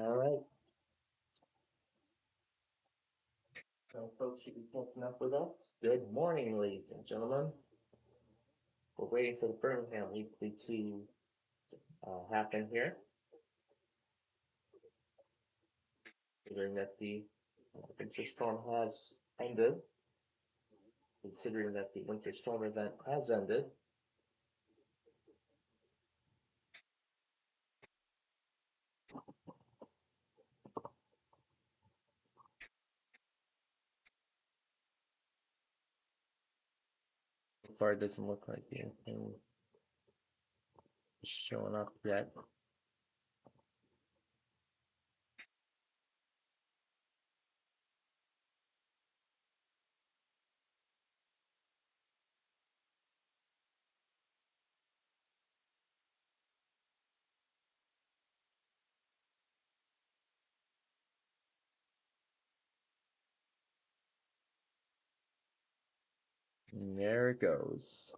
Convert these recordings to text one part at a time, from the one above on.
All right. So folks should be catching up with us. Good morning, ladies and gentlemen. We're waiting for the Birmingham Weekly to happen here, considering that the winter storm has ended. Considering that the winter storm event has ended. So far, it doesn't look like anything is showing up yet. And there it goes.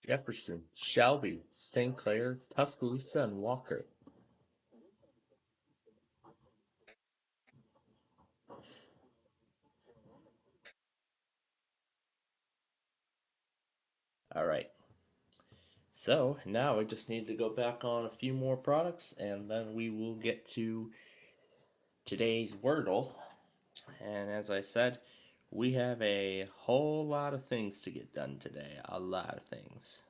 Jefferson, Shelby, St. Clair, Tuscaloosa, and Walker. All right. So now we just need to go back on a few more products and then we will get to today's Wordle. And as I said, we have a whole lot of things to get done today. A lot of things.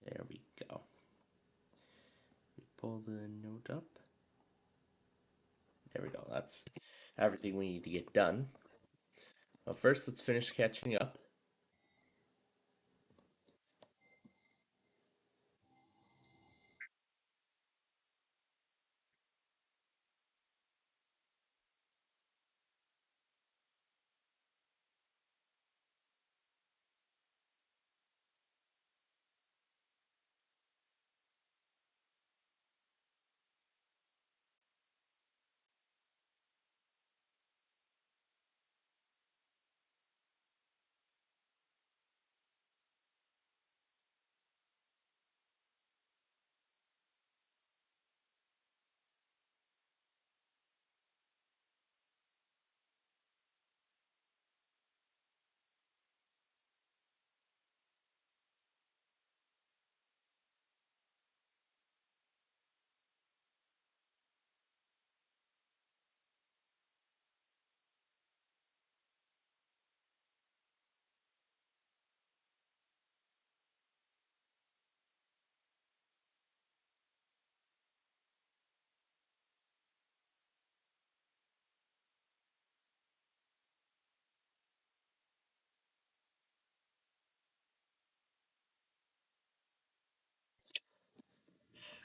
There we go. We pull the note up. There we go. That's everything we need to get done. Well, first, let's finish catching up.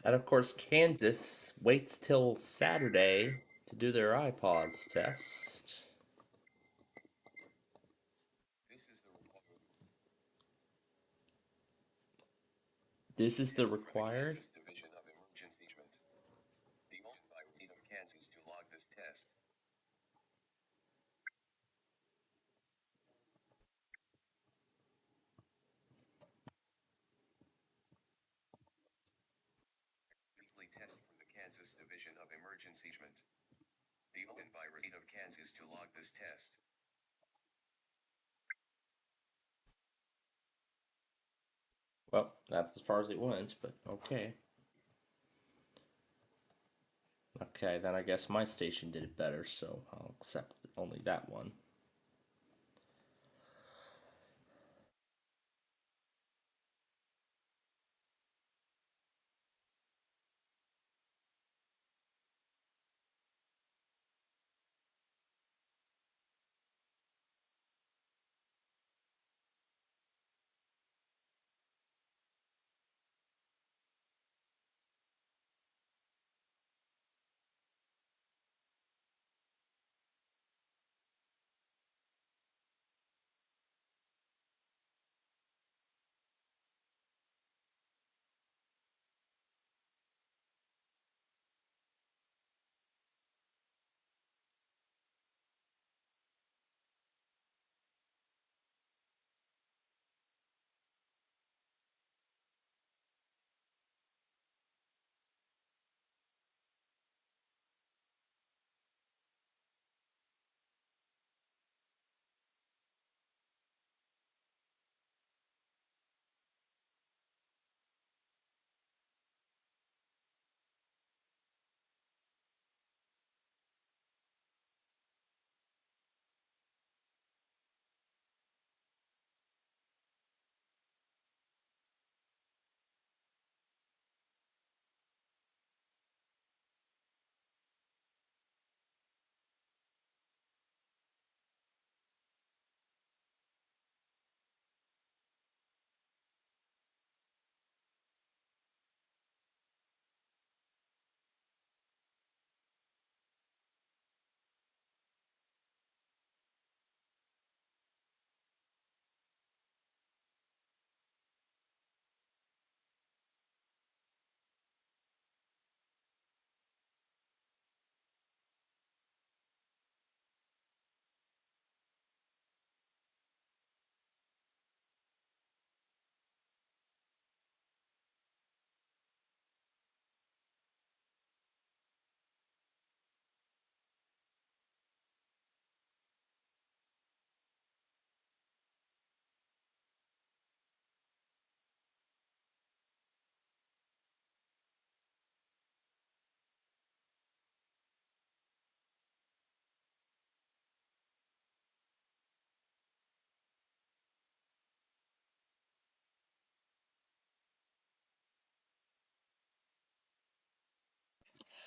And of course, Kansas waits till Saturday to do their iPods test. This is the required. Division of Emergency Management. The Open by State of Kansas to log this test. Well, that's as far as it went, but okay. Okay, then I guess my station did it better, so I'll accept only that one.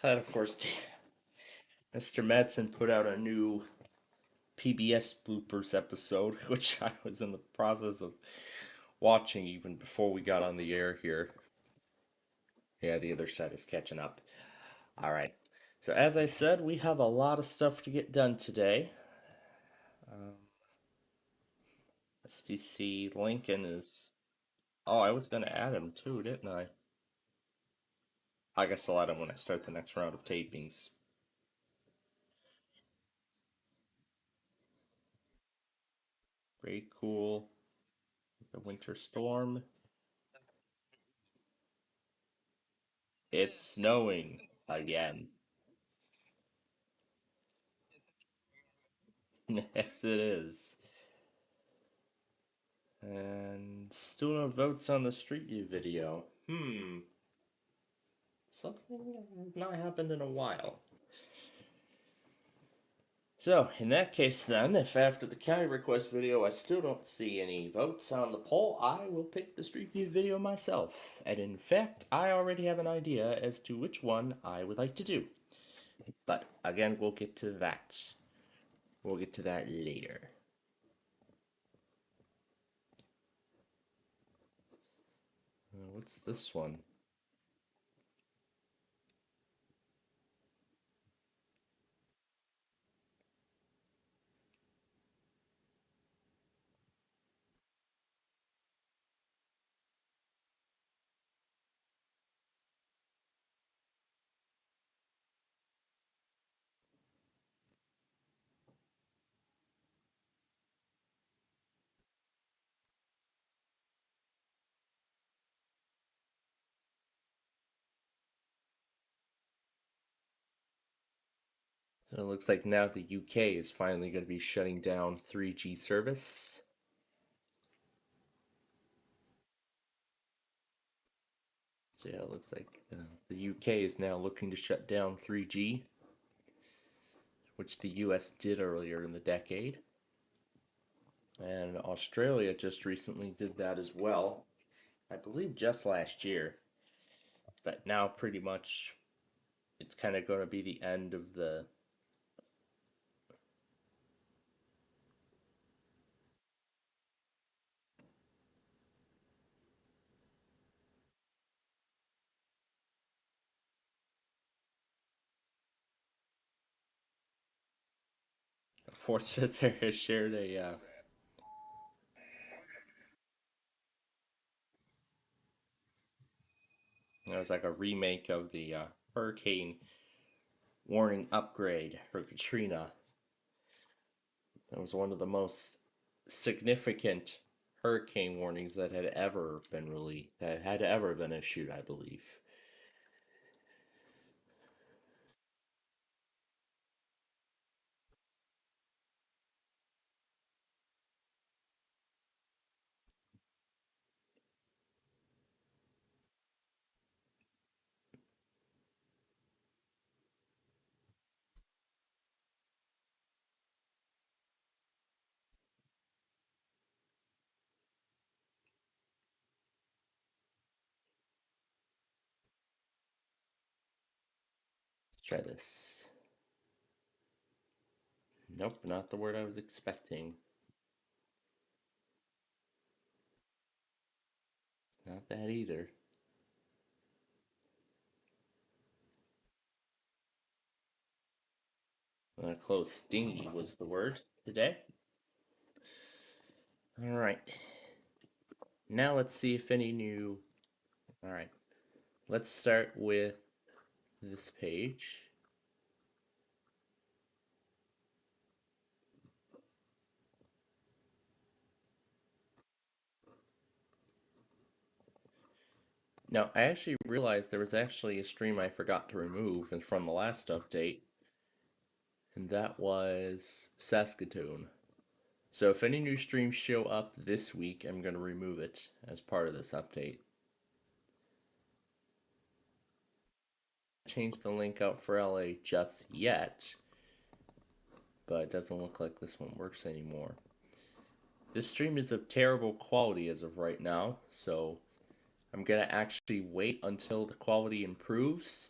And of course, Mr. Madsen put out a new PBS bloopers episode, which I was in the process of watching even before we got on the air here. Yeah, the other side is catching up. All right. So, as I said, we have a lot of stuff to get done today. Um, SPC Lincoln is. Oh, I was going to add him too, didn't I? I guess I'll add him when I start the next round of tapings. Very cool. The winter storm. It's snowing again. Yes, it is. And still no votes on the Street View video. Something not happened in a while. So, in that case, then, if after the county request video I still don't see any votes on the poll, I will pick the Street View video myself. And in fact, I already have an idea as to which one I would like to do. But again, we'll get to that. We'll get to that later. What's this one? So it looks like now the UK is finally going to be shutting down 3G service. So yeah, it looks like the UK is now looking to shut down 3G, which the US did earlier in the decade. And Australia just recently did that as well. I believe just last year. But now pretty much it's kind of going to be the end of the force that there has shared a it was like a remake of the hurricane warning upgrade for Katrina. That was one of the most significant hurricane warnings that had ever been that had ever been issued, I believe. Let's try this. Nope, not the word I was expecting. Not that either. Close stingy was the word today. All right. Now let's see if any new. All right. Let's start with this page. Now, I actually realized there was actually a stream I forgot to remove from the last update, and that was Saskatoon. So if any new streams show up this week, I'm going to remove it as part of this update. Change the link out for LA just yet, but it doesn't look like this one works anymore. This stream is of terrible quality as of right now, so I'm going to actually wait until the quality improves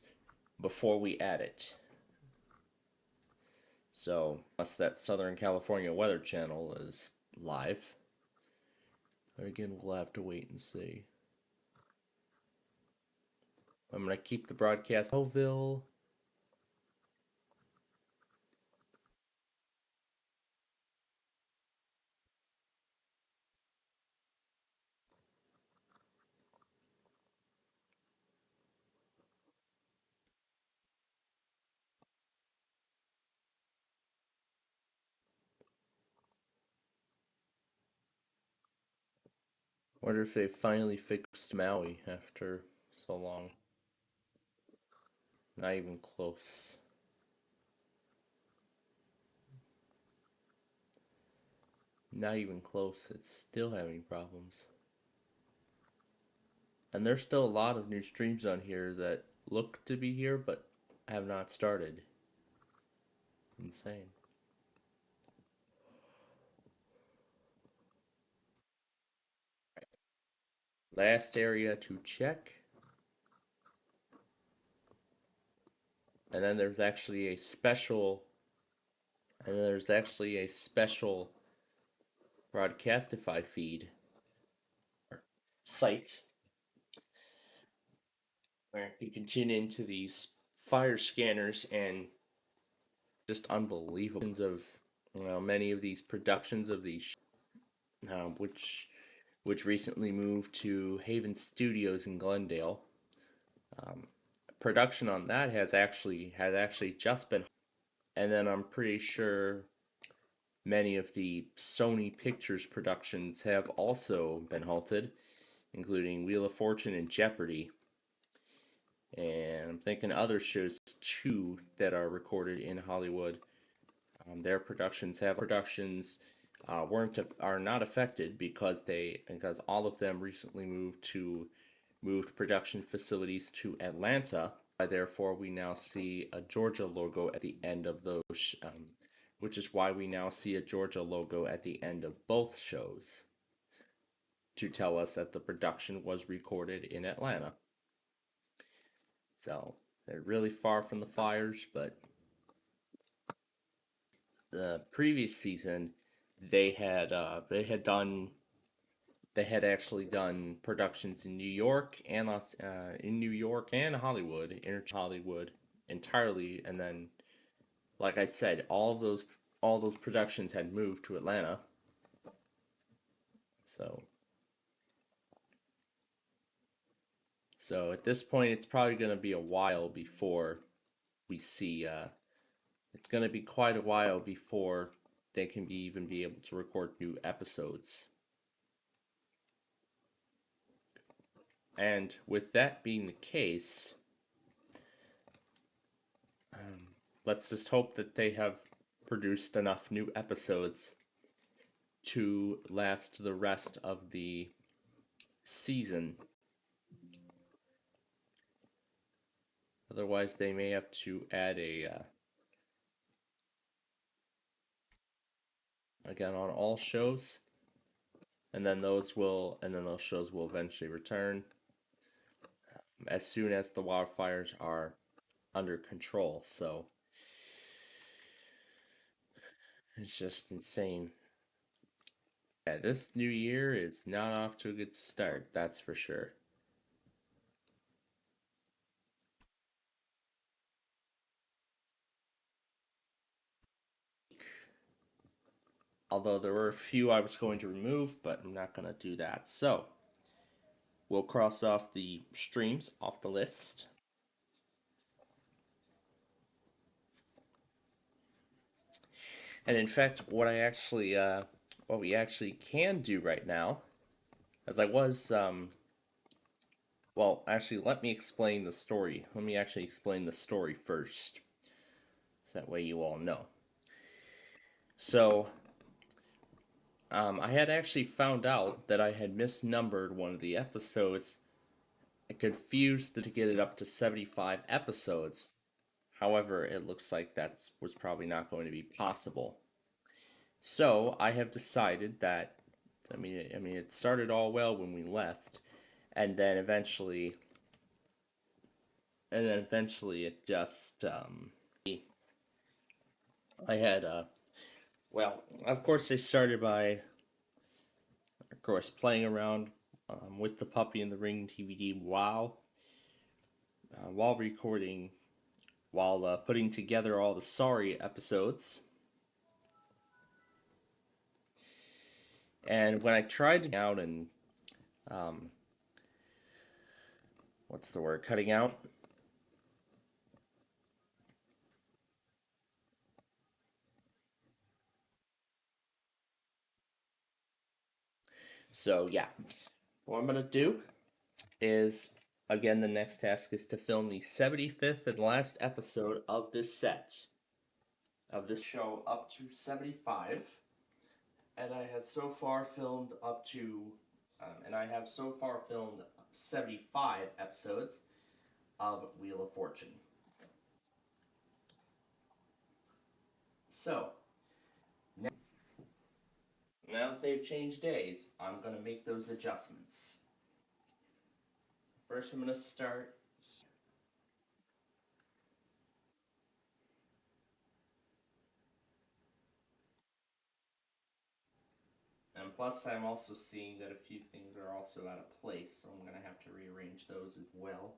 before we add it. So, unless that Southern California Weather Channel is live, again, we'll have to wait and see. I'm going to keep the broadcast Melville. Wonder if they finally fixed Maui after so long. Not even close. Not even close. It's still having problems. And there's still a lot of new streams on here that look to be here but have not started. Insane. Last area to check. And then there's actually a special Broadcastify feed site where you can tune into these fire scanners and just unbelievable of many of these productions of these which recently moved to Haven Studios in Glendale. Um, Production on that has actually just been, and then I'm pretty sure many of the Sony Pictures productions have also been halted, including Wheel of Fortune and Jeopardy. And I'm thinking other shows two that are recorded in Hollywood. Their productions weren't are not affected because all of them recently moved production facilities to Atlanta. Therefore, we now see a Georgia logo at the end of those, which is why we now see a Georgia logo at the end of both shows to tell us that the production was recorded in Atlanta. So they're really far from the fires, but the previous season they had actually done productions in New York and Hollywood entirely, and then like I said, all those productions had moved to Atlanta. So so at this point, it's probably going to be a while before we see. It's going to be quite a while before they can even be able to record new episodes. And with that being the case, um, let's just hope that they have produced enough new episodes to last the rest of the season. Otherwise, they may have to add again on all shows, and then those shows will eventually return as soon as the wildfires are under control. So it's just insane. Yeah, this new year is not off to a good start, that's for sure. Although there were a few I was going to remove, but I'm not going to do that. So we'll cross off the streams off the list. And in fact, what we actually can do right now, as I was, well, actually, let me explain the story. Let me actually explain the story first, so that way you all know. So, I had actually found out that I had misnumbered one of the episodes. I confused to get it up to 75 episodes. However, it looks like that was probably not going to be possible. So I have decided that, it started all well when we left, and then eventually, it just, I had, well, of course, they started by, of course, playing around with the Puppy in the Ring DVD while recording, while putting together all the Sorry episodes. And when I tried out and what's the word? Cutting out. So yeah, what I'm gonna do is again the next task is to film the 75th and last episode of this set of this show up to 75, and I have so far filmed and I have so far filmed 75 episodes of Wheel of Fortune. So now that they've changed days, I'm gonna make those adjustments. First, I'm gonna start. And plus, I'm also seeing that a few things are also out of place, so I'm going to have to rearrange those as well.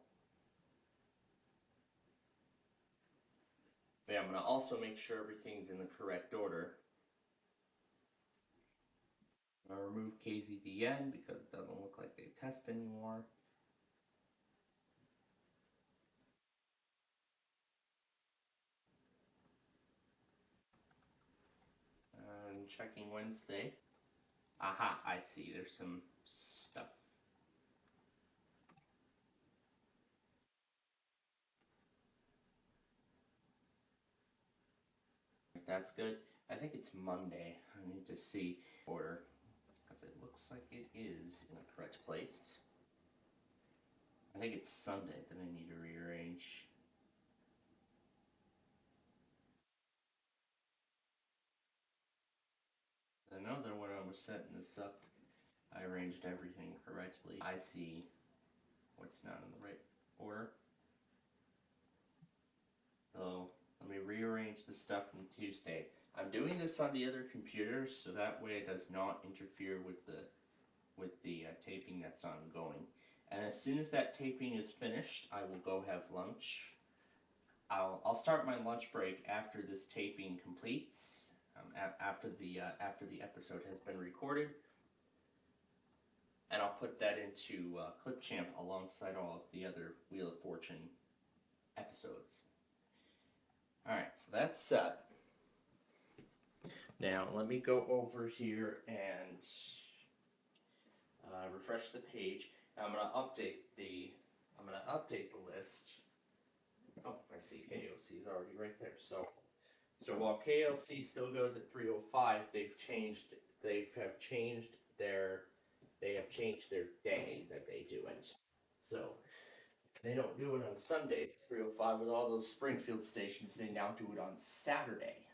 But yeah, I'm going to also make sure everything's in the correct order. I'm going to remove KZDN because it doesn't look like they test anymore. And checking Wednesday. Aha, I see. There's some stuff. That's good. I think it's Monday. I need to see order because it looks like it is in the correct place. I think it's Sunday that I need to rearrange. I know that when I was setting this up, I arranged everything correctly. I see what's not in the right order. So let me rearrange the stuff from Tuesday. I'm doing this on the other computer so that way it does not interfere with the taping that's ongoing. And as soon as that taping is finished, I will go have lunch. I'll start my lunch break after this taping completes. After the episode has been recorded, and I'll put that into Clipchamp alongside all of the other Wheel of Fortune episodes. All right, so that's set. Now let me go over here and refresh the page. Now I'm gonna update the list. Oh, I see KOC is already right there. So while KLC still goes at 305, they have changed their day that they do it. So they don't do it on Sundays, 305 with all those Springfield stations. They now do it on Saturday,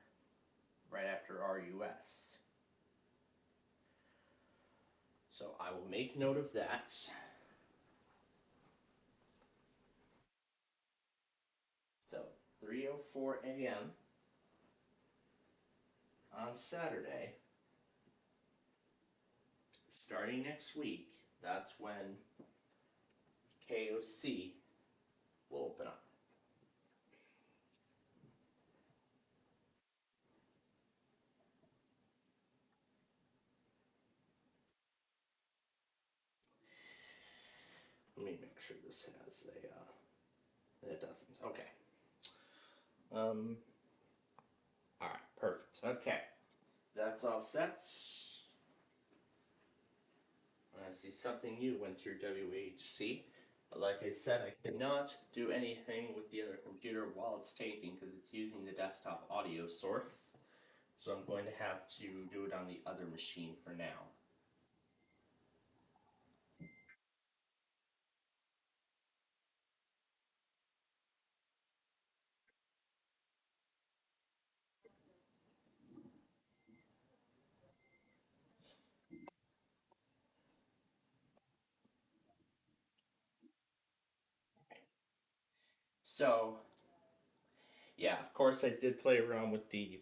right after RUS. So I will make note of that. So 3:04 a.m. on Saturday, starting next week. That's when KOC will open up. Let me make sure this has a. It doesn't. Okay. Um. All right. Perfect. Okay. That's all set. I see something new went through WHC. But like I said, I cannot do anything with the other computer while it's taping because it's using the desktop audio source. So I'm going to have to do it on the other machine for now. So, yeah, of course I did play around with the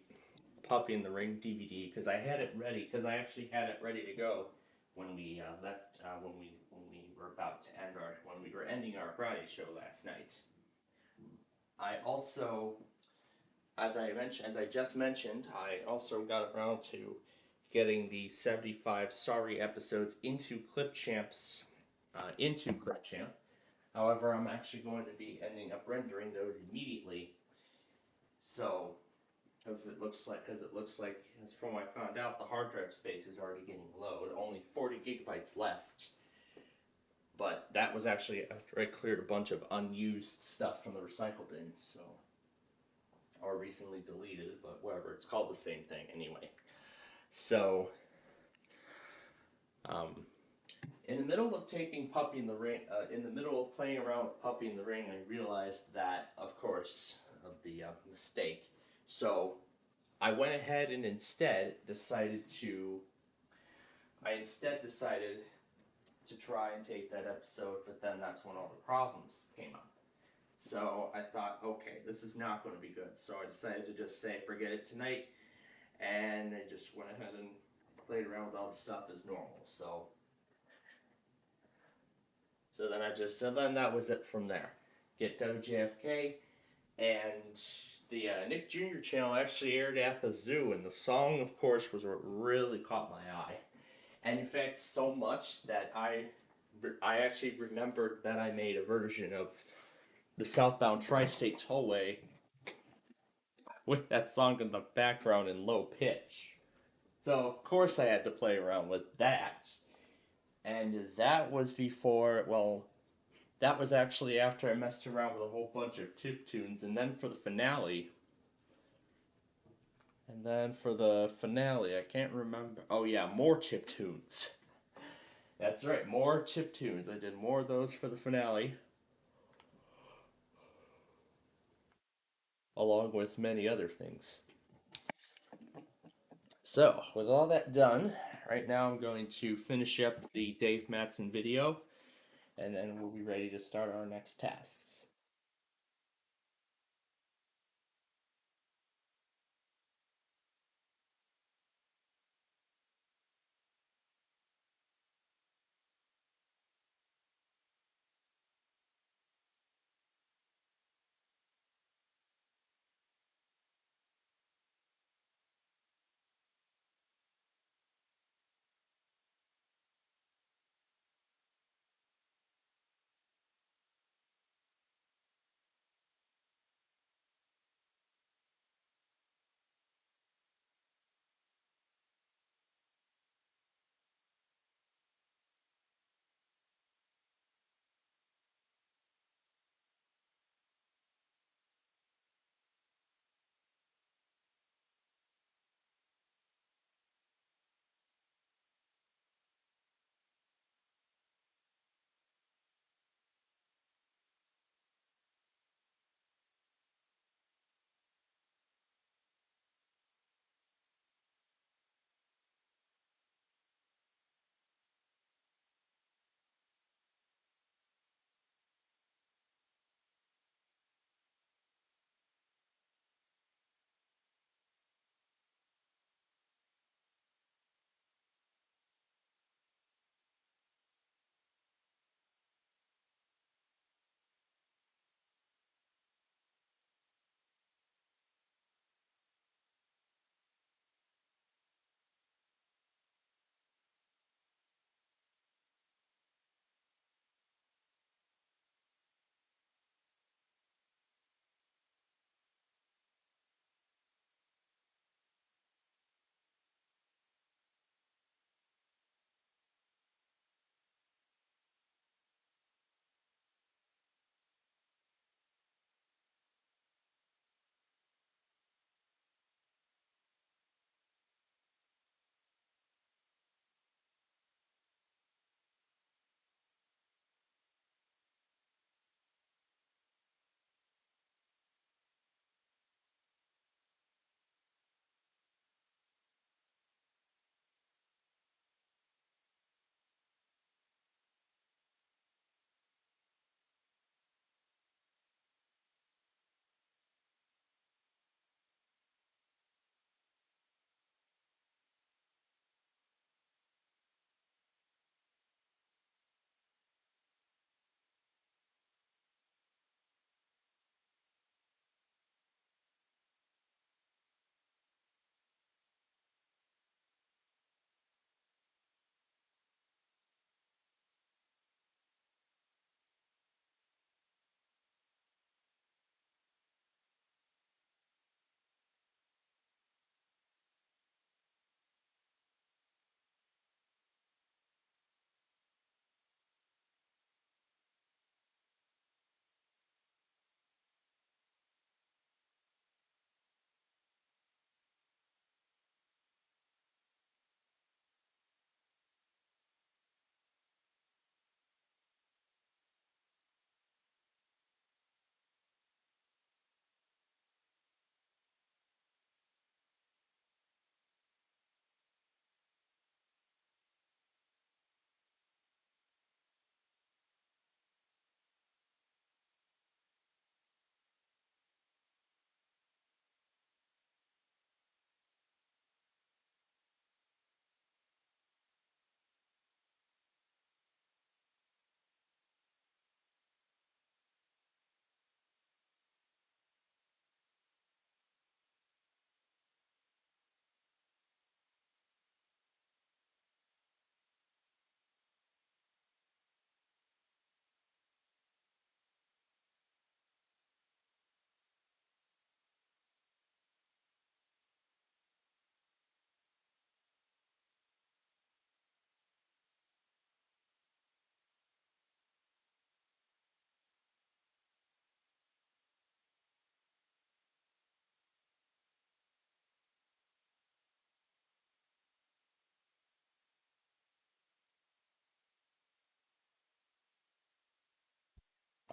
Puppy in the Ring DVD because I had it ready because I actually had it ready to go when we left when we were about to end our when we were ending our Friday show last night. I also, as I just mentioned, I also got around to getting the 75 Sorry episodes into Clipchamp. However, I'm actually going to be ending up rendering those immediately. So because it looks like as from what I found out, the hard drive space is already getting low. Only 40 gigabytes left. But that was actually after I cleared a bunch of unused stuff from the recycle bin, so or recently deleted, but whatever. It's called the same thing anyway. So, um, in the middle of taking Puppy in the Ring, in the middle of playing around with Puppy in the Ring, I realized that, of course, of the mistake. So I went ahead and I instead decided to try and tape that episode, but then that's when all the problems came up. So I thought, okay, this is not going to be good. So I decided to just say, forget it tonight, and I just went ahead and played around with all the stuff as normal. So then that was it from there. Get WJFK, and the Nick Jr. channel actually aired at the zoo, and the song, of course, was what really caught my eye. And in fact, so much that I actually remembered that I made a version of the Southbound Tri-State Tollway with that song in the background in low pitch. So of course I had to play around with that. And that was before, well, that was actually after I messed around with a whole bunch of chip tunes. And then for the finale, And then for the finale, I can't remember. Oh yeah, more chip tunes. That's right, more chip tunes. I did more of those for the finale, along with many other things. So, with all that done, right now I'm going to finish up the Dave Matson video, and then we'll be ready to start our next tasks.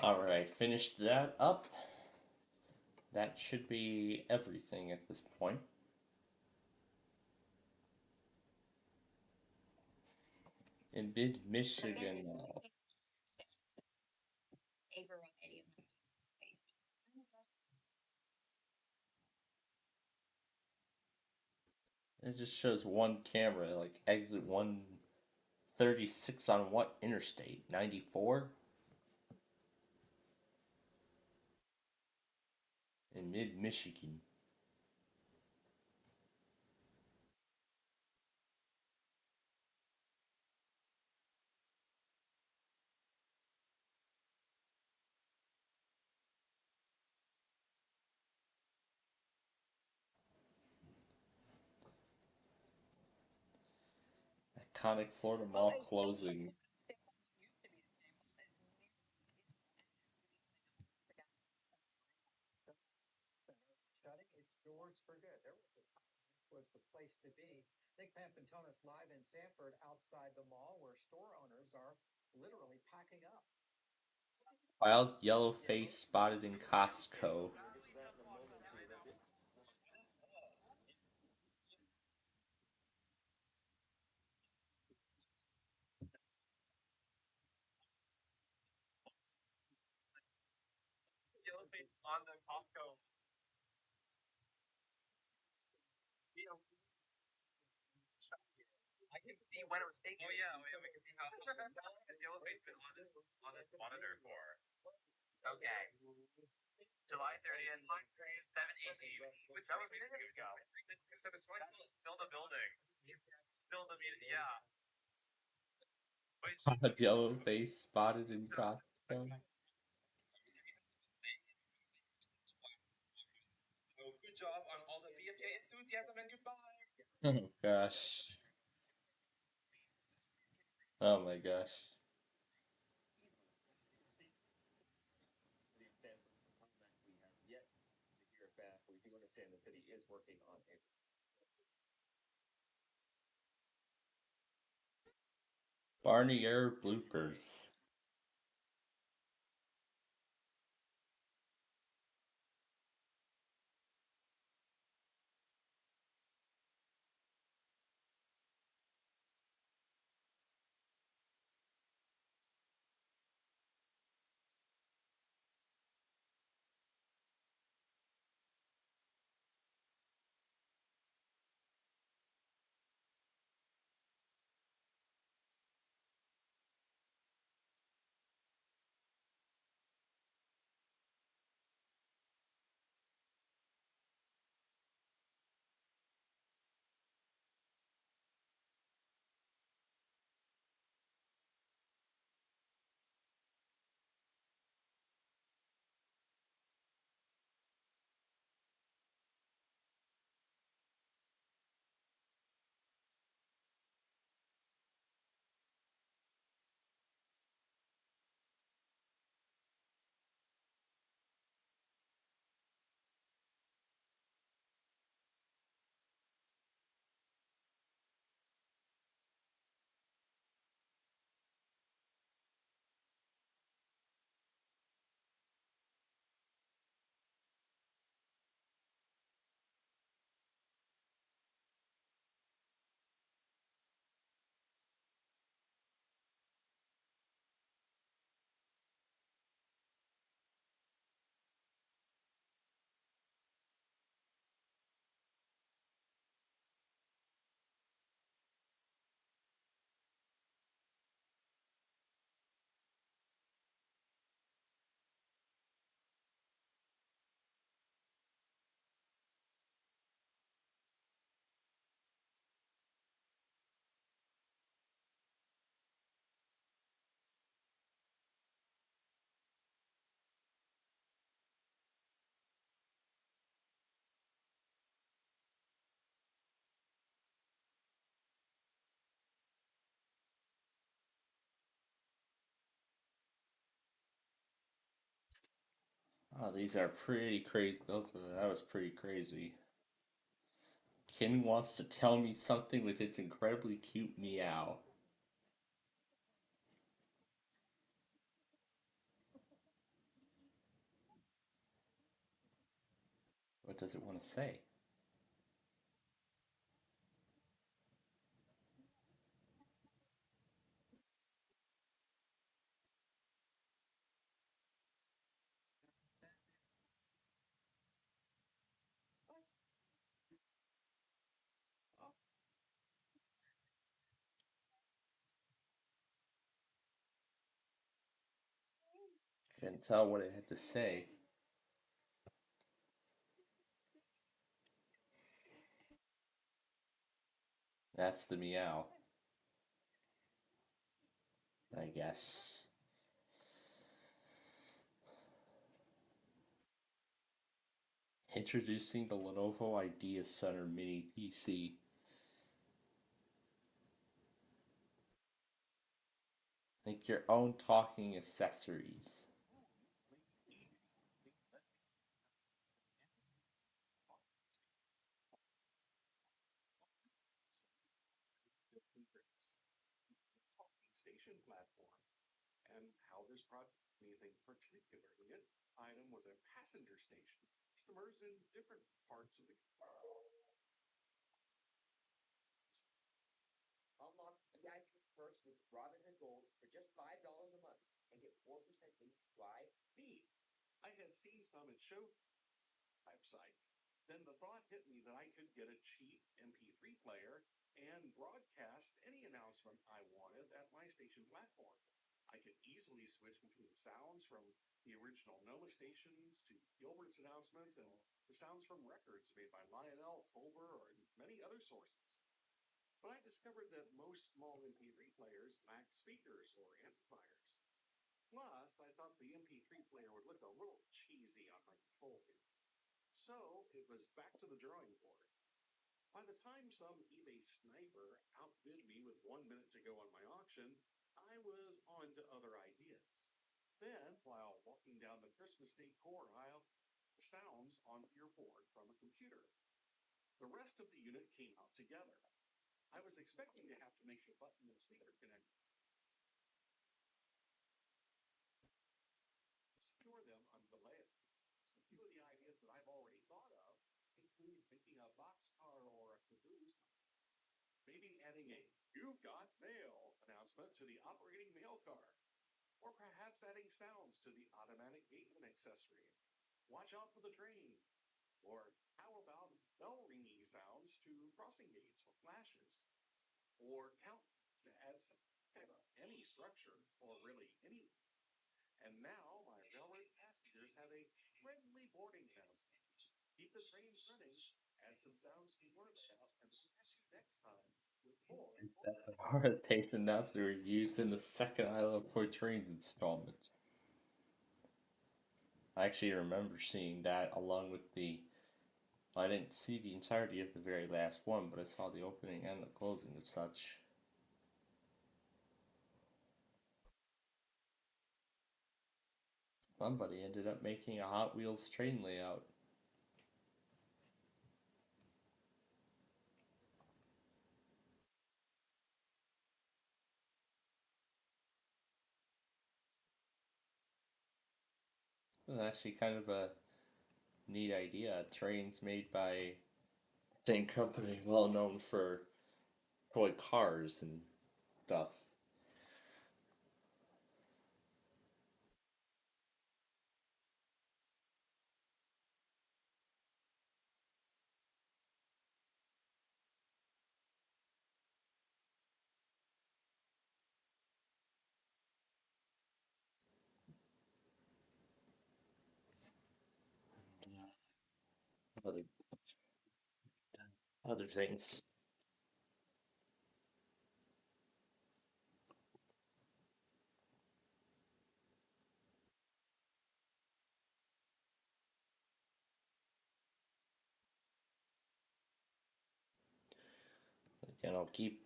Alright, finish that up. That should be everything at this point. In mid Michigan now. It just shows one camera, like exit 136 on what interstate? 94? In mid Michigan. Iconic Florida mall closing. Wild yellow face spotted in Costco. Wild yellow face spotted in Costco. Oh gosh. Oh my gosh. Barnier bloopers. Oh, these are pretty crazy. That was pretty crazy. Kin wants to tell me something with its incredibly cute meow. does it want to say? Couldn't tell what it had to say. That's the meow, I guess. Introducing the Lenovo Idea Center Mini PC. Make your own talking accessories. Station platform. And how this brought anything particularly an item was a passenger station. Customers in different parts of the Unlock VIP perks with Robinhood Gold for just $5 a month and get 4% APY. need. I had seen some at show website. Then the thought hit me that I could get a cheap MP3 player and broadcast any announcement I wanted at my station platform. I could easily switch between sounds from the original Noma stations to Gilbert's announcements and the sounds from records made by Lionel, Culver, or many other sources. But I discovered that most small MP3 players lack speakers or amplifiers. Plus, I thought the MP3 player would look a little cheesy on my control panel. So it was back to the drawing board. By the time some eBay sniper outbid me with 1 minute to go on my auction, I was on to other ideas. Then, while walking down the Christmas decor aisle, the sounds onto your board from a computer. The rest of the unit came out together. I was expecting to have to make the button and speaker connect. Secure them on the layout. Just a few of the ideas that I've already thought of include making a boxcar or a caboose. Maybe adding a "You've got mail" announcement to the operating mail car. Or perhaps adding sounds to the automatic gateman accessory. Watch out for the train. Or how about bell ringing sounds to crossing gates or flashes? Or count to add some kind of any structure, or really any. And now my railroad passengers have a friendly boarding announcement. Keep the trains running, add some sounds to your layout, and we'll catch you next time with more. Orientation announcements were used in the second Isle of Trains installment. I actually remember seeing that along with the. I didn't see the entirety of the very last one, but I saw the opening and the closing of such. Somebody ended up making a Hot Wheels train layout. It was actually kind of a neat idea. Trains made by a same company well known for toy cars and stuff. Other other things. And I'll keep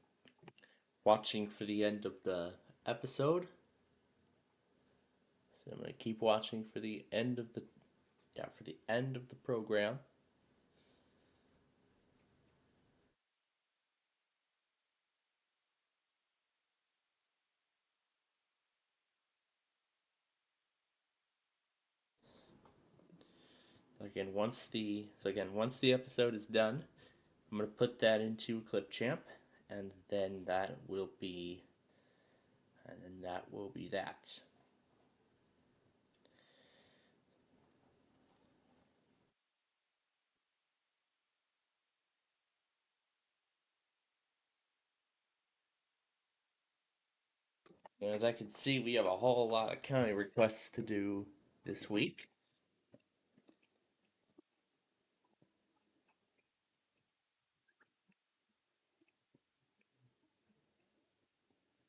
watching for the end of the episode. So I'm gonna keep watching for the end of the program. Like once the episode is done, I'm gonna put that into Clipchamp, and then that will be that. And as I can see, we have a whole lot of county requests to do this week.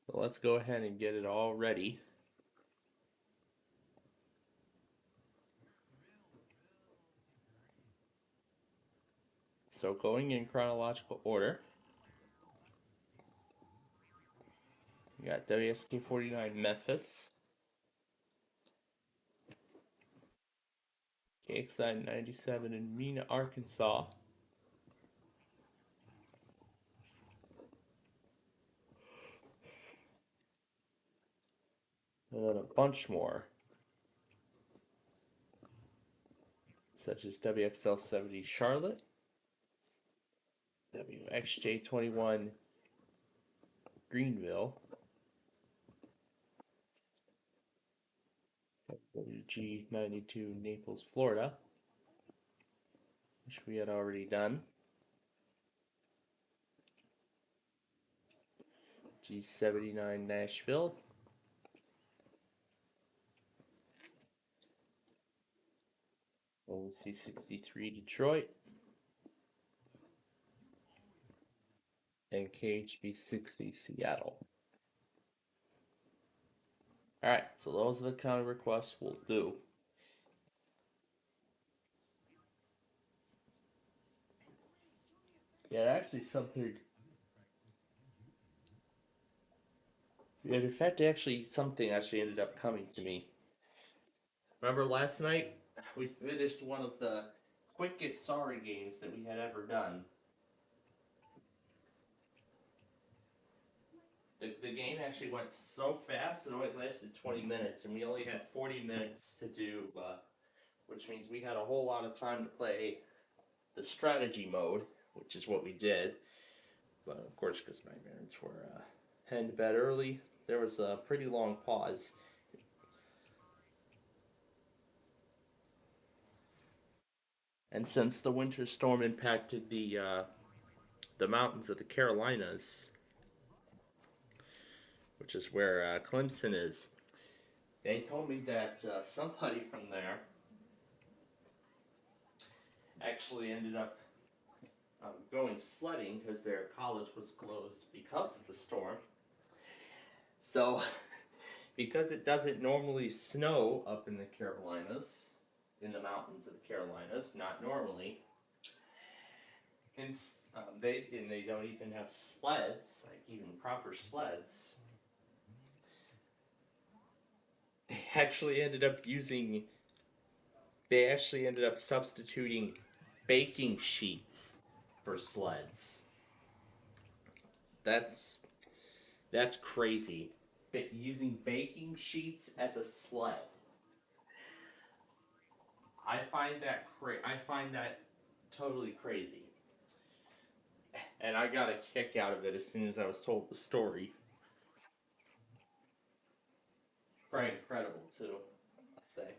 So let's go ahead and get it all ready. So going in chronological order, we got WSK49 Memphis, KXI 97 in Mena, Arkansas, and then a bunch more, such as WXL 70 Charlotte, WXJ 21 Greenville, WG 92 Naples, Florida, which we had already done, G79 Nashville, OC63 Detroit, and KHB60 Seattle. Alright, so those are the county requests we'll do. Yeah, actually something. Yeah, in fact, something actually ended up coming to me. Remember last night? We finished one of the quickest Sorry games that we had ever done. The game actually went so fast, it only lasted 20 minutes, and we only had 40 minutes to do, which means we had a whole lot of time to play the strategy mode, which is what we did. But of course, because my parents were heading to bed early, there was a pretty long pause. And since the winter storm impacted the mountains of the Carolinas, which is where Clemson is, they told me that somebody from there actually ended up going sledding because their college was closed because of the storm. So, because it doesn't normally snow up in the Carolinas, in the mountains of the Carolinas, not normally, and they don't even have sleds, like even proper sleds. They actually ended up using. They actually ended up substituting baking sheets for sleds. That's that's crazy. Using baking sheets as a sled. I find that totally crazy. And I got a kick out of it as soon as I was told the story. Quite incredible too, I'd say.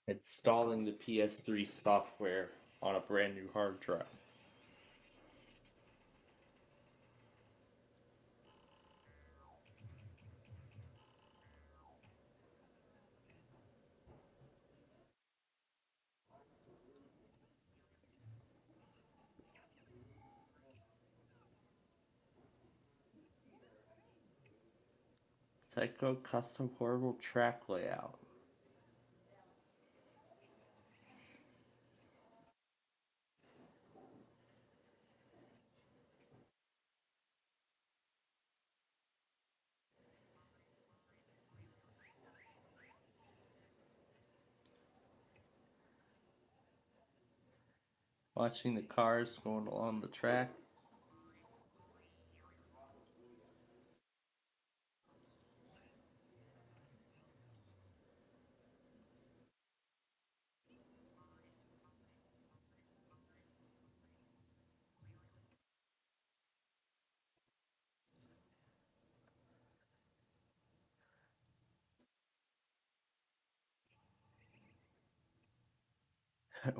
Installing the PS3 software on a brand new hard drive. Psycho custom portable track layout. Watching the cars going along the track.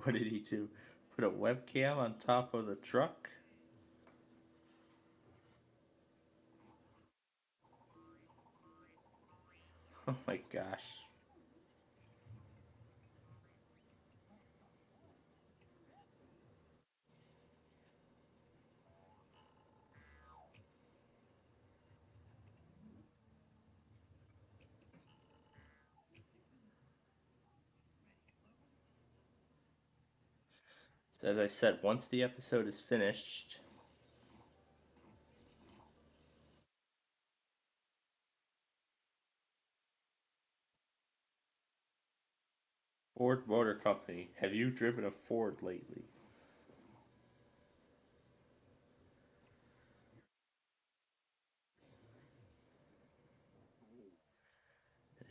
What did he do? Put a webcam on top of the truck? Oh my gosh. As I said, once the episode is finished, Ford Motor Company. Have you driven a Ford lately?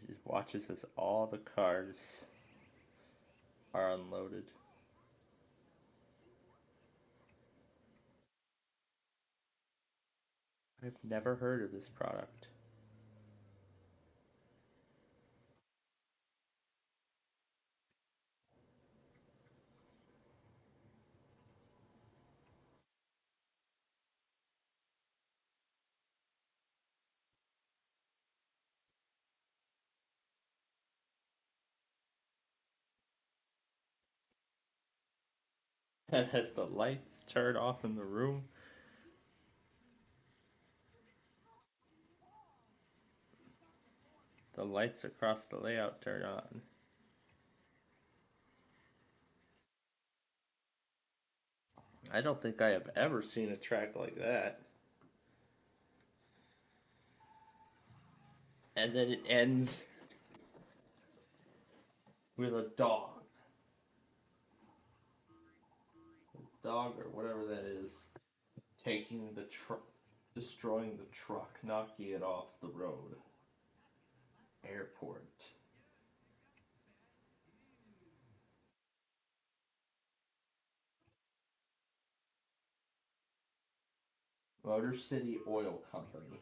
He just watches as all the cars are unloaded. I've never heard of this product. And as the lights turn off in the room, the lights across the layout turn on. I don't think I have ever seen a track like that. And then it ends with a dog. Dog or whatever that is. Taking the truck, destroying the truck, knocking it off the road. Airport. Motor City Oil Company.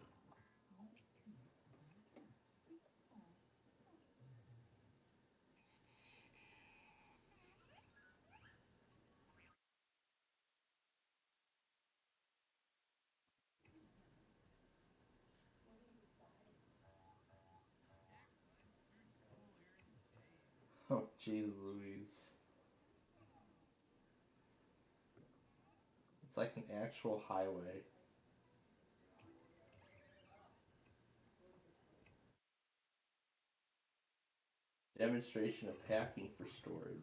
Oh, jeez Louise. It's like an actual highway. Demonstration of packing for storage.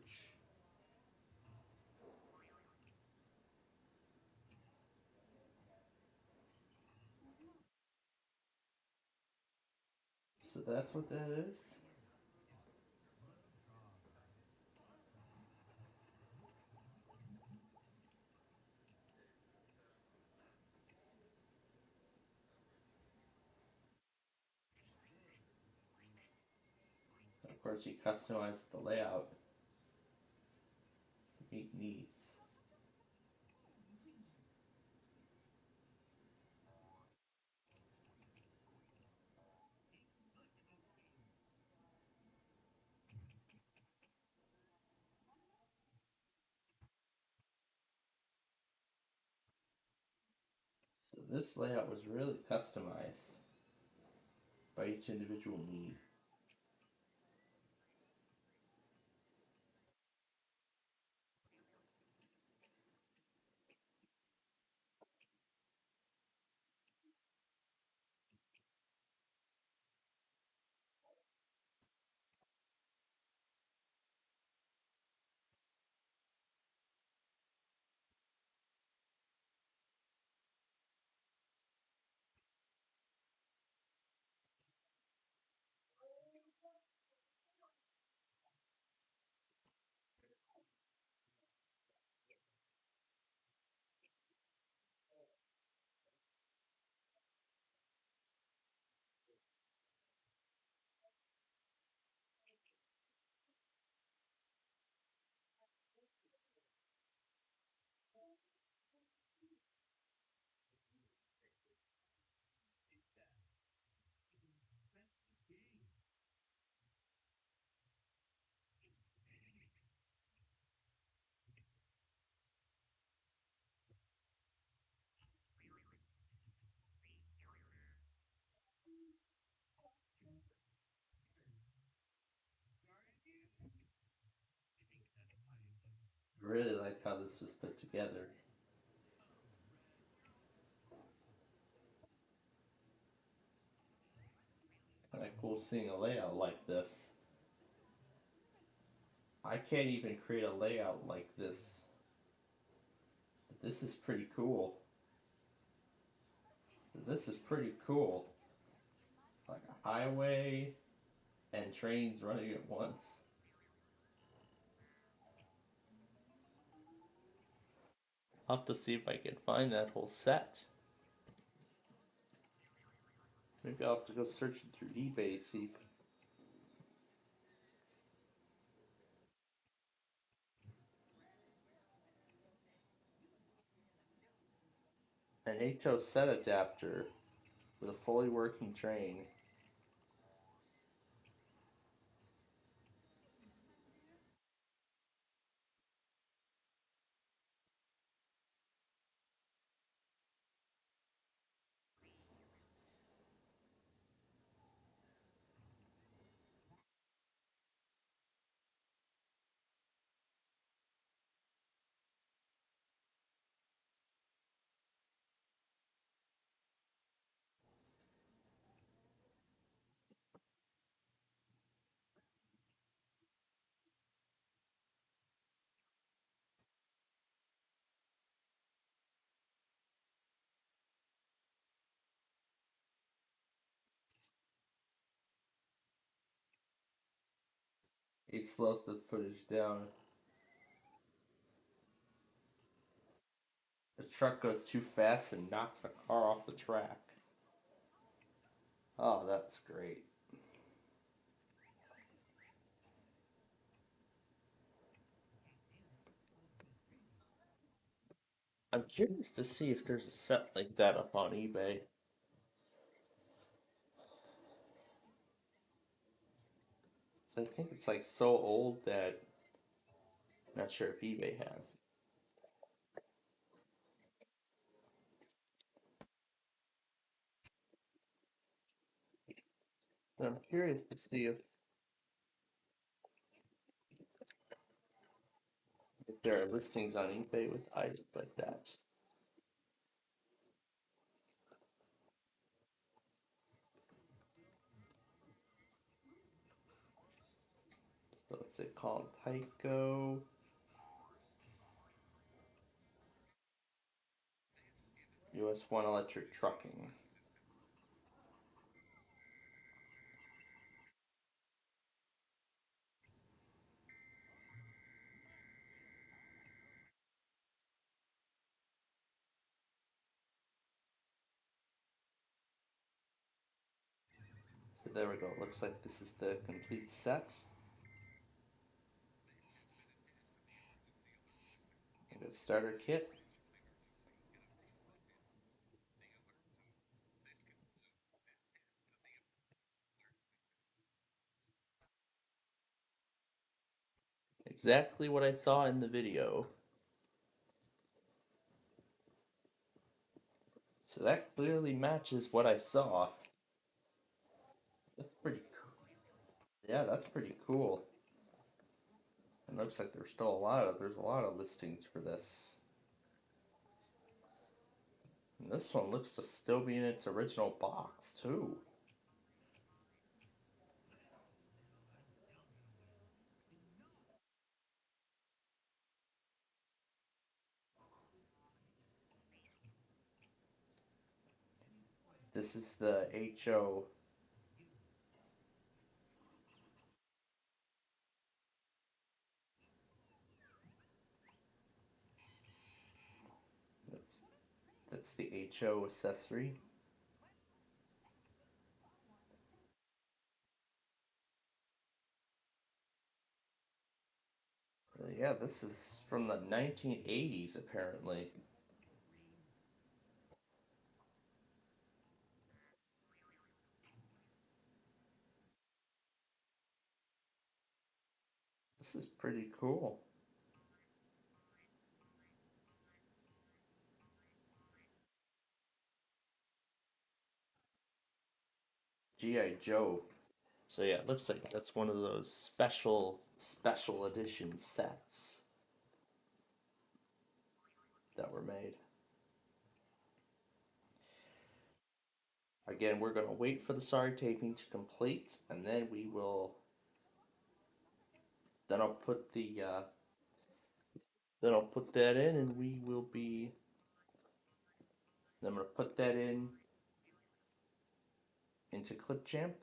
So that's what that is? Of course, you customize the layout to meet needs. This layout was really customized by each individual need. I really like how this was put together. Kind of cool seeing a layout like this. I can't even create a layout like this. But this is pretty cool. This is pretty cool. Like a highway and trains running at once. I'll have to see if I can find that whole set. Maybe I'll have to go searching through eBay, see. An HO set adapter with a fully working train. It slows the footage down. The truck goes too fast and knocks a car off the track. Oh, that's great. I'm curious to see if there's a set like that up on eBay. I think it's like so old that I'm not sure if eBay has it. But I'm curious to see if there are listings on eBay with items like that. So let's say call Tyco. US 1 Electric Trucking. So there we go. Looks like this is the complete set. And a starter kit. Exactly what I saw in the video. So that clearly matches what I saw. That's pretty cool. Yeah, that's pretty cool. It looks like there's a lot of listings for this. And this one looks to still be in its original box too. This is the HO. That's that's the HO accessory. Yeah, this is from the 1980s apparently. This is pretty cool. G.I. Joe. So yeah, it looks like that's one of those special edition sets that were made. Again, we're gonna wait for the sorry taping to complete, and then we will. Then I'll put the. Then I'll put that in, and we will be. I'm gonna put that in into Clipchamp,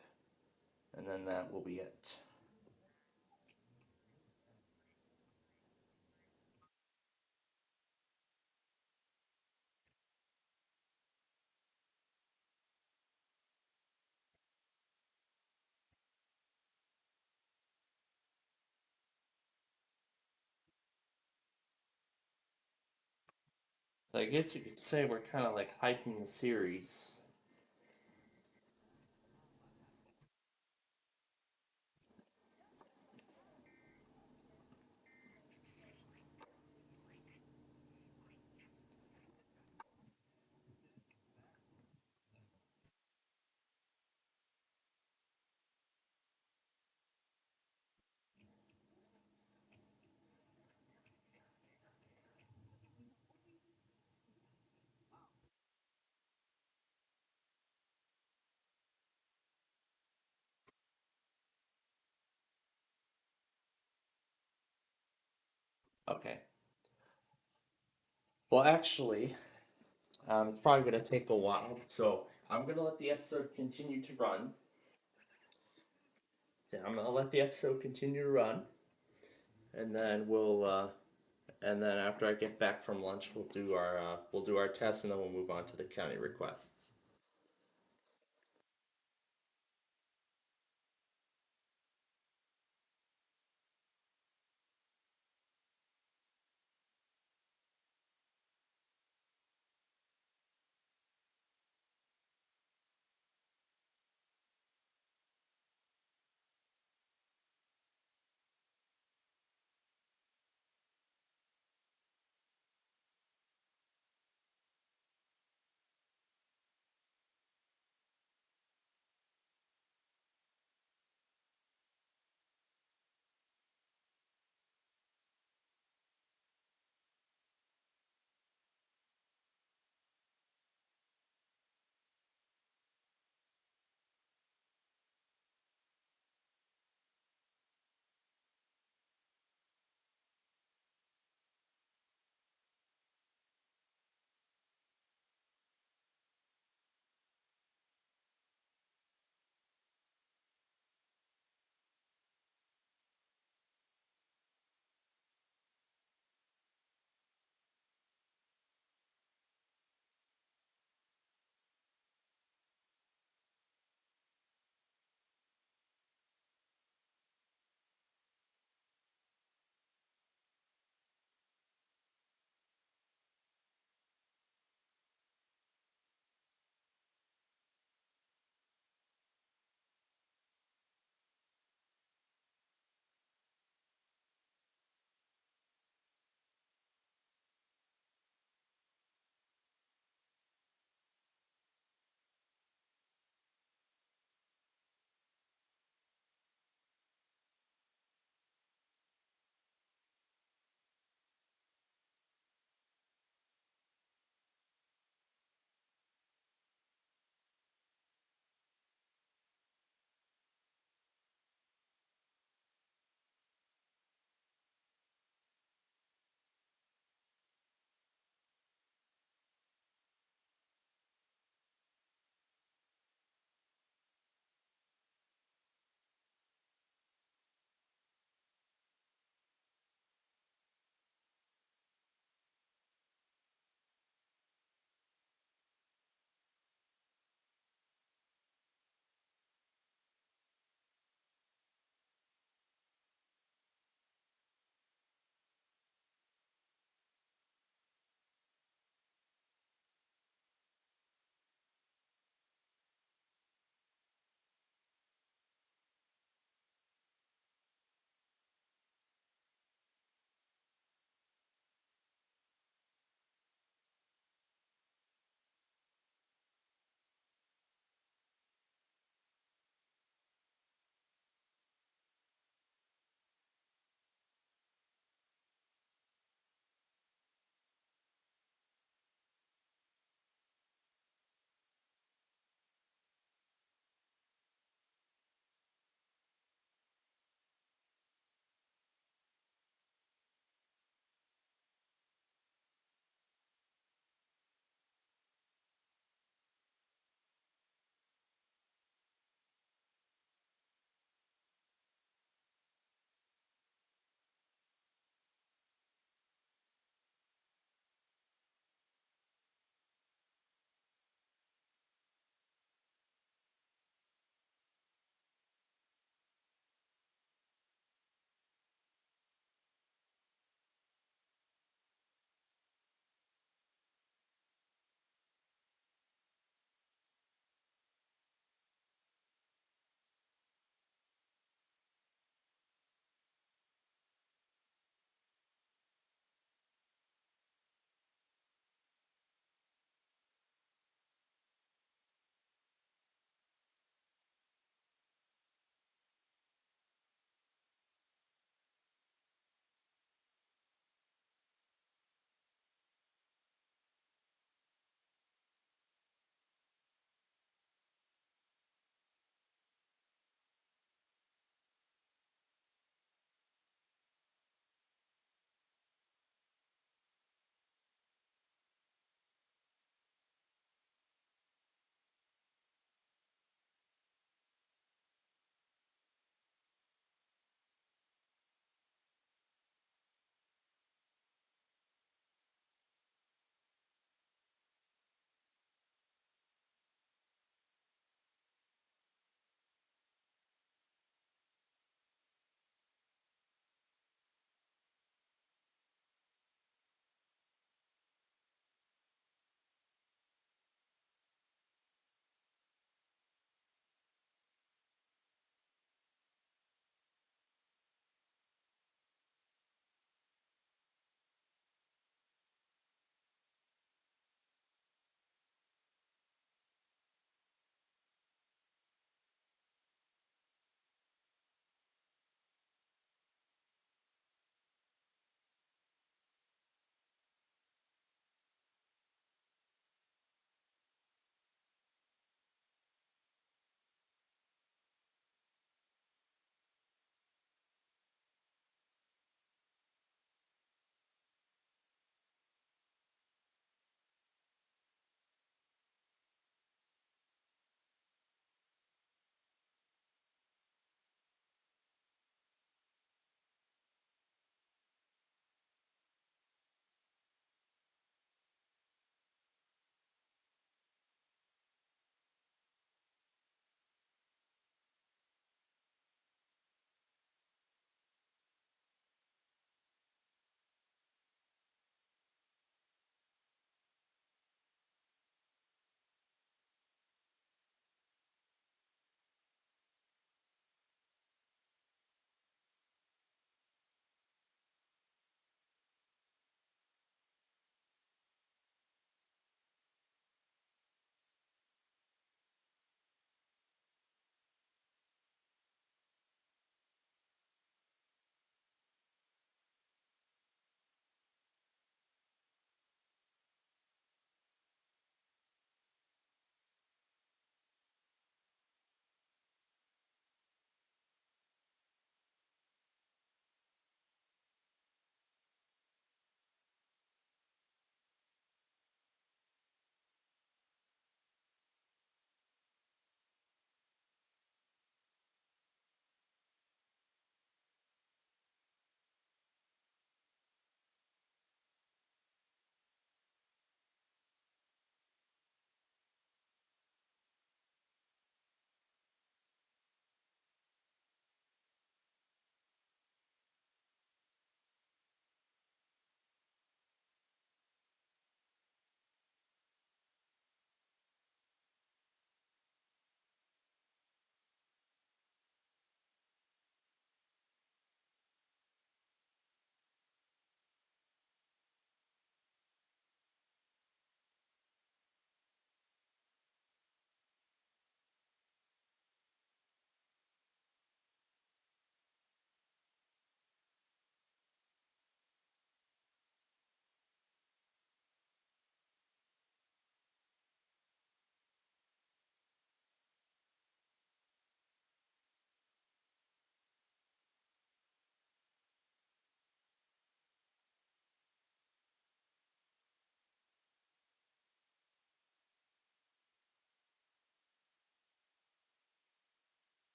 and then that will be it. So I guess you could say we're kind of like hyping the series. Okay. Well, actually, it's probably gonna take a while, so I'm gonna let the episode continue to run. So I'm gonna let the episode continue to run, and then and then after I get back from lunch, we'll do our test, and then we'll move on to the county requests.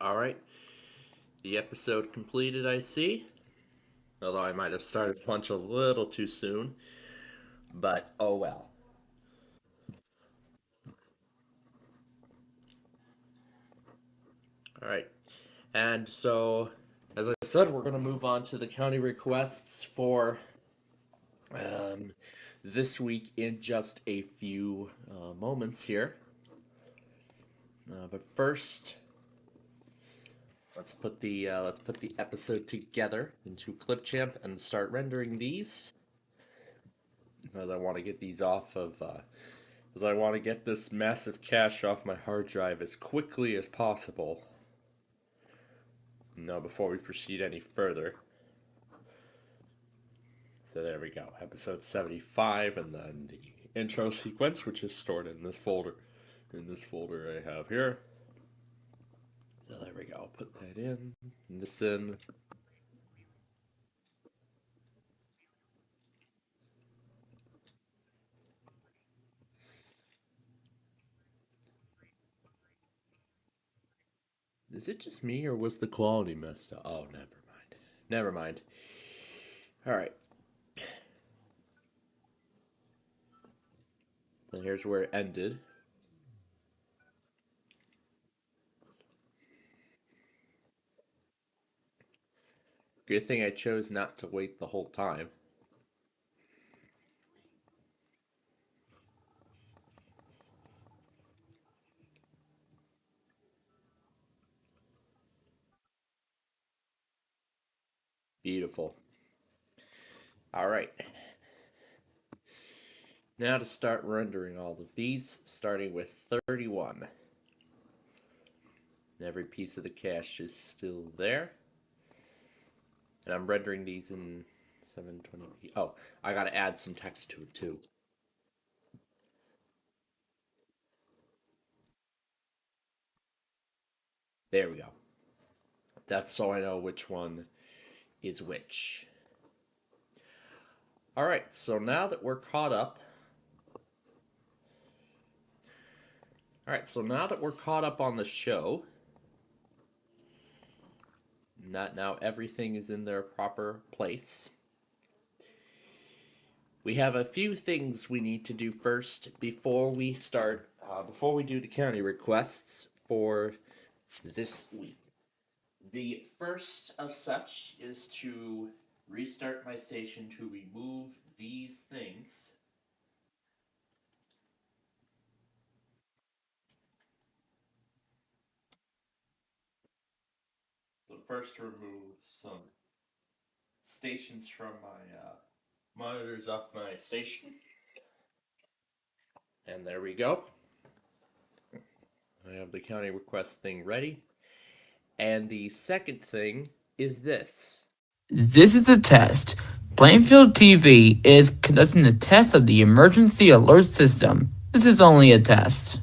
All right. The episode completed, I see. Although I might have started punch a little too soon. But oh well. All right. And so, as I said, we're going to move on to the county requests for um, this week in just a few moments here. But first, let's put the episode together into Clipchamp and start rendering these. As I want to get these off of, as I want to get this massive cache off my hard drive as quickly as possible. Now, before we proceed any further. So there we go, episode 75, and then the intro sequence, which is stored in this folder. In this folder I have here. So there we go. Put that in. This in. Is it just me, or was the quality messed up? Oh, never mind. Never mind. All right. Then here's where it ended. Good thing I chose not to wait the whole time. Beautiful. All right. Now to start rendering all of these, starting with 31. Every piece of the cache is still there. And I'm rendering these in 720p. Oh, I gotta add some text to it too. There we go. That's so I know which one is which. All right, so now that we're caught up. All right, so now that we're caught up on the show, that now everything is in their proper place. We have a few things we need to do first before we start, before we do the county requests for this week. The first of such is to restart my station to remove these things. So first remove some stations from my monitors off my station. And there we go. I have the county request thing ready. And the second thing is this. This is a test. Plainfield TV is conducting a test of the emergency alert system. This is only a test.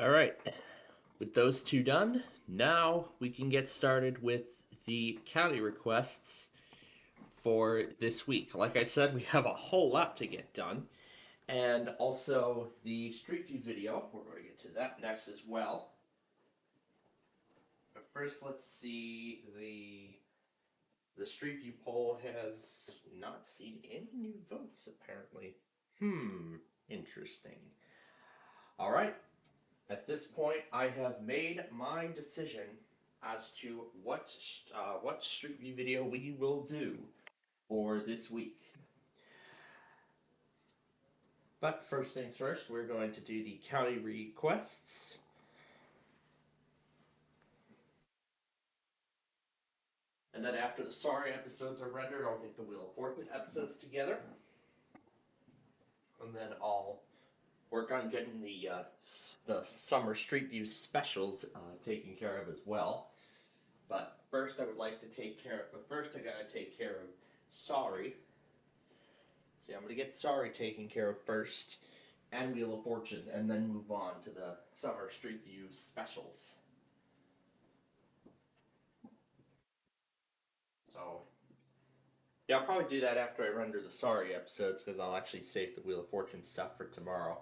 All right. With those two done, now we can get started with the county requests for this week. Like I said, we have a whole lot to get done. And also the Street View video. We're going to get to that next as well. But first, let's see the Street View poll has not seen any new votes apparently. Interesting. All right. At this point, I have made my decision as to what Street View video we will do for this week. But first things first, we're going to do the county requests. And then after the sorry episodes are rendered, I'll get the Wheel of Fortune episodes together. And then I'll work on getting the summer Street View specials taken care of as well. But first I would like to take care of, but first I gotta take care of sorry. Yeah, I'm gonna get Sorry taken care of first, and Wheel of Fortune, and then move on to the Summer Street View specials. So, yeah, I'll probably do that after I render the Sorry episodes, because I'll actually save the Wheel of Fortune stuff for tomorrow.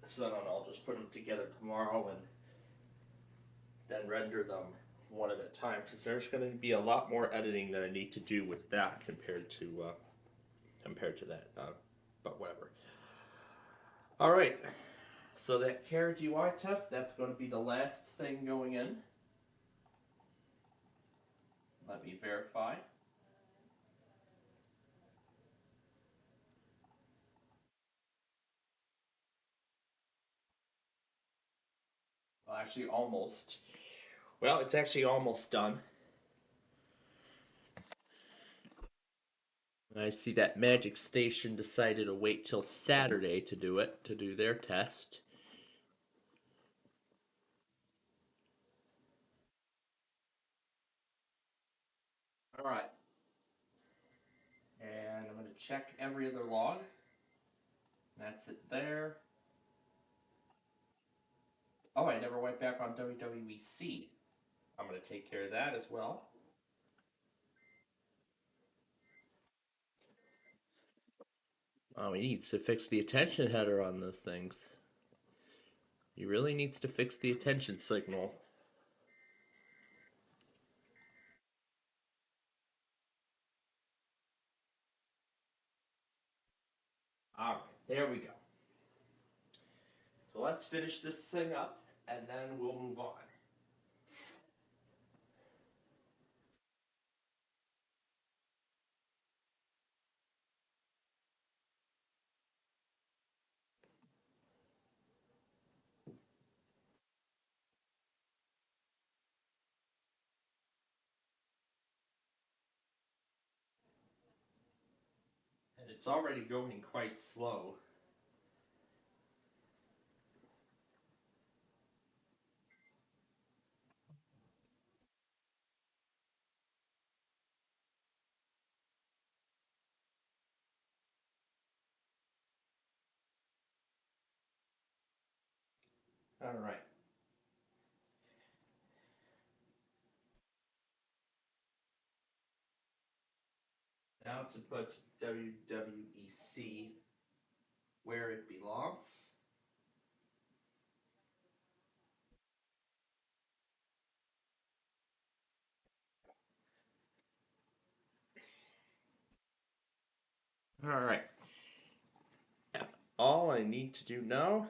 So then I'll just put them together tomorrow and then render them one at a time, because there's going to be a lot more editing that I need to do with that compared to that. But whatever. All right. So that carriage UI test, that's going to be the last thing going in. Let me verify. Well, actually, almost. Well, it's actually almost done. I see that Magic Station decided to wait till Saturday to do it, to do their test. All right. And I'm going to check every other log. That's it there. Oh, I never went back on WWEC. I'm going to take care of that as well. Oh, he needs to fix the attention header on those things. He really needs to fix the attention signal. All right, there we go. So let's finish this thing up, and then we'll move on. And it's already going quite slow. All right. Now to put WWEC where it belongs. All right. All I need to do now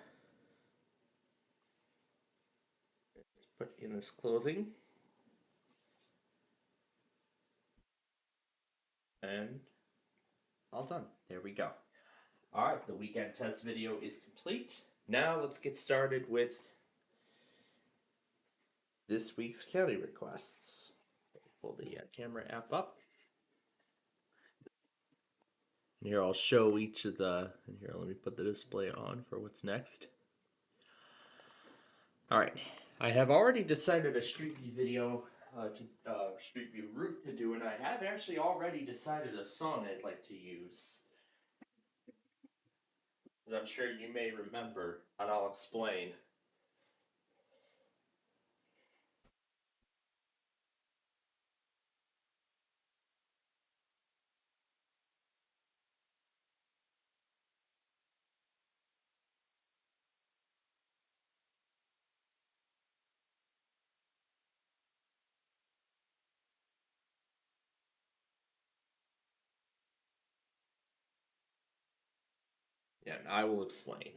is put in this closing. And all done. There we go. All right, the weekend test video is complete. Now let's get started with this week's county requests. Pull the camera app up. And here I'll show each of the, and here let me put the display on for what's next. All right, I have already decided a Street View video, Street View route to do, and I have actually already decided a song I'd like to use. As I'm sure you may remember, and I'll explain. Yeah, and I will explain.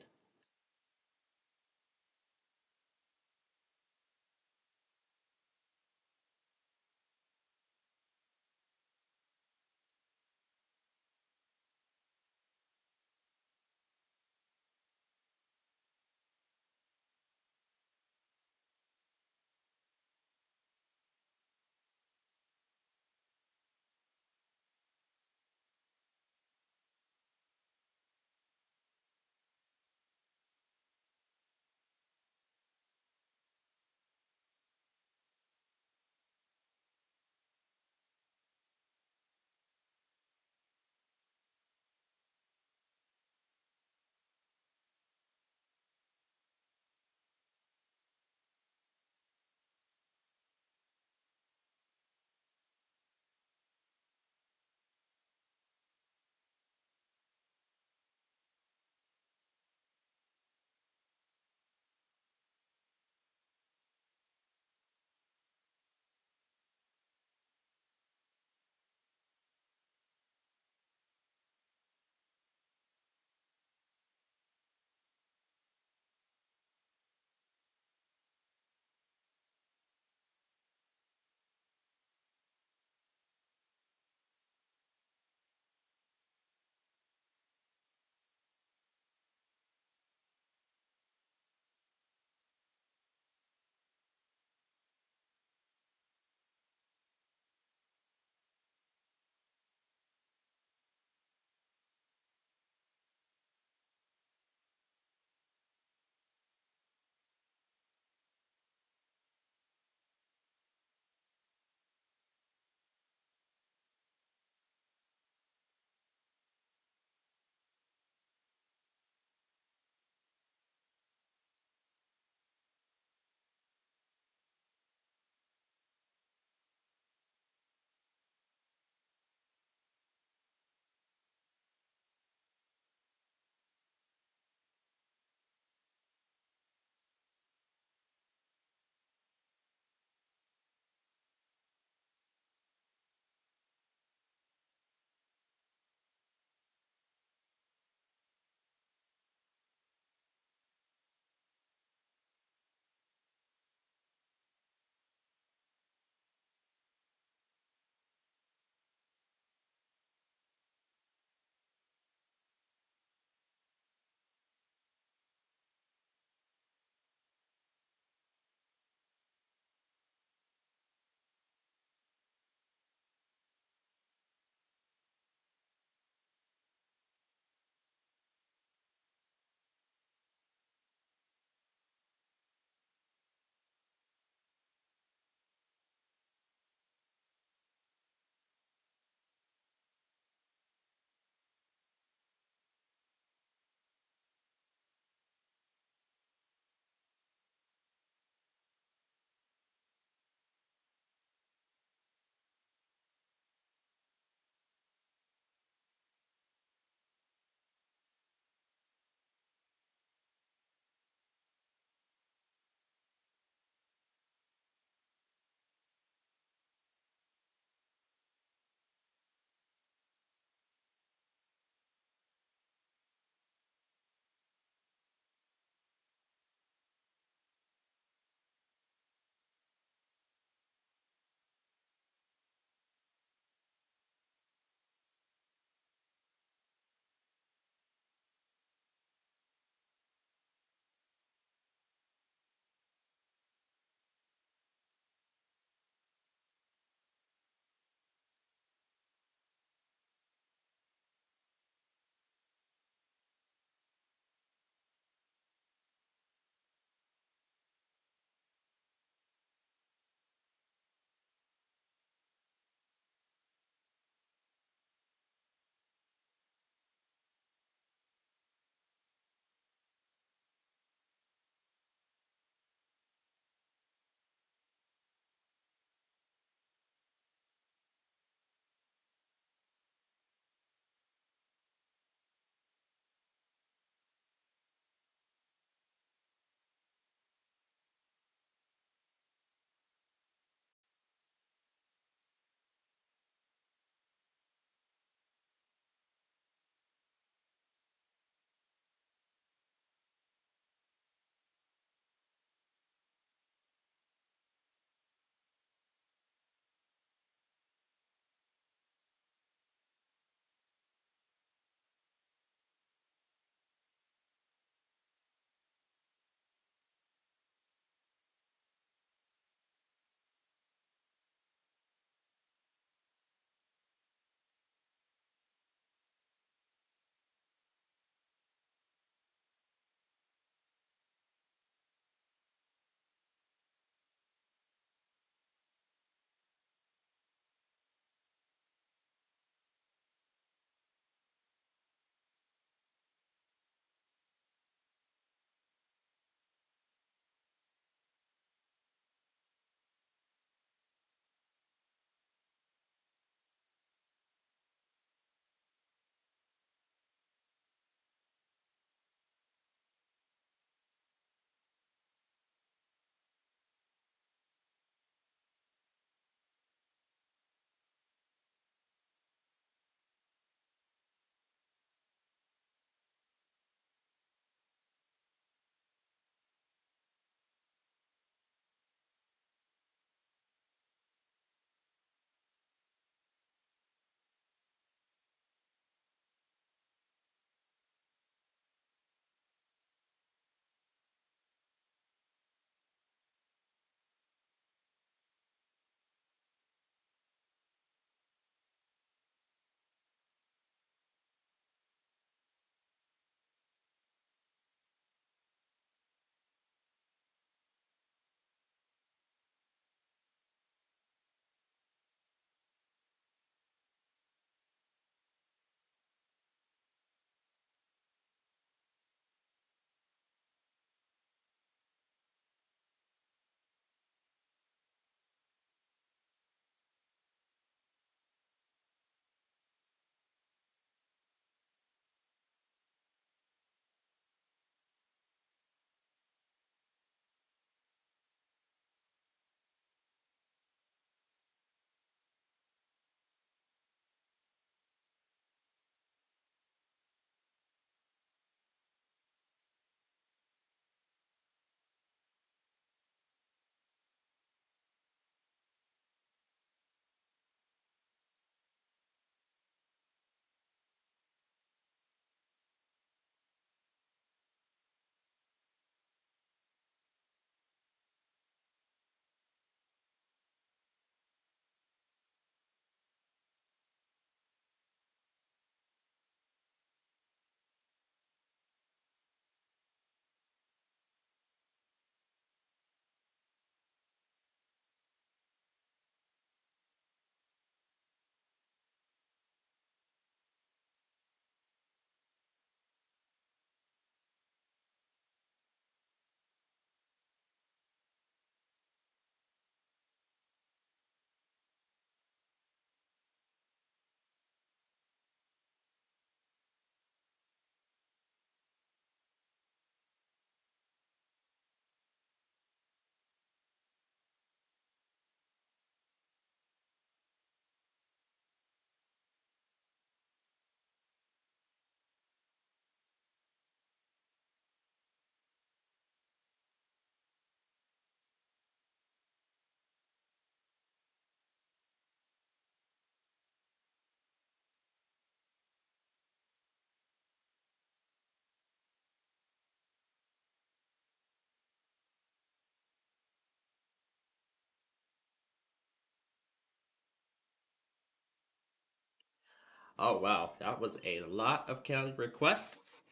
Oh wow, that was a lot of county requests,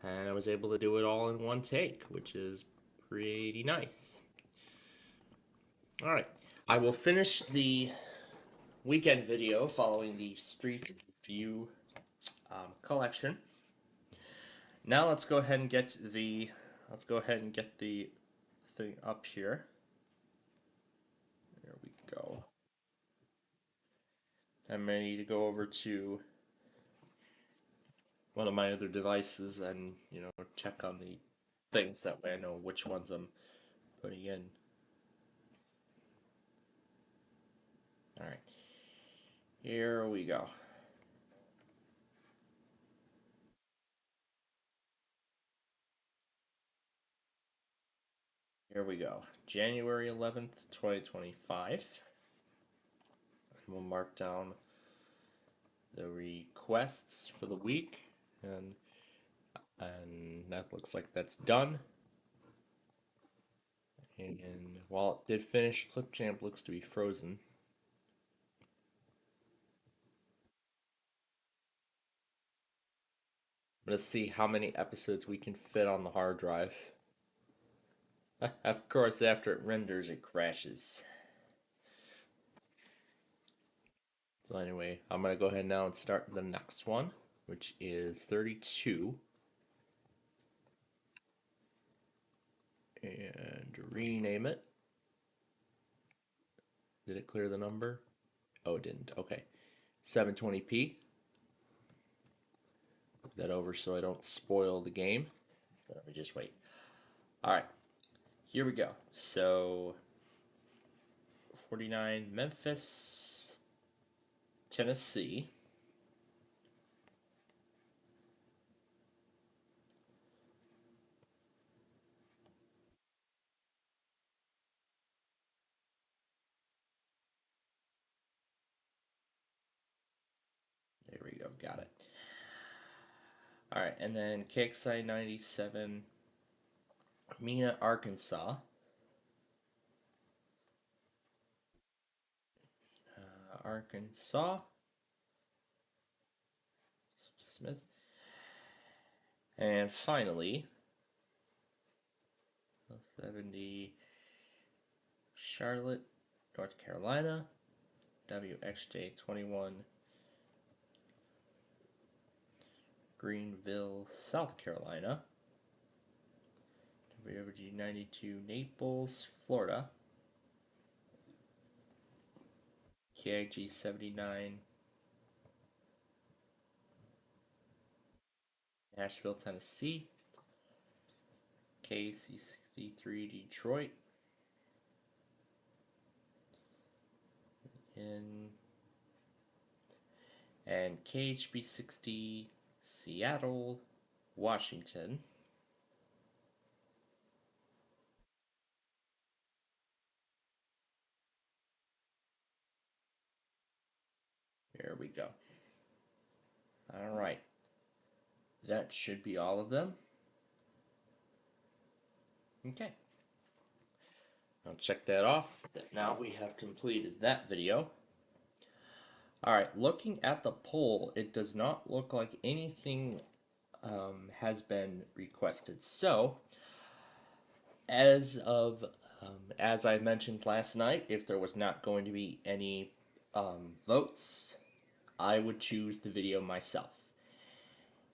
and I was able to do it all in one take, which is pretty nice. All right, I will finish the weekend video following the Street View collection. Now let's go ahead and get the thing up here. There we go. I'm ready to go over to one of my other devices and check on the things, that way I know which ones I'm putting in. All right, here we go. Here we go. January 11th, 2025. We'll mark down the requests for the week, and that looks like that's done. And while it did finish, Clipchamp looks to be frozen. I'm gonna see how many episodes we can fit on the hard drive. Of course, after it renders, it crashes. So anyway, I'm gonna go ahead now and start the next one, which is 32. And rename it. Did it clear the number? Oh, it didn't. Okay. 720p. Put that over so I don't spoil the game. Let me just wait. All right. Here we go. So 49 Memphis, Tennessee. There we go. Got it. All right. And then KXI 97, Mena, Arkansas. Arkansas. Smith. And finally, 70, Charlotte, North Carolina. WXJ21, Greenville, South Carolina. WG92, Naples, Florida. KIG79, Nashville, Tennessee. KC63, Detroit. And KHB60, Seattle, Washington. There we go. All right. That should be all of them. Okay. I'll check that off. Now we have completed that video. Alright, looking at the poll, it does not look like anything has been requested. So, as I mentioned last night, if there was not going to be any votes, I would choose the video myself.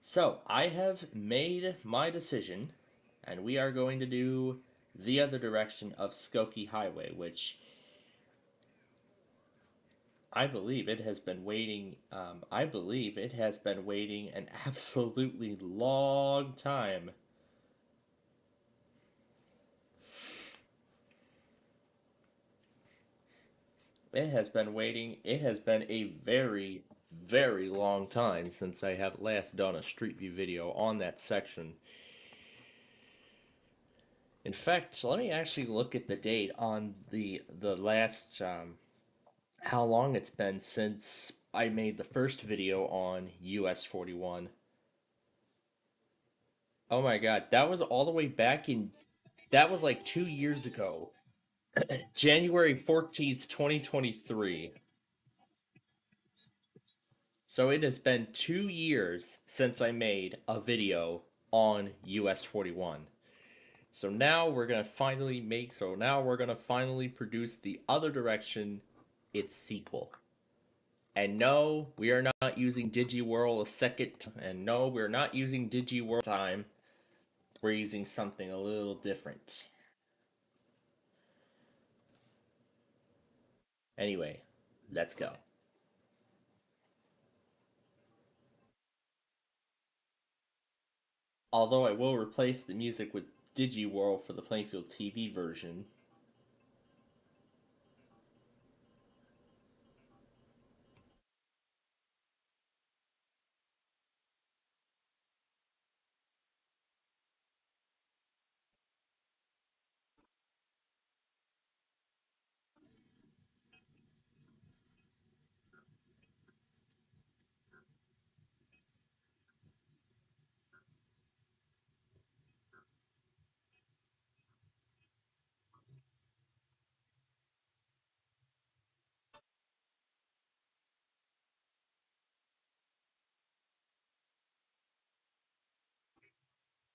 So, I have made my decision, and we are going to do The Other Direction of Skokie Highway, which I believe it has been waiting. I believe it has been waiting an absolutely long time. It has been waiting. It has been a very, very long time since I have last done a Street View video on that section. In fact, let me actually look at the date on the last how long it's been since I made the first video on US 41. Oh my god, that was all the way back in, that was like 2 years ago. January 14th, 2023. So it has been 2 years since I made a video on US 41. Now we're gonna finally produce the other direction, its sequel. And no, we are not using DigiWhirl a second. And no, we're not using DigiWhirl time. We're using something a little different. Anyway, let's go. Although I will replace the music with DigiWhirl for the Plainfield TV version.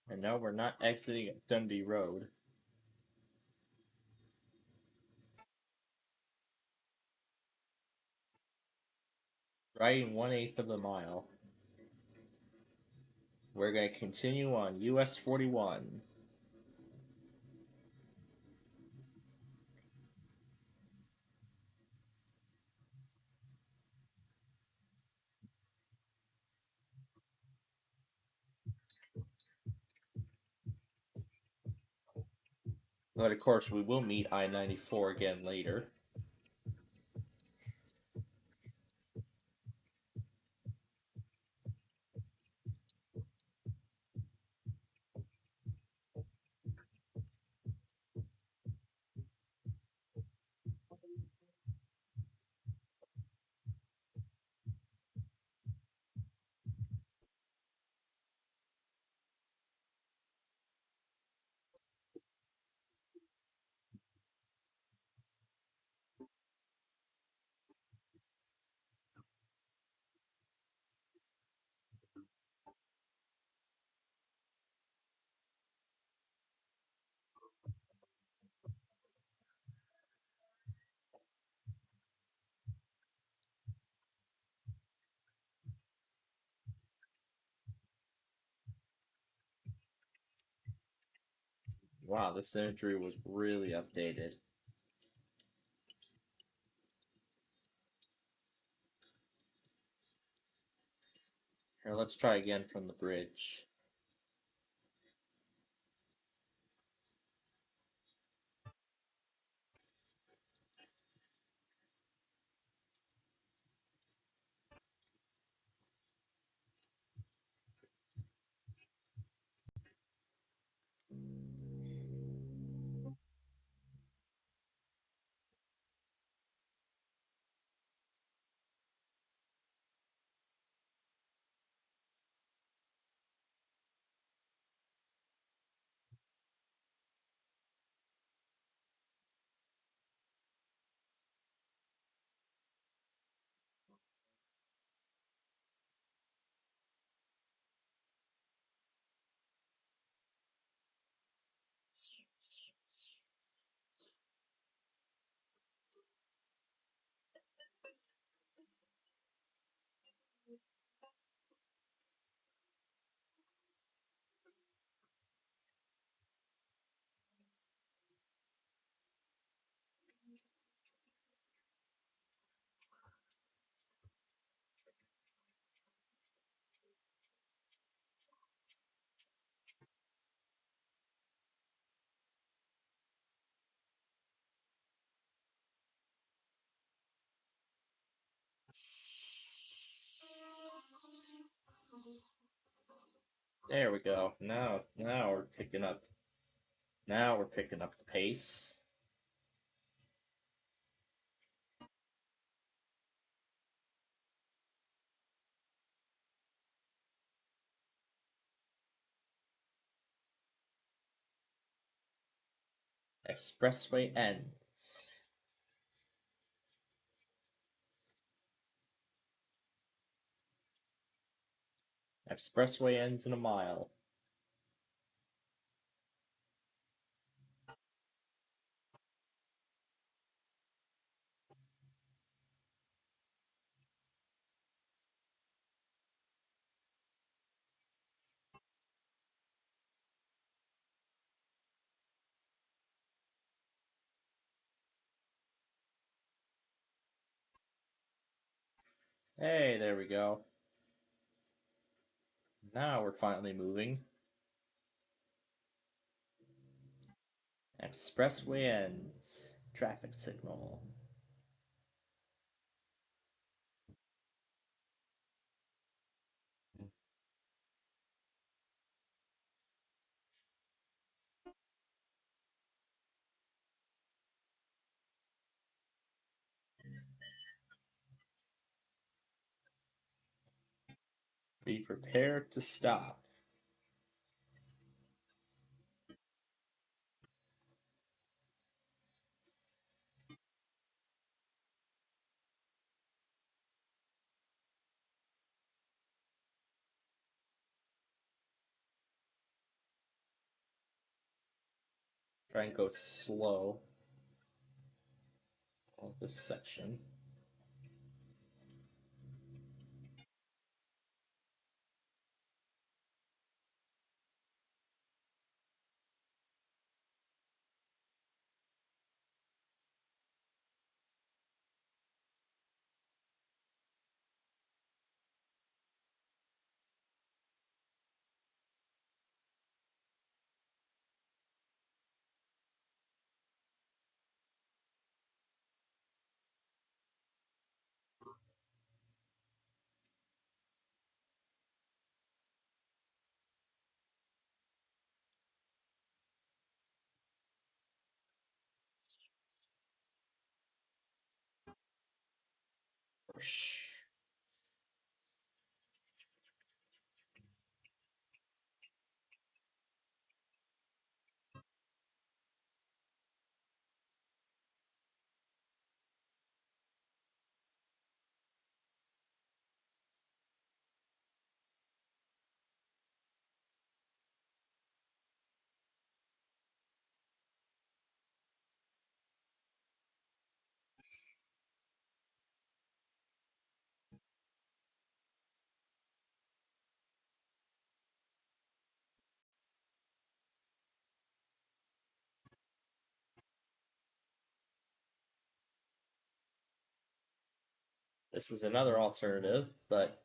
And no, we're not exiting Dundee Road. Riding 1/8 of the mile. We're going to continue on US 41. But of course, we will meet I-94 again later. Wow, this imagery was really updated. Here, let's try again from the bridge. There we go. Now we're picking up. Now we're picking up the pace. Expressway ends. Expressway ends in a mile. Hey, there we go. Now we're finally moving. Expressway ends. Traffic signal. Be prepared to stop. Try and go slow on this section. This is another alternative, but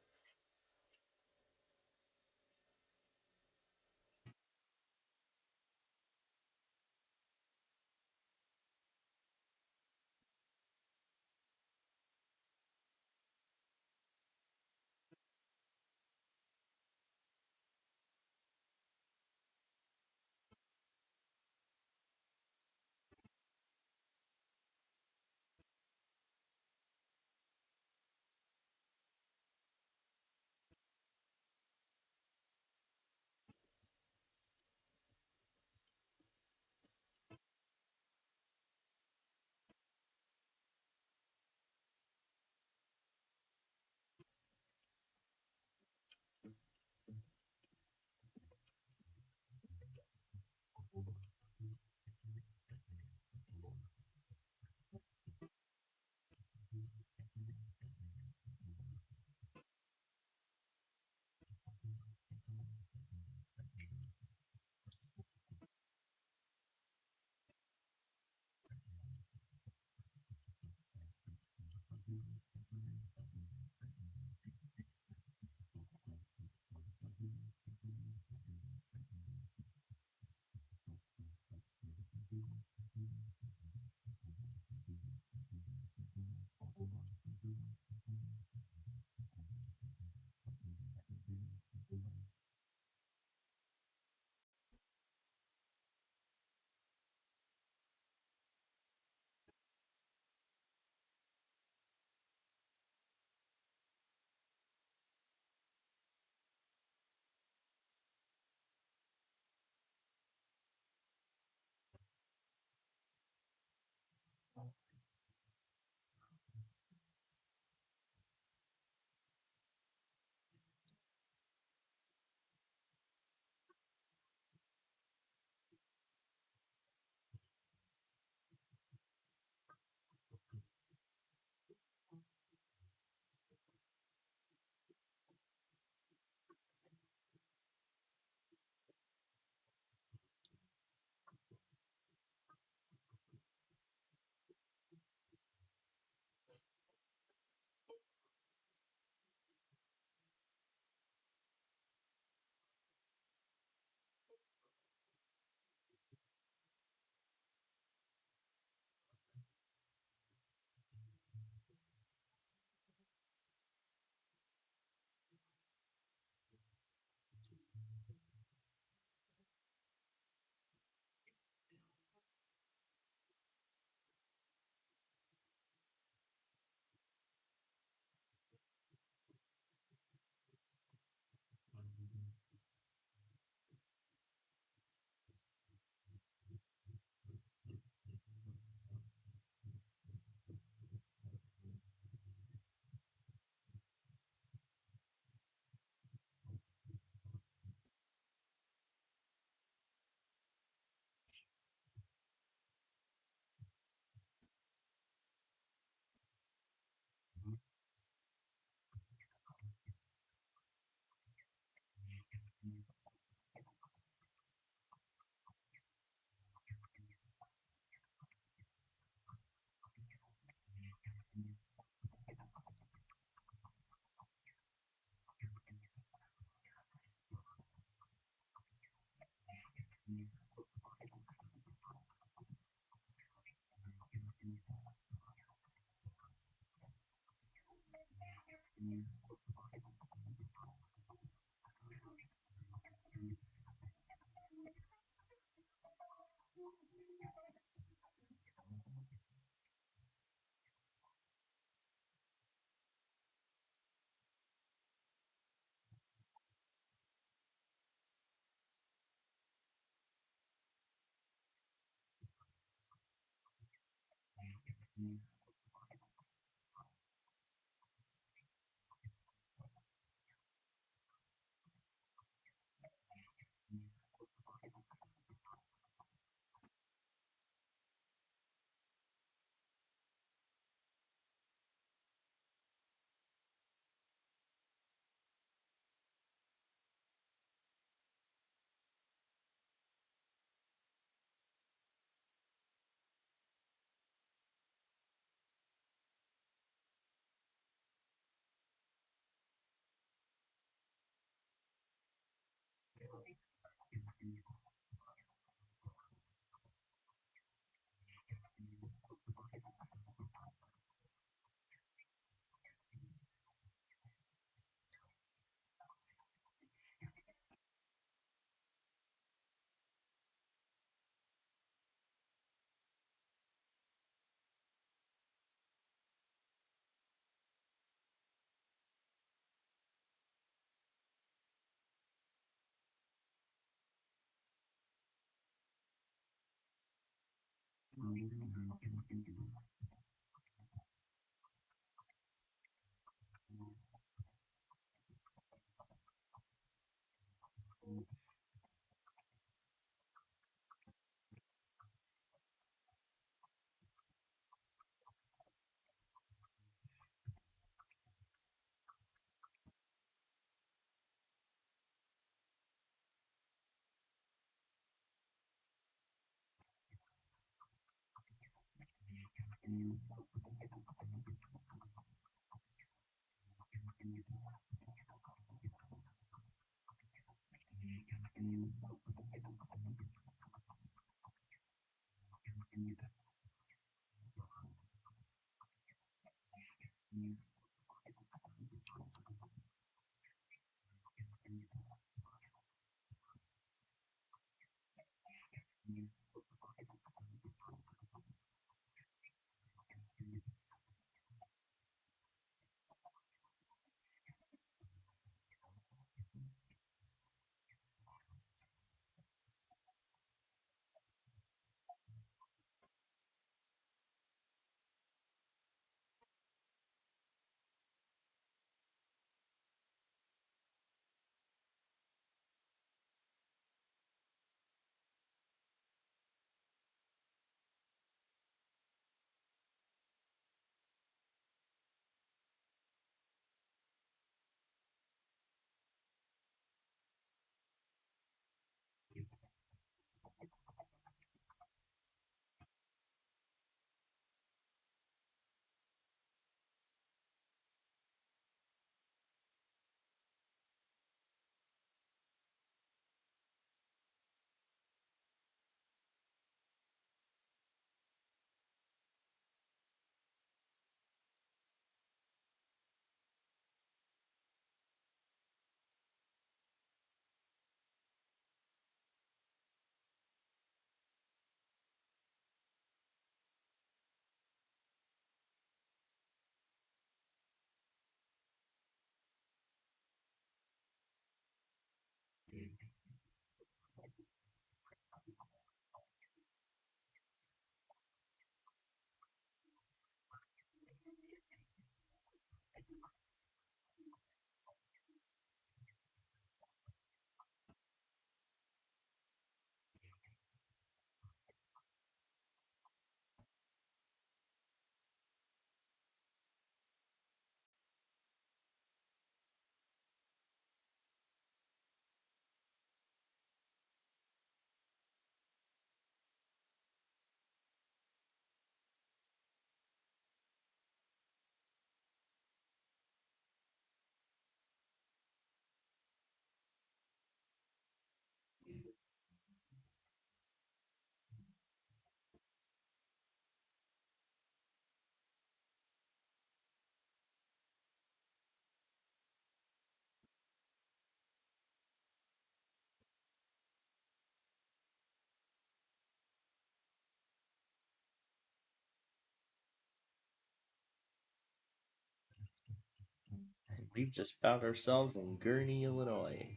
We've just found ourselves in Gurney, Illinois.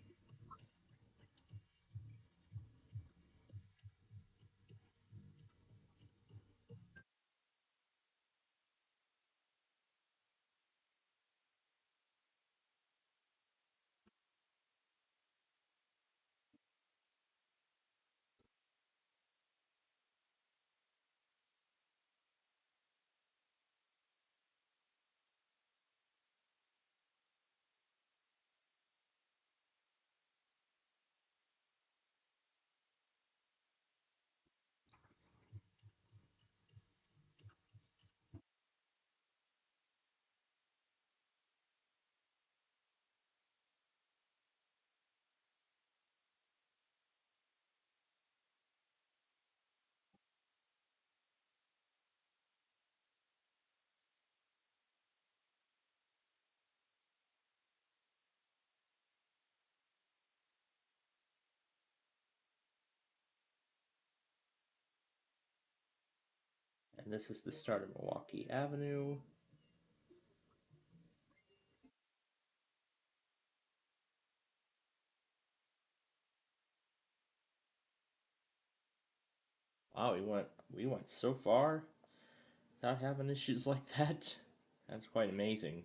And this is the start of Milwaukee Avenue. Wow, we went so far without having issues like that. That's quite amazing.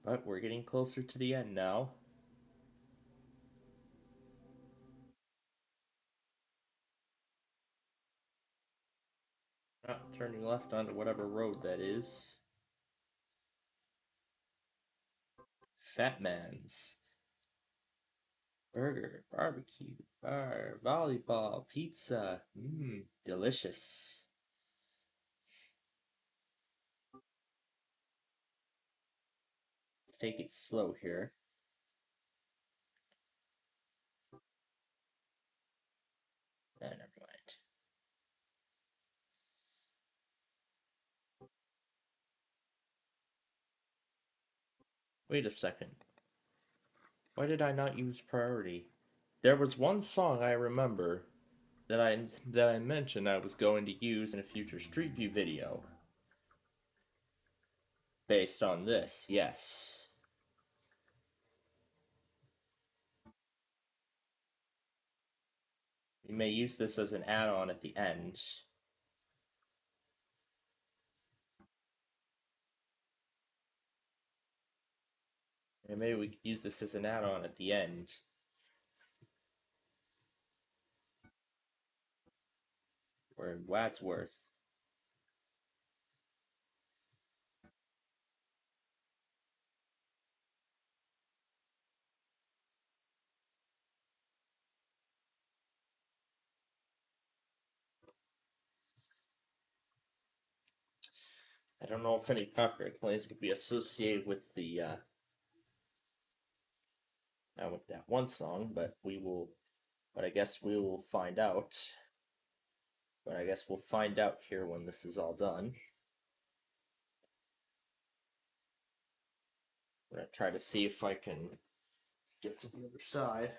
But we're getting closer to the end now. Turning left onto whatever road that is. Fat Man's. Burger, barbecue, bar, volleyball, pizza. Mmm, delicious. Let's take it slow here. Never mind. Wait a second. Why did I not use priority? There was one song I remember that I mentioned I was going to use in a future Street View video. Based on this, yes. We may use this as an add-on at the end. And maybe we could use this as an add-on at the end. We're in Wadsworth. I don't know if any copyright claims would be associated with the with that one song, but we will. But I guess we will find out. But I guess we'll find out here when this is all done. I'm gonna try to see if I can get to the other side.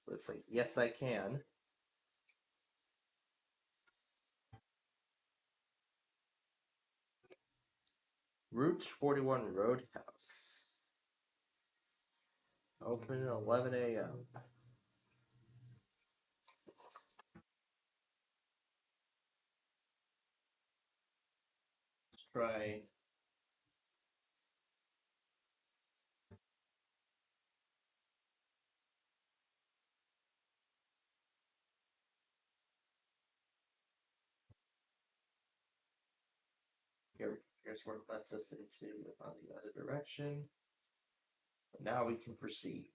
Looks like yes, I can. Route 41 Roadhouse. Open at 11 a.m. Let's try. Here's where it lets us into on the other direction. But now we can proceed.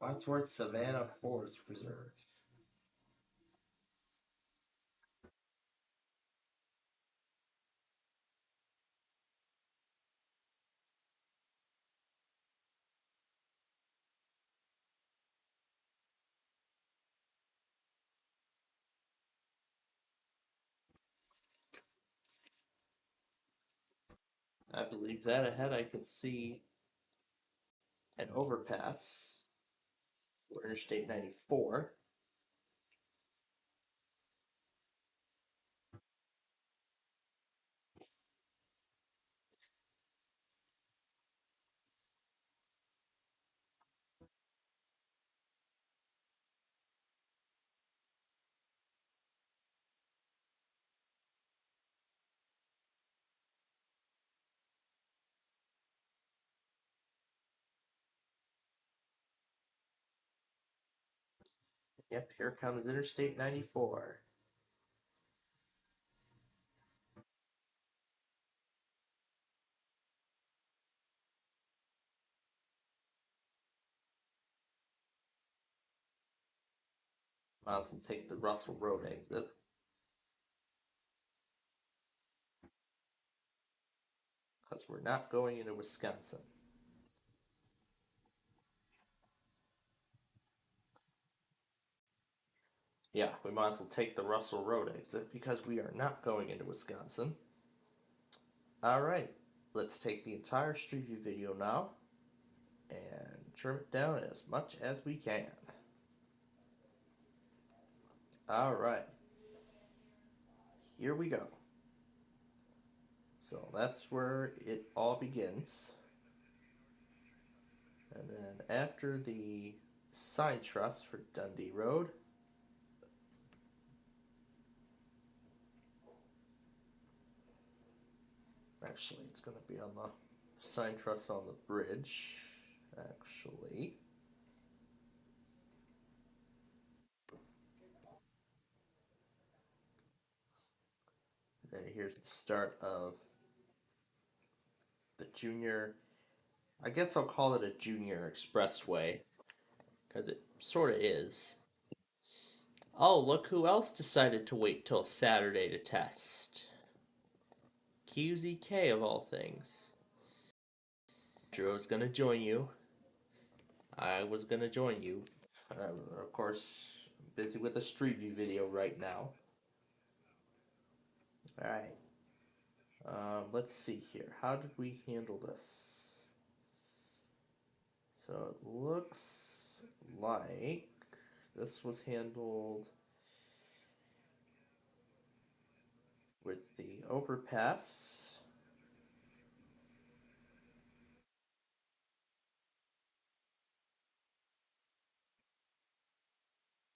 Wadsworth Savannah Forest Preserve. I believe that ahead I can see an overpass for Interstate 94. Yep, here comes Interstate 94. Might as well take the Russell Road exit. Because we're not going into Wisconsin. Yeah, we might as well take the Russell Road exit because we are not going into Wisconsin. Alright, let's take the entire Street View video now and trim it down as much as we can. Alright, here we go. So that's where it all begins. And then after the side truss for Dundee Road, actually it's going to be on the side truss on the bridge, actually. Then here's the start of the junior, I guess I'll call it a junior expressway, because it sort of is. Oh, look who else decided to wait till Saturday to test. QZK of all things. Drew was gonna join you. I was gonna join you. Of course, I'm busy with a Street View video right now. Alright. Let's see here. How did we handle this? So it looks like this was handled with the overpass.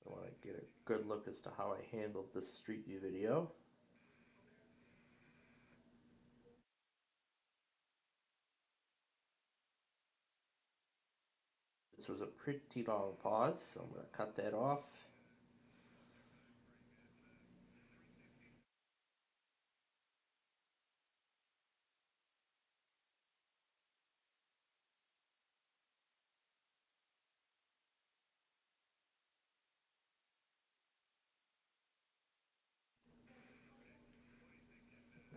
I want to get a good look as to how I handled this Street View video. This was a pretty long pause, so I'm going to cut that off.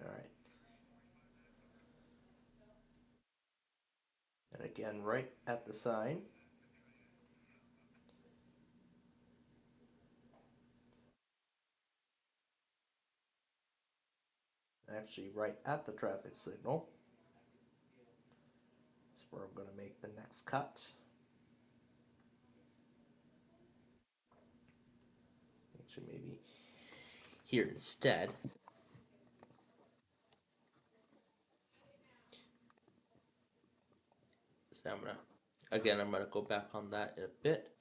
Alright. And again, right at the sign. Actually, right at the traffic signal. That's where I'm going to make the next cut. Actually, maybe here instead. So I'm gonna go back on that in a bit.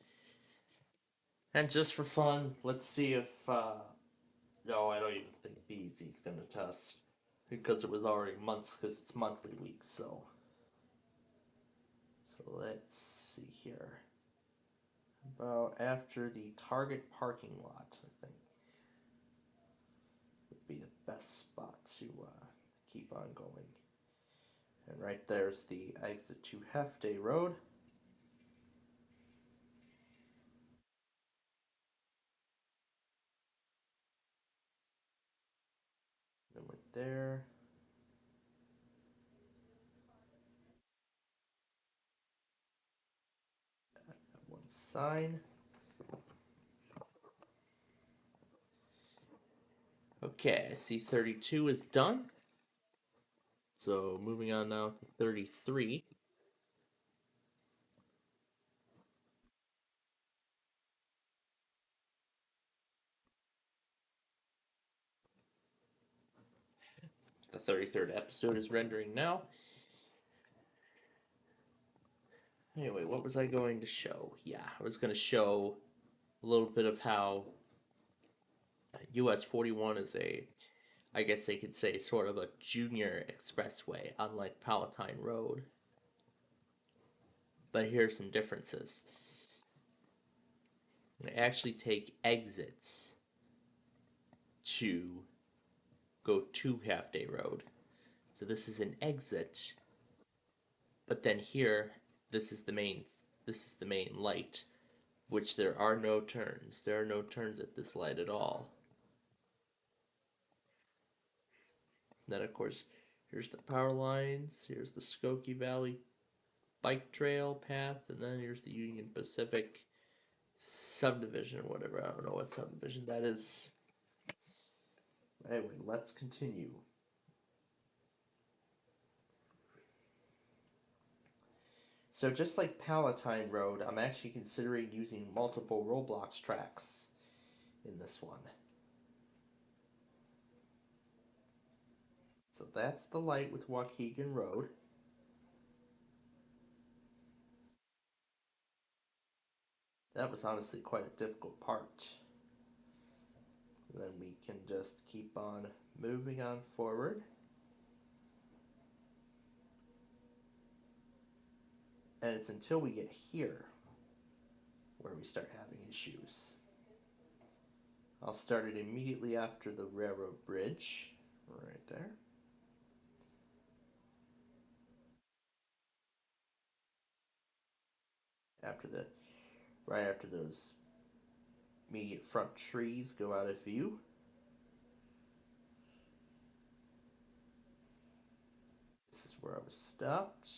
And just for fun, let's see if no, I don't even think BZ's gonna test because it was already months because it's monthly weeks. So let's see here. About after the Target parking lot, I think would be the best spot to keep on going. And right there's the exit to Hefday Road. Then right there. That one sign. Okay, I see 32 is done. So moving on now to 33. The 33rd episode is rendering now. Anyway, what was I going to show? Yeah, I was going to show a little bit of how US 41 is I guess they could say, sort of a junior expressway, unlike Palatine Road. But here are some differences. They actually take exits to go to Half Day Road. So this is an exit, but then here, this is the main light, which there are no turns. There are no turns at this light at all. Then of course, here's the power lines, here's the Skokie Valley bike trail path, and then here's the Union Pacific subdivision or whatever. I don't know what subdivision that is. Anyway, let's continue. So just like Palatine Road, I'm actually considering using multiple Roblox tracks in this one. So that's the light with Waukegan Road. That was honestly quite a difficult part. Then we can just keep on moving on forward. And it's until we get here where we start having issues. I'll start it immediately after the railroad bridge, right there. Right after those immediate front trees go out of view. This is where I was stopped.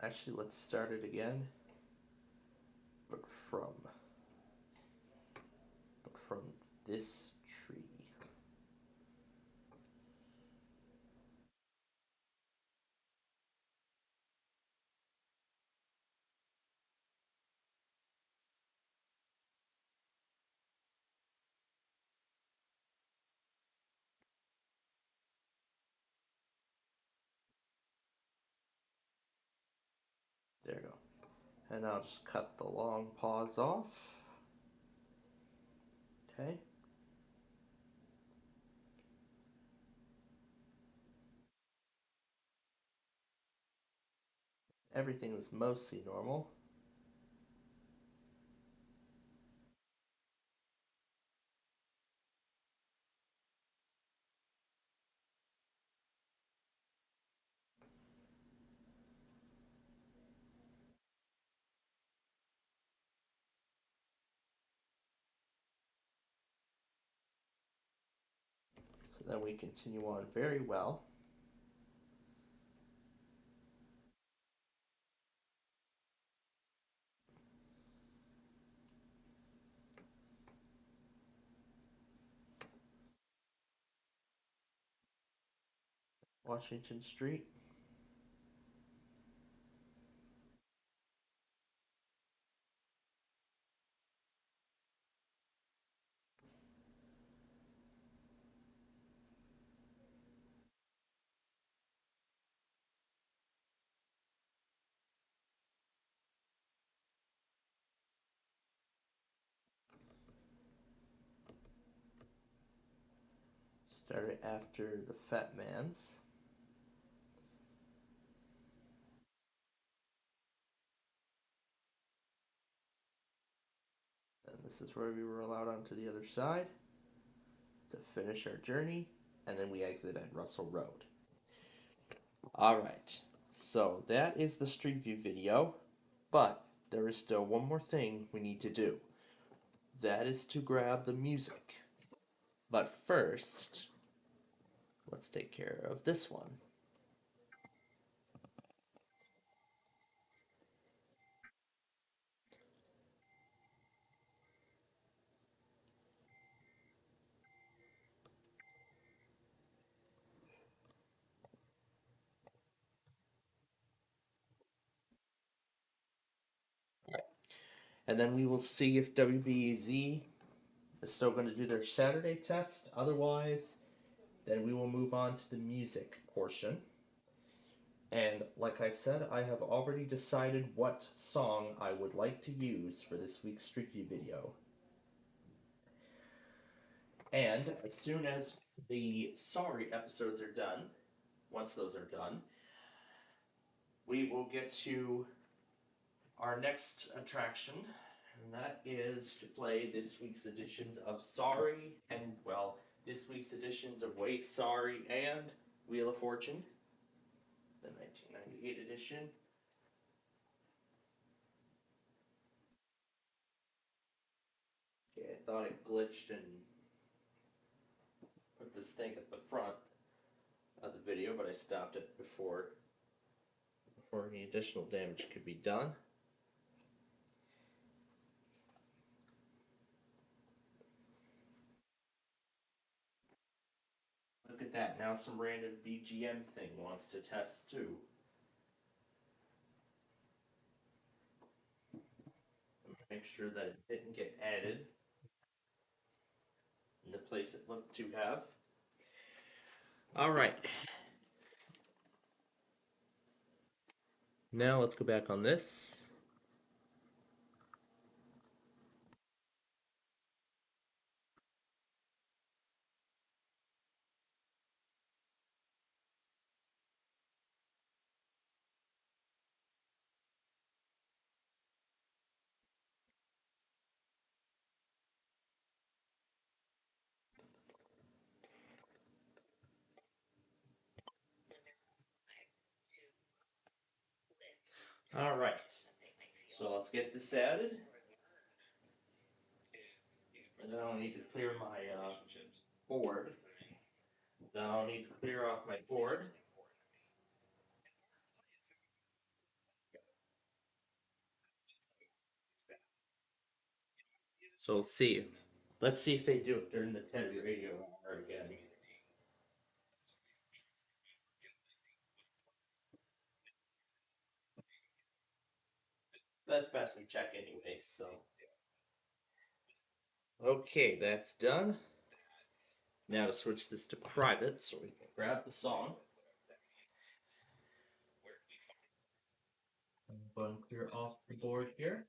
Actually, let's start it again, but from this tree. There we go. And I'll just cut the long pause off. Okay. Everything was mostly normal. So then we continue on very well. Washington Street. Started after the Fat Man's. And this is where we were allowed onto the other side to finish our journey, and then we exit at Russell Road. Alright, so that is the Street View video, but there is still one more thing we need to do. That is to grab the music. But first, let's take care of this one. and then we will see if WBEZ is still going to do their Saturday test. Otherwise, then we will move on to the music portion. And like I said, I have already decided what song I would like to use for this week's Street View video. And as soon as the Sorry episodes are done, once those are done, we will get to our next attraction, and that is to play this week's editions of Sorry and, well, this week's editions of Way Sorry and Wheel of Fortune, the 1998 edition. Okay, I thought it glitched and put this thing at the front of the video, but I stopped it before any additional damage could be done. Look at that, now some random BGM thing wants to test too. Make sure that it didn't get added in the place it looked to have. Alright. Now let's go back on this. Alright. So let's get this added. And then I'll need to clear my board. Then I'll need to clear off my board. So we'll see. Let's see if they do it during the 10 radio hour again. That's best we check anyway, so. Okay, that's done. Now to switch this to private, so we can grab the song. I'm going to clear off the board here.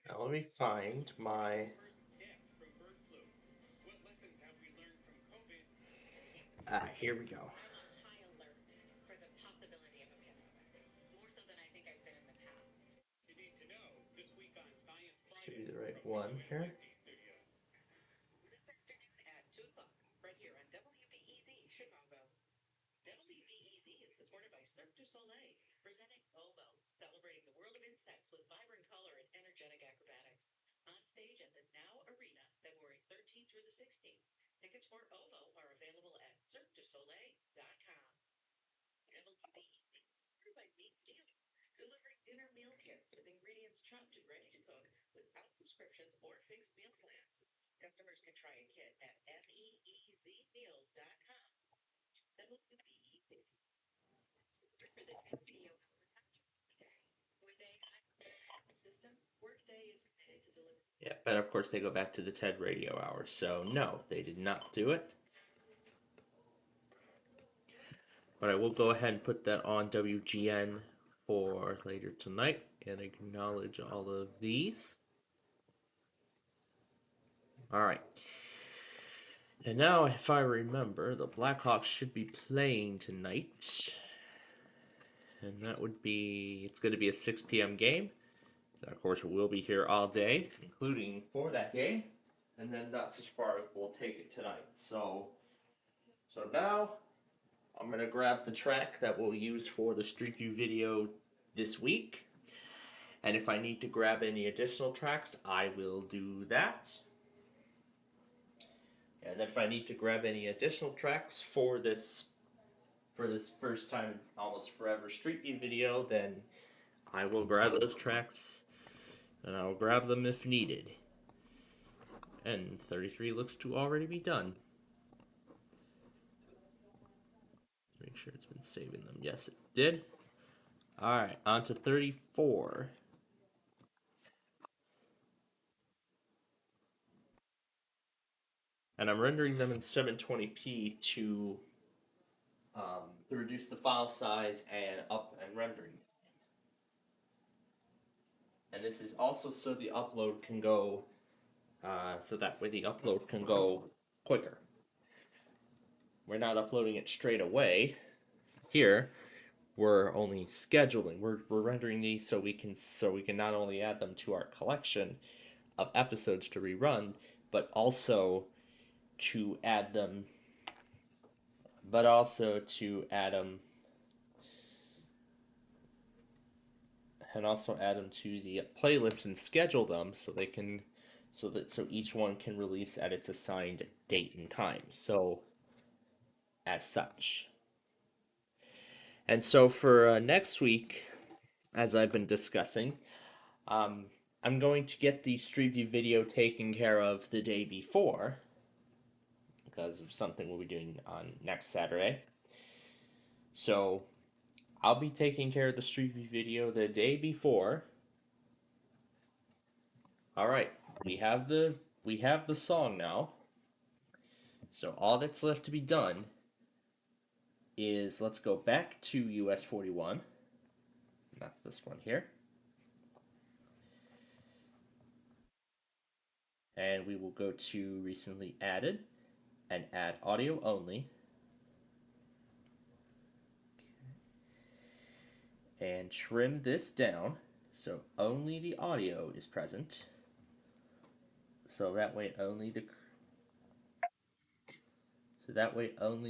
Now let me find my. Here we go. Should be the right one here. Yeah, but of course they go back to the TED radio hour, so no, they did not do it. But I will go ahead and put that on WGN for later tonight and acknowledge all of these. Alright. And now, if I remember, the Blackhawks should be playing tonight. And that would be, it's going to be a 6 p.m. game. Of course, we'll be here all day, including for that game. And then that's as far as we'll take it tonight. So now, I'm going to grab the track that we'll use for the Street View video this week. And if I need to grab any additional tracks, I will do that. And if I need to grab any additional tracks for this first time in almost forever Street View video, then I will grab those tracks and I'll grab them if needed. And 33 looks to already be done. Make sure it's been saving them. Yes, it did. Alright, on to 34. And I'm rendering them in 720p to reduce the file size and up and rendering. And this is also so the upload can go, so that way the upload can go quicker. We're not uploading it straight away. Here, we're only scheduling. We're rendering these so we can not only add them to our collection of episodes to rerun, but also to add them to the playlist and schedule them so each one can release at its assigned date and time. So as such. And so for next week, as I've been discussing, I'm going to get the Street View video taken care of the day before because of something we'll be doing on next Saturday. So I'll be taking care of the Street View video the day before. All right, we have the song now. So all that's left to be done is let's go back to US 41. That's this one here. And we will go to recently added and add audio only. And trim this down so only the audio is present. So that way only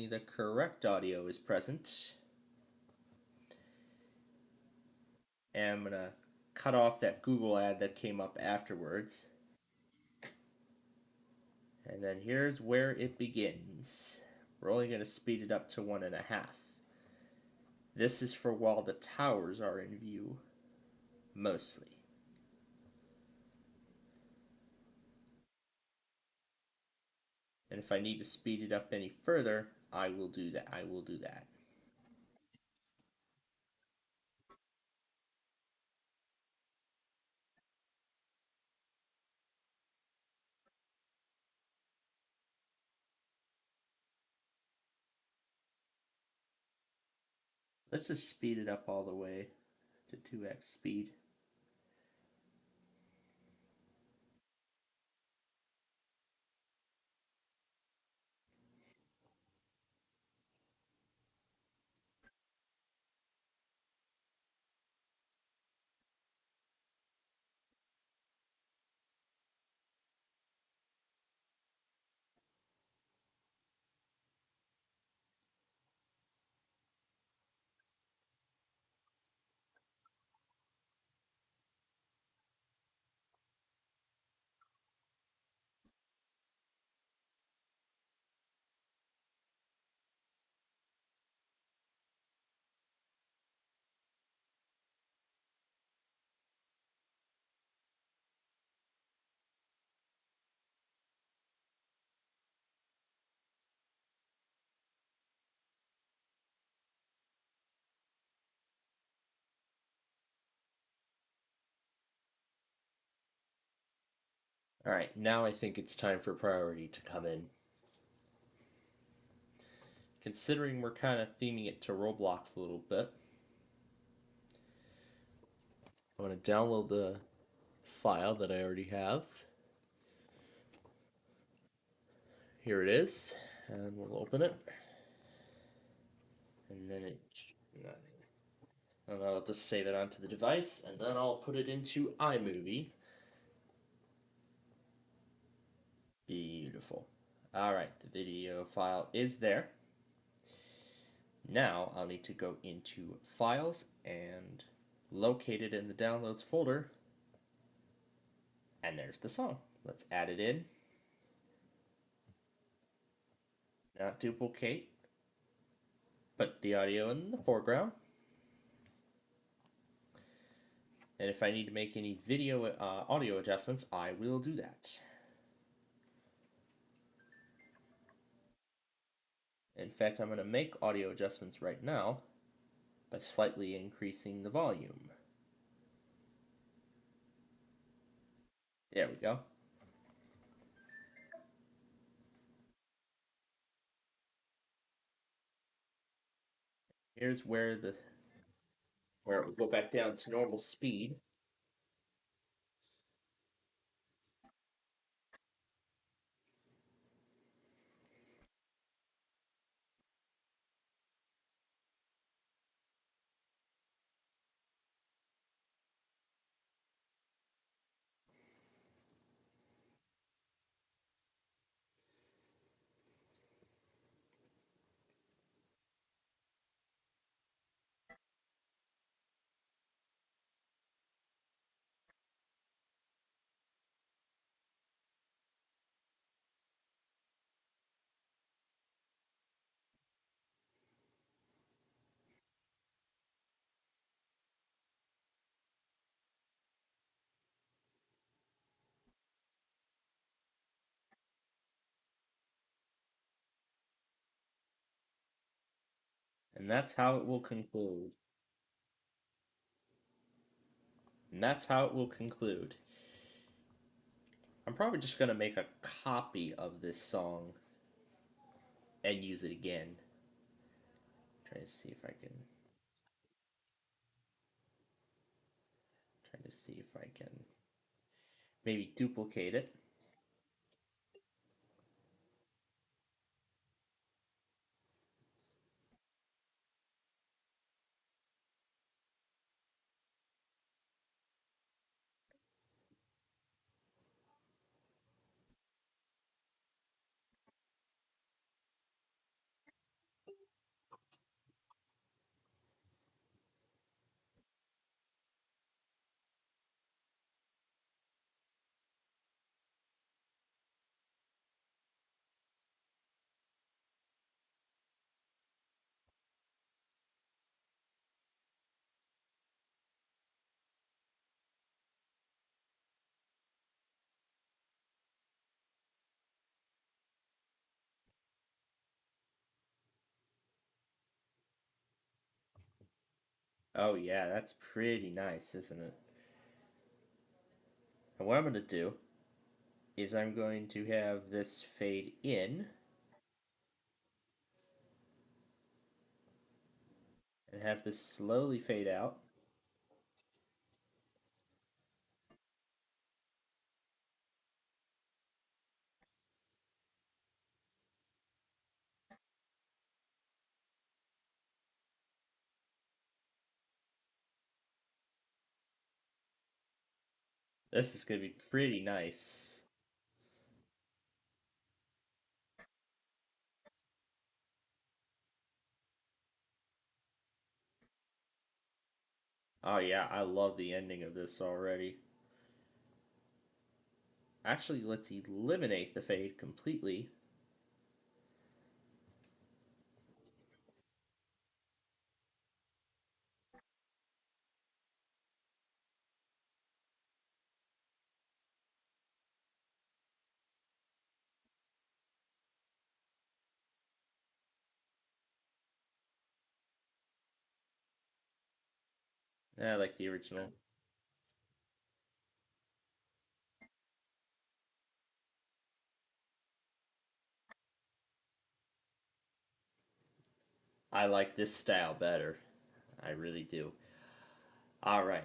the correct audio is present. And I'm gonna cut off that Google ad that came up afterwards. And then here's where it begins. We're only gonna speed it up to 1.5. This is for while the towers are in view, mostly. And if I need to speed it up any further, I will do that. Let's just speed it up all the way to 2x speed. Alright, now I think it's time for priority to come in. Considering we're kind of theming it to Roblox a little bit, I'm going to download the file that I already have. Here it is, and we'll open it. And then and I'll just save it onto the device, and then I'll put it into iMovie. Beautiful. Alright, the video file is there. Now I'll need to go into Files and locate it in the Downloads folder. And there's the song. Let's add it in. Not duplicate. Put the audio in the foreground. And if I need to make any audio adjustments, I will do that. In fact, I'm going to make audio adjustments right now by slightly increasing the volume. There we go. Here's where it will go back down to normal speed. And that's how it will conclude. And that's how it will conclude. I'm probably just going to make a copy of this song and use it again. Trying to see if I can. Trying to see if I can maybe duplicate it. Oh yeah, that's pretty nice, isn't it? And what I'm going to do is I'm going to have this fade in and have this slowly fade out. This is going to be pretty nice. Oh yeah, I love the ending of this already. Actually, let's eliminate the fade completely. I like the original. I like this style better. I really do. All right.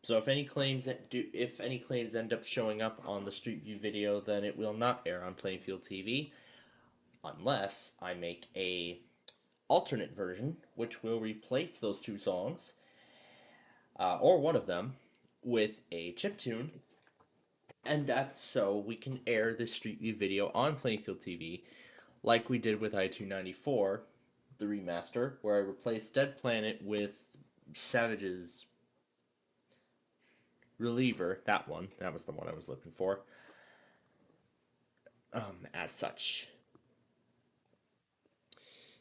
So if any claims end up showing up on the Street View video, then it will not air on Plainfield TV unless I make a alternate version which will replace those two songs or one of them with a chip tune, and that's so we can air the Street View video on Plainfield TV like we did with I-294, the remaster, where I replaced Dead Planet with Savage's Reliever. That one. That was the one I was looking for. As such.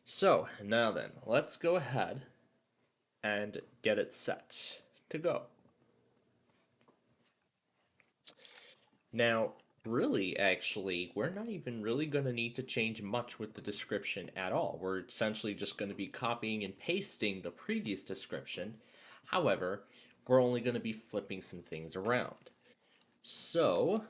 So, now then, let's go ahead and get it set to go. Now, really, actually, we're not even really going to need to change much with the description at all. We're essentially just going to be copying and pasting the previous description. However, we're only going to be flipping some things around. So,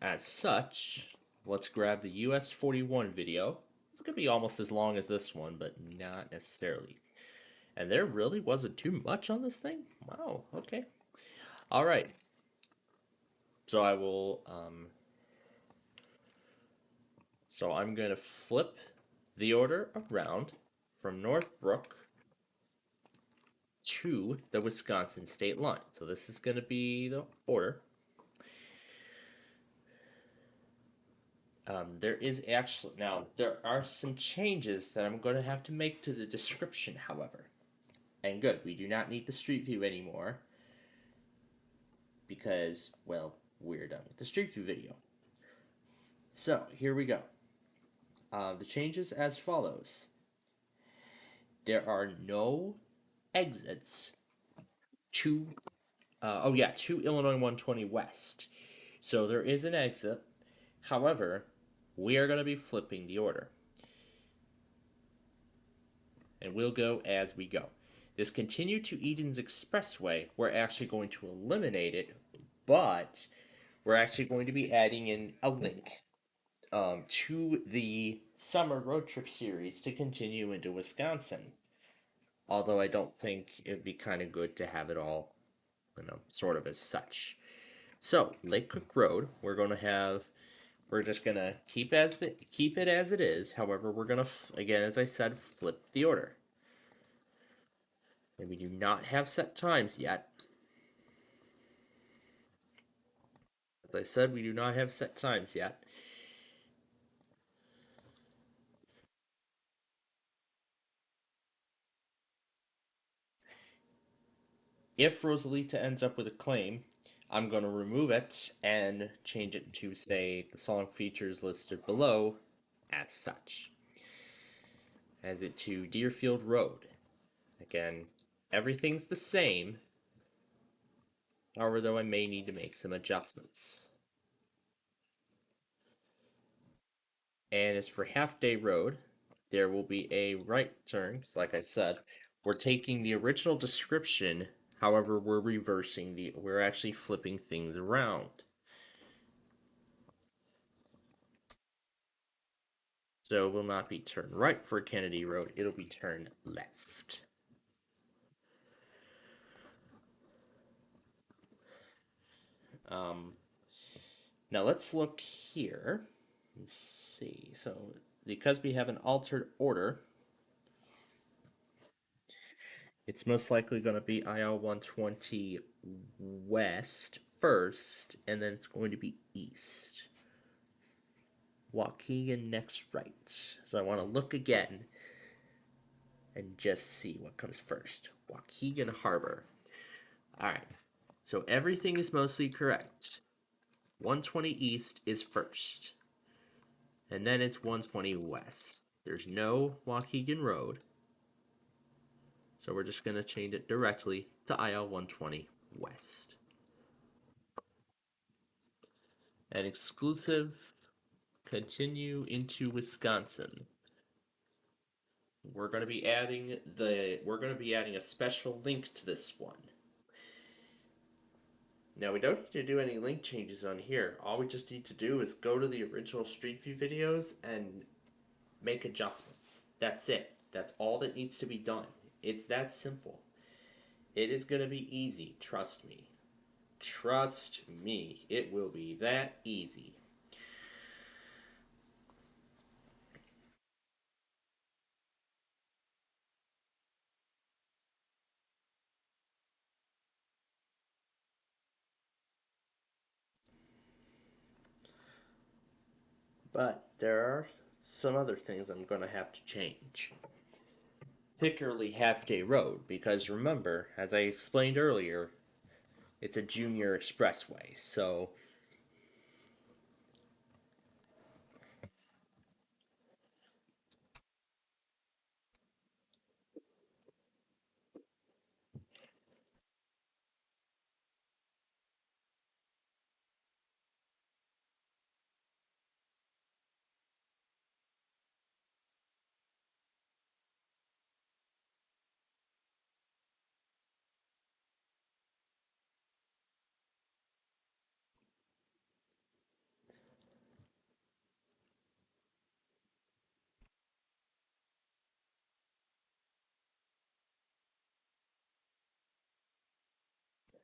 as such, let's grab the US 41 video. It's going to be almost as long as this one, but not necessarily. And there really wasn't too much on this thing? Wow, okay. All right. So I will, so I'm going to flip the order around from Northbrook to the Wisconsin state line. So this is going to be the order. There is actually, now, there are some changes that I'm going to have to make to the description, however. And good, we do not need the Street View anymore because, well, we're done with the Street View video. So, here we go. The changes as follows. There are no exits to, to Illinois 120 West. So there is an exit. However, we are going to be flipping the order. And we'll go as we go. This continue to Eden's Expressway, we're actually going to eliminate it, but we're actually going to be adding in a link to the summer road trip series to continue into Wisconsin. Although I don't think it'd be kind of good to have it all, sort of as such. So Lake Cook Road, we're just gonna keep it as it is. However, we're gonna again, as I said, flip the order. And we do not have set times yet. As I said, we do not have set times yet. If Rosalita ends up with a claim, I'm going to remove it and change it to, say, the song features listed below as such. As it to Deerfield Road. Again, everything's the same. However, though, I may need to make some adjustments. And as for Half Day Road, there will be a right turn. Like I said, we're taking the original description. However, we're actually flipping things around. So it will not be turn right for Kennedy Road, it'll be turn left. Now let's look here and see. So because we have an altered order, it's most likely going to be IL 120 west first, and then it's going to be east. Waukegan next right. So I want to look again and just see what comes first. Waukegan Harbor. Alright, so everything is mostly correct. 120 east is first. And then it's 120 west. There's no Waukegan Road. So we're just going to change it directly to IL 120 west. And exclusive, continue into Wisconsin. We're going to be adding a special link to this one. Now we don't need to do any link changes on here. All we just need to do is go to the original Street View videos and make adjustments. That's it. That's all that needs to be done. It's that simple. It is going to be easy, trust me. Trust me, it will be that easy. But there are some other things I'm going to have to change. Particularly Half Day Road, because remember, as I explained earlier, it's a junior expressway, so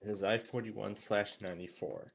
it is I-41/94.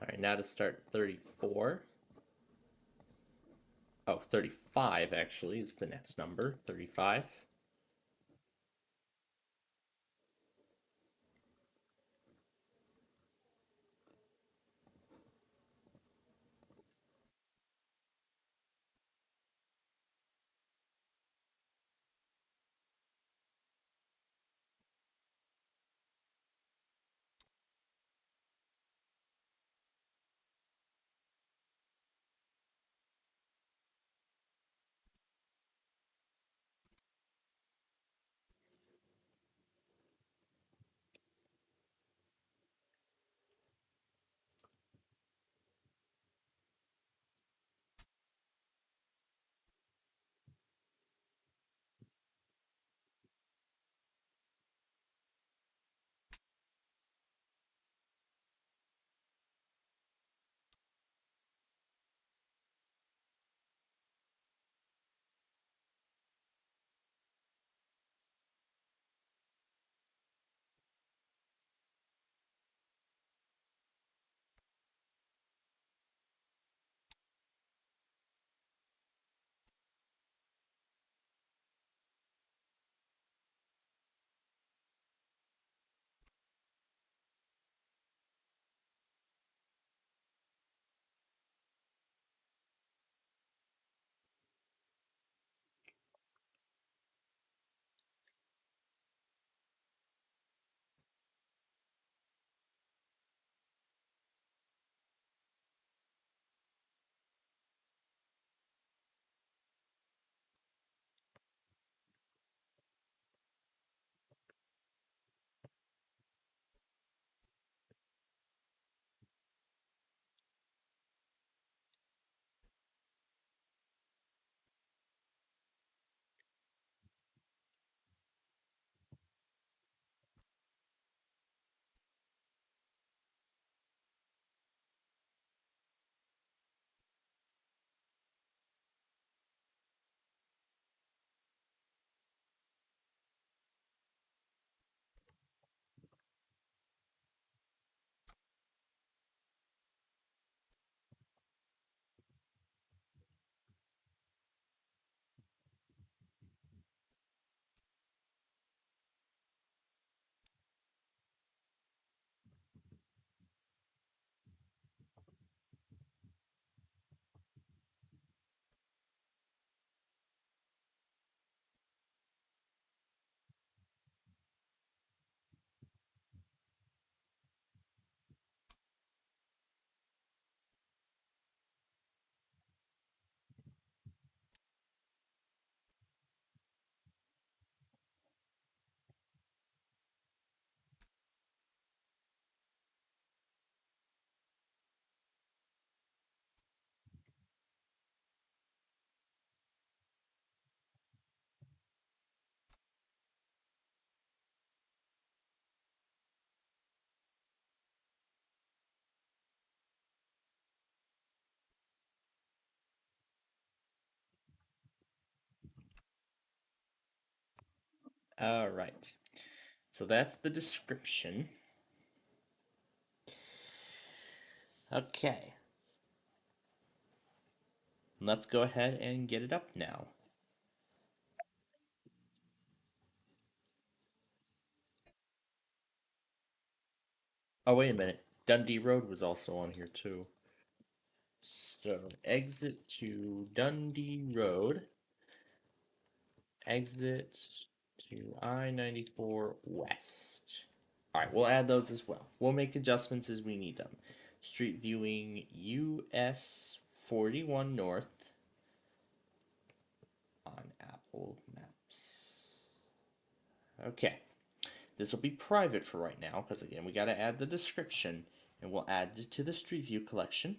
All right, now to start 34. Oh, 35 actually is the next number. 35. All right. So that's the description. Okay. Let's go ahead and get it up now. Oh, wait a minute. Dundee Road was also on here too. So exit to Dundee Road. Exit to I-94 West. Alright, we'll add those as well. We'll make adjustments as we need them. Street viewing US 41 North on Apple Maps. Okay. This will be private for right now because, again, we got to add the description and we'll add it to the Street View collection.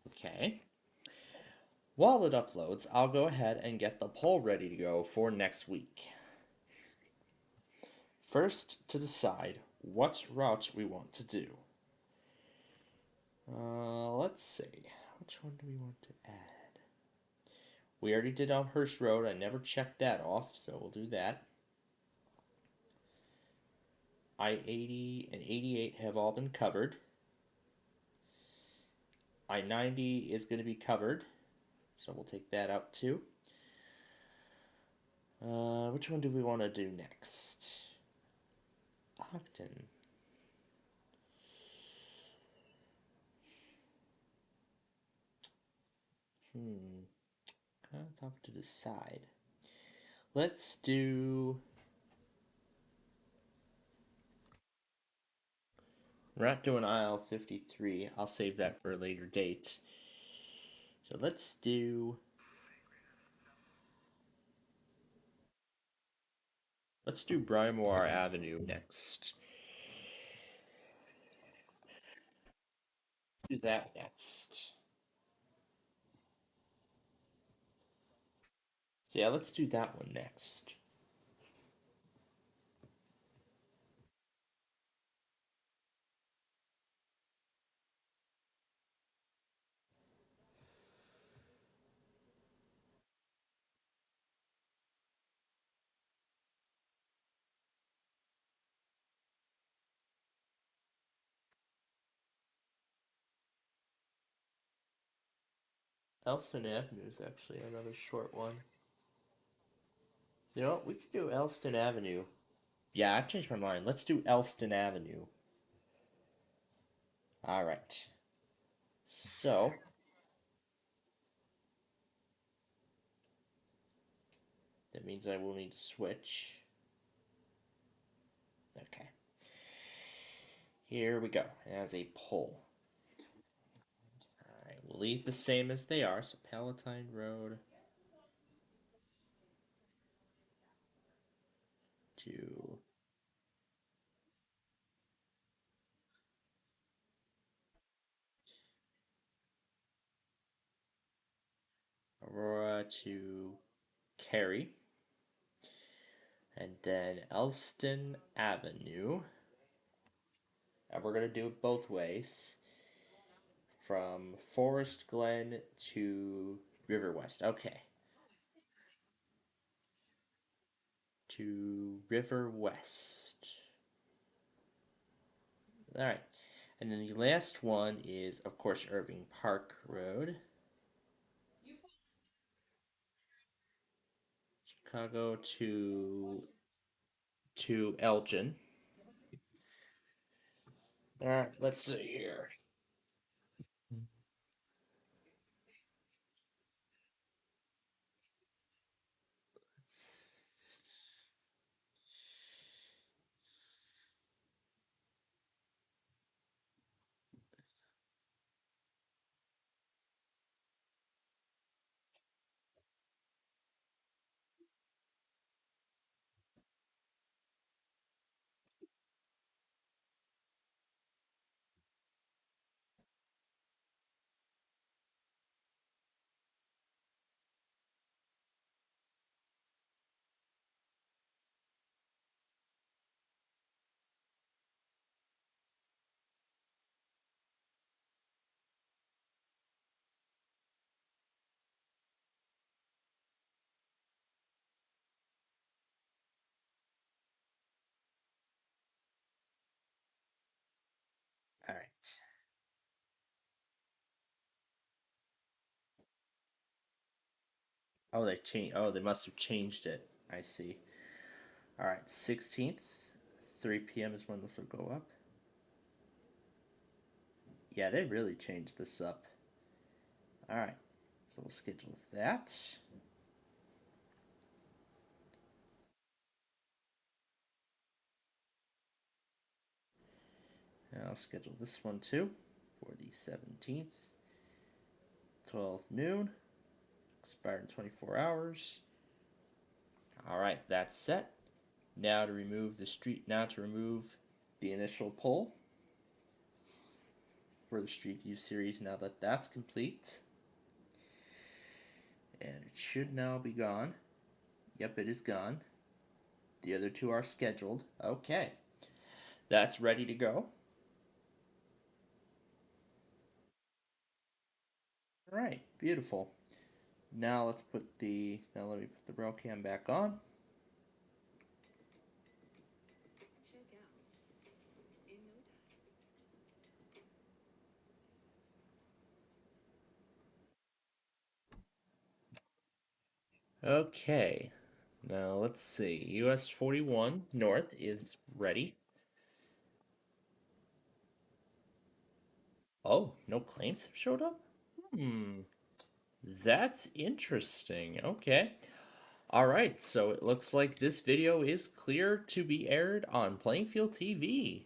Okay. While it uploads, I'll go ahead and get the poll ready to go for next week. First, to decide what route we want to do. Let's see. Which one do we want to add? We already did Elmhurst Road. I never checked that off, so we'll do that. I-80 and 88 have all been covered. I-90 is going to be covered, so we'll take that out too. Which one do we want to do next? Ogden. Kind of tough to decide. Let's do. We're not doing aisle 53. I'll save that for a later date. So let's do. Let's do Braemar Avenue next. Do that next. So yeah, let's do that one next. Elston Avenue is actually another short one. You know what? We could do Elston Avenue. Yeah, I've changed my mind. Let's do Elston Avenue. Alright. So, that means I will need to switch. Okay. Here we go. As a poll. Alright, we'll leave the same as they are. So, Palatine Road to Aurora to Cary. And then Elston Avenue. And we're going to do it both ways. From Forest Glen to River West. Okay. To River West. Alright. And then the last one is, of course, Irving Park Road. Chicago to Elgin. Alright, let's see here. Oh, they changed. Oh, they must have changed it. I see. All right, 16th, 3 p.m. is when this will go up. Yeah, they really changed this up. All right, so we'll schedule that. And I'll schedule this one too for the 17th, 12 noon, expired in 24 hours. All right, that's set. Now to remove the initial poll for the Street View series. Now that that's complete, and it should now be gone. Yep, it is gone. The other two are scheduled. Okay, that's ready to go. All right, beautiful. Now let me put the rail cam back on. Okay, now let's see. US 41 North is ready. Oh, no claims have showed up? That's interesting. Okay. All right, so it looks like this video is clear to be aired on Plainfield TV.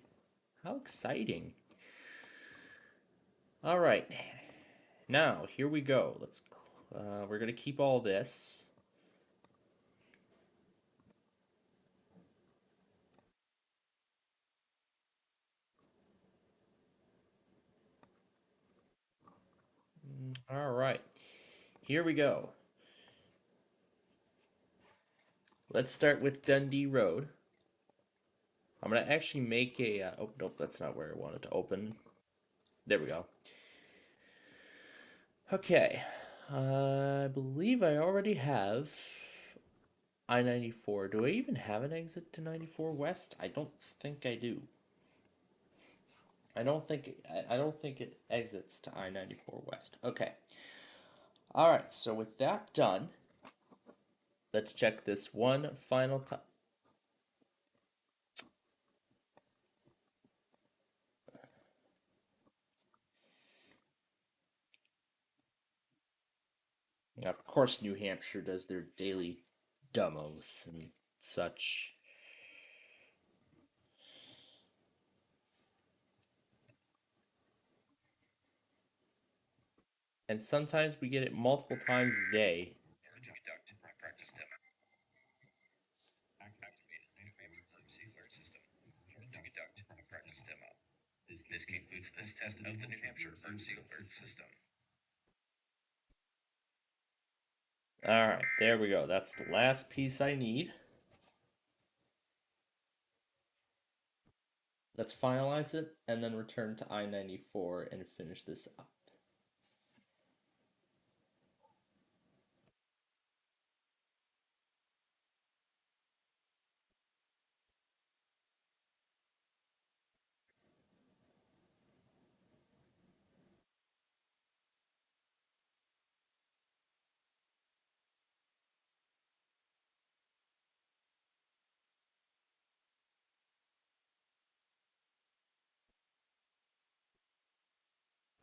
How exciting. All right. Now, here we go. We're going to keep all this. All right. Here we go. Let's start with Dundee Road. I'm going to actually make a oh nope, that's not where I wanted to open. There we go. Okay. I believe I already have I-94. Do I even have an exit to 94 West? I don't think I do. I don't think it exits to I-94 West. Okay. All right. So with that done, let's check this one final time. Of course, New Hampshire does their daily demos and such. And sometimes we get it multiple times a day. Practice demo. Activated. Emergency alert system. Conduct a practice demo. This concludes this test of the New Hampshire emergency alert system. All right, there we go. That's the last piece I need. Let's finalize it and then return to I-94 and finish this up.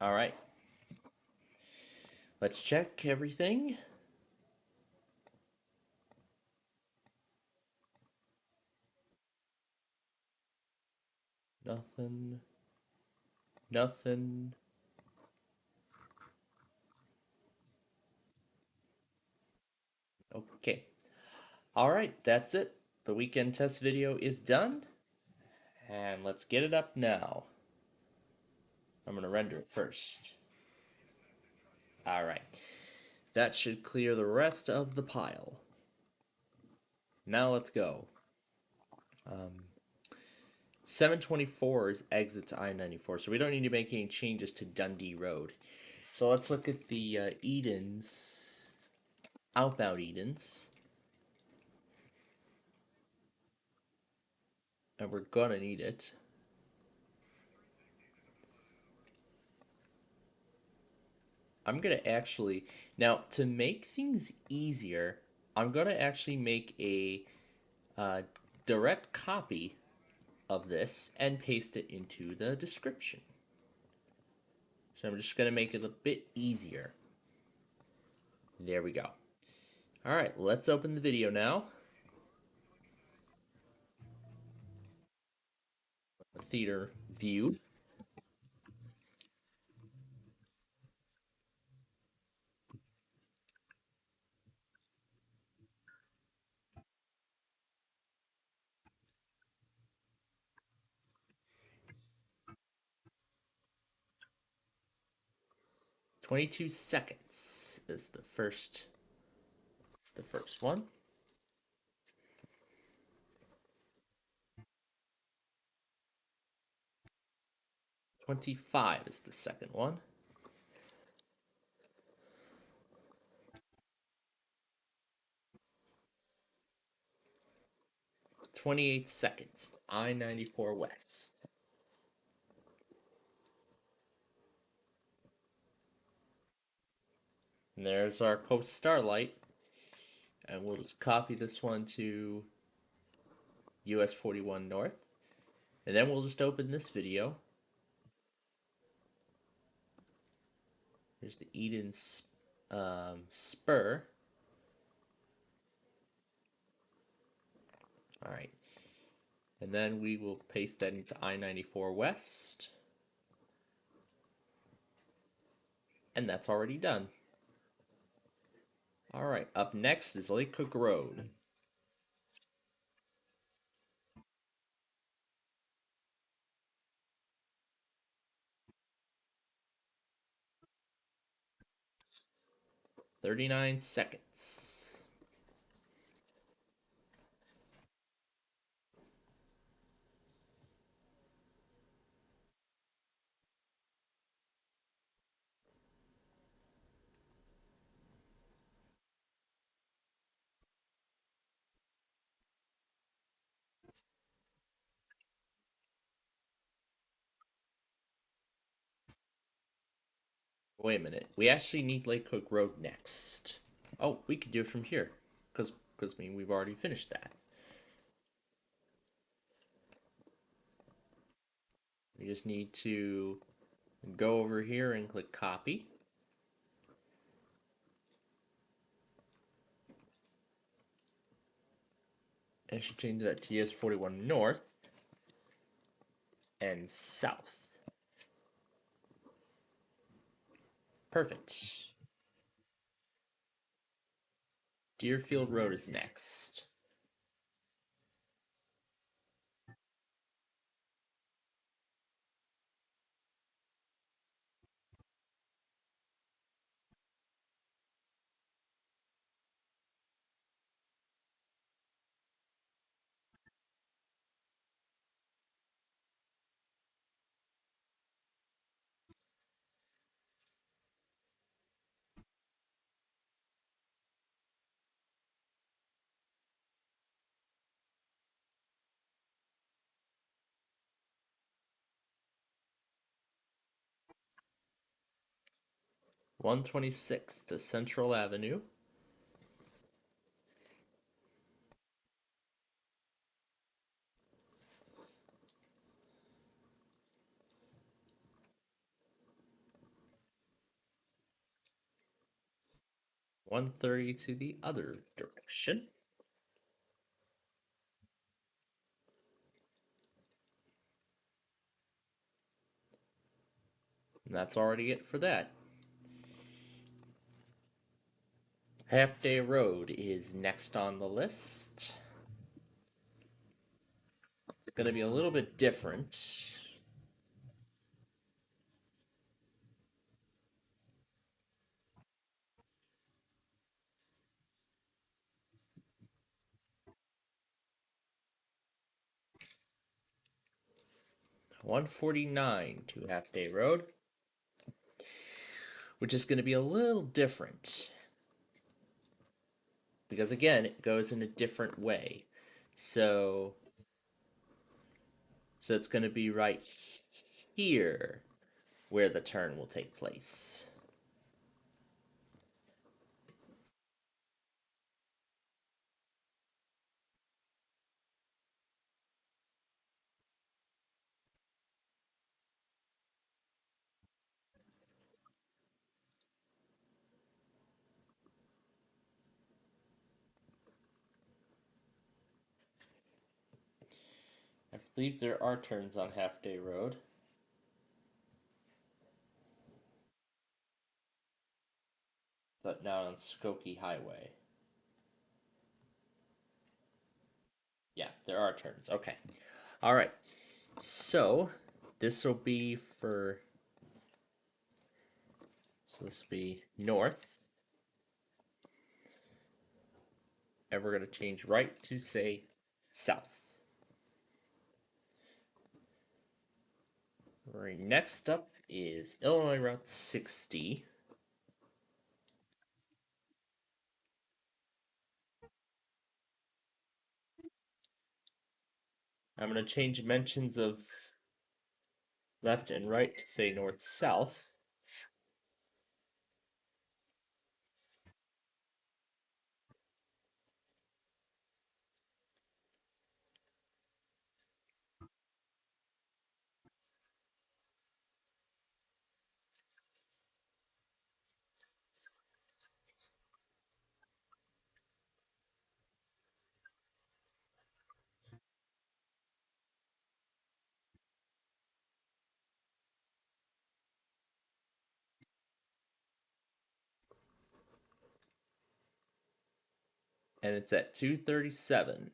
All right. Let's check everything. Nothing. Nothing. Okay. All right, that's it. The weekend test video is done. And let's get it up now. I'm going to render it first. All right. That should clear the rest of the pile. Now let's go. 724 is exit to I-94, so we don't need to make any changes to Dundee Road. So let's look at the Edens, outbound Edens. And we're gonna need it. I'm gonna actually now to make things easier. I'm gonna actually make a uh, direct copy of this and paste it into the description. So I'm just gonna make it a bit easier. There we go. All right, let's open the video now. Theater view. 22 seconds is the first. It's the first one. 25 is the second one. 28 seconds. I-94 West. And there's our post Starlight. And we'll just copy this one to US 41 North. And then we'll just open this video. Here's the Eden Spur. All right. And then we will paste that into I-94 West. And that's already done. All right, up next is Lake Cook Road. $39. Wait a minute. We actually need Lake Cook Road next. Oh, we could do it from here. Because I mean, we've already finished that. We just need to go over here and click copy. And should change that to US 41 North and South. Perfect. Deerfield Road is next. $126 to Central Avenue. $130 to the other direction. And that's already it for that. Half Day Road is next on the list. It's going to be a little bit different. 149 to Half Day Road, which is going to be a little different because again, it goes in a different way. So it's going to be right here where the turn will take place. believe there are turns on Half Day Road. But not on Skokie Highway. Yeah, there are turns. Okay. All right. So this will be for. So this will be north. And we're going to change right to say south. Right, next up is Illinois Route 60. I'm going to change mentions of left and right to say north south. And it's at 237.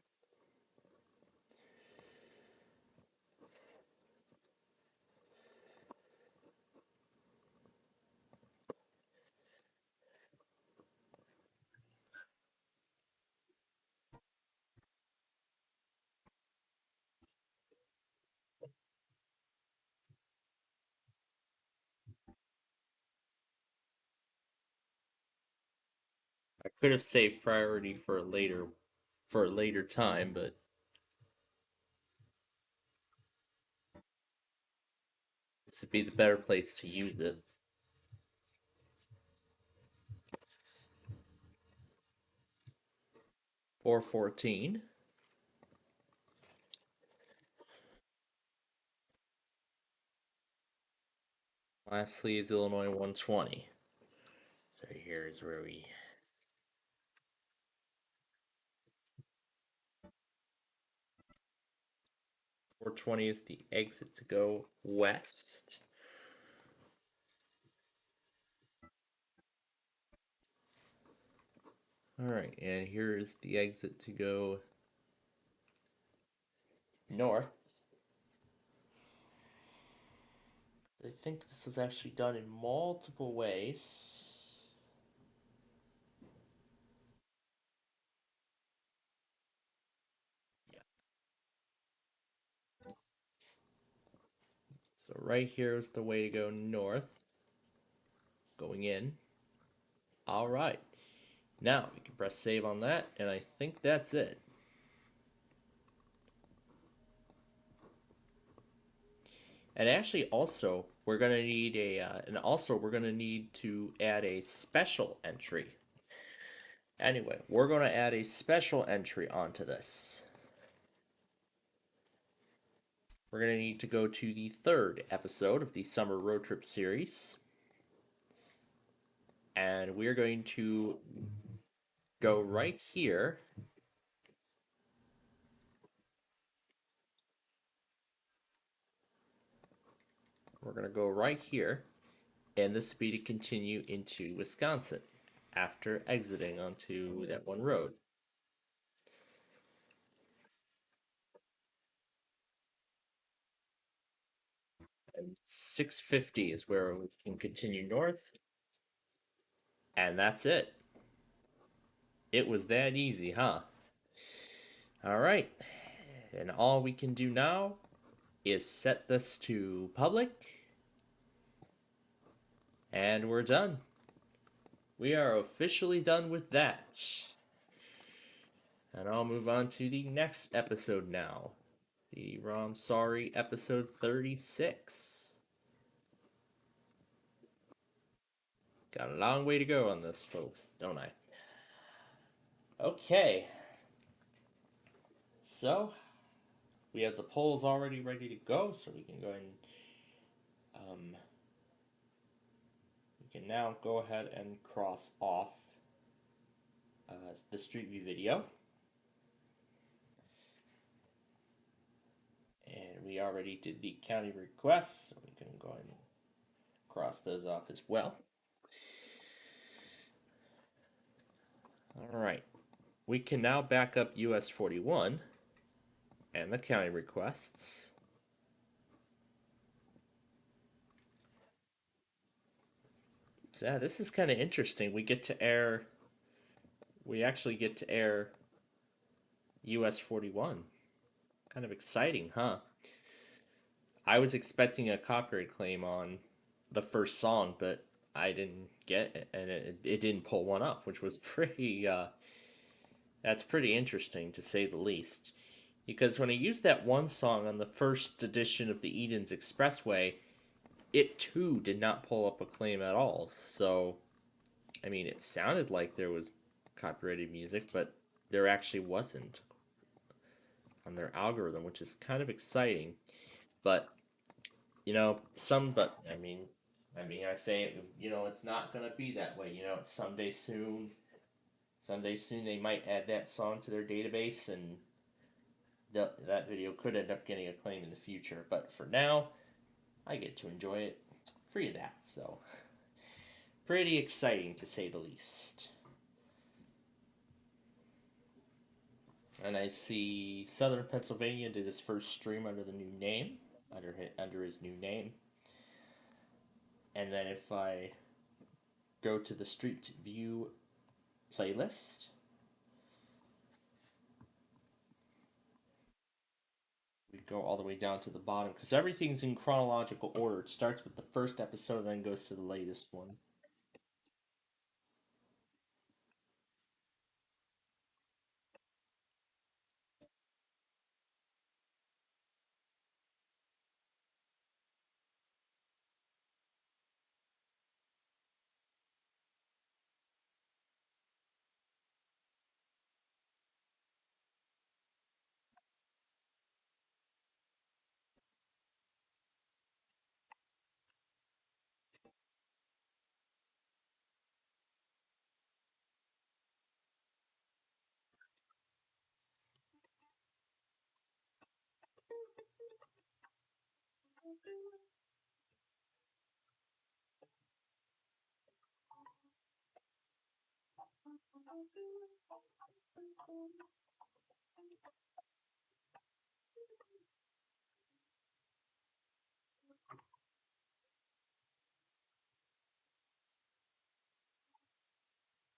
I could have saved priority for a later time, but this would be the better place to use it. 414. Lastly is Illinois 120. So here's where we 420 is the exit to go west. Alright, and here is the exit to go north. I think this is actually done in multiple ways. Yeah. So right here is the way to go north. Going in. Alright. Now we can press save on that, and I think that's it. And actually, also, we're gonna need we're gonna need to add a special entry. Anyway, we're gonna add a special entry onto this. We're gonna need to go to the third episode of the Summer Road Trip series, and we're going to go right here. We're gonna go right here, and this will be to continue into Wisconsin after exiting onto that one road. And 650 is where we can continue north. And that's it. It was that easy, huh? All right. And all we can do now is set this to public. And we're done. We are officially done with that. And I'll move on to the next episode now. The ROM Sorry episode 36. Got a long way to go on this, folks, don't I? Okay. So, we have the polls already ready to go, so we can go and we can now go ahead and cross off the Street View video. we already did the county requests, so we can go ahead and cross those off as well. All right. We can now back up US 41 and the county requests. So yeah, this is kind of interesting. We actually get to air US 41. Kind of exciting, huh? I was expecting a copyright claim on the first song, but I didn't get it, and it didn't pull one up, which was that's pretty interesting to say the least. Because when I used that one song on the first edition of the Eden's Expressway, it too did not pull up a claim at all. So, I mean, it sounded like there was copyrighted music, but there actually wasn't on their algorithm, which is kind of exciting. But but I say, it's not gonna be that way. It's someday soon. Someday soon they might add that song to their database, and that video could end up getting a claim in the future. But for now, I get to enjoy it free of that. So pretty exciting to say the least. And I see Southern Pennsylvania did his first stream under the new name, under his new name. And then if I go to the Street View playlist, we go all the way down to the bottom because everything's in chronological order. It starts with the first episode, then goes to the latest one.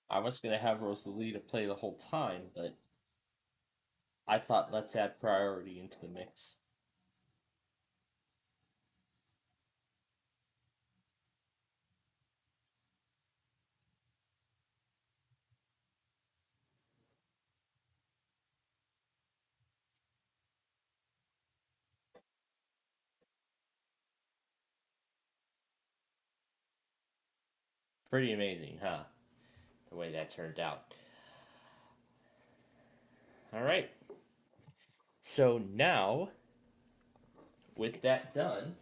I was gonna have Rosalita play the whole time, but I thought let's add priority into the mix. Pretty amazing, huh? The way that turned out. All right. So now, with that done,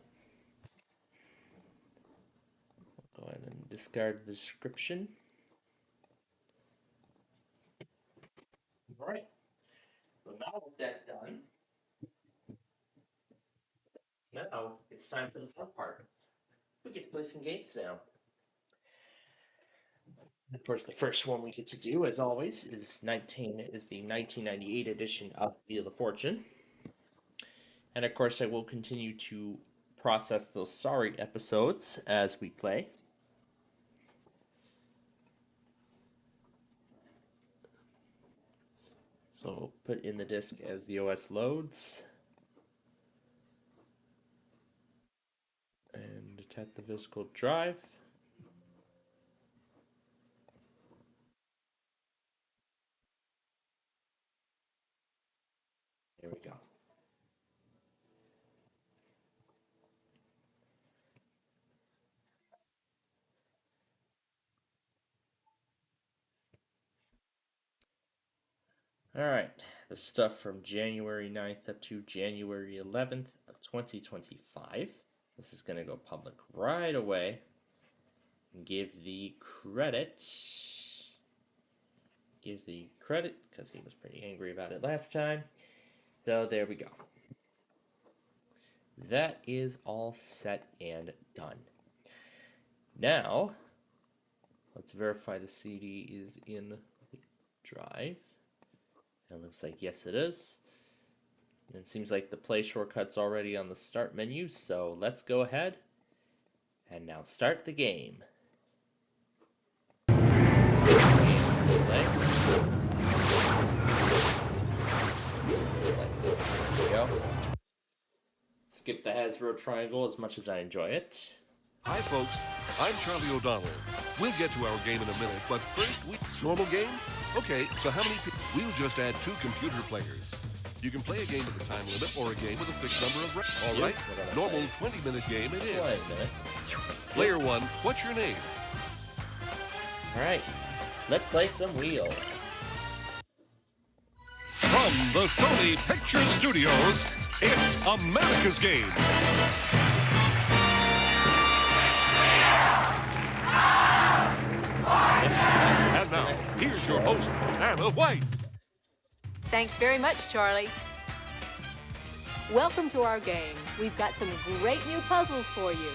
go ahead and discard the description. All right. So now with that done, now it's time for the fun part. We get to play some games now. Of course, the first one we get to do, as always, is the 1998 edition of Wheel of Fortune, and of course, I will continue to process those sorry episodes as we play. So we'll put in the disk as the OS loads, and detect the physical drive. There we go. All right, the stuff from January 9th up to January 11th of 2025. This is going to go public right away. And give the credit because he was pretty angry about it last time. So there we go. that is all set and done. Now, let's verify the CD is in the drive. It looks like yes it is. And it seems like the play shortcut's already on the start menu, so let's go ahead and now start the game. Play. There we go. Skip the Hasbro triangle as much as I enjoy it. Hi, folks. I'm Charlie O'Donnell. We'll get to our game in a minute, but first, normal game? Okay, so how many people? We'll just add 2 computer players. You can play a game with a time limit or a game with a fixed number of rounds. All right, normal 20-minute game it is. 20 minutes. Player 1, what's your name? Alright, let's play some wheel. From the Sony Pictures Studios, it's America's Game. And now, here's your host, Anna White. Thanks very much, Charlie. Welcome to our game. We've got some great new puzzles for you.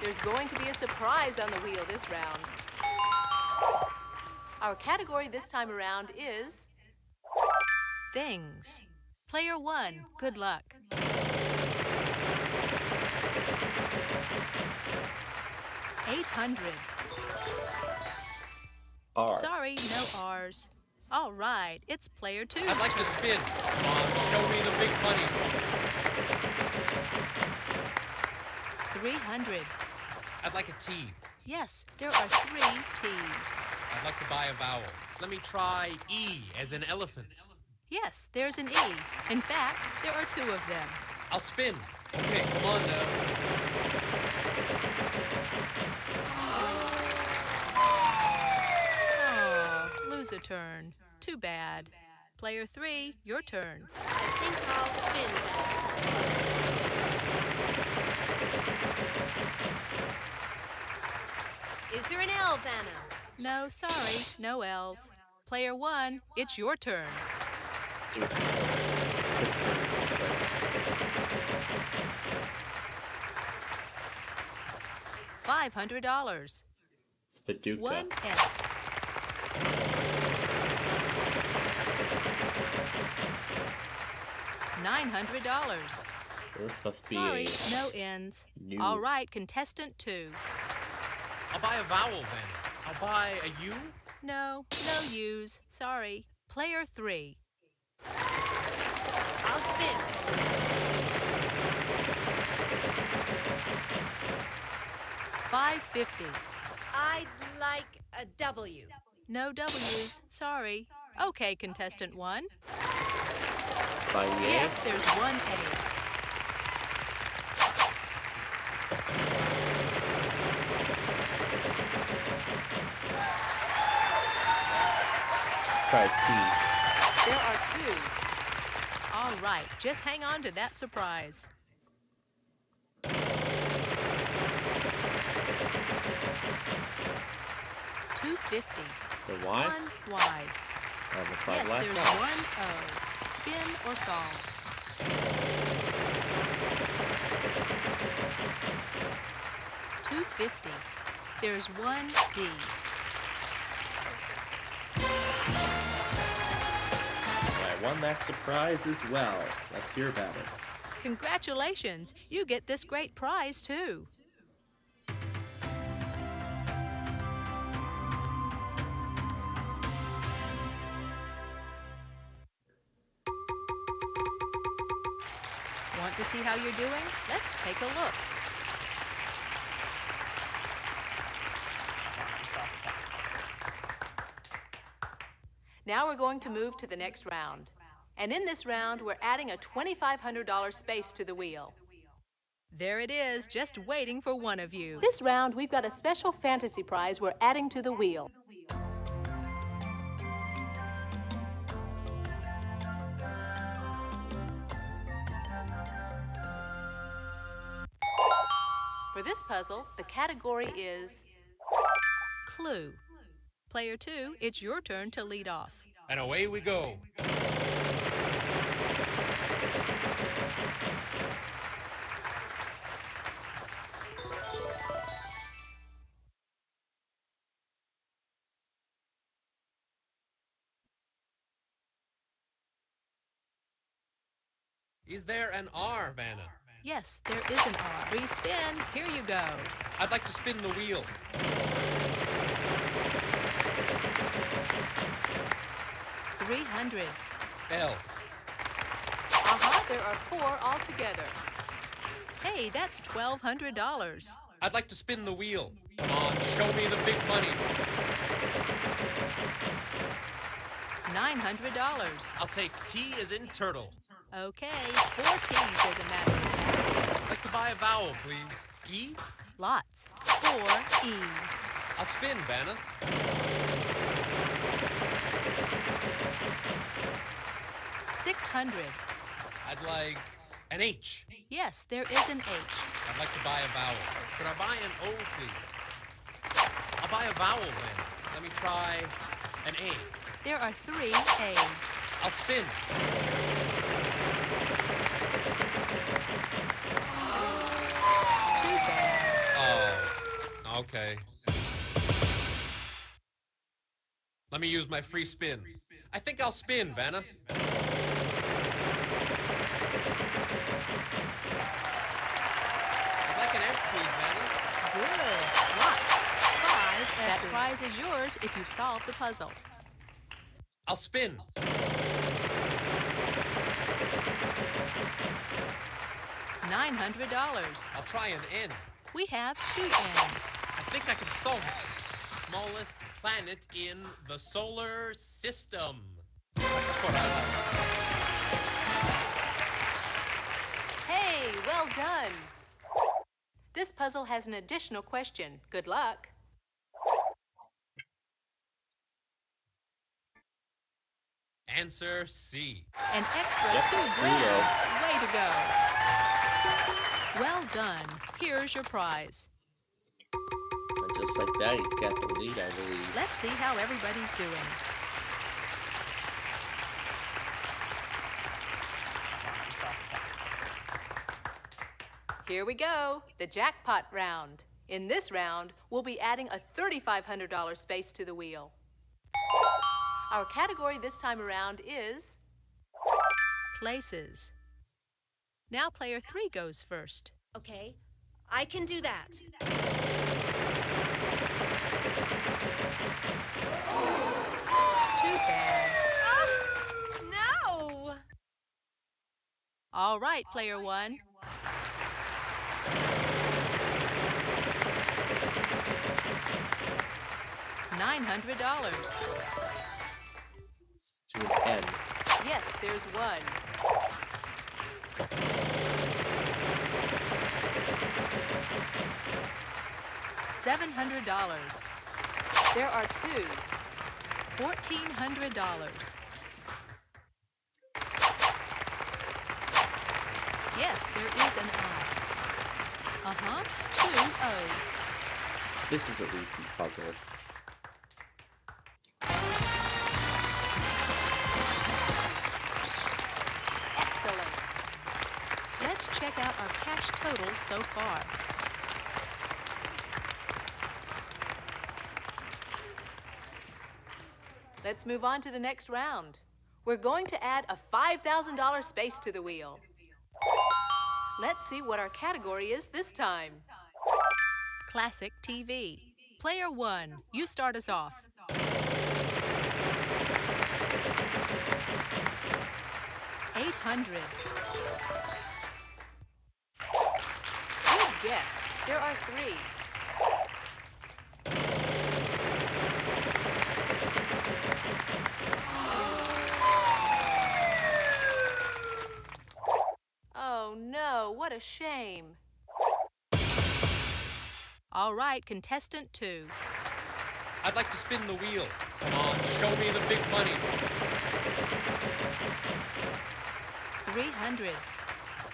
There's going to be a surprise on the wheel this round. Our category this time around is Things. Player 1, good luck. $800. R. Sorry, no R's. All right, it's player 2's I'd like to turn. spin. Come on, show me the big money. 300. I'd like a T. Yes, there are 3 T's. I'd like to buy a vowel. Let me try E as in elephant. Yes, there's an E. In fact, there are 2 of them. I'll spin. Okay, come on now. Oh, lose a turn. Too bad. Player 3, your turn. I think I'll spin that. Is there an L, Vanna? No, sorry, no L's. Player 1, it's your turn. $500. It's Paducah. 1 S. $900. This must be Sorry, a no N's. new... All right, contestant 2. I'll buy a vowel then. I'll buy a U. No, no U's. Sorry. Player 3. I'll spin. $550. I'd like a W. No W's. Sorry. Okay, contestant 1. By Ye. Yes, there's 1 A. Try C. There are 2. All right, just hang on to that surprise. $250. The Y? 1 Y. That's my Yes, last there's one. 1 O. Spin or solve. $250. There's 1 D. I won that surprise as well. Let's hear about it. Congratulations! You get this great prize, too. Want to see how you're doing? Let's take a look. Now we're going to move to the next round. And in this round, we're adding a $2,500 space to the wheel. There it is, just waiting for one of you. This round, we've got a special fantasy prize we're adding to the wheel. For this puzzle, the category is Clue. Player 2, it's your turn to lead off. And away we go. Is there an R, Vanna? Yes, there is an R. Free spin. Here you go. I'd like to spin the wheel. $300. L. There are 4 altogether. Hey, that's $1,200. I'd like to spin the wheel. Come on, show me the big money. $900. I'll take T as in turtle. Okay, 4 T's as a matter of fact. I'd like to buy a vowel, please. E? Lots. 4 E's. I'll spin, Vanna. $600. I'd like an H. Yes, there is an H. I'd like to buy a vowel. Could I buy an O, please? I'll buy a vowel, then. Let me try an A. There are 3 A's. I'll spin. Too bad. Oh, okay. Let me use my free spin. I think I'll spin, Vanna. I'd like an S, please, Vanna. Good. Lots. 5 S's. That prize is yours if you solve the puzzle. I'll spin. $900. I'll try an N. We have 2 N's. I think I can solve it. Smallest planet in the solar system. That's what I like. Hey, well done. This puzzle has an additional question. Good luck. Answer C. An extra Yep, 2 bingo. grand. Way to go. Well done. Here's your prize. And just like that, he's got the lead, I believe. Let's see how everybody's doing. Here we go, the jackpot round. In this round, we'll be adding a $3,500 space to the wheel. Our category this time around is places. Now player 3 goes first. Okay, I can do that. Too bad. No! All right, player 1. $900. To an N. Yes, there's 1. $700. There are 2. $1,400. Yes, there is an I. 2 O's. This is a repeat puzzle. Excellent. Let's check out our cash total so far. Let's move on to the next round. We're going to add a $5,000 space to the wheel. Let's see what our category is this time. Classic TV. Player 1, you start us off. $800. Good guess. There are 3. Oh no, what a shame. All right, contestant 2. I'd like to spin the wheel. Come on, show me the big money. 300.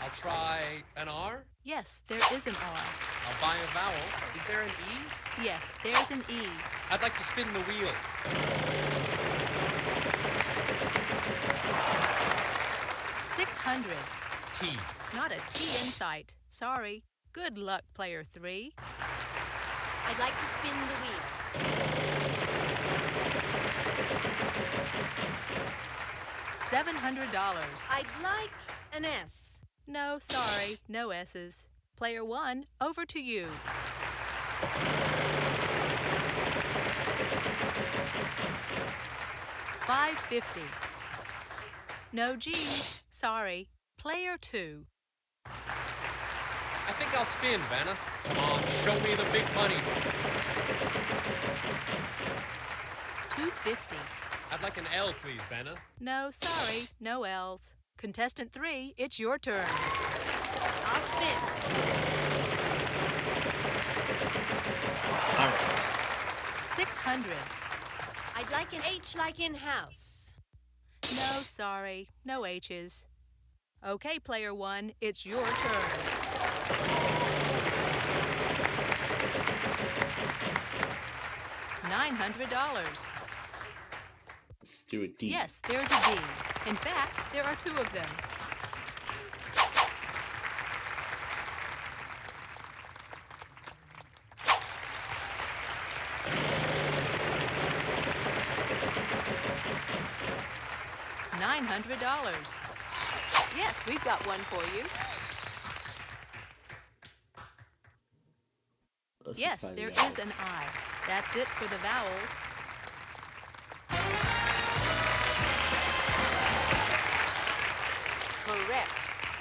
I'll try an R. Yes, there is an R. I'll buy a vowel. Is there an E? Yes, there's an E. I'd like to spin the wheel. 600. T. Not a T in sight. Sorry. Good luck, player 3. I'd like to spin the wheel. $700. I'd like an S. No, sorry. No S's. Player 1, over to you. $550. No G's. Sorry. Player 2. I think I'll spin, Vanna. Come on, show me the big money. $250. I'd like an L, please, Vanna. No, sorry. No L's. Contestant 3, it's your turn. I'll spin. All right. 600. I'd like an H like in house. No, sorry. No H's. Okay, player 1, it's your turn. $900. Let's do a D. Yes, there's a D. In fact, there are 2 of them. $900. Yes, we've got one for you. Let's Yes, find there the I. is an I. That's it for the vowels. Correct.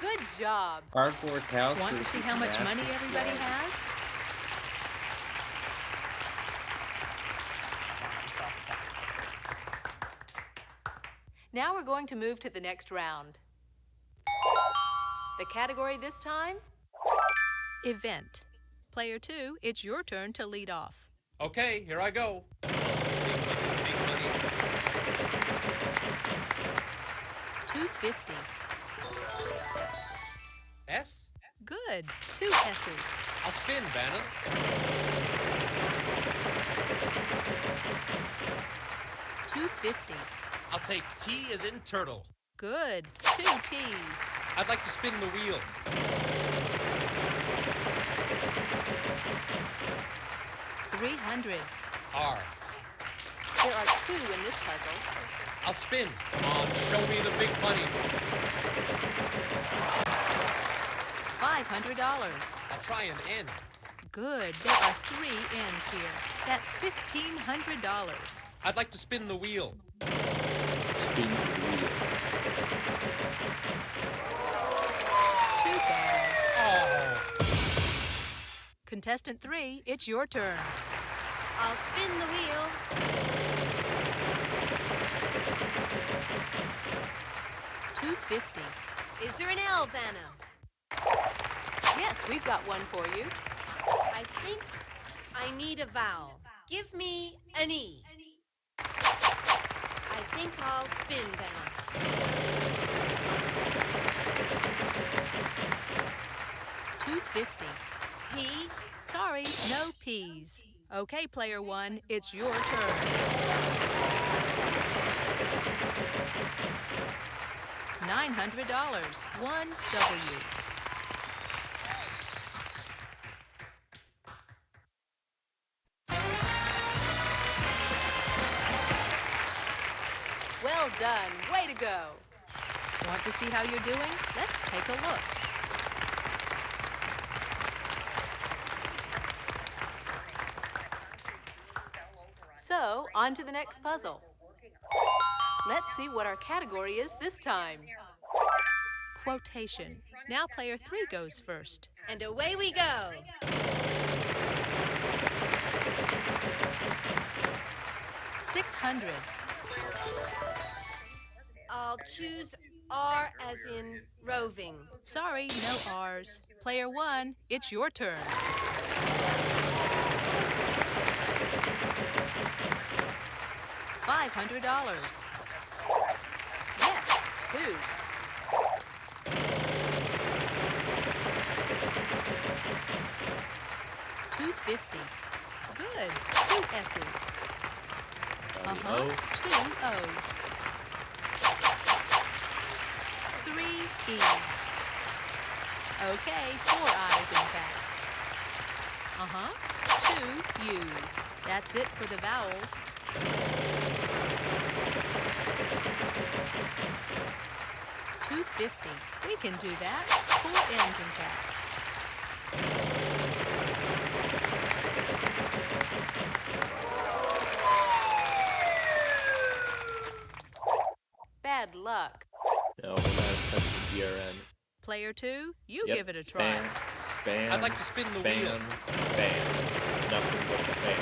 Good job. Cardboard house. Want to see how much money versus everybody massive has? Now we're going to move to the next round. The category this time? Event. Player 2, it's your turn to lead off. Okay, here I go. Big money. $250. S? Good. 2 S's. I'll spin, Vanna. $250. I'll take T as in turtle. Good. 2 T's. I'd like to spin the wheel. $300. R. There are 2 in this puzzle. I'll spin. Come on, show me the big money. $500. I'll try an N. Good. There are 3 N's here. That's $1,500. I'd like to spin the wheel. Spin the wheel. Too bad. Oh. Contestant 3, it's your turn. I'll spin the wheel. $250. Is there an L, Vanna? Yes, we've got one for you. I think I need a vowel. Give me an E. I think I'll spin, Vanna. $250. P. Sorry, no P's. Okay, player 1, it's your turn. $900. 1 W. Well done. Way to go. Want to see how you're doing? Let's take a look. So, on to the next puzzle. Let's see what our category is this time. Quotation. Now player 3 goes first. And away we go. $600. I'll choose R as in roving. Sorry, no R's. Player 1, it's your turn. $500. Yes, 2. $250. Good. 2 S's. O. 2 O's. 3 E's. Okay, 4 I's in fact. 2 U's. That's it for the vowels. $2.50. We can do that. 4 N's in fact. Bad luck. No, we're not accepting DRN. Player 2, you Yep, give it a try. Spam. I'd like to spin the spam, wheel. Spam. Nothing but spam.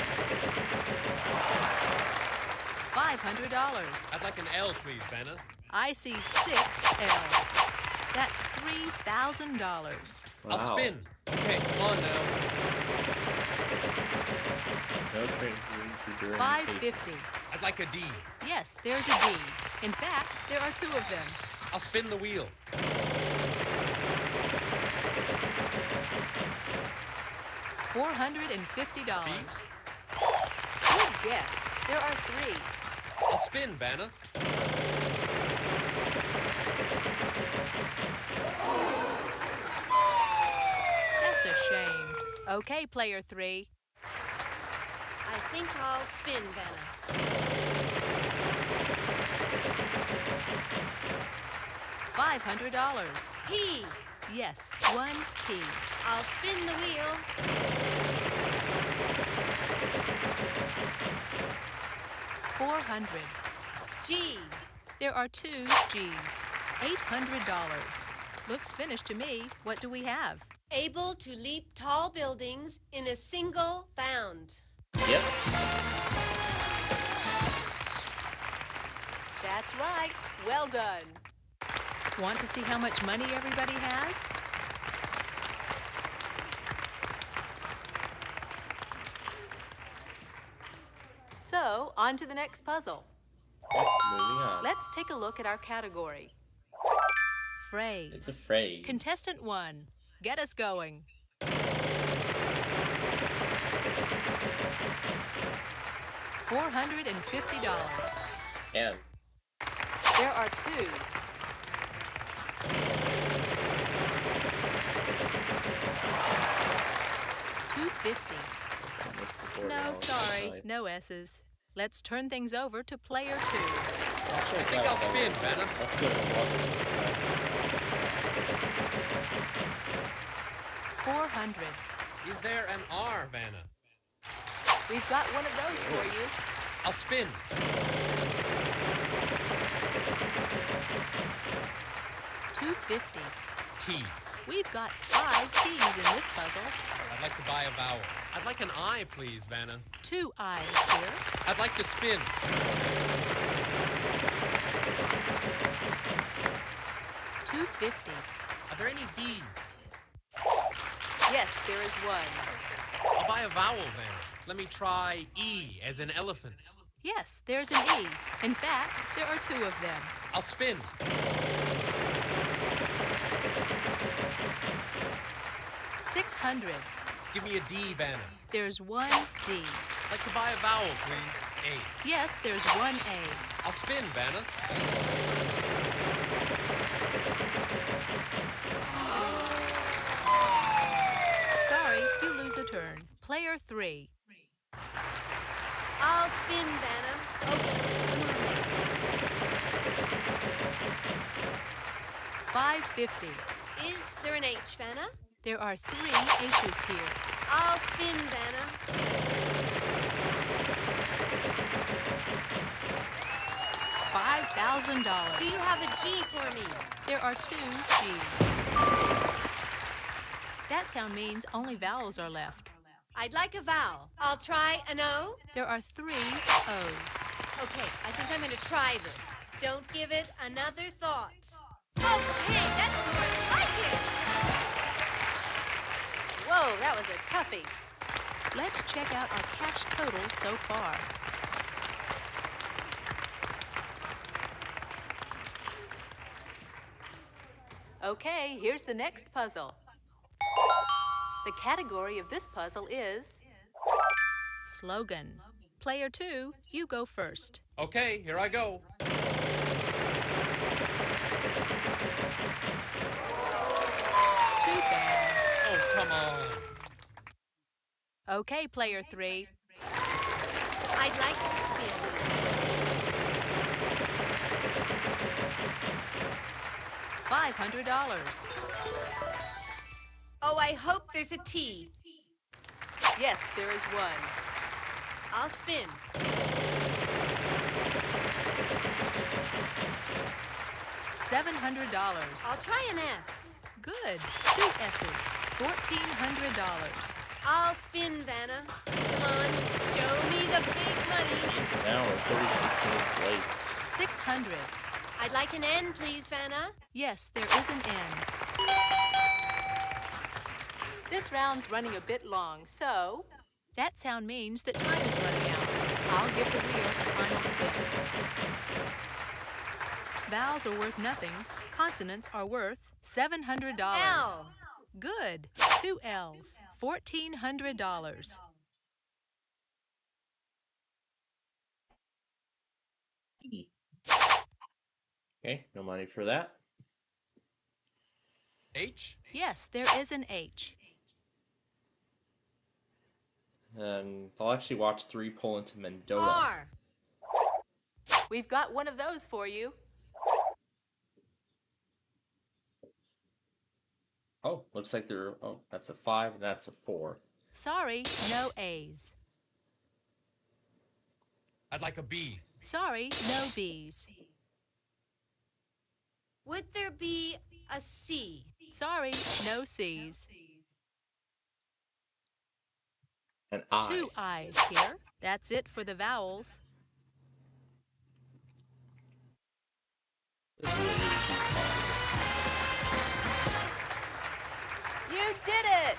$500. I'd like an L, please, Vanna. I see 6 L's. That's $3,000. I'll spin. Okay, come on now. No trade for during $5.50. I'd like a D. Yes, there's a D. In fact, there are 2 of them. I'll spin the wheel. $450. Good guess. There are 3. I'll spin, Vanna. That's a shame. Okay, player 3. I think I'll spin, Vanna. $500. P. Yes, 1 P. I'll spin the wheel. $400. G. There are 2 G's. $800. Looks finished to me. What do we have? Able to leap tall buildings in a single bound. Yep. That's right. Well done. Want to see how much money everybody has? So, on to the next puzzle. Yep, moving on. Let's take a look at our category. Phrase. It's a phrase. Contestant 1, get us going. $450. And There are 2. $250. I missed the board No, now. sorry, no S's. Let's turn things over to player 2. I think I'll spin, Vanna. Let's go to $400. Is there an R, Vanna? We've got one of those for you. I'll spin. $250. T. We've got 5 T's in this puzzle. I'd like to buy a vowel. I'd like an I, please, Vanna. 2 I's here. I'd like to spin. $250. Are there any D's? Yes, there is 1. I'll buy a vowel, Vanna. Let me try E as in elephant. Yes, there's an E. In fact, there are 2 of them. I'll spin. $600. Give me a D, Vanna. There's 1 D. I'd like to buy a vowel, please. A. Yes, there's 1 A. I'll spin, Vanna. Sorry, you lose a turn. Player 3. I'll spin, Vanna. Okay, come on now. $550. Is there an H, Vanna? There are 3 H's here. I'll spin, Vanna. $5,000. Do you have a G for me? There are 2 G's. That sound means only vowels are left. I'd like a vowel. I'll try an O. There are 3 O's. Okay, I think I'm gonna try this. Don't give it another thought. Okay, that's more like it. Whoa, that was a toughie. Let's check out our cash total so far. Okay, here's the next puzzle. The category of this puzzle is slogan. Player 2, you go first. Okay, here I go. Oh. Okay, player 3. I'd like to spin. $500. Oh, I hope there's a T. Yes, there is one. I'll spin. $700. I'll try an S. Good. 2 S's. $1,400. I'll spin, Vanna. Come on, show me the big money. Now we're 36 minutes late. 600. I'd like an N, please, Vanna. Yes, there is an N. This round's running a bit long, so that sound means that time is running out. I'll give the wheel a final spin. Vowels are worth nothing. Consonants are worth $700. L. Good. 2 L's. $1,400. Okay, no money for that. H? Yes, there is an H. And I'll actually watch 3 pull into Mendota. R. We've got one of those for you. Oh, looks like they're, oh, that's a 5 and that's a 4. Sorry, no A's. I'd like a B. Sorry, no B's. Would there be a C? Sorry, no C's. An I. 2 I's here. That's it for the vowels. This is really easy. You did it!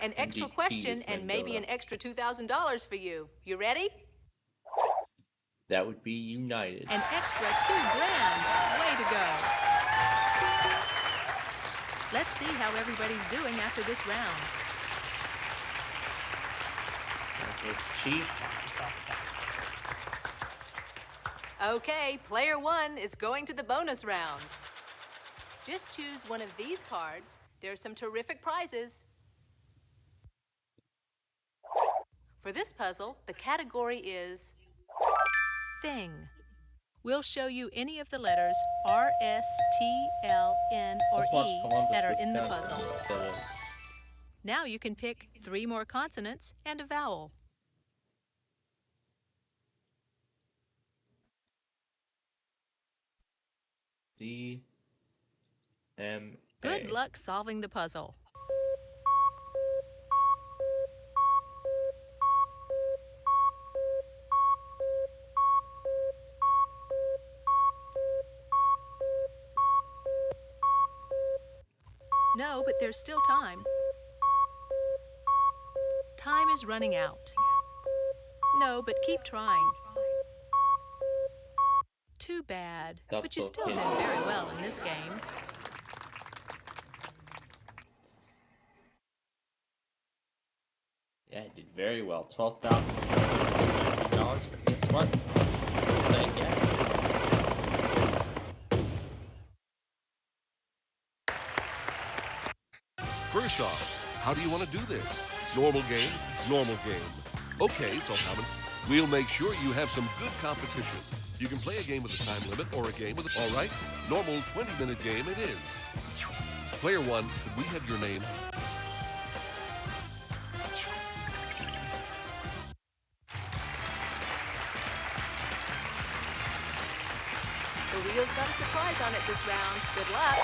An extra Indeed, question is and maybe Mendota. an extra $2,000 for you. You ready? That would be United. An extra $2,000. Way to go. Let's see how everybody's doing after this round. There's Chief. Okay, player 1 is going to the bonus round. Just choose one of these cards. There's some terrific prizes. For this puzzle, the category is thing. We'll show you any of the letters R, S, T, L, N, or Let's watch E Columbus, that are in the Wisconsin puzzle. instead of- Now you can pick 3 more consonants and a vowel. C M A. Good luck solving the puzzle. No, but there's still time. Time is running out. No, but keep trying. Too bad, Stop but you both still did kids. very well in this game. Yeah, I did very well. $12,790. But guess what? Play again. First off, how do you want to do this? Normal game? Normal game. Okay, so how many? We'll make sure you have some good competition. You can play a game with a time limit or a game with a... All right, normal 20-minute game it is. Player 1, could we have your name? The wheel's got a surprise on it this round. Good luck.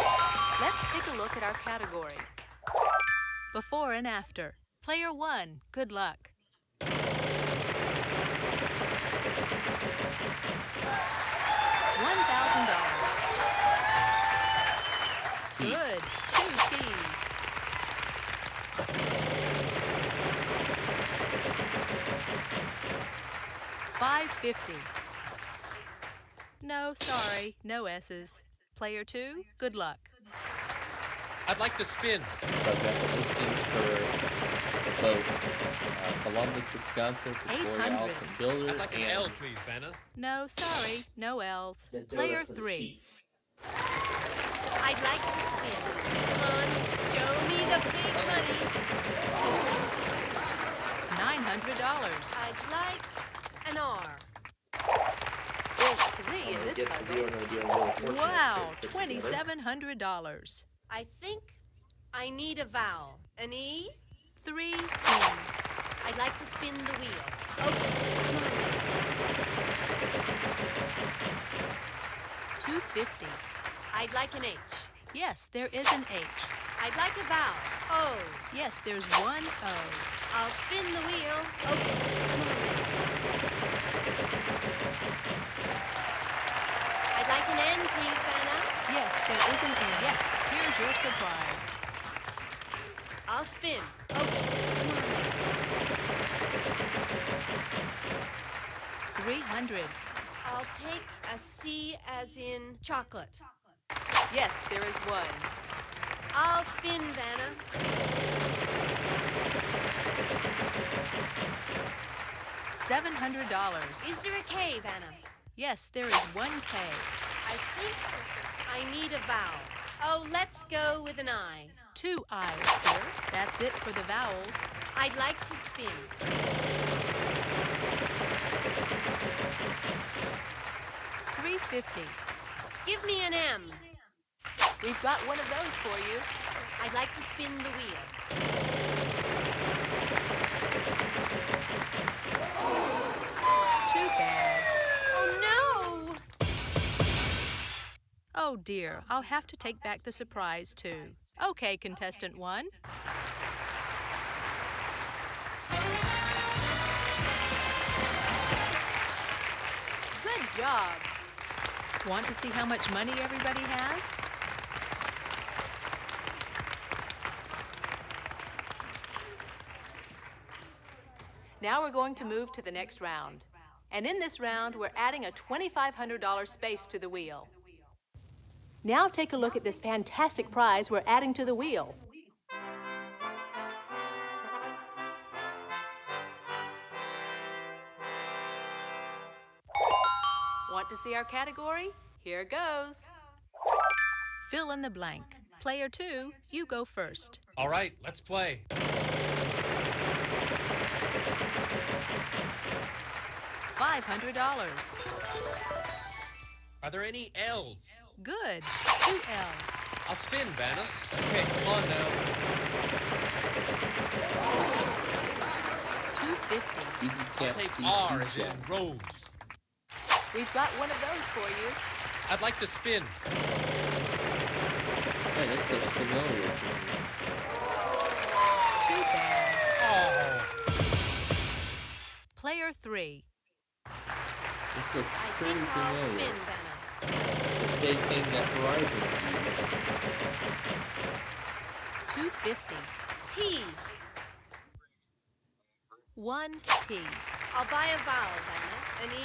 Let's take a look at our category. Before and after. Player 1, good luck. $1,000. Good. 2 T's. $550. No, sorry, no S's. Player 2, good luck. I'd like to spin. So I've got the listings for both Columbus, Wisconsin, for Corey 800. Allison Builder, I'd like an and L, please, Vanna. No, sorry, no L's. Mendota Player for the 3. Chief. I'd like to spin. Come on, show me the big money. $900. I'd like an R. There's 3 in this We're puzzle. gonna be a little fortunate Wow, to put together. $2,700. I think I need a vowel. An E? 3 E's. I'd like to spin the wheel. Okay, come on. $250. I'd like an H. Yes, there is an H. I'd like a vowel. O. Yes, there's 1 O. I'll spin the wheel. Okay, come on. I'd like an N, please, Vanna. Yes, there is an N. Yes, here's your surprise. I'll spin. Okay, come on. 300. I'll take a C as in chocolate. Yes, there is 1. I'll spin, Vanna. $700. Is there a K, Vanna? Yes, there is 1 K. I think I need a vowel. Oh, let's go with an I. 2 I's here. That's it for the vowels. I'd like to spin. $350. Give me an M. We've got one of those for you. I'd like to spin the wheel. Too bad. Oh, no! Oh dear, I'll have to take back the surprise too. Okay, contestant 1. Good job. Want to see how much money everybody has? Now we're going to move to the next round. And in this round, we're adding a $2,500 space to the wheel. Now take a look at this fantastic prize we're adding to the wheel. Want to see our category? Here goes. Fill in the blank. Player 2, you go first. All right, let's play. $500. Are there any L's? Good. 2 L's. I'll spin, Vanna. Okay, come on now. $250. Easy I'll can't take see R as seashell. in rose. We've got one of those for you. I'd like to spin. Man, this looks familiar to me. Too bad. Oh, Player 3. This looks I pretty think I'll familiar. spin, Vanna. The same thing that Verizon used. $250. T. 1 T. I'll buy a vowel, Vanna. An E?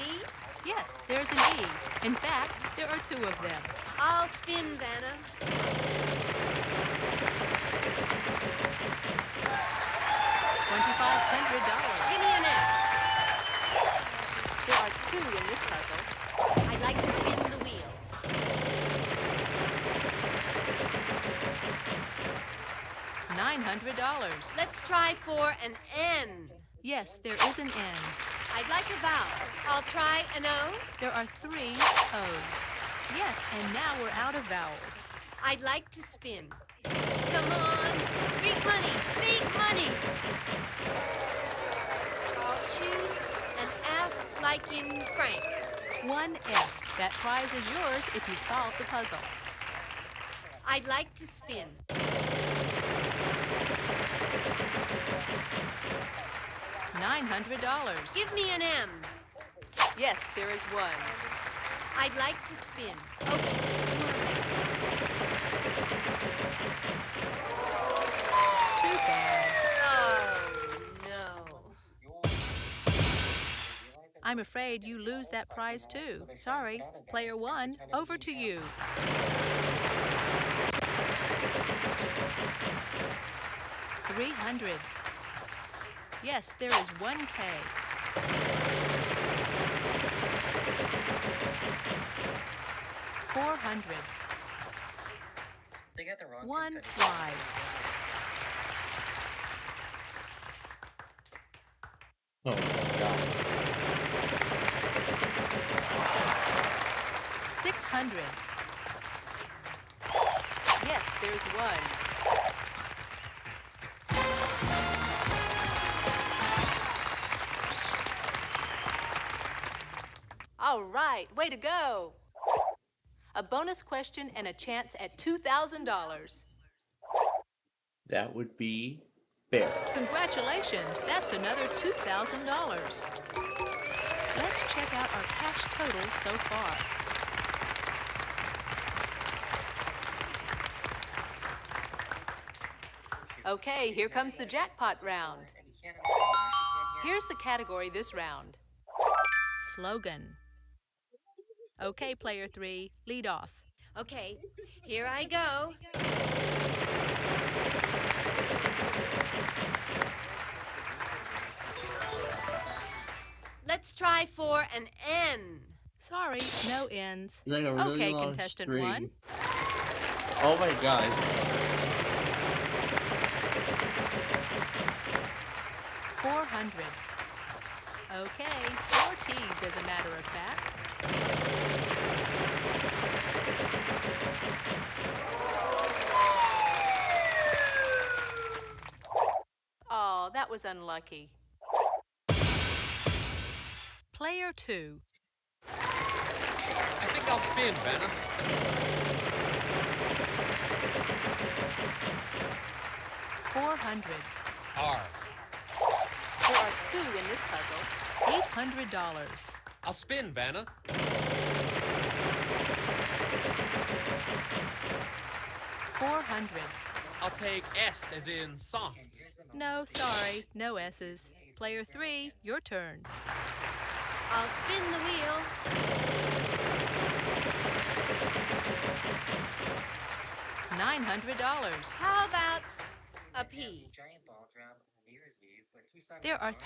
Yes, there's an E. In fact, there are 2 of them. I'll spin, Vanna. $2,500. Give me an S. There are 2 in this puzzle. I'd like to spin the wheel. $900. Let's try for an N. Yes, there is an N. I'd like a vowel. I'll try an O. There are 3 O's. Yes, and now we're out of vowels. I'd like to spin. Come on. Big money. Big money. I'll choose an F like in Frank. 1 F. That prize is yours if you solve the puzzle. I'd like to spin. $900. Give me an M. Yes, there is 1. I'd like to spin. Okay, come on. Too bad. Oh, no. I'm afraid you lose that prize too. Sorry. Player 1, over to you. $300. Yes, there is 1 K. $400. One wide. Oh my god. 600. Yes, there's one. All right, way to go. A bonus question and a chance at $2,000. That would be fair. Congratulations, that's another $2,000. Let's check out our cash total so far. Okay, here comes the jackpot round. Here's the category this round. Slogan. Okay, player 3, lead off. Okay, here I go. Let's try for an N. Sorry, no ends. Like a really Okay, long contestant string. 1. Oh my god. 400. Okay, 4 T's as a matter of fact. Oh, that was unlucky. Player 2. I think I'll spin, Vanna. 400. R. There are 2 in this puzzle. $800. I'll spin, Vanna. 400. I'll take S as in soft. No, sorry, no S's. Player 3, your turn. I'll spin the wheel. $900. How about a P? There are 3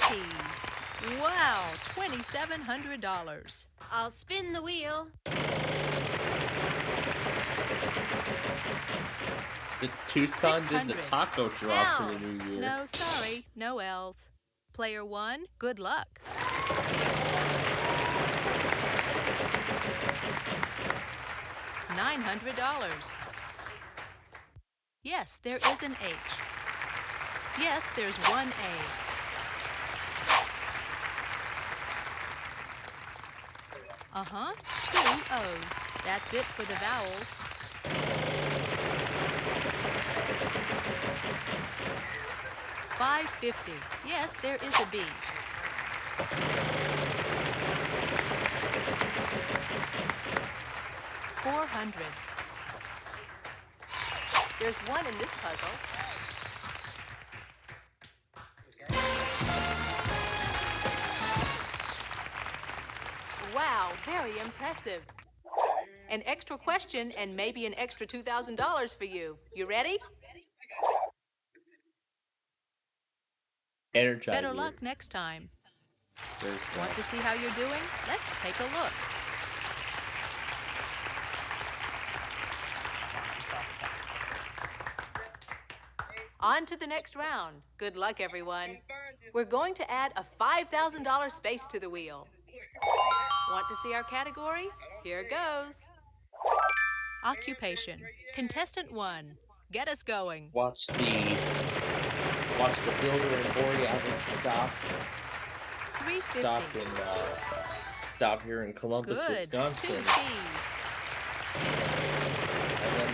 P's. Wow, $2,700. I'll spin the wheel. This Tucson did the 600. taco drop for the L. new year. No, sorry, no L's. Player 1, good luck. $900. Yes, there is an H. Yes, there's one A. Uh-huh, 2 O's. That's it for the vowels. $550. Yes, there is a B. $400. There's 1 in this puzzle. Wow, very impressive. An extra question and maybe an extra $2,000 for you. You ready? Energize Better you. luck next time. There's, Want to see how you're doing? Let's take a look. On to the next round. Good luck, everyone. We're going to add a $5,000 space to the wheel. Want to see our category? Here goes. Occupation. Contestant 1. Get us going. watch the builder in Borealis stop $350. stop here in Columbus, Good. Wisconsin, 2 T's. and then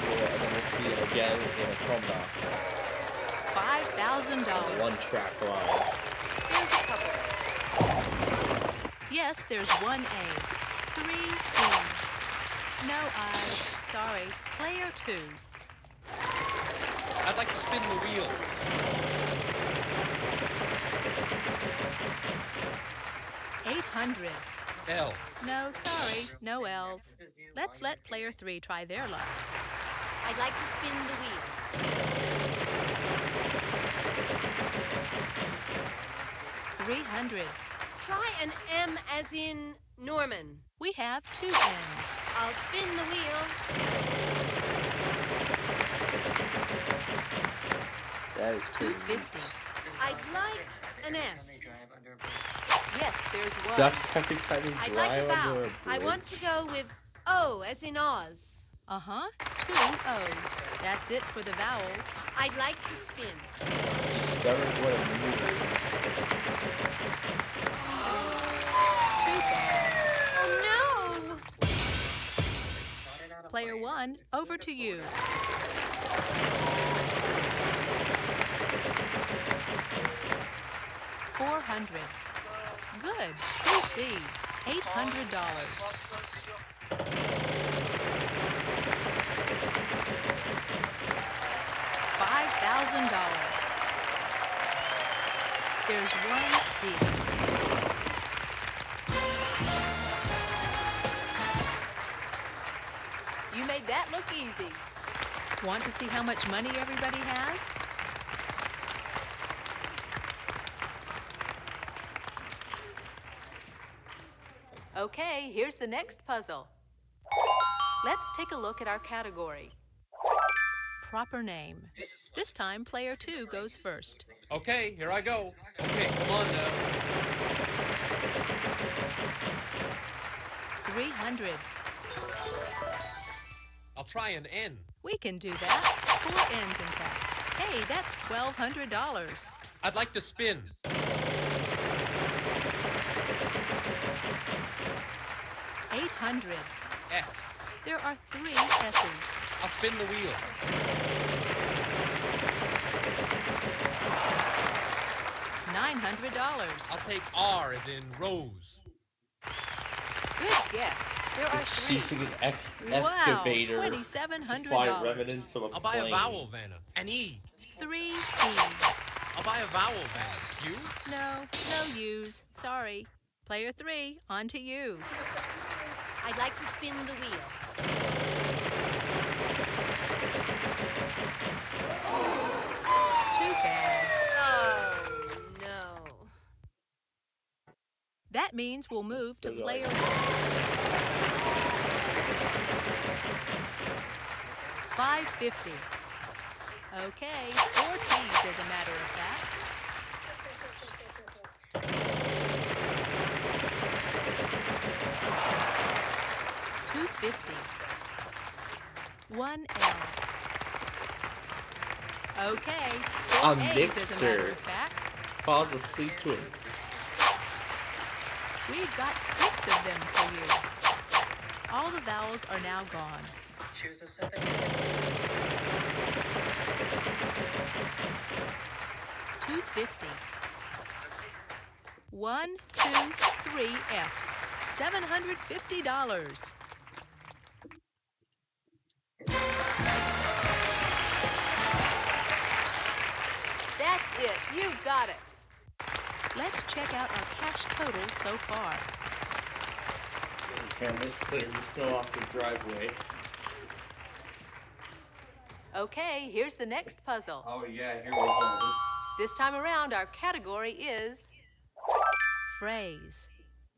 we'll see him again in a Pomona. $5,000. One track line. Here's a couple. Yes, there's 1 A. 3 B's. No I's. Sorry. Player 2. I'd like to spin the wheel. $800. L. No, sorry. No L's. Let's let player 3 try their luck. I'd like to spin the wheel. $300. Try an M as in Norman. We have 2 N's. I'll spin the wheel. That is pretty neat. $2.50. I'd like an S. Yes, there's one. Ducks every time you I'd like a drive vowel. under a I bridge. want to go with O as in Oz. 2 O's. That's it for the vowels. I'd like to spin. Discovered what a mirror is. Too bad. Oh no! Player 1, over to you. $400. Good. 2 C's. $800. $5,000. There's one D. You made that look easy. Want to see how much money everybody has? Okay, here's the next puzzle. Let's take a look at our category. Proper name. This time, player 2 goes first. Okay, here I go. Okay, come on now. 300. I'll try an N. We can do that. 4 N's, in fact. Hey, that's $1,200. I'd like to spin. 800. S. There are 3 S's. I'll spin the wheel. $900. I'll take R as in rose. Good guess. There are 3. She's an Wow, excavator. $2,700. Fly remnants of a I'll buy a plane. vowel, Vanna. An E. 3 E's. I'll buy a vowel, Vanna. You? No U's. Sorry. Player 3, on to you. I'd like to spin the wheel. Too bad. Oh no. That means we'll move to player 1. $550. Okay, 4 T's as a matter of fact. $250. 1 L. Okay, 4 A A's as a matter mixer. of fact. Falls asleep to it. We've got 6 of them for you. All the vowels are now gone. Choose of something. $250. 1, 2, 3 F's. $750. That's it. You got it. Let's check out our cash total so far. Let's clear the snow off the driveway. Okay, here's the next puzzle. Oh yeah, here we go. This time around, our category is phrase.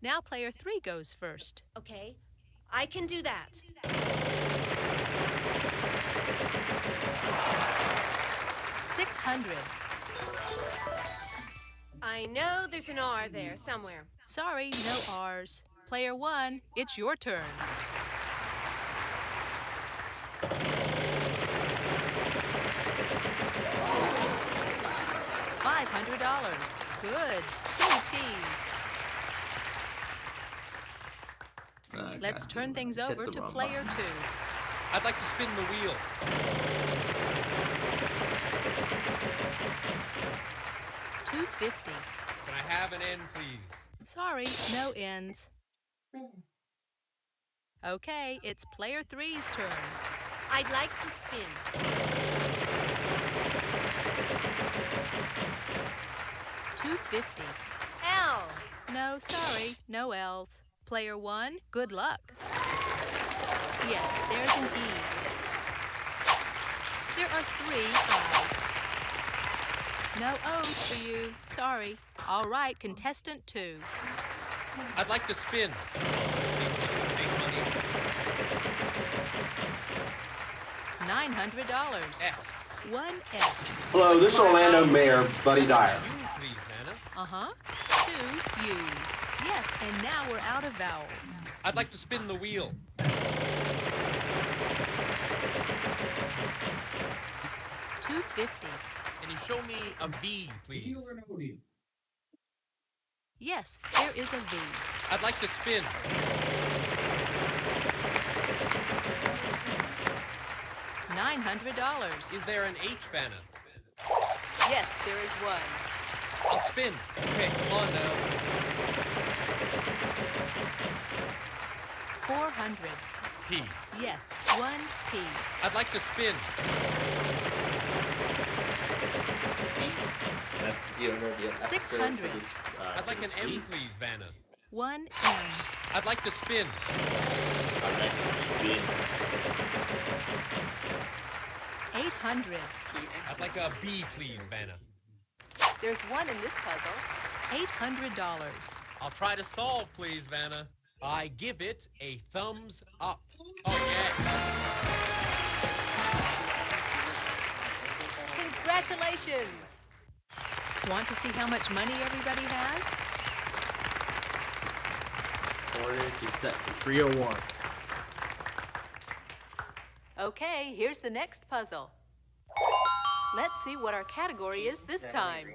Now player 3 goes first. Okay, I can do that. $600. I know there's an R there somewhere. Sorry, no R's. Player 1, it's your turn. $500. Good. 2 T's. Let's turn things over to player 2. I'd like to spin the wheel. $250. Can I have an N, please? Sorry, no N's. Okay, it's player 3's turn. I'd like to spin. $250. L. No, sorry, no L's. Player 1, good luck. Yes, there's an E. There are 3 I's. No O's for you. Sorry. All right, contestant 2. I'd like to spin. Big money. $900. S. One S. Hello, this is Orlando Mayor Buddy Dyer. Please, Vanna. Uh-huh. Two U's. Yes, and now we're out of vowels. I'd like to spin the wheel. $2.50. Can you show me a V, please? Yes, there is a V. I'd like to spin. $900. Is there an H, Vanna? Yes, there is one. I'll spin. Okay, come on now. 400. P. Yes, one P. I'd like to spin. That's the owner of the episode 600. for this, I'd like for an this M, week. please, Vanna. One M. I'd like to spin. I'd like to spin. 800. I'd like a B, please, Vanna. There's one in this puzzle. $800. I'll try to solve, please, Vanna. I give it a thumbs up. Oh, yes. Congratulations! Want to see how much money everybody has? Order is set for 301. Okay, here's the next puzzle. Let's see what our category is this time.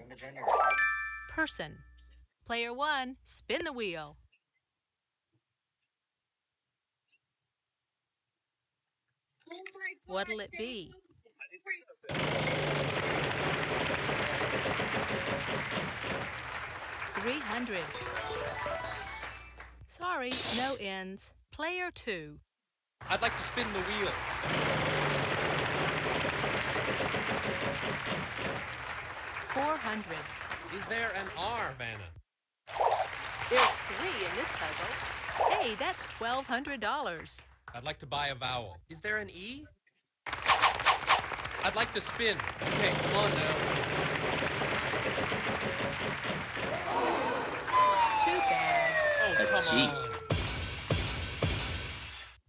Person. Player 1, spin the wheel. What'll it be? $300. Sorry, no ends. Player 2. I'd like to spin the wheel. $400. Is there an R, Vanna? There's 3 in this puzzle. Hey, that's $1,200. I'd like to buy a vowel. Is there an E? I'd like to spin. Okay, come on now. Too bad. Oh, A come G. on.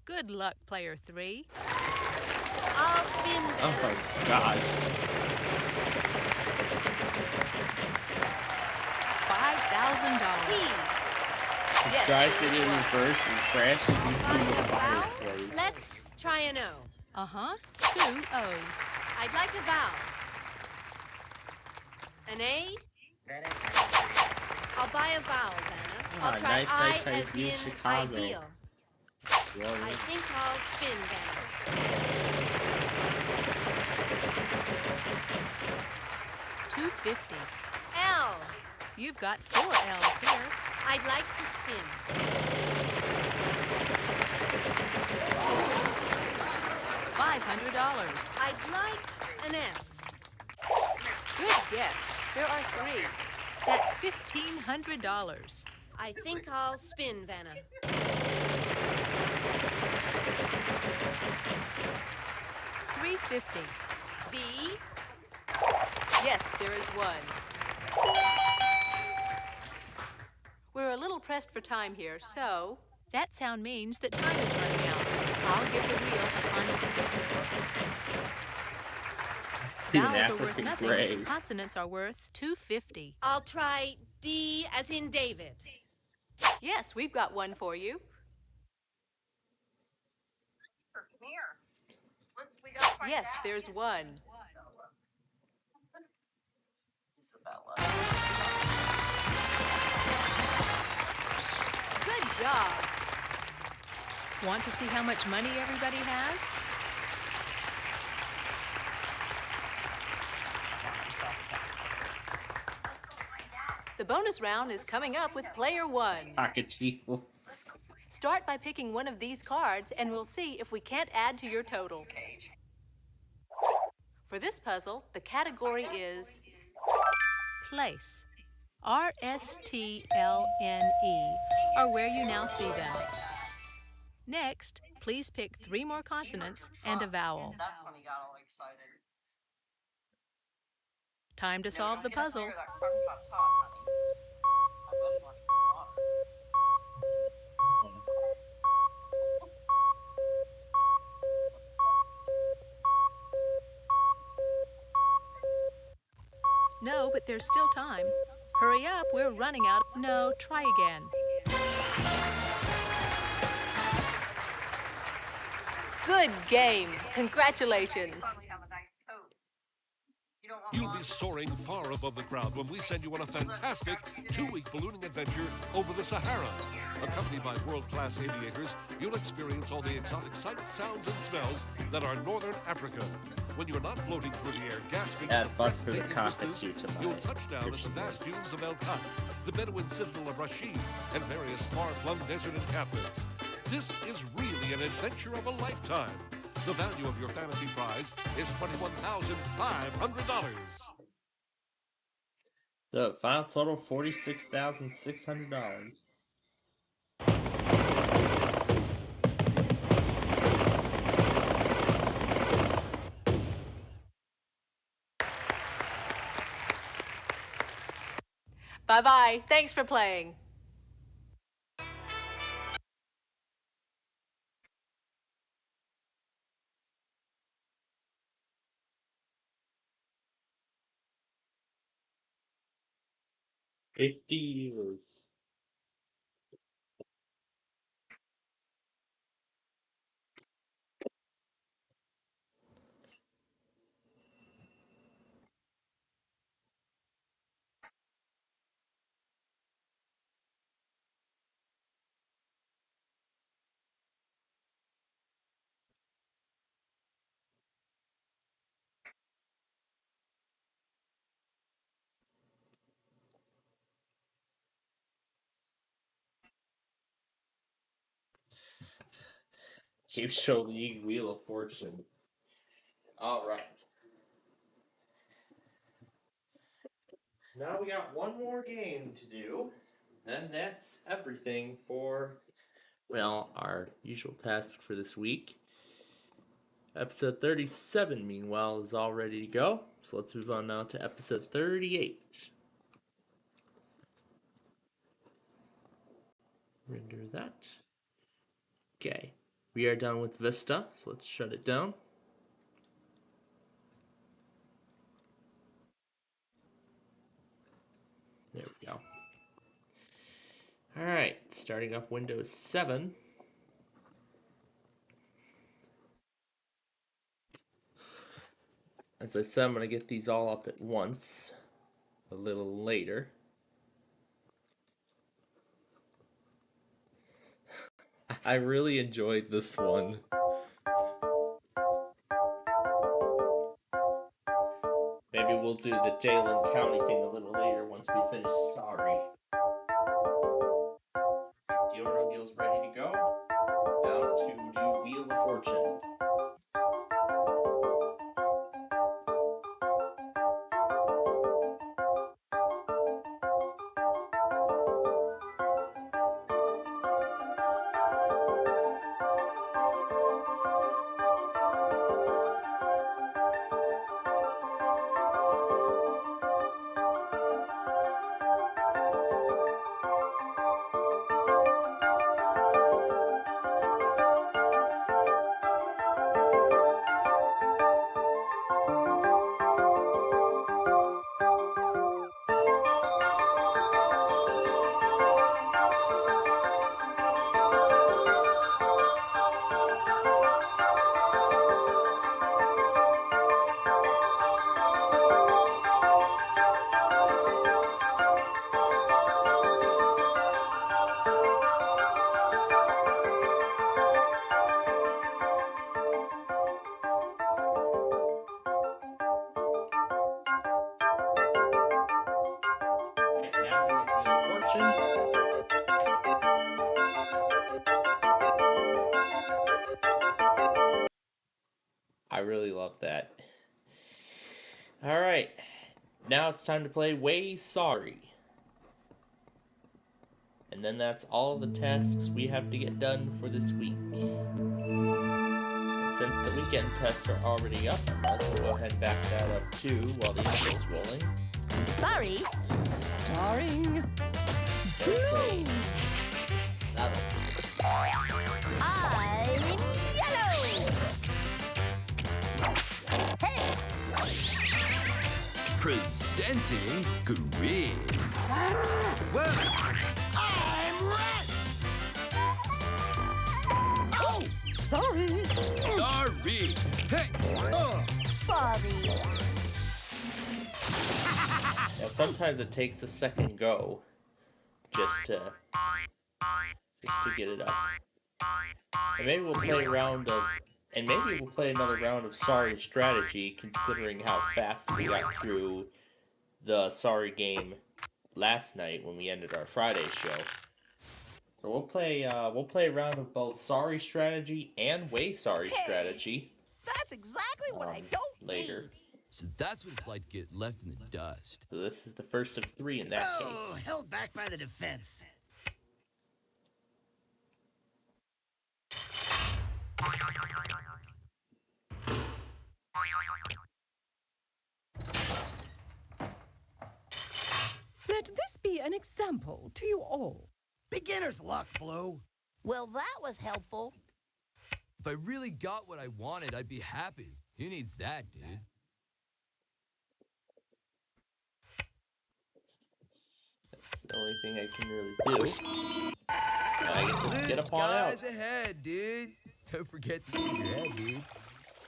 Good luck, player 3. I'll spin Oh Vanna. my god. $5,000. Yes, Tries there it is in one. reverse and crashes into the Vowel? fireplace. Let's try an O. Uh-huh. 2 O's. I'd like a vowel. An A? I'll buy a vowel, Vanna. I'll try nice, I nice, nice as view in of Chicago. ideal. Well, I think I'll spin Vanna. $250. L. You've got 4 L's here. I'd like to spin. $500. I'd like an S. Good guess. There are 3. That's $1,500. I think I'll spin Vanna. $350. B. Yes, there is one. We're a little pressed for time here, so that sound means that time is running out. I'll give the wheel a final spin. Vowels are worth African nothing. gray. Consonants are worth $250. I'll try D as in David. Yes, we've got one for you. Yes, there's one. Good job. Want to see how much money everybody has? The bonus round is coming up with player 1. Cockatiel. Start by picking one of these cards and we'll see if we can't add to your total. For this puzzle, the category is place. R-S-T-L-N-E are where you now see them. Next, please pick 3 more consonants and a vowel. That's when he got all excited. Time to solve the puzzle. That crock pot's hot, honey. I bet he wants some water. but there's still time. Hurry up, we're running out. No, try again. Good game. Congratulations. You'll be soaring far above the crowd when we send you on a fantastic 2-week ballooning adventure over the Sahara. Accompanied by world-class aviators, you'll experience all the exotic sights, sounds, and smells that are northern Africa. When you're not floating through the air gasping Add for bus for the breathtaking cockpit vistas, too to you'll my touch down at the vast description. dunes of El Kaf, the Bedouin citadel of Rashid, and various far-flung desert encampments. This is really an adventure of a lifetime. The value of your fantasy prize is $21,500. So final total $46,600. Bye-bye. Thanks for playing. $50. Keep Show League Wheel of Fortune. Alright. Now we got one more game to do. Then that's everything for, well, our usual task for this week. Episode 37, meanwhile, is all ready to go. So let's move on now to episode 38. Render that. Okay. We are done with Vista, so let's shut it down. There we go. Alright, starting up Windows 7. As I said, I'm going to get these all up at once a little later. I really enjoyed this one. Maybe we'll do the Jalen County thing a little later once we finish Sorry. Deodorant Wheel's ready to go. Now to do Wheel of Fortune. I really love that. Alright, now it's time to play Way Sorry. And then that's all the tasks we have to get done for this week. And since the weekend tests are already up, I might as well go ahead and back that up too while the intro's rolling. Sorry, starring Okay. I'm yellow. Hey, Presenting Grid. Whoa! I'm red! Oh! Sorry. Sorry! Hey! Oh! Sorry. Now, sometimes it takes a second go just to get it up. And maybe we'll play a round of, and maybe we'll play another round of Sorry Strategy, considering how fast we got through the Sorry game last night when we ended our Friday show. So we'll play a round of both Sorry Strategy and Way Sorry Strategy. That's exactly what I don't later. need. So that's what it's like to get left in the dust. So this is the first of 3 in that case. Held back by the defense. Let this be an example to you all. Beginner's luck, Blue. Well, that was helpful. If I really got what I wanted, I'd be happy. Who needs that, dude? That's the only thing I can really do. I get to get up on out. This guy's ahead, dude. Don't forget to use your head, dude.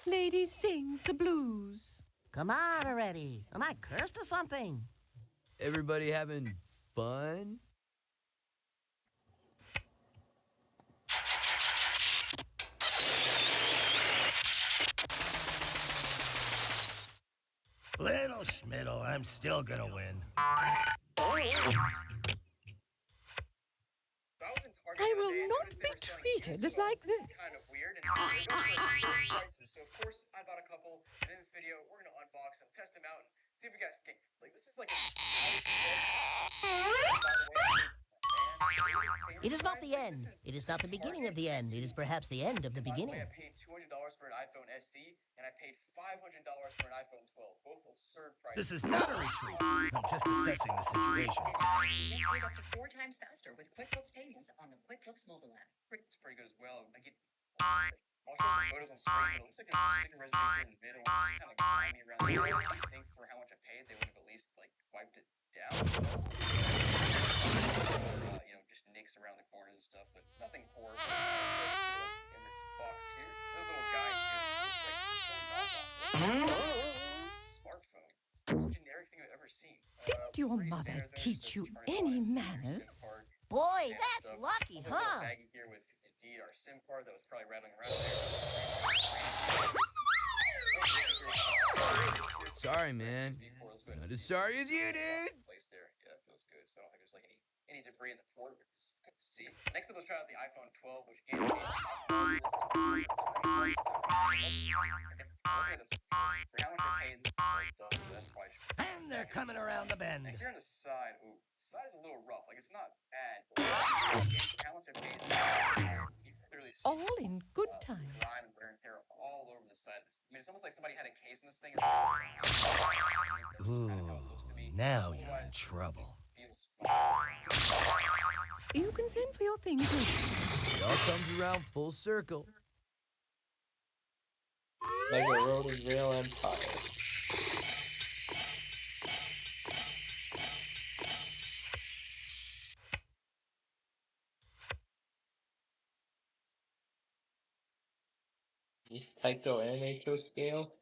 Lady sings the blues. Come on already. Am I cursed or something? Everybody having fun? Little Schmiddle, I'm still gonna win. I will not be treated like this. Kind of weird, and they're both prices. So of course I bought a couple, and in this video we're gonna unbox them, test them out, and see if we guys can. Like this is like It is not the end. It is not the beginning of the end. It is perhaps the end of the beginning. I paid $200 for an iPhone SE, and I paid $500 for an iPhone 12. Both absurd prices. This is not a retreat. I'm just assessing the situation. Get up to 4 times faster with QuickBooks payments on the QuickBooks mobile app. It's pretty good as well. I get. I'll show some photos on screen, but it looks like there's some sticker residue here in the middle, which is kind of grimy around the edges. I think for how much I paid, they would have at least like wiped it down. Just nicks around the corners and stuff, but nothing horrible. In this box here, a little guy here. Smartphone. It's the most generic thing I've ever seen. Didn't your mother teach you any manners? Boy, that's lucky, huh? Baggy here with indeed our SIM card that was probably rattling around there. Sorry, man. Not as sorry as you, dude. Place there. Yeah, that feels good. So I don't think there's like any debris in the port, which is good to see. Next up, let's try out the iPhone 12, which again, for how much I paid, this does that's probably. And they're coming around the bend. Now here on the side, ooh, side is a little rough. Like it's not bad, but how much I paid, you clearly see All in good time. grime and wear and tear all over the side. I mean, it's almost like somebody had a case in this thing. Ooh, now you're in trouble. You can send for your things later. It all comes around full circle. Mega Road and Rail Empire. Is Taiko Animator scale?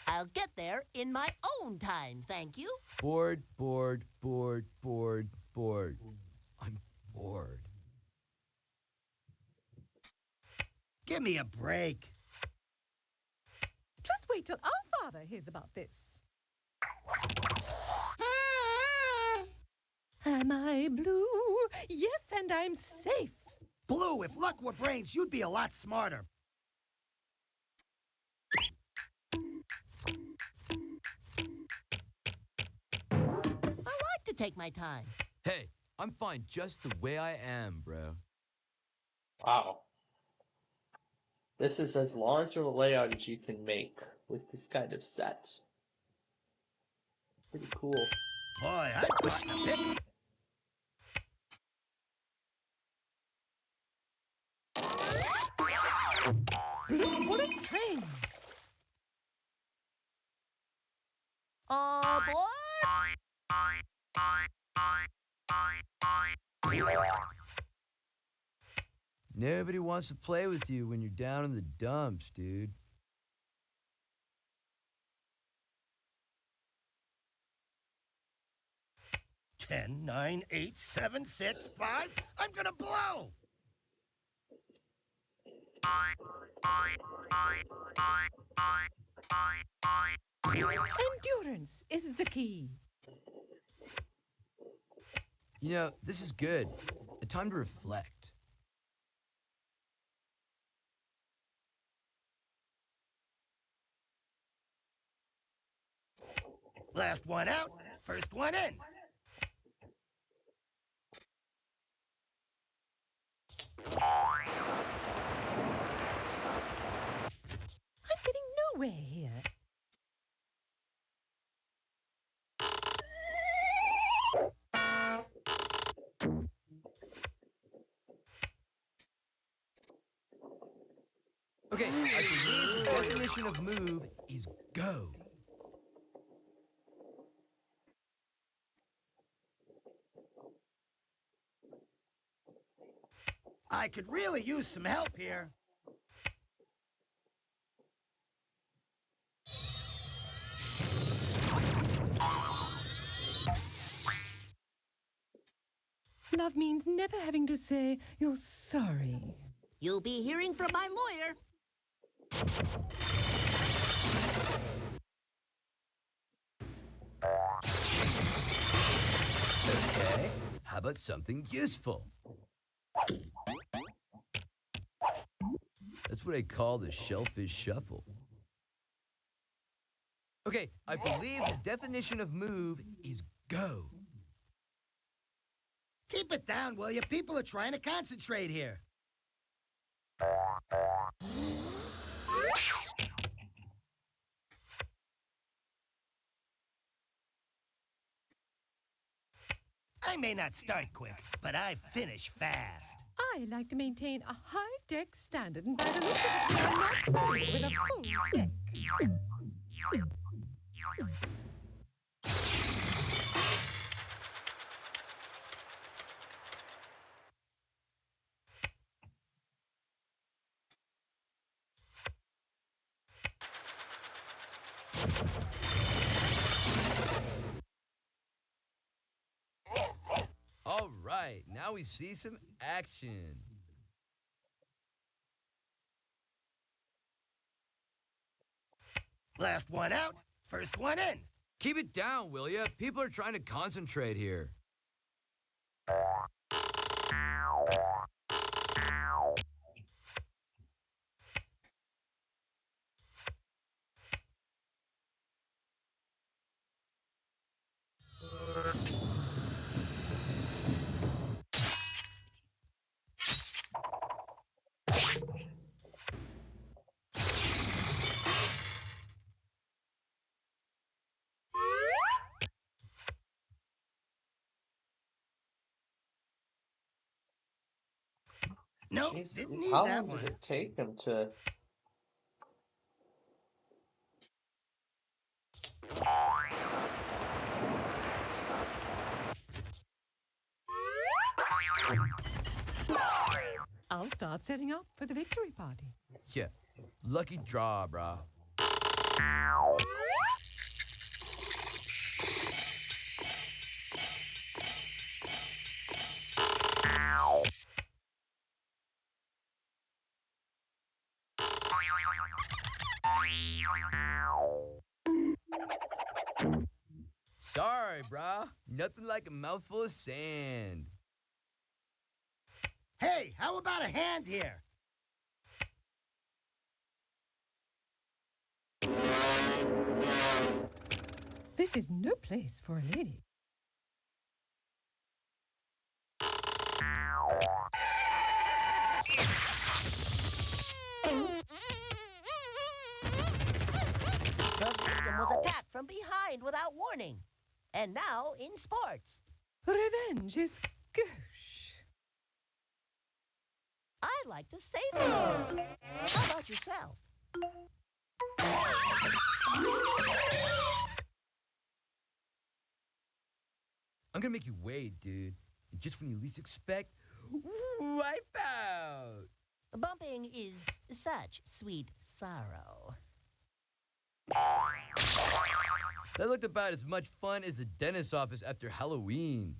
I'll get there in my own time, thank you. Bored. I'm bored. Give me a break. Just wait till our father hears about this. Am I blue? Yes, and I'm safe. Blue, if luck were brains, you'd be a lot smarter. take my time. Hey, I'm fine just the way I am, bro. Wow. This is as large of a layout as you can make with this kind of set. Pretty cool. Boy, I've gotten a bit. Blue bullet train. Aboard! Nobody wants to play with you when you're down in the dumps, dude. Ten, 9, 8, 7, 6, 5. I'm gonna blow! Endurance is the key. You know, this is good. A time to reflect. Last one out, first one in. I'm getting nowhere here. Okay, I believe the definition of move is go. I could really use some help here. Love means never having to say you're sorry. You'll be hearing from my lawyer. Okay, how about something useful? That's what I call the shellfish shuffle. Okay, I believe the definition of move is go. Keep it down, will you? People are trying to concentrate here. I may not start quick, but I finish fast. I like to maintain a high-deck standard, and by the looks of it, I'm not going with a full deck. All right, now we see some action. Last one out, first one in. Keep it down, will ya? People are trying to concentrate here. Nope, Jeez, didn't need how that long one. did it take him to... I'll start setting up for the victory party. Yeah, lucky draw, brah. Sorry, brah. Nothing like a mouthful of sand. Hey, how about a hand here? This is no place for a lady. without warning. And now in sports. Revenge is gauche. I like to save it. How about yourself? I'm gonna make you wait, dude. And just when you least expect, wipe out. Bumping is such sweet sorrow. That looked about as much fun as the dentist's office after Halloween.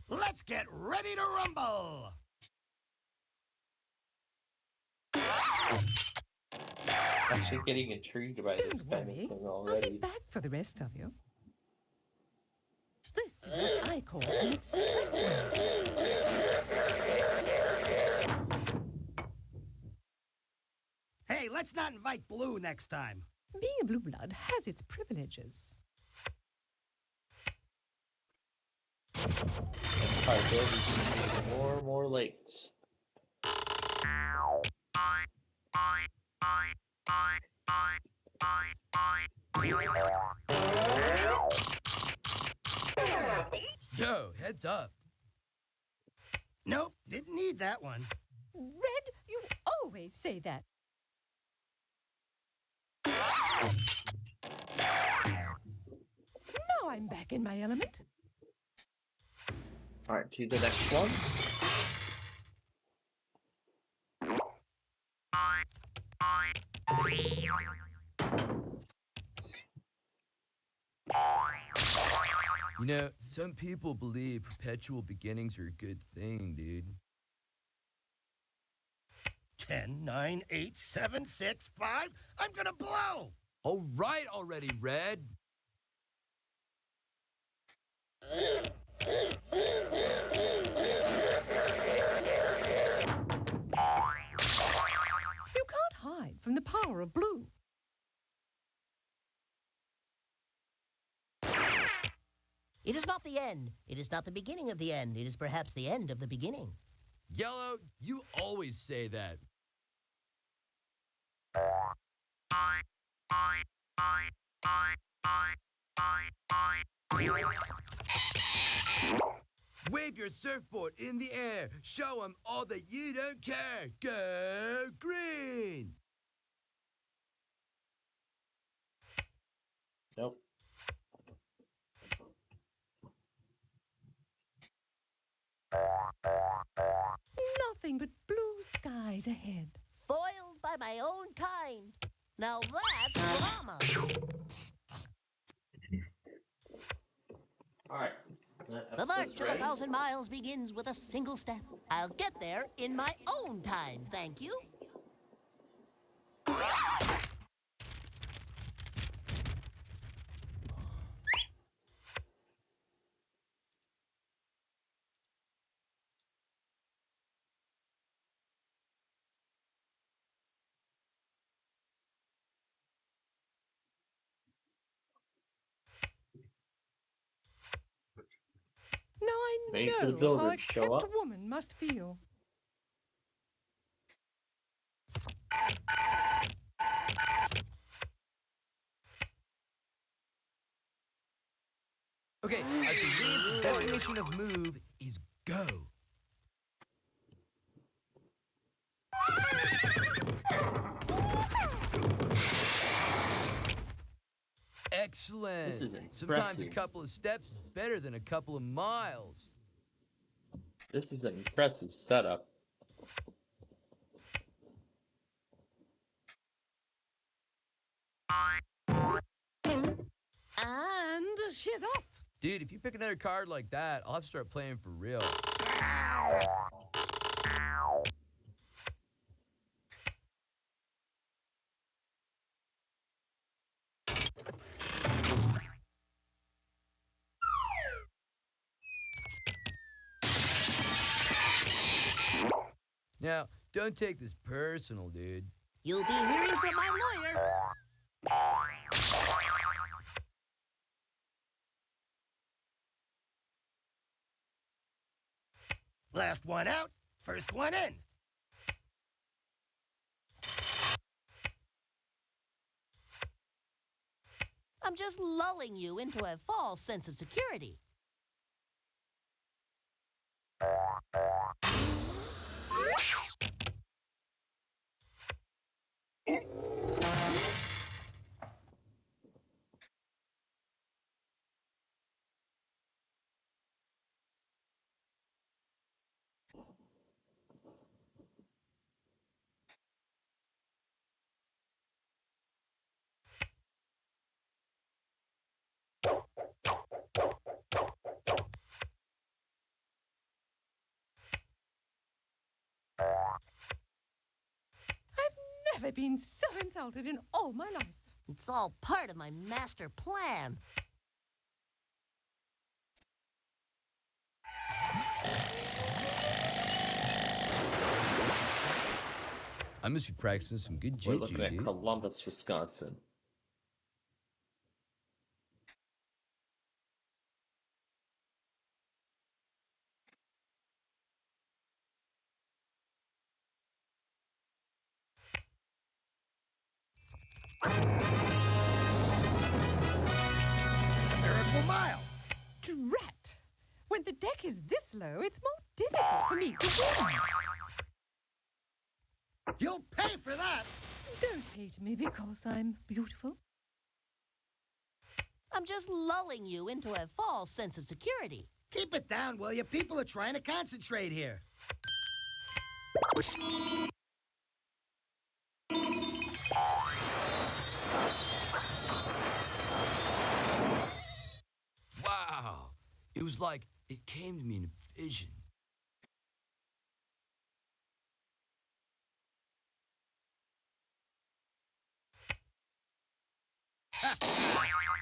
Let's get ready to rumble! Actually getting intrigued by this Don't spammy worry, thing I'll be already. back for the rest of you. This is what I call an expressway. Hey, let's not invite Blue next time. Being a blue blood has its privileges. Alright, building more and more lakes. Yo, heads up. Nope, didn't need that one. Red, you always say that. Now I'm back in my element. Alright, to the next one. You know, some people believe perpetual beginnings are a good thing, dude. 10, 9, 8, 7, 6, 5. I'm gonna blow! All right already, Red. You can't hide from the power of blue. It is not the end. It is not the beginning of the end. It is perhaps the end of the beginning. Yellow, you always say that. Wave your surfboard in the air. Show them all that you don't care. Go green. Nope. Nothing but blue skies ahead. Foiled by my own kind. Now that's drama. Alright. The march of 1,000 miles begins with a single step. I'll get there in my own time, thank you. Now I Wait for the know how a builders to show kept up. woman must feel. Okay, I believe the definition of move is go. Excellent. This is Sometimes a impressive. couple of steps is better than a couple of miles. This is an impressive setup. And she's off. Dude, if you pick another card like that, I'll have to start playing for real. Now, don't take this personal, dude. You'll be hearing from my lawyer. Last one out, first one in. I'm just lulling you into a false sense of security. Never been so insulted in all my life. It's all part of my master plan. I must be practicing some good We're juju, looking at dude. Columbus, Wisconsin. Miracle Mile. Drat! When the deck is this low, it's more difficult for me to win. You'll pay for that. Don't hate me because I'm beautiful. I'm just lulling you into a false sense of security. Keep it down, will you? People are trying to concentrate here. Wow. It was like it came to me in a vision.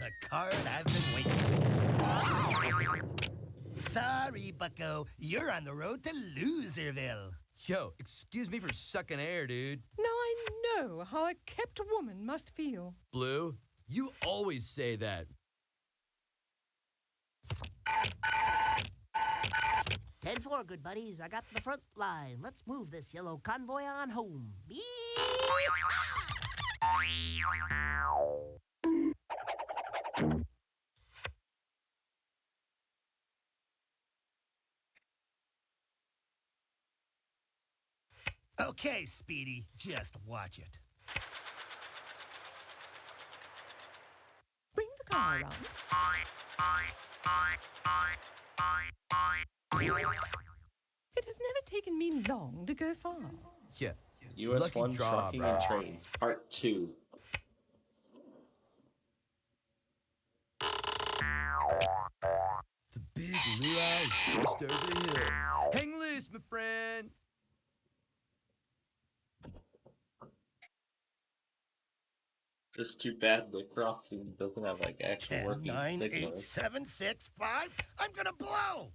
The card I've been waiting for. Sorry, bucko. You're on the road to Loserville. Yo, excuse me for sucking air, dude. Now I know how a kept woman must feel. Blue, you always say that. 10-4, good buddies. I got the front line. Let's move this yellow convoy on home. Beep! Okay, Speedy, just watch it. Bring the car around. It has never taken me long to go far. Yeah. US Lucky 1 draw, Trucking bro. and Trades, Part 2. The big blue eyes just over the hill. Hang loose, my friend. Just too bad the crossing doesn't have like actual 10, working 9, 8, signals. 7, 6, 5. I'm gonna blow.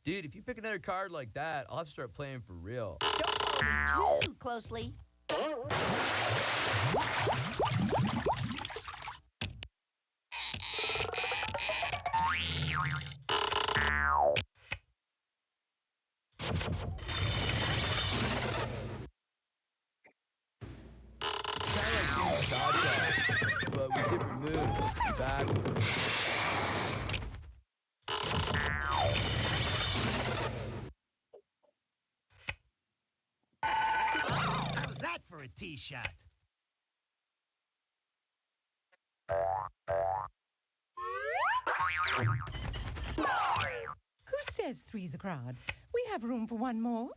Dude, if you pick another card like that, I'll have to start playing for real. Don't follow me too closely. But with different moves, backwards. How's that for a tee shot? Who says three's a crowd? We have room for one more.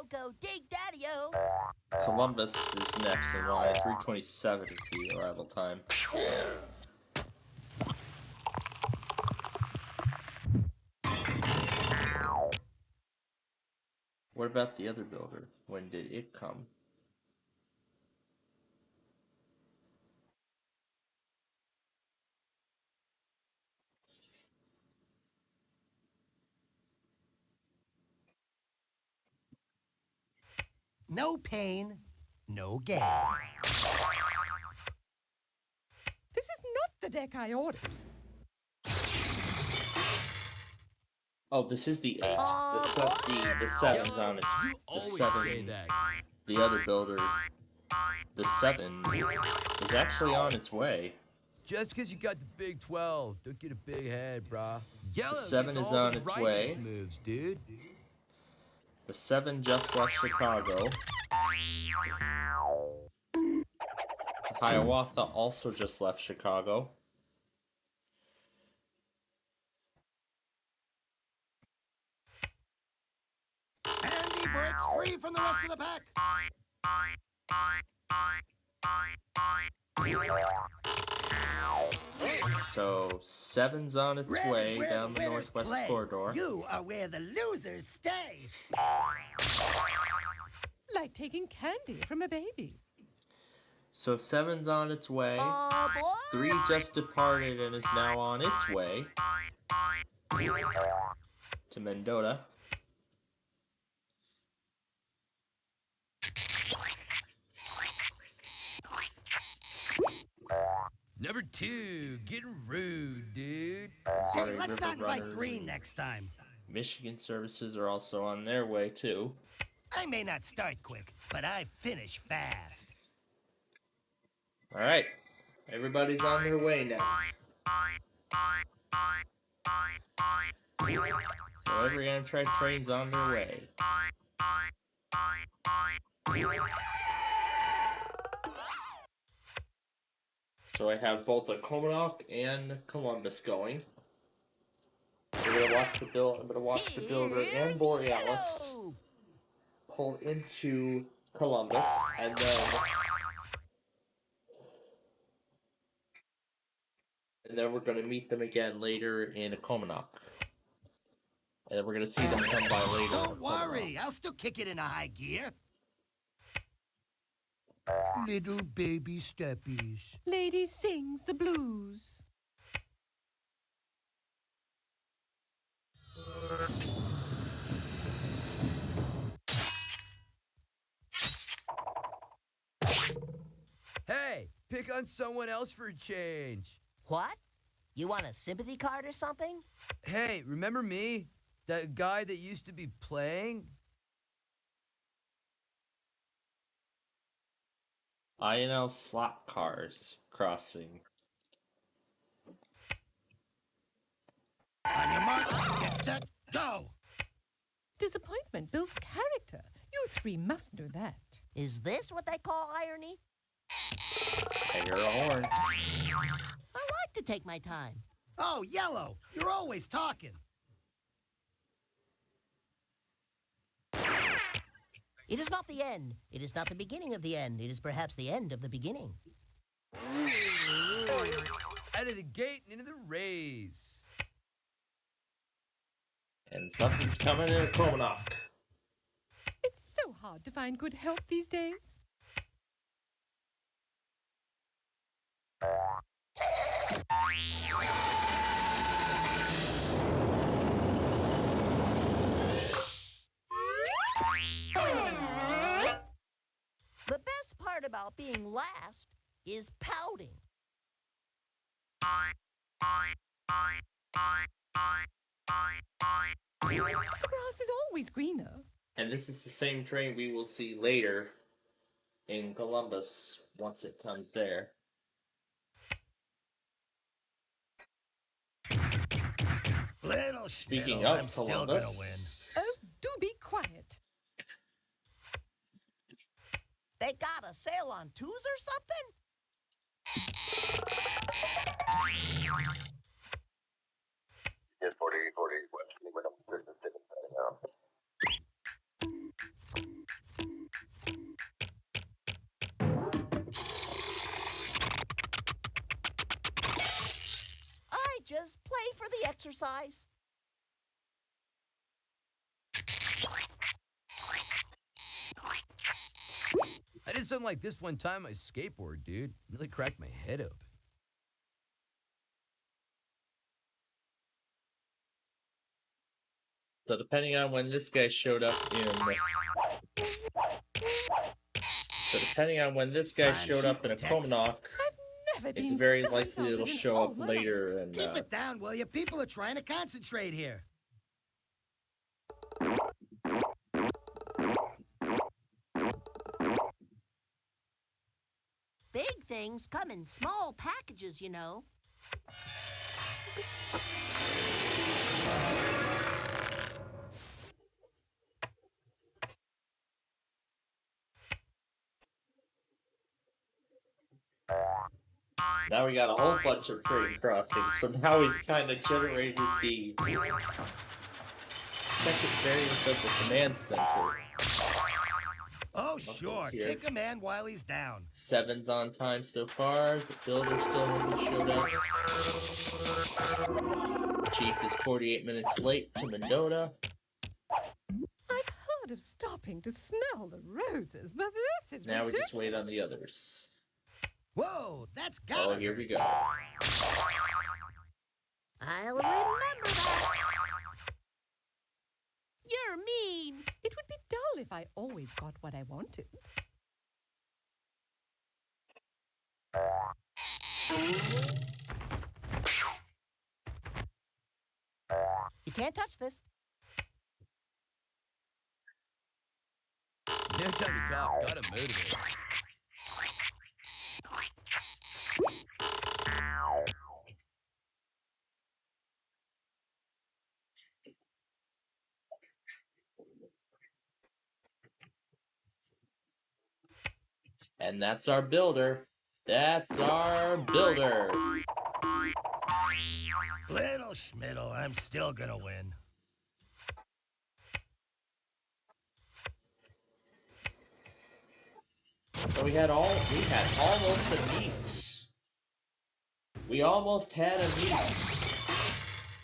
Go, dig daddy-o. Columbus is next in line. 3:27 is the arrival time. What about the other builder? When did it come? No pain, no gain. This is not the deck I ordered. Oh, this is the 8. The 7's on its... You The always 7, say that. the other builder, the 7 is actually on its way. Just because you got the Big 12, don't get a big head, brah. Yellow 7 gets is all on the its righteous way. moves, dude. The 7 just left Chicago. Hiawatha also just left Chicago. And he breaks free from the rest of the pack. So 7's on its Red is way where down the the winners northwest play. corridor. You are where the losers stay. Like taking candy from a baby. So 7's on its way. Oh, boy. 3 just departed and is now on its way to Mendota. Number 2, getting rude, dude. Hey, Sorry, let's River not invite Runners green and next time. Michigan services are also on their way too. I may not start quick, but I finish fast. Alright, everybody's on their way now. So every Amtrak train's on their way. So I have both a Comonoc and Columbus going. We're gonna watch the builder and Borealis pull into Columbus, and then we're gonna meet them again later in a Comonoc. And then we're gonna see them come by later. Don't worry, I'll still kick it in a high gear. Little baby steppies. Lady sings the blues. Hey, pick on someone else for a change. What? You want a sympathy card or something? Hey, remember me? That guy that used to be playing? INL slot cars crossing. On your mark, get set, go! Disappointment builds character. You three must know that. Is this what they call irony? I hear a horn. I like to take my time. Oh, Yellow, you're always talking. It is not the end. It is not the beginning of the end. It is perhaps the end of the beginning. Out of the gate and into the race. And something's coming in a Comonoc. It's so hard to find good help these days. The best part about being last is pouting. The grass is always greener. And this is the same train we will see later in Columbus once it comes there. Little Speaking schmiddle, of I'm still gonna win. Columbus, Oh, do be quiet. They got a sale on twos or something? Yes, 40 West. Business ticket setting out. I just play for the exercise. I did something like this one time on my skateboard, dude. Really cracked my head open. So depending on when this guy showed up in a Comonach, it's very likely it'll show up later. And Keep it down, will you? People are trying to concentrate here. Big things come in small packages, you know. now we got a whole bunch of train crossings. So now we've kind of generated the second variant of the command center. Oh, sure. Kick a man while he's down. 7's on time so far. The builder still hasn't showed up. Chief is 48 minutes late to Mendota. I've heard of stopping to smell the roses, but this is Now ridiculous. we just wait on the others. Whoa, that's gotta Oh, here we go. I'll remember that. You're mean. It would be dull if I always got what I wanted. You can't touch this. No time to talk. Gotta motivate. And that's our builder. That's our builder. Little Schmiddle, I'm still gonna win. So we had almost a meet. We almost had a meet.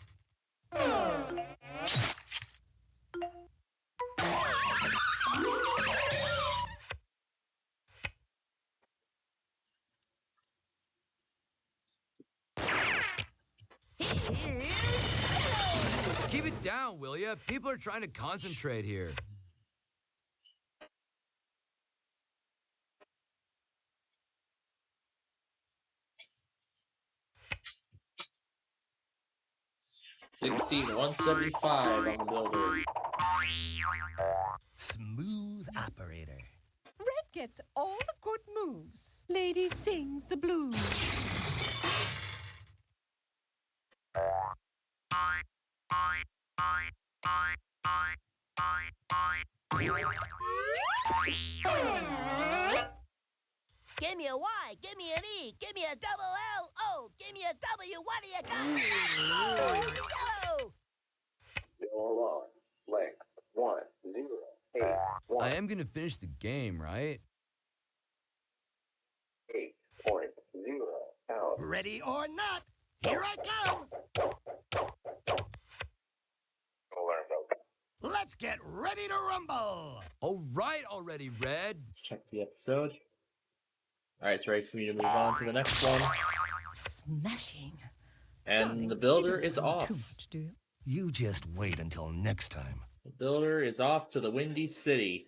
Keep it down, will ya? People are trying to concentrate here. $16,175 on the builder. Smooth operator. Red gets all the good moves. Lady sings the blues. Give me a Y, give me an E, give me a double L, O, give me a W, what do you got? Yellow! Yellow line, length 108. I am gonna finish the game, right? 8.0 out. Ready or not, here I come. Let's get ready to rumble. All right already, Red. Let's check the episode. Alright, it's ready for me to move on to the next one. Smashing. And Darling, the builder you don't is know off. Too much, do you? You just wait until next time. The builder is off to the Windy City.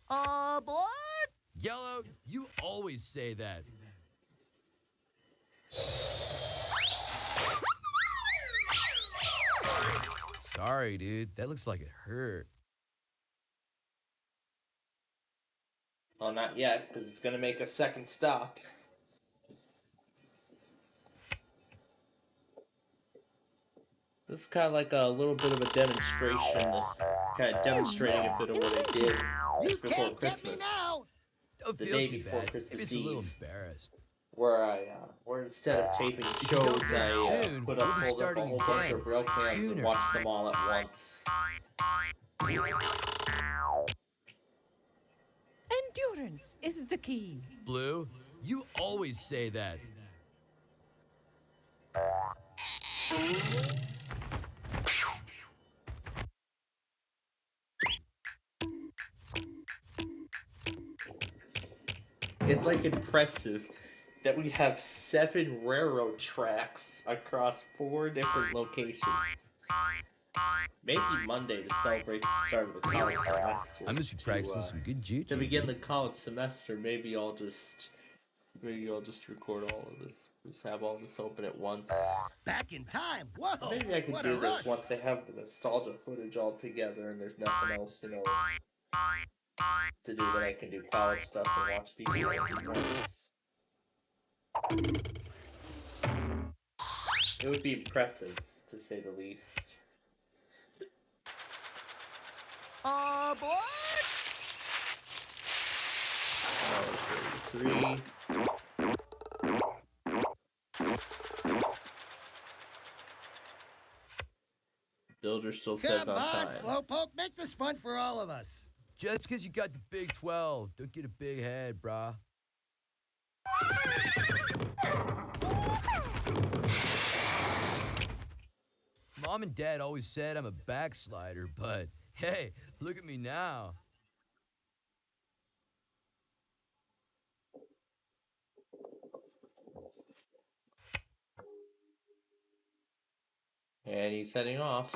Aboard! Yellow, you always say that. Sorry, dude. That looks like it hurt. Well, not yet, because it's going to make a second stop. This is kind of like a little bit of a demonstration, kind of demonstrating a bit of what I did You before can't Christmas. get me now. Don't The feel day too before bad. Christmas Maybe it's a little Eve. embarrassed. Where instead of taping shows, I soon, put we'll up be a whole starting bunch again of braille cams and sooner. watched them all at once. Endurance is the key. Blue, you always say that. It's like impressive that we have 7 railroad tracks across 4 different locations. Maybe Monday to celebrate the start of the college semester. I must be practicing some good juju. To begin the college semester, maybe I'll just record all of this. Just have all this open at once. Back in time. Whoa. Maybe I could do this once they have the nostalgia footage all together and there's nothing else, to do. Then I can do college stuff and watch these movies. It would be impressive, to say the least. Aboard! 3. Builder still says on time. Come on, Slowpoke, make this fun for all of us. Just because you got the Big 12, don't get a big head, brah. Mom and Dad always said I'm a backslider, but hey, look at me now. And he's heading off.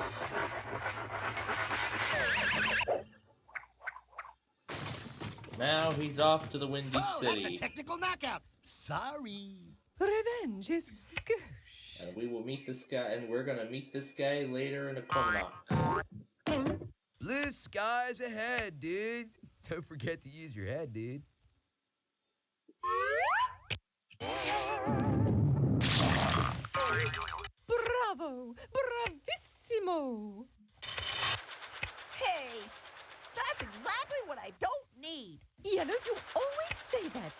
Now he's off to the Windy City. That's a technical knockout. Sorry. Revenge is gauche. And we will meet this guy, and we're gonna meet this guy later in a corner knock. Blue skies ahead, dude. Don't forget to use your head, dude. Bravo! Bravissimo! Hey, that's exactly what I don't need. Yellow, you always say that.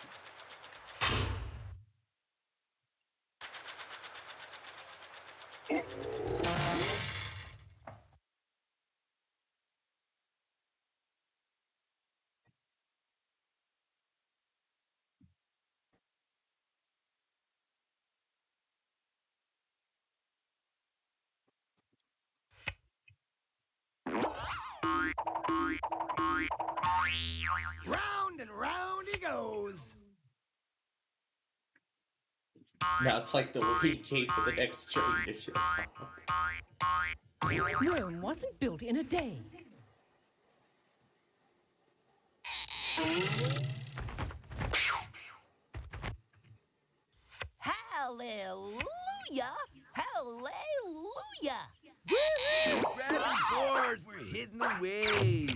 Round and round he goes. Now it's like the waiting game for the next train to show up. Rome wasn't built in a day. Hallelujah! Hallelujah! Woo-hoo! Grab your boards, we're hitting the waves.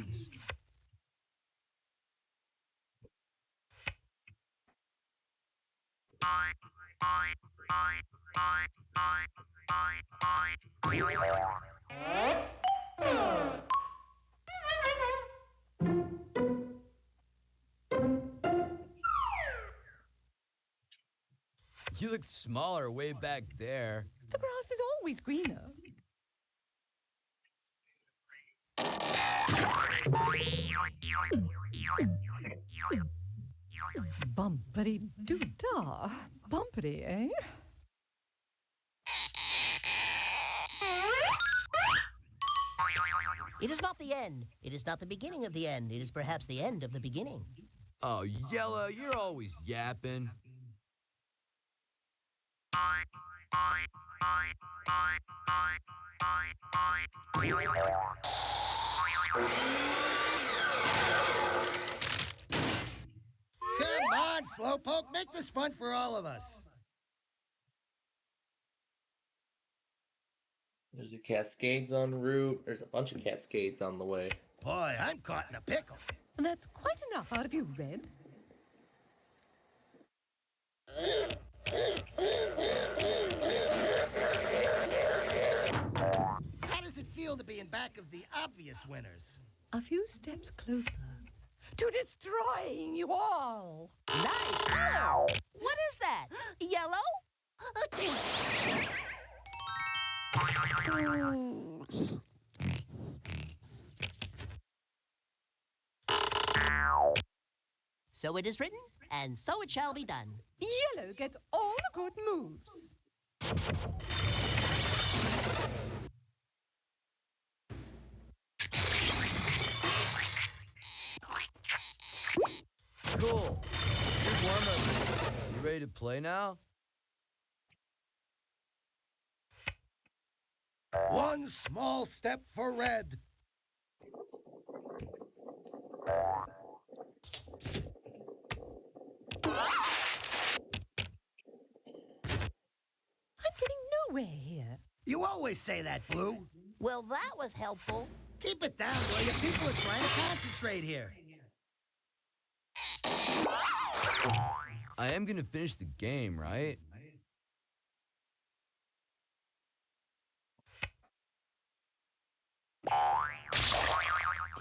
You look smaller way back there. The grass is always greener. Bumpity-doo-dah. Bumpity, eh? It is not the end. It is not the beginning of the end. It is perhaps the end of the beginning. Oh, Yellow, you're always yapping. Come on, Slowpoke, make this fun for all of us. There's a Cascades en route. There's a bunch of Cascades on the way. Boy, I'm caught in a pickle. That's quite enough out of you, Red. How does it feel to be in back of the obvious winners? A few steps closer to destroying you all. Nice color! What is that? Yellow? So it is written, and so it shall be done. Yellow gets all the good moves. Cool. Good ready to play now? One small step for red. I'm getting nowhere here. You always say that, Blue. Well, that was helpful. Keep it down, will you? People are trying to concentrate here. I am gonna finish the game, right? Do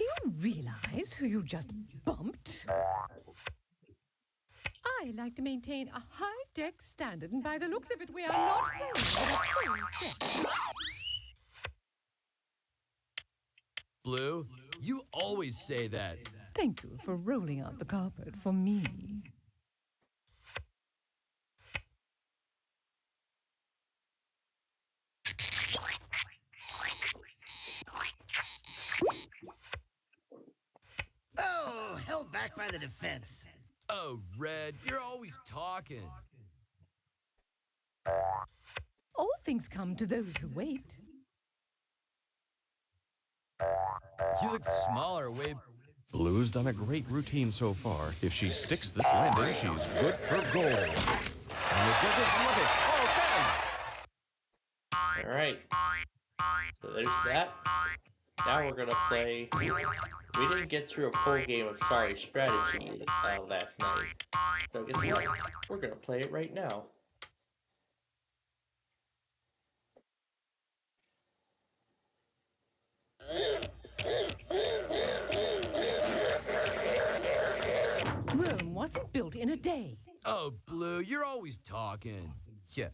you realize who you just bumped? I like to maintain a high-deck standard, and by the looks of it, we are not playing with a full deck. Blue, you always say that. Thank you for rolling out the carpet for me. Oh, held back by the defense. Oh, Red, you're always talking. All things come to those who wait. You look smaller, way. Blue's done a great routine so far. If she sticks this landing, she's good for gold. And the judges love it. Oh, All right. So there's that. Now we're gonna play. We didn't get through a full game of Sorry Strategy last night. So guess what? We're gonna play it right now. Rome wasn't built in a day. Oh, Blue, you're always talking. Yeah,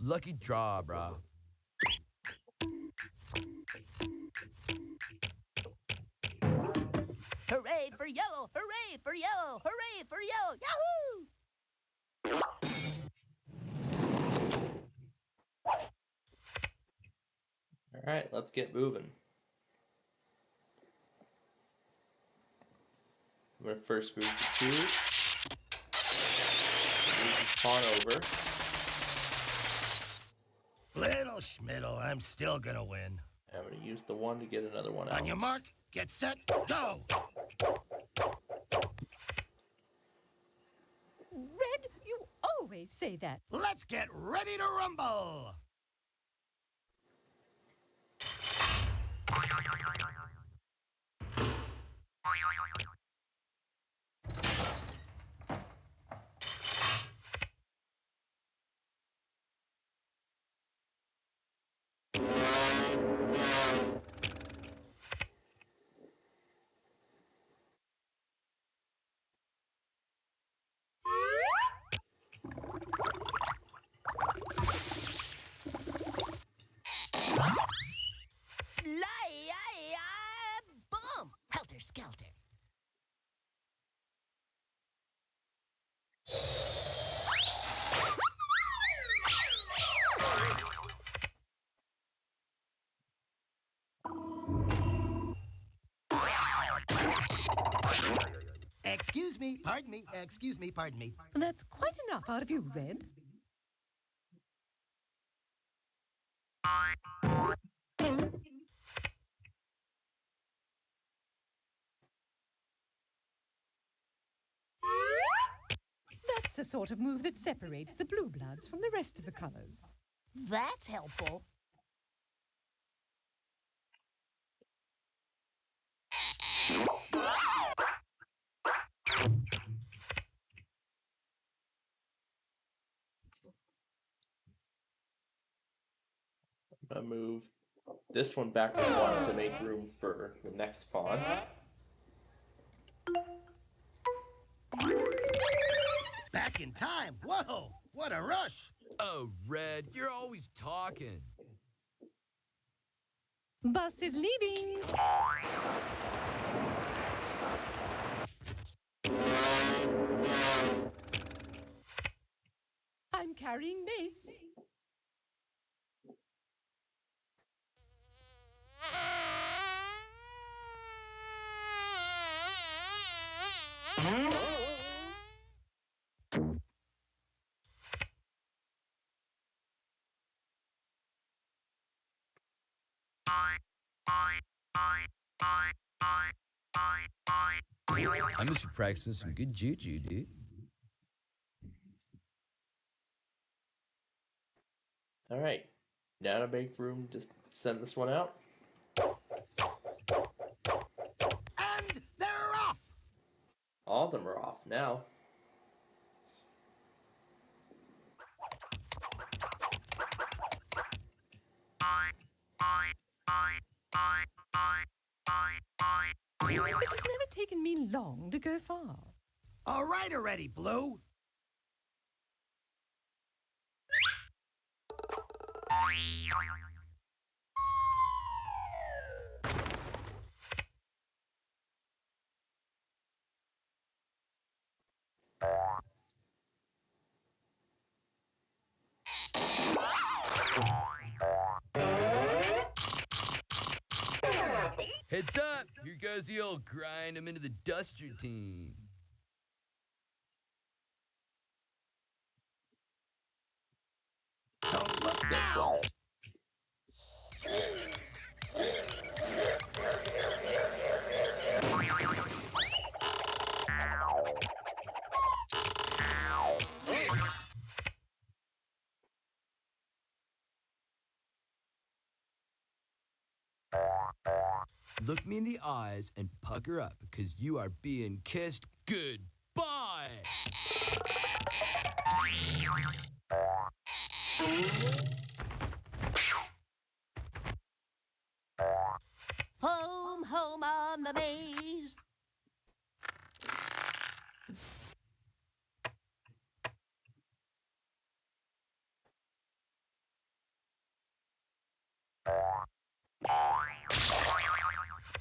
lucky draw, bro. Hooray for yellow! Hooray for yellow! Hooray for yellow! Yahoo! All right, let's get moving. I'm gonna first move to 2. Move this pawn over. Little Schmiddle, I'm still gonna win. I'm gonna use the 1 to get another one out. On your mark, get set, go! Red, you always say that. Let's get ready to rumble! Boom! Helter skelter. Excuse me, pardon me, excuse me, pardon me. That's quite enough out of you, Red. That's the sort of move that separates the blue bloods from the rest of the colors. That's helpful. I'm gonna move this one back to 1 to make room for the next pawn. Back in time, whoa, what a rush! Oh, Red, you're always talking. Bus is leaving. I'm carrying mace. I must be practicing some good juju, dude. All right, now to make room to send this one out. And they're off! All of them are off now. It has never taken me long to go far. All right already, Blue. Heads up! Here goes the old grind 'em into the dust routine. Don't look now! Look me in the eyes and pucker up, because you are being kissed goodbye! Home, home on the maze.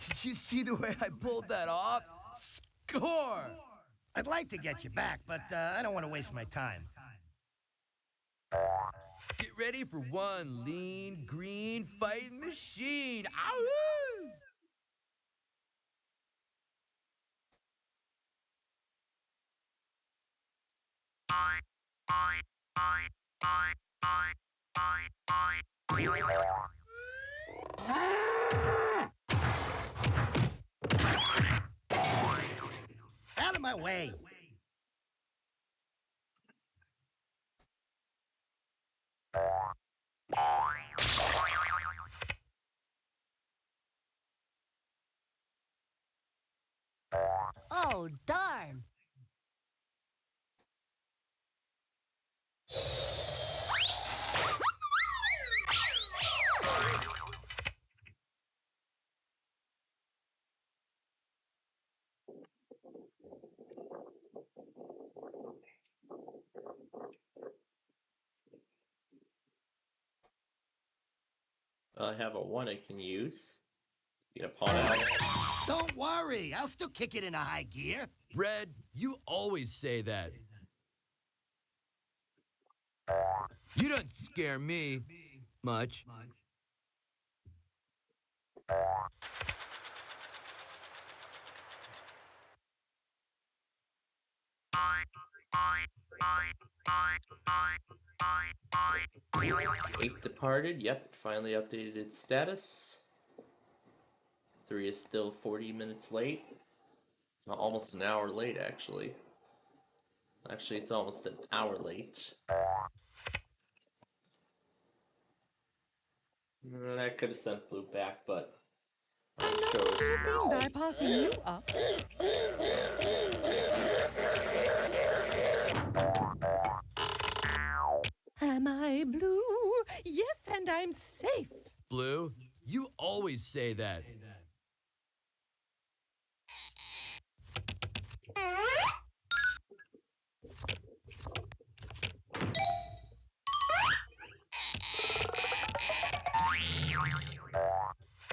Did you see the way I pulled that off? Score! I'd like to get you back, but I don't want to waste my time. Get ready for one lean, green fighting machine! Ow! Out of my way! Oh, darn. I have a one I can use. Get a pawn out. Don't worry, I'll still kick it in a high gear. Red, you always say that. You don't scare me much. Eight departed. Yep, finally updated its status. 3 is still 40 minutes late. Almost an hour late, actually. Actually, it's almost an hour late. I could have sent Blue back, but I'm not doing a thing by passing you up. Am I blue? Yes, and I'm safe. Blue, you always say that.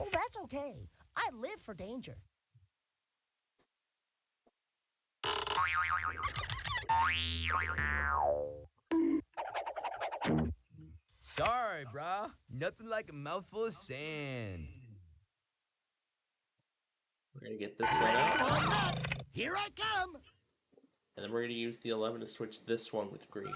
Oh, that's okay. I live for danger. Sorry, brah. Nothing like a mouthful of sand. we're gonna get this one out. Here I come! And then we're gonna use the 11 to switch this one with green.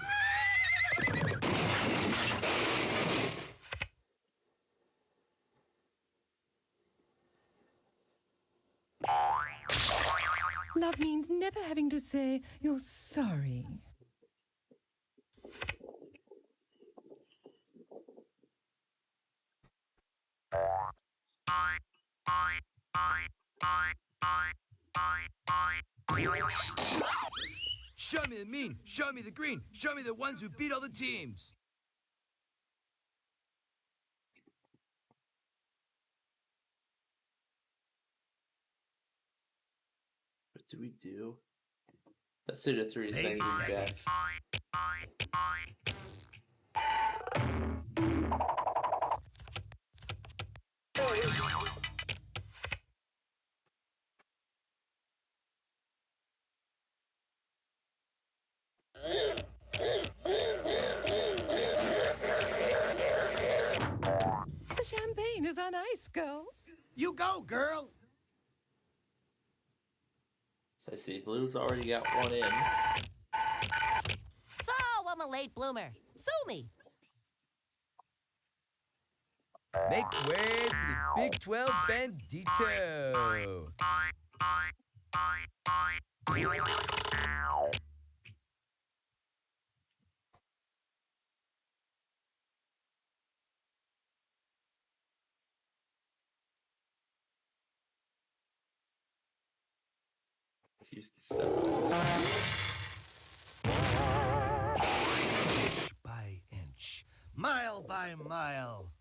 love means never having to say you're sorry. Show me the mean, show me the green, show me the ones who beat all the teams. What do we do? Let's do the 3 Baby seconds back. steps. The champagne is on ice, girls. You go, girl. So I see Blue's already got one in. So I'm a late bloomer. Sue me. Make way for the Big 12 Bandito. Let's use the 7. Inch by inch, mile by mile.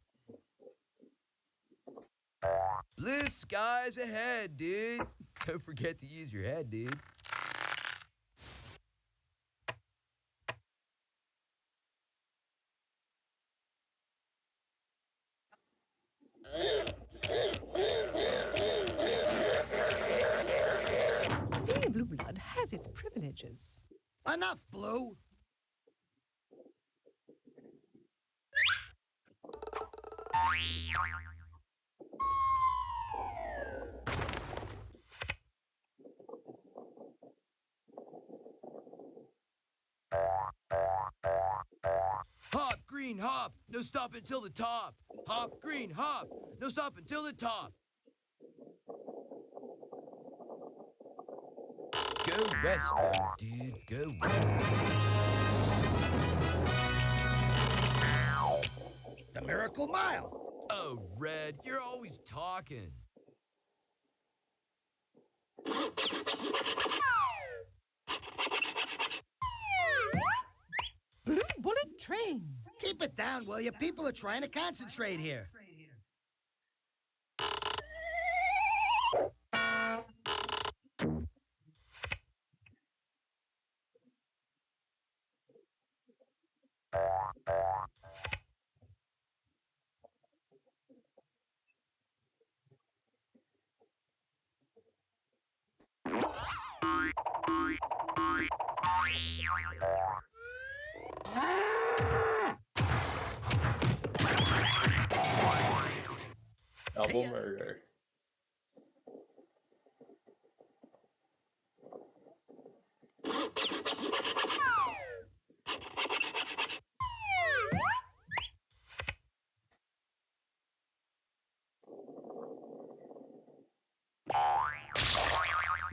Blue skies ahead, dude. Don't forget to use your head, dude. Being a blue blood has its privileges. Enough, Blue. Hop, green, hop. No stop until the top. Hop, green, hop. No stop until the top. Go west, dude. Go west. The Miracle Mile. Oh, Red, you're always talking. Blue bullet train. Keep it down, will you? People are trying to concentrate here. Double murder.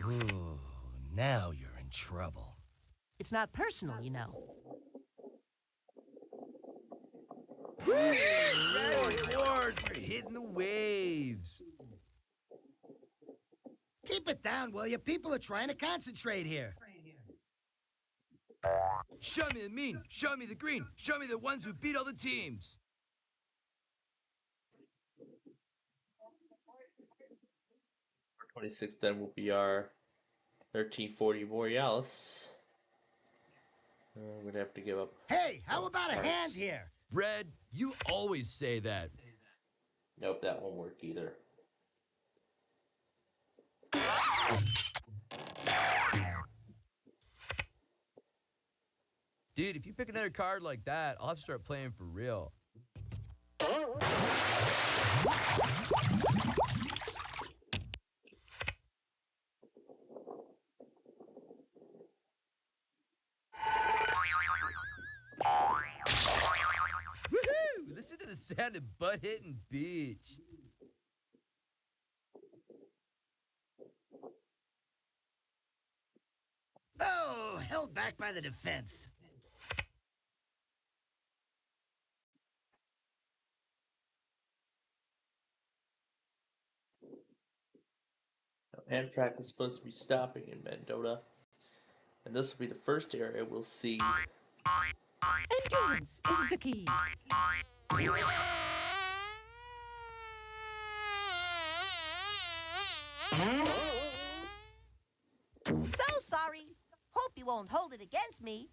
Ooh, now you're in trouble. It's not personal, you know. Red Wars, we're hitting the waves. Keep it down, will you? People are trying to concentrate here. Show me the mean, show me the green, show me the ones who beat all the teams. Our 26 then will be our 1340 Borealis. We'd have to give up. Hey, how about a parts. hand here? Red, you always say that. Nope, that won't work either. Dude, if you pick another card like that, I'll have to start playing for real. Woohoo! Listen to the sound of butt hitting beach. held back by the defense. Amtrak is supposed to be stopping in Mendota, and this will be the first area we'll see. Endurance is the key. So sorry. Hope you won't hold it against me.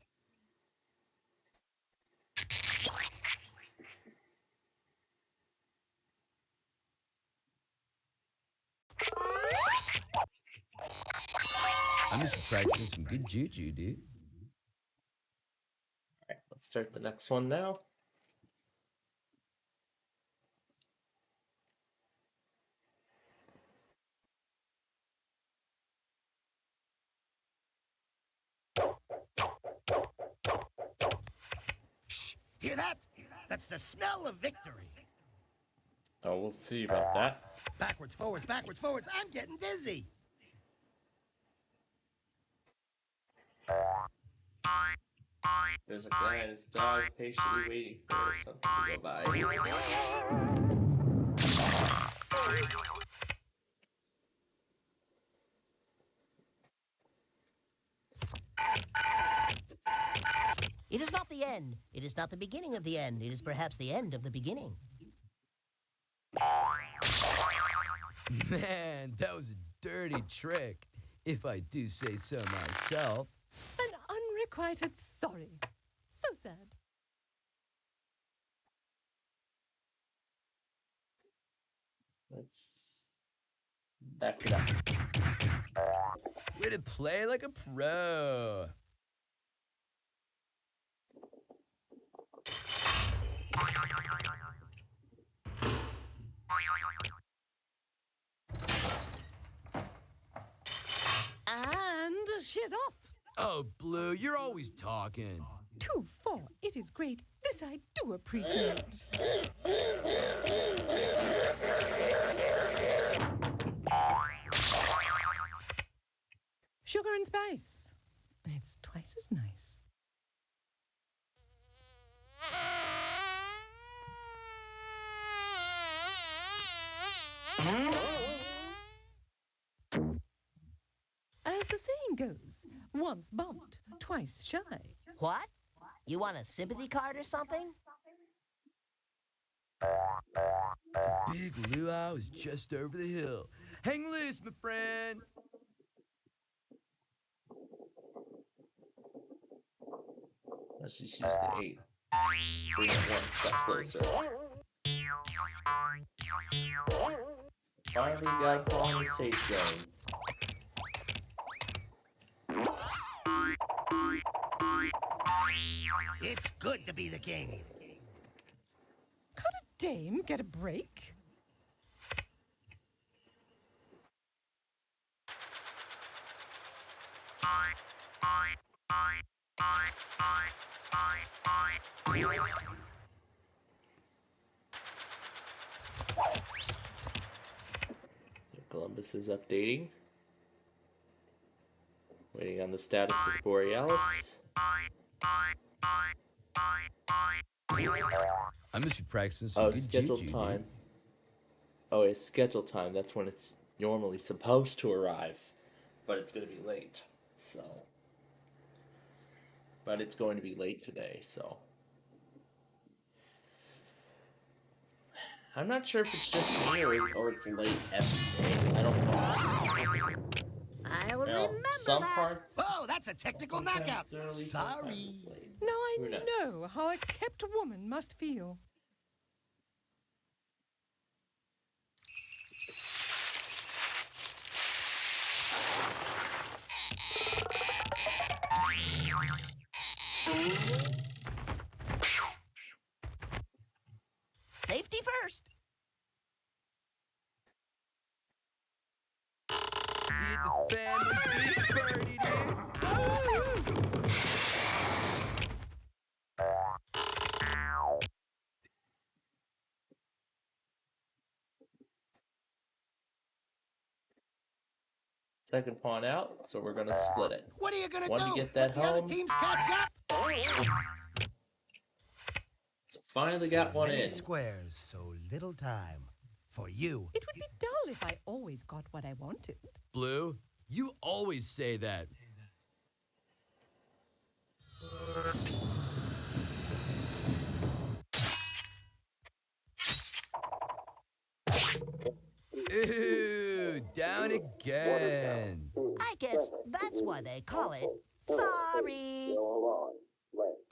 I'm just practicing some good juju, dude. Alright, let's start the next one now. Shh! Hear that? That's the smell of victory. Oh, we'll see about that. Backwards, forwards, backwards, forwards. I'm getting dizzy. There's a guy and his dog patiently waiting for something to go by. It is not the end. It is not the beginning of the end. It is perhaps the end of the beginning. Man, that was a dirty trick, if I do say so myself. An unrequited sorry. So sad. Let's back it up. Way to play like a pro. And she's off. Oh, Blue, you're always talking. 2-4. It is great. This I do appreciate. Sugar and spice. It's twice as nice. As the saying goes, once bumped, twice shy. What? You want a sympathy card or something? The big luau is just over the hill. Hang loose, my friend. Let's just use the 8. Bring it one step closer. Finally got a ball in the safe zone. It's good to be the king. Could a dame get a break? Columbus is updating. Waiting on the status of Borealis. I must be practicing some Oh, good scheduled juju, time. dude. Oh, it's scheduled time. That's when it's normally supposed to arrive. But it's going to be late. So. But it's going to be late today, so. I'm not sure if it's just me or it's late every day. I don't know. I'll remember some that. parts. Oh, that's a technical knockout. Sorry. Now I Who knows? know how a kept woman must feel. Safety first. See you at the family beach party, dude. second pawn out, so we're gonna split it. What are you gonna One do? to get that Let the other home. teams catch up? So finally So got one many in. squares, so little time. For you. It would be dull if I always got what I wanted. Blue, you always say that. Ooh, down again. I guess that's why they call it sorry.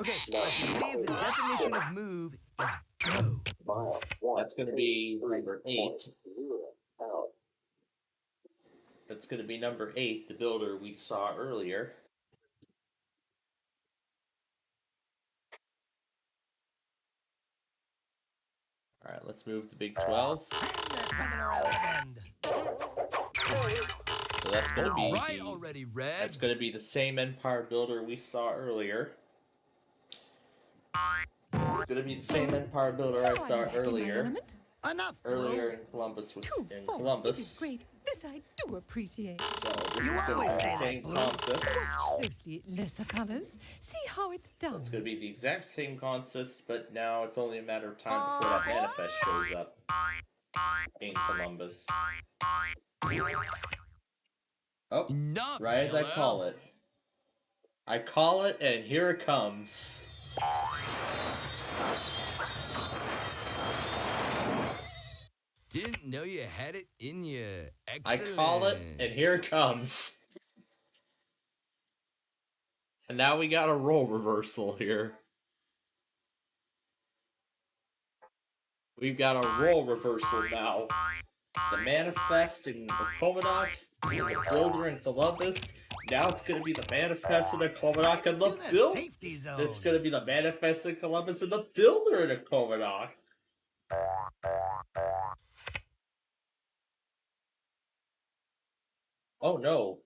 Okay, I believe the definition of move is go. That's gonna be number 8. That's gonna be number 8, the builder we saw earlier. All right, let's move the Big 12. So that's gonna be Right already, Red. That's gonna be the same Empire builder we saw earlier. It's gonna be the same Empire builder I saw earlier. Enough. Earlier in Columbus was in This is Columbus. great. This I do appreciate. So this is gonna be the same consist. Closely lesser colors. See how it's done. It's gonna be the exact same consist, but now it's only a matter of time before that manifest shows up in Columbus. Oh, Enough, right as I LL. call it. I call it, and here it comes. Didn't know you had it in you. I Excellent. call it, and here it comes. And now we got a role reversal here. We've got a role reversal now. The manifest in Comodoc, the builder in Columbus. Now it's going to be the manifest in the Comodoc and the builder. It's going to be the manifest in Columbus and the builder in the Comodoc. Oh no.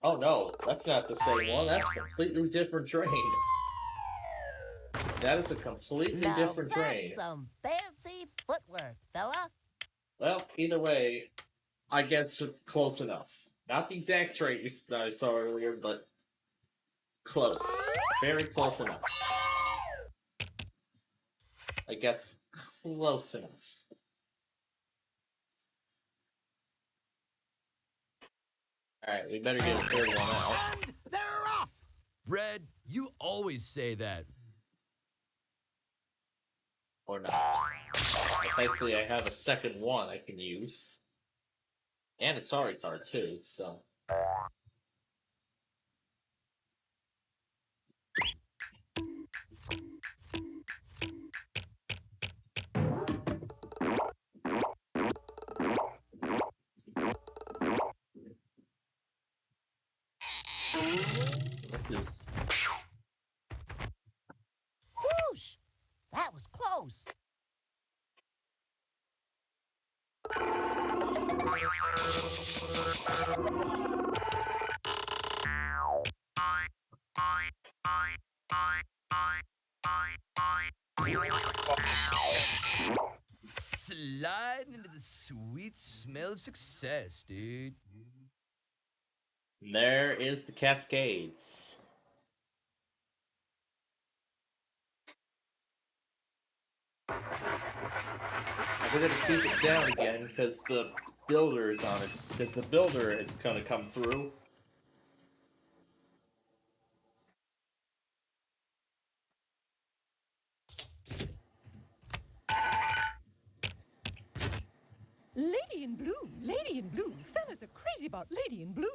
Oh no, that's not the same one. That's a completely different train. That is a completely different train. That's some fancy footwork, fella. Well, either way, I guess close enough. Not the exact train that I saw earlier, but close. Very close enough. I guess close enough. Alright, we better get a third one out. And they're off. Red, you always say that. Or not. Thankfully, I have a second one I can use. And a sorry card, too, so. This is. Whoosh! That was close. Sliding into the sweet smell of success, dude. There is the Cascades. We're gonna keep it down again because the builder is on it. Because the builder is gonna come through. Lady in blue, lady in blue. Fellas are crazy about lady in blue.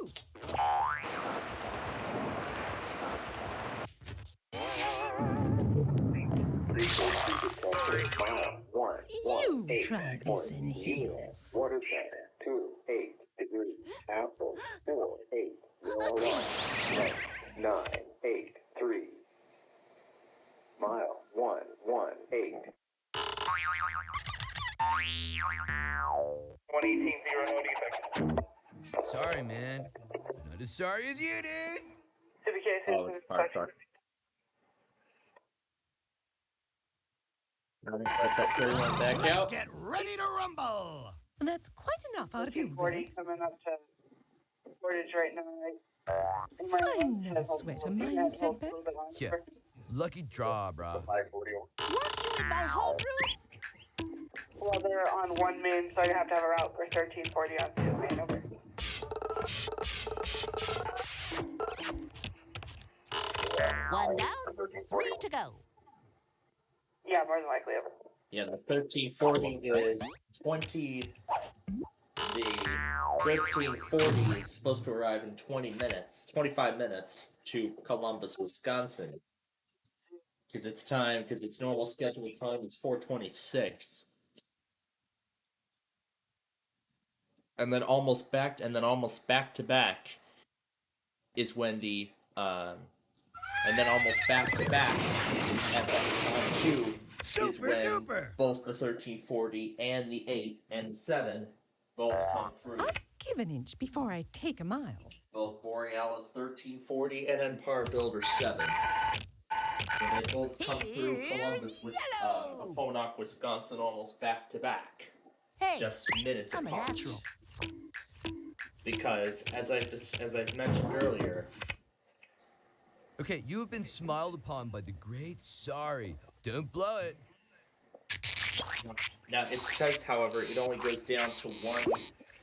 You try this in heels. Water cannon, 2, 8, degree, apple, 4, 8, yellow line, 9, 8, 3, mile, 1, 1, 8. 118, 0, no defect. Sorry, man. Not as sorry as you, dude. Oh, it's parked. Now we put that third one back Let's out. get ready to rumble. That's quite enough out of you. 40 coming up to shortage right now. I never sweat a minor setback. Yeah. Lucky draw, brah. In my homeroom? Well, they're on one main, so I have to have a route for 1340 on 2 main over. One down, 3 to go. Yeah, more than likely over. Yeah, the 1340 is 20. The 1340 is supposed to arrive in 25 minutes to Columbus, Wisconsin. Because its normal scheduled time is 4:26. And then almost back to back is when and then almost back to back at that time too is when both the 1340 and the 8 and 7 both come through. I'll give an inch before I take a mile. Both Borealis 1340 and Empire Builder 7. And they both come through Columbus with Phonak, Wisconsin almost back to back. Hey, just minutes I'm apart. a natural. Because as I mentioned earlier. Okay, you have been smiled upon by the great Sorry. Don't blow it. Now it's because, however, it only goes down to one.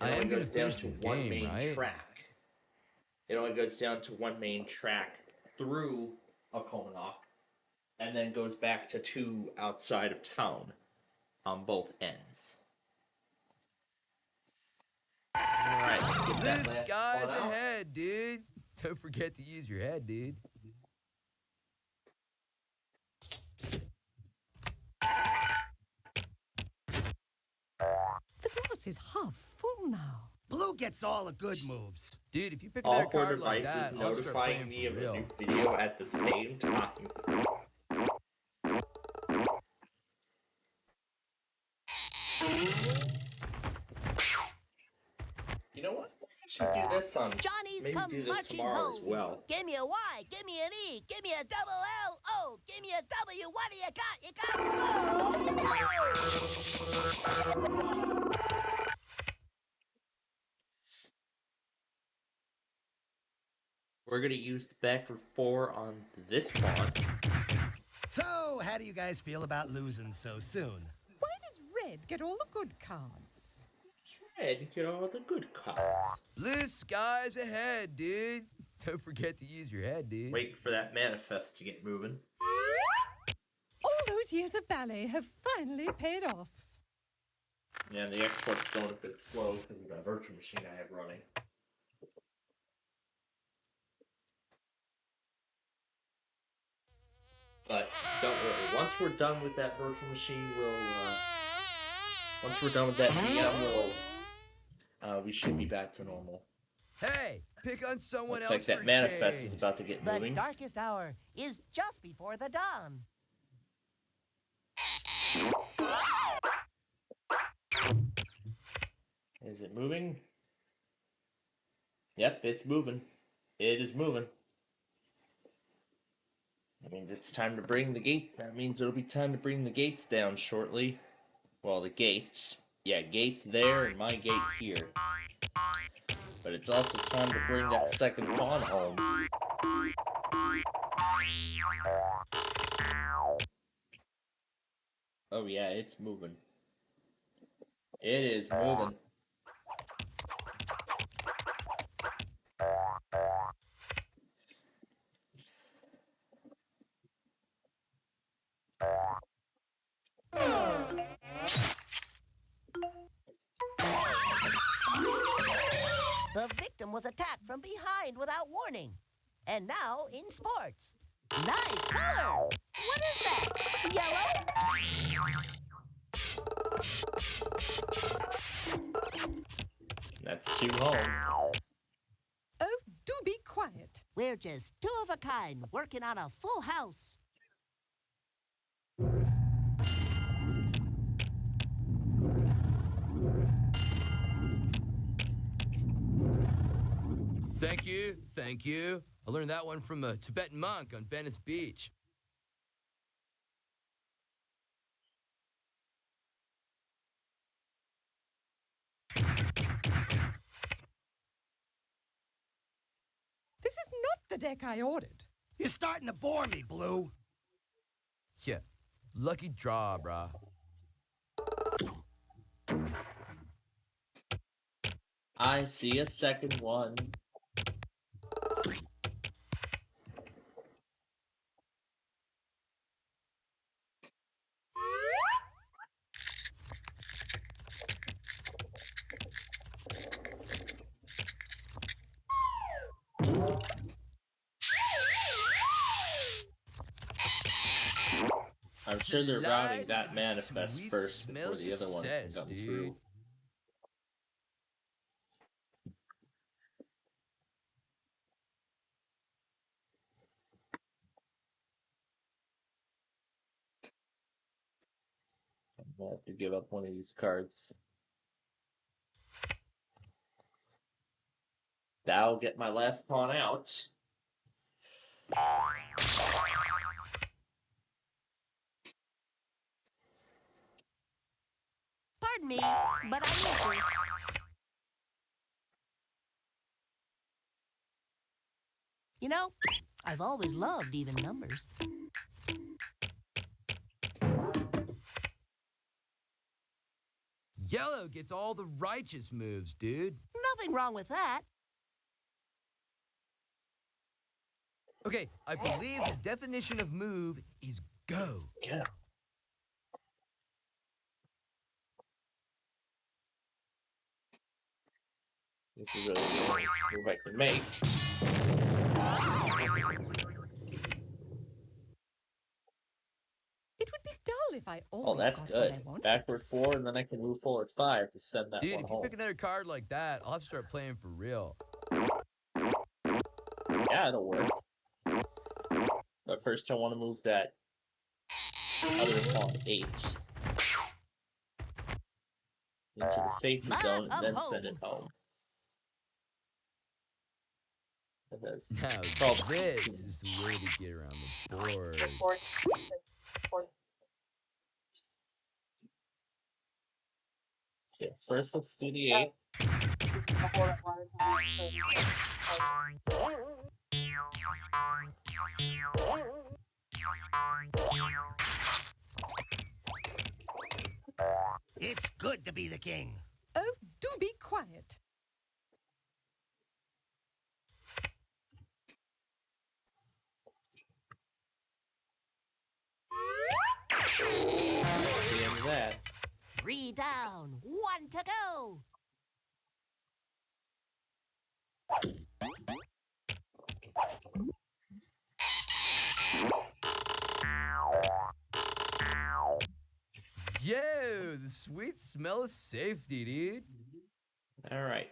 It only goes down to one main track. It only goes down to one main track through Okononak, and then goes back to 2 outside of town on both ends. Alright, let's get that This last guy's one out. ahead, dude. Don't forget to use your head, dude. The glass is half full now. Blue gets all the good moves. Dude, if you pick All another 4 card like devices that, I'll start notifying playing me for of a real. new video at the same time. You know what? We should do this on. Johnny's Maybe come do this marching tomorrow home. as well. Give me a Y, give me an E, give me a double L, O, give me a W. What do you got? You got gold. We're gonna use the backward 4 on this one. So, how do you guys feel about losing so soon? Why does red get all the good cards? Red, get all the good cards. Blue skies ahead, dude. Don't forget to use your head, dude. Waiting for that manifest to get moving. All those years of ballet have finally paid off. Yeah, and the export's going a bit slow because of that virtual machine I have running. But don't worry, once we're done with that virtual machine, once we're done with that VM, we should be back to normal. Hey, pick on someone Looks else like that for manifest change. is about to get The moving. darkest hour is just before the dawn. Is it moving? Yep, it's moving. It is moving. That means it's time to bring the gate. That means it'll be time to bring the gates down shortly. Well, the gates. Yeah, gates there and my gate here. But it's also time to bring that second pawn home. Oh yeah, it's moving. It is moving. The victim was attacked from behind without warning. And now in sports. Nice color! What is that? Yellow? That's 2 home. Oh, do be quiet. We're just 2 of a kind working on a full house. Thank you, thank you. I learned that one from a Tibetan monk on Venice Beach. This is not the deck I ordered. You're starting to bore me, Blue. Yeah, lucky draw, brah. I see a second one. I'm sure they're routing that manifest first before the other one can come through. I'm gonna have to give up one of these cards. That'll get my last pawn out. Pardon me, but I need this. You know, I've always loved even numbers. Yellow gets all the righteous moves, dude. Nothing wrong with that. Okay, I believe the definition of move is go. Yeah. This is really the only move I can make. It would be dull if I always Oh, that's got what I good. want. Backward 4, and then I can move forward 5 to send that Dude, one if you home. pick another card like that, I'll have to start playing for real. Yeah, it'll work. But first I want to move that other pawn 8 into the safety zone and then send it home. Now, this is the way to get around the board. Okay, first let's do the 8. It's good to be the king. Oh, do be quiet. That's the end of that. 3 down, 1 to go. Yo, the sweet smell of safety, dude. All right.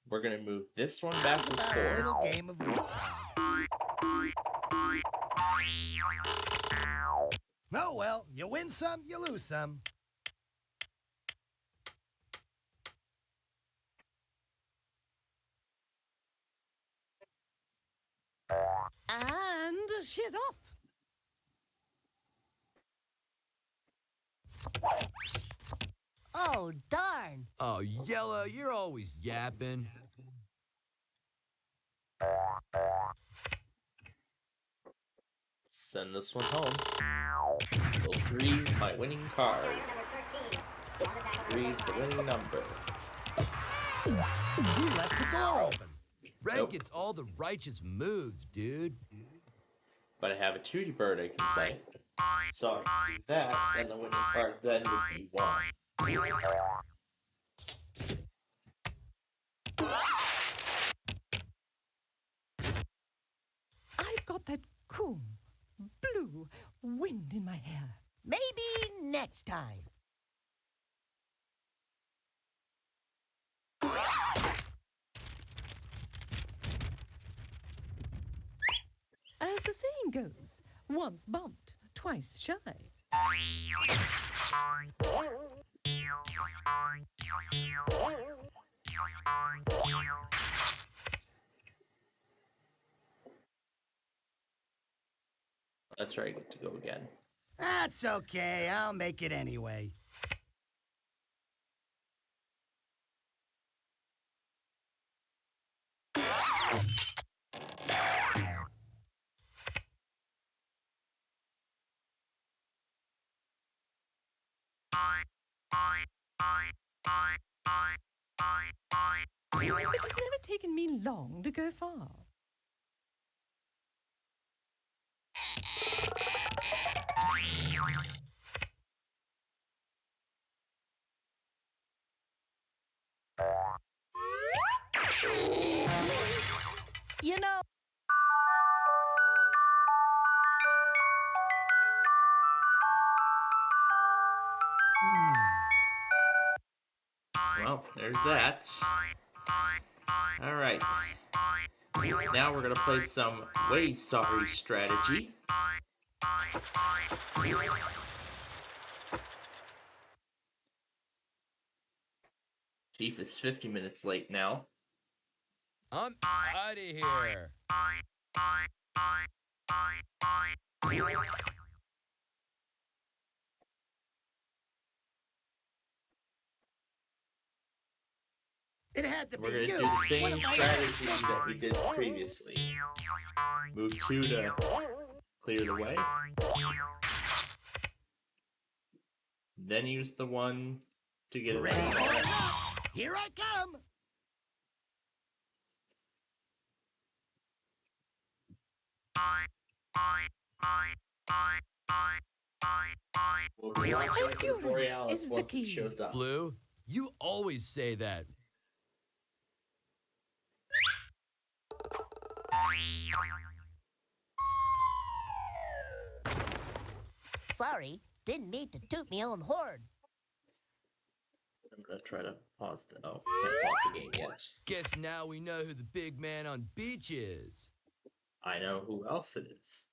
We're going to move this one back to A 4. little game of leapfrog. Oh, well, you win some, you lose some. And she's off. Oh, darn. Oh, Yellow, you're always yapping. Send this one home. So 3's my winning card. 3's the winning number. You left the door open. Red gets all the righteous moves, dude. But I have a 2D bird I can play. So I can do that, and the winning card then would be 1. I've got that cool, blue wind in my hair. Maybe next time. As the saying goes, once bumped, twice shy. That's right, I get to go again. That's okay, I'll make it anyway. It has never taken me long to go far. You know, Well, there's that. Alright. Now we're gonna play some Way Sorry strategy. Chief is 50 minutes late now. I'm out of here. It had to We're be gonna you. do the same What am I strategy that we did previously. Move 2 to clear the way. Then use the 1 to get it Ready out. or not, here I come. We'll be watching for the Endurance Borealis is the once it key. shows up. Blue, you always say that. sorry, didn't mean to toot me own horn. I'm gonna try to pause the... Oh, can't pause the game yet. Guess now we know who the big man on beach is. I know who else it is.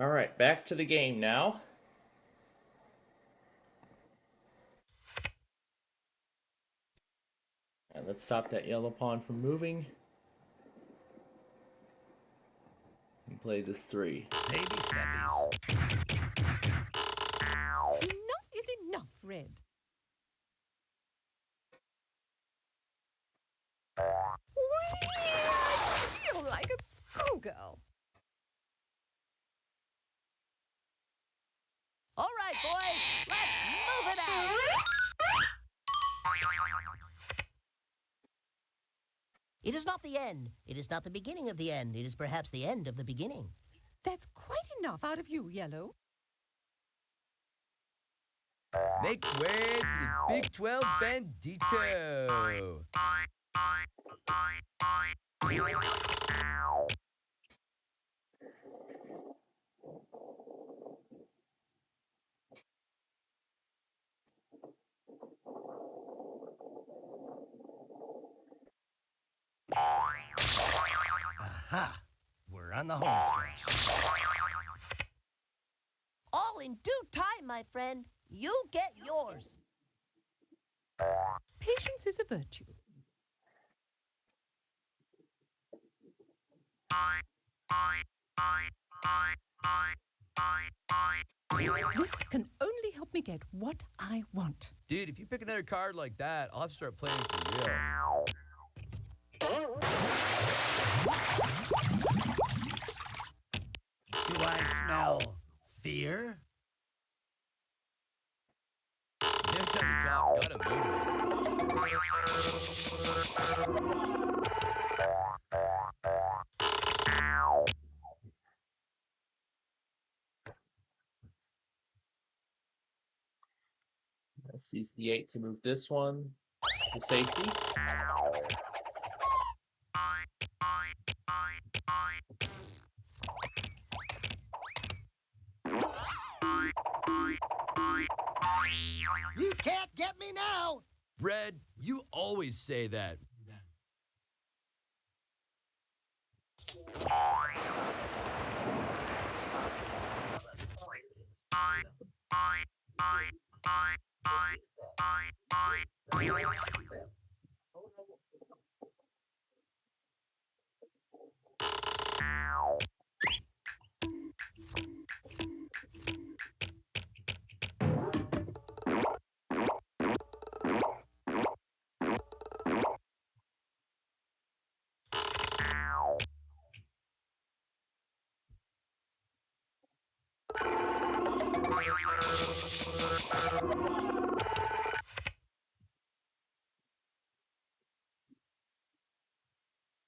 All right, back to the game now. And let's stop that yellow pawn from moving. And play this 3. Baby steppies. Enough is enough, Red. I feel like a schoolgirl. All right, boys, let's move it out. It is not the end. It is not the beginning of the end. It is perhaps the end of the beginning. That's quite enough out of you, Yellow. Make way for the Big 12 Bandito. Aha! We're on the home stretch. All in due time, my friend. You get yours. Patience is a virtue. This can only help me get what I want. Dude, if you pick another card like that, I'll have to start playing for real. Do I smell fear? Every time you talk, gotta move. Let's use the 8 to move this one to safety. You can't get me now! Red, you always say that.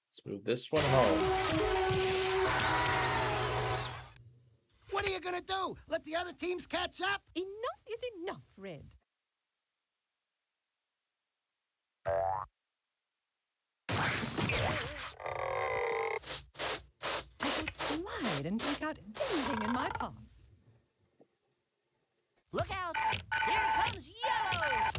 Let's move this one home. What are you gonna do? Let the other teams catch up? Enough is enough, Red. I will slide and take out anything in my path. Look out! Here comes Yellow!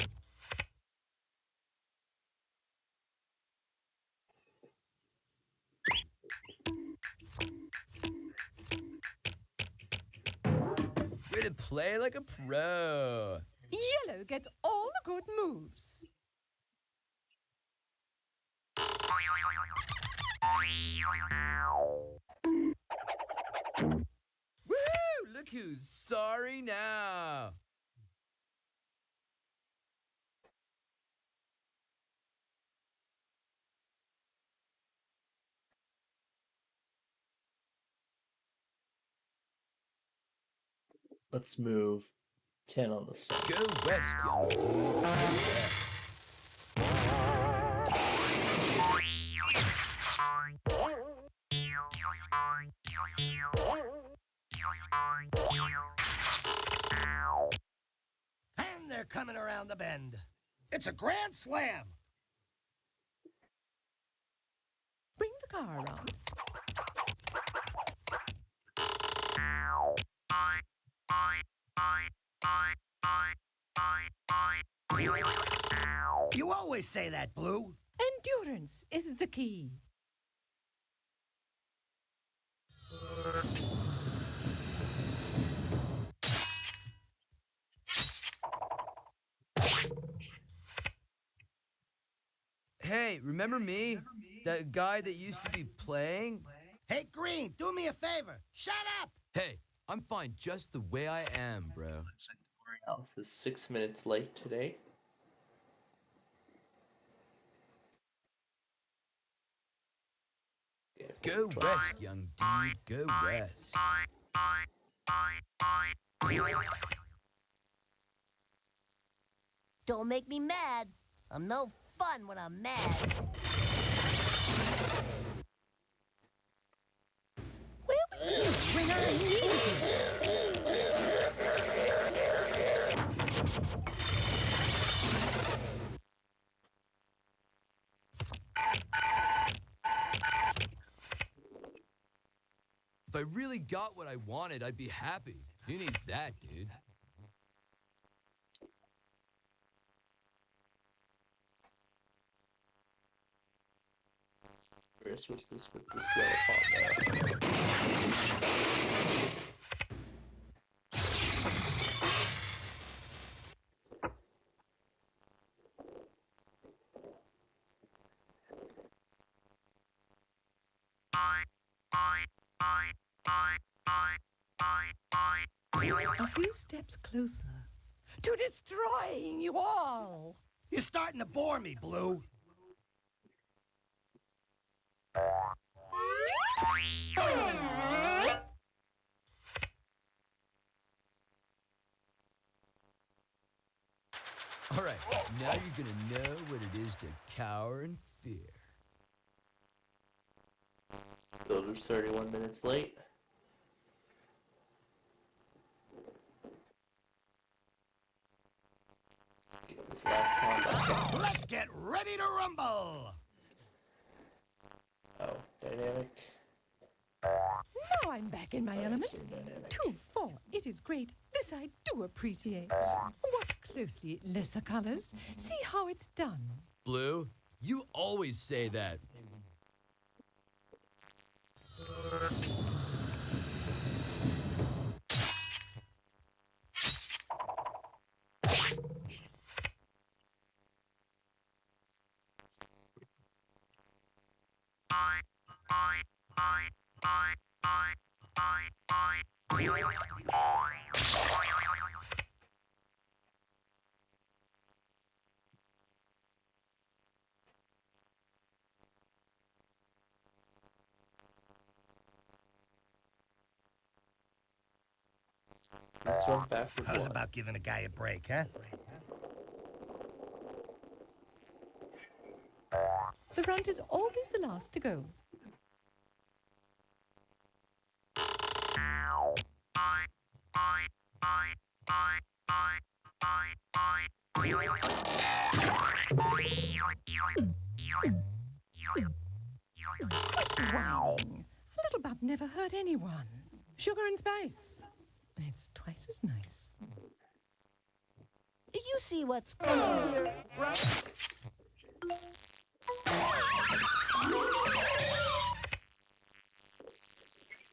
Way to play like a pro. Yellow gets all the good moves. Woo! Look who's sorry now. Let's move 10 on the side. Go west, young dude. Go west. And they're coming around the bend. It's a grand slam! Bring the car around. You always say that, Blue. Endurance is the key. Hey, remember me? That guy that used to be playing? Hey, Green, do me a favor. Shut up! Hey, I'm fine just the way I am, bro. Else is 6 minutes late today. Go west, young dude. Go west. Don't make me mad. I'm no fun when I'm mad. Where were you when I needed you? If I really got what I wanted, I'd be happy. Who needs that, dude? We're switch this with this yellow font there. A few steps closer to destroying you all. You're starting to bore me, Blue. All right, now you're gonna know what it is to cower in fear. Builder's 31 minutes late. Get this last pawn back down. Let's get ready to rumble! Oh, dynamic. Now I'm back in my element. 2-4. It is great. This I do appreciate. Watch closely at lesser colors. See how it's done. Blue, you always say that. Let's run back for How's one. about giving a guy a break, huh? The runt is always the last to go. Quit whining. A little bump never hurt anyone. Sugar and spice. It's twice as nice. You see what's coming here, right?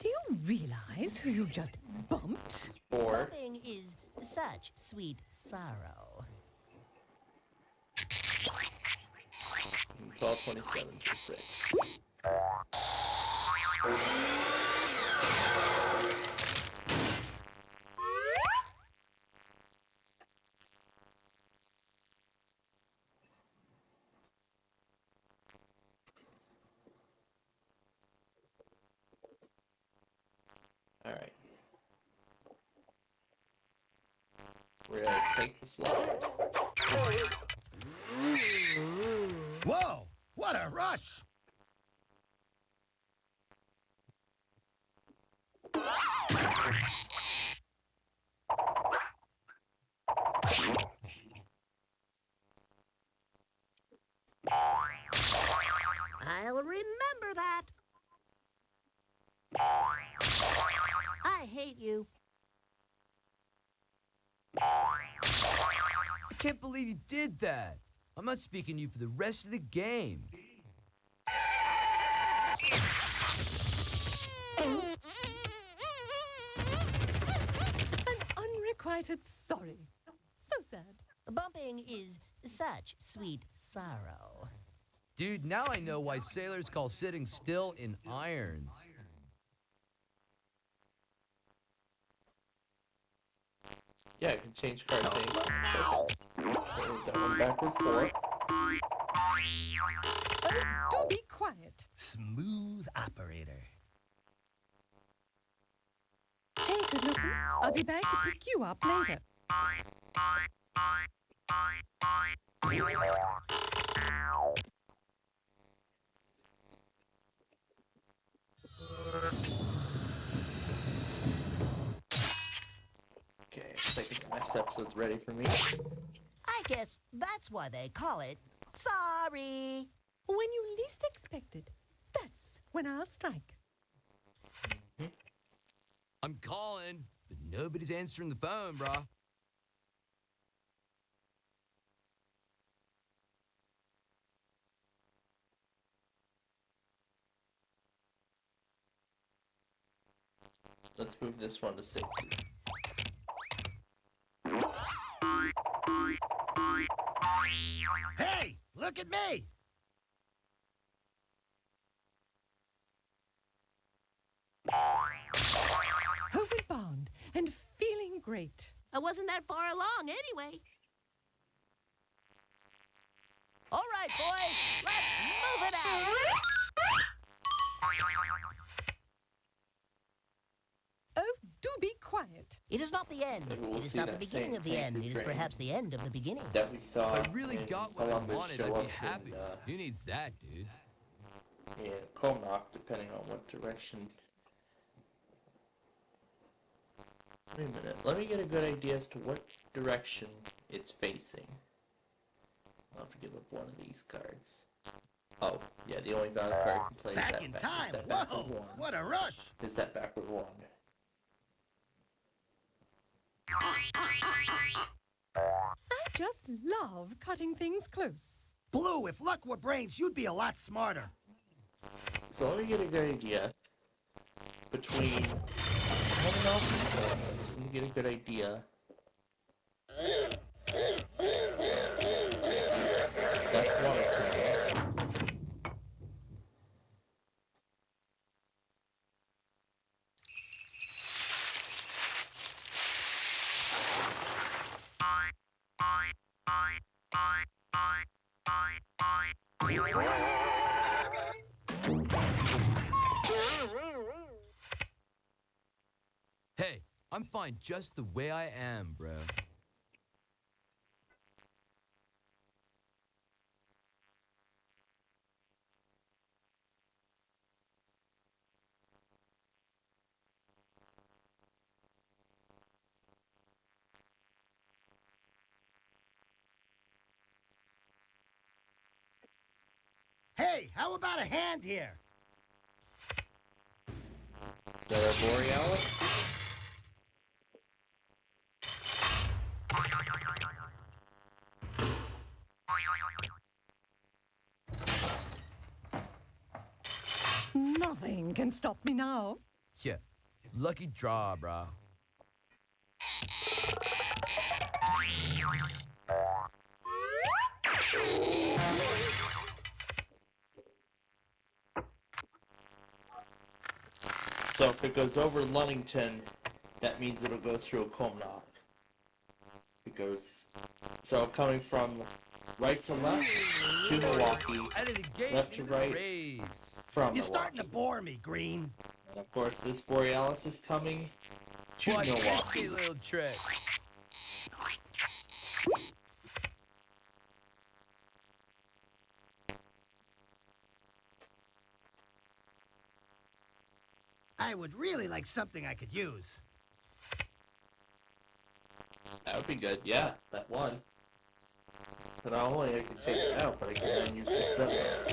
Do you realize who you just bumped? Bumping is such sweet sorrow. 12:27 for 6. All right. We're gonna take the slide. Whoa! What a rush! I'll remember that. I hate you. I can't believe you did that. I'm not speaking to you for the rest of the game. An unrequited sorry. So sad. Bumping is such sweet sorrow. Dude, now I know why sailors call sitting still in irons. Yeah, I can change card names. Perfect. So that one backward 4. Do be quiet. Smooth operator. Hey, good looking. I'll be back to pick you up later. Okay, I think the next episode's ready for me. I guess that's why they call it sorry. When you least expect it, that's when I'll strike. I'm calling, but nobody's answering the phone, brah. Let's move this one to safety. Hey, look at me! Homeward bound and feeling great. I wasn't that far along anyway. All right, boys, let's move it out. Oh, do be quiet. It is not the end. Maybe we'll It is see not the that beginning same of the thing end. through It is Crane perhaps the end of the beginning. that we saw. If I really in got what Columbus I wanted, show I'd be up happy. Who needs that, dude? In Comac, depending on what direction. Wait a minute. Let me get a good idea as to what direction it's facing. I'll have to give up one of these cards. Oh, yeah, the only valid card can play is Back that in back, time. is that Whoa, backward one. what a rush. Is that backward one. I just love cutting things close. Blue, if luck were brains, you'd be a lot smarter. So let me get a good idea between coming off and Columbus. Let me get a good idea. That's one of two. Hey, I'm fine just the way I am, bro. Hey, how about a hand here? Is that our Borealis? Nothing can stop me now. Yeah, lucky draw, brah. So if it goes over Lunnington, that means it'll go through a Comnock. It goes, so coming from right to left to Milwaukee, left to right from You're starting to Milwaukee. bore me, Green. And of course, this Borealis is coming to What a Milwaukee. risky little trick. I would really like something I could use. That would be good, yeah, that one. But not only I can take it out, but I can then use the sevens.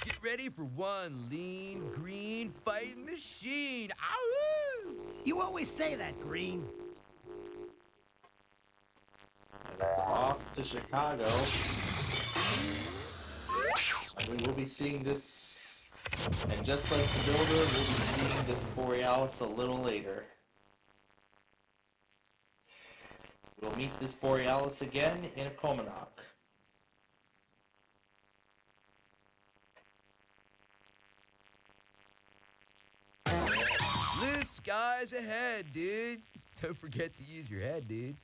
Get ready for one lean, green fighting machine. Ow! You always say that, Green. And it's off to Chicago. And we will be seeing this, and just like the Builder, we'll be seeing this Borealis a little later. We'll meet this Borealis again in a Comonock. Blue skies ahead, dude. Don't forget to use your head, dude.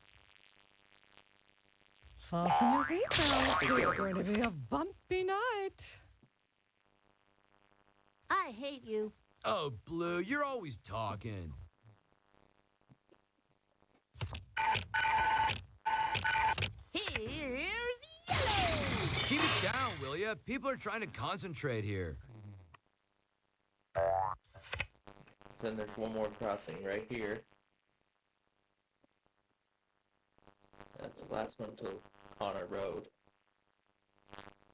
Fasten your seatbelts. It's going to be a bumpy night. I hate you. Oh, Blue, you're always talking. Here's yellow. Keep it down, will ya? People are trying to concentrate here. Then there's one more crossing right here. That's the last one to Connor Road.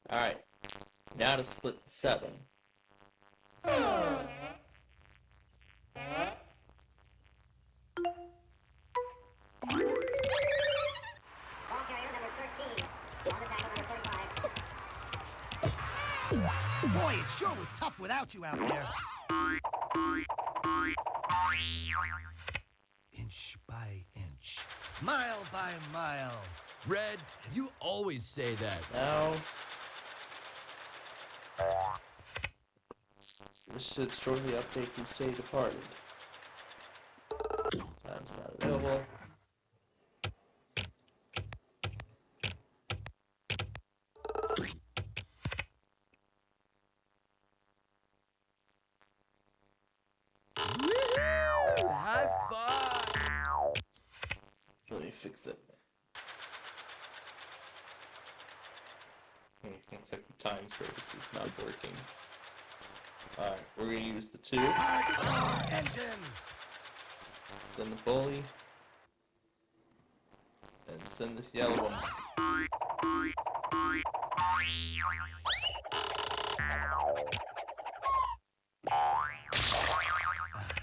Alright, now to split 7. Boy, it sure was tough without you out there. Inch by inch, mile by mile. Red, you always say that. Now, this should shortly update Crusade Departed. Time's not available. High five! Let me fix it. Looks like the time service is not working. Alright, we're gonna use the 2. Engines. Then the bully. And send this yellow one.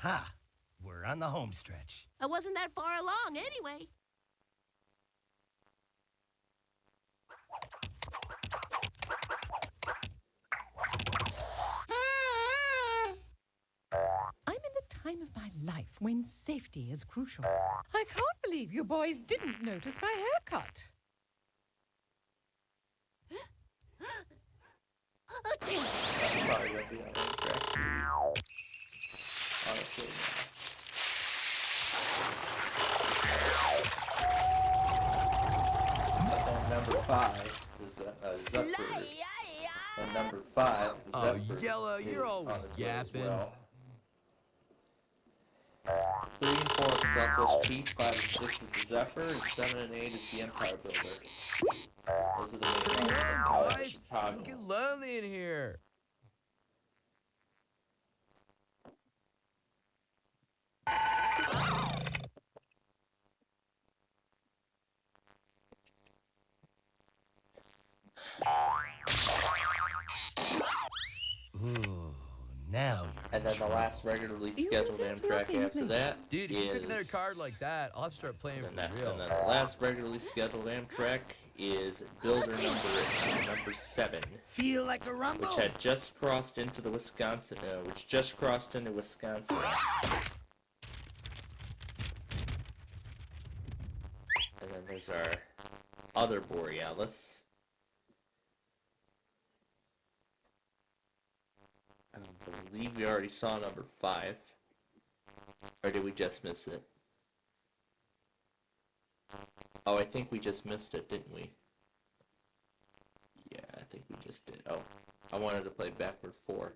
Aha! We're on the home stretch. I wasn't that far along anyway. I'm in the time of my life when safety is crucial. I can't believe you boys didn't notice my haircut. That's probably gonna be on incorrect. Honestly. And number 5 is Zephyr. And number 5 is Oh, Zephyr. Yellow, you're is always on its way as yapping. well. 3 and 4 is Selfless Chief, 5 and 6 is the Zephyr, and 7 and 8 is the Empire Builder. Those are the main ones that come out of Chicago. Get lonely in here. Ooh, now. And then the last regularly scheduled Amtrak after that Dude, if you pick another is... card like that, I'll have to start playing for real. And then the last regularly scheduled Amtrak is Builder number 7. Feel like a rumble? Which had just crossed into the Wisconsin, which just crossed into Wisconsin. And then there's our other Borealis. I believe we already saw number 5. Or did we just miss it? Oh, I think we just missed it, didn't we? Yeah, I think we just did. Oh, I wanted to play backward 4.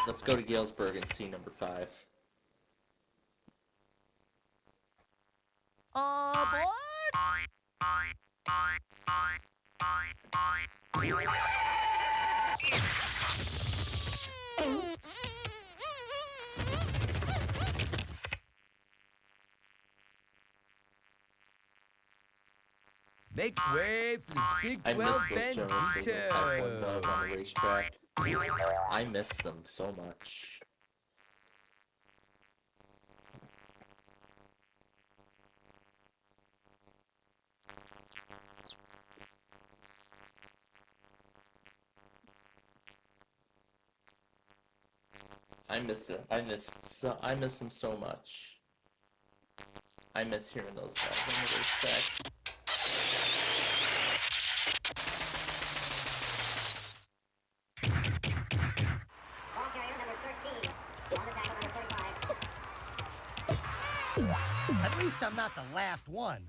Let's go to Galesburg and see number 5. Aboard! Make way for the Big I 12 miss those Jonases and Taekwondos Bandito. on the racetrack. I miss them so much. I miss it. I miss them so much. I miss hearing those guys on the racetrack. At least I'm not the last one.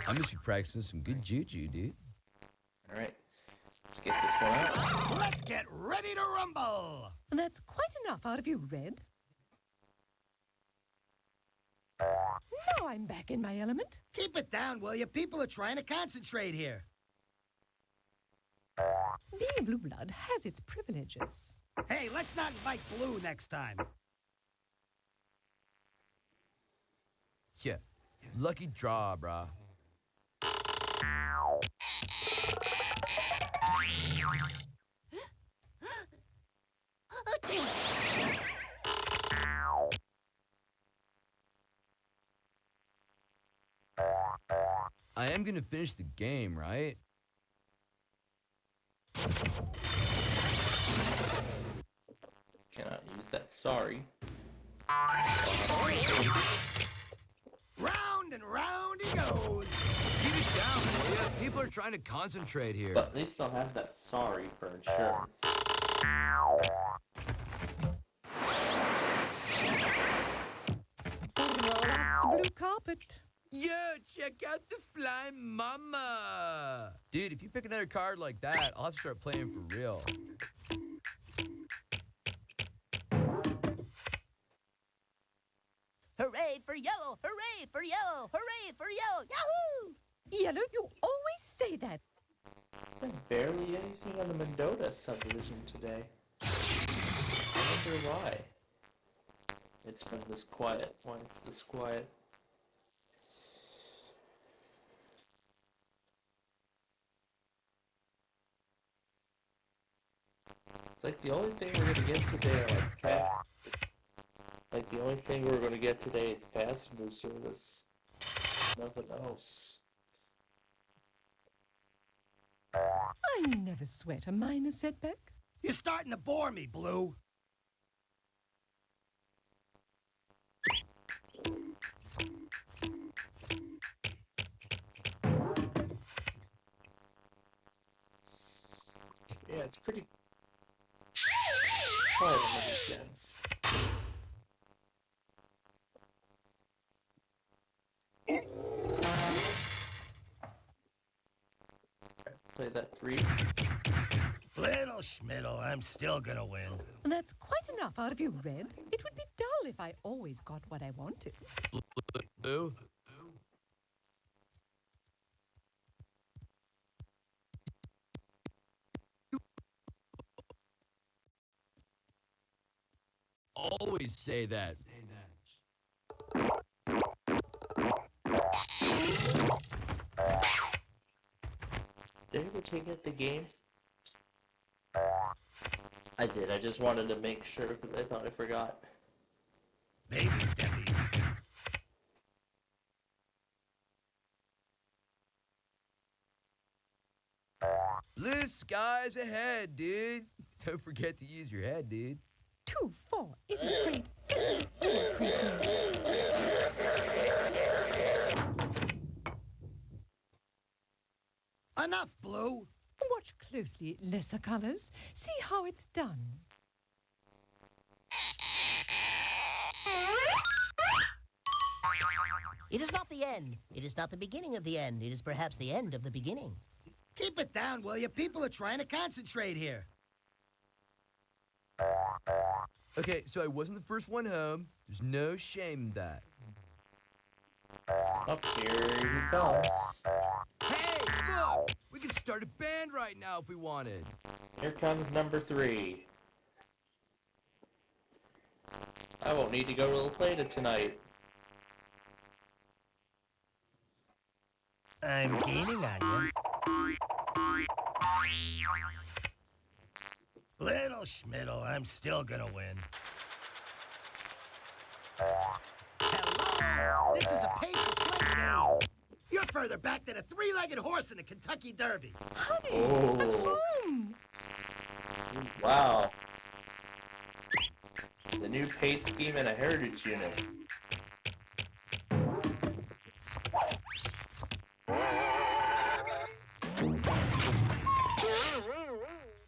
I must be practicing some good juju, dude. Alright, let's get this one out. Let's get ready to rumble! That's quite enough out of you, Red. Now I'm back in my element. Keep it down, will you? People are trying to concentrate here. Being a blue blood has its privileges. Hey, let's not invite Blue next time. Yeah, lucky draw, brah. I am gonna finish the game, right? Cannot use that, sorry. Round and round he goes. Keep it down, will ya? People are trying to concentrate here. But they still have that sorry for insurance. Roll out the blue carpet. Yo, check out the flying mama! Dude, if you pick another card like that, I'll have to start playing for real. Hooray for yellow! Hooray for yellow! Hooray for yellow! Yahoo! Yellow, you always say that. There's barely anything on the Mendota subdivision today. I wonder why. It's been this quiet. Why it's this quiet? It's like the only thing we're gonna get today are like the only thing we're gonna get today is passenger service. Nothing else. I never sweat a minor setback. You're starting to bore me, Blue. Yeah, it's pretty quiet on the weekends. Play that 3. Little Schmiddle, I'm still gonna win. That's quite enough out of you, Red. It would be dull if I always got what I wanted. Blue? Always say that. Did I ever take out the game? I did. I just wanted to make sure because I thought I forgot. Baby steppies. Blue skies ahead, dude. Don't forget to use your head, dude. 2-4. It is great. Yes, I do appreciate it. Enough, Blue. Watch closely, lesser colors. See how it's done. It is not the end. It is not the beginning of the end. It is perhaps the end of the beginning. Keep it down, will you? People are trying to concentrate here. Okay, so I wasn't the first one home. There's no shame in that. Up here he comes. Hey, look! We could start a band right now if we wanted. Here comes number 3. I won't need to go to the play tonight. I'm gaining on you. Little Schmiddle, I'm still gonna win. Hello? This is a pay-to-play game. You're further back than a three-legged horse in a Kentucky Derby. Honey, Oh. I'm home. Wow. The new paid scheme in a heritage unit.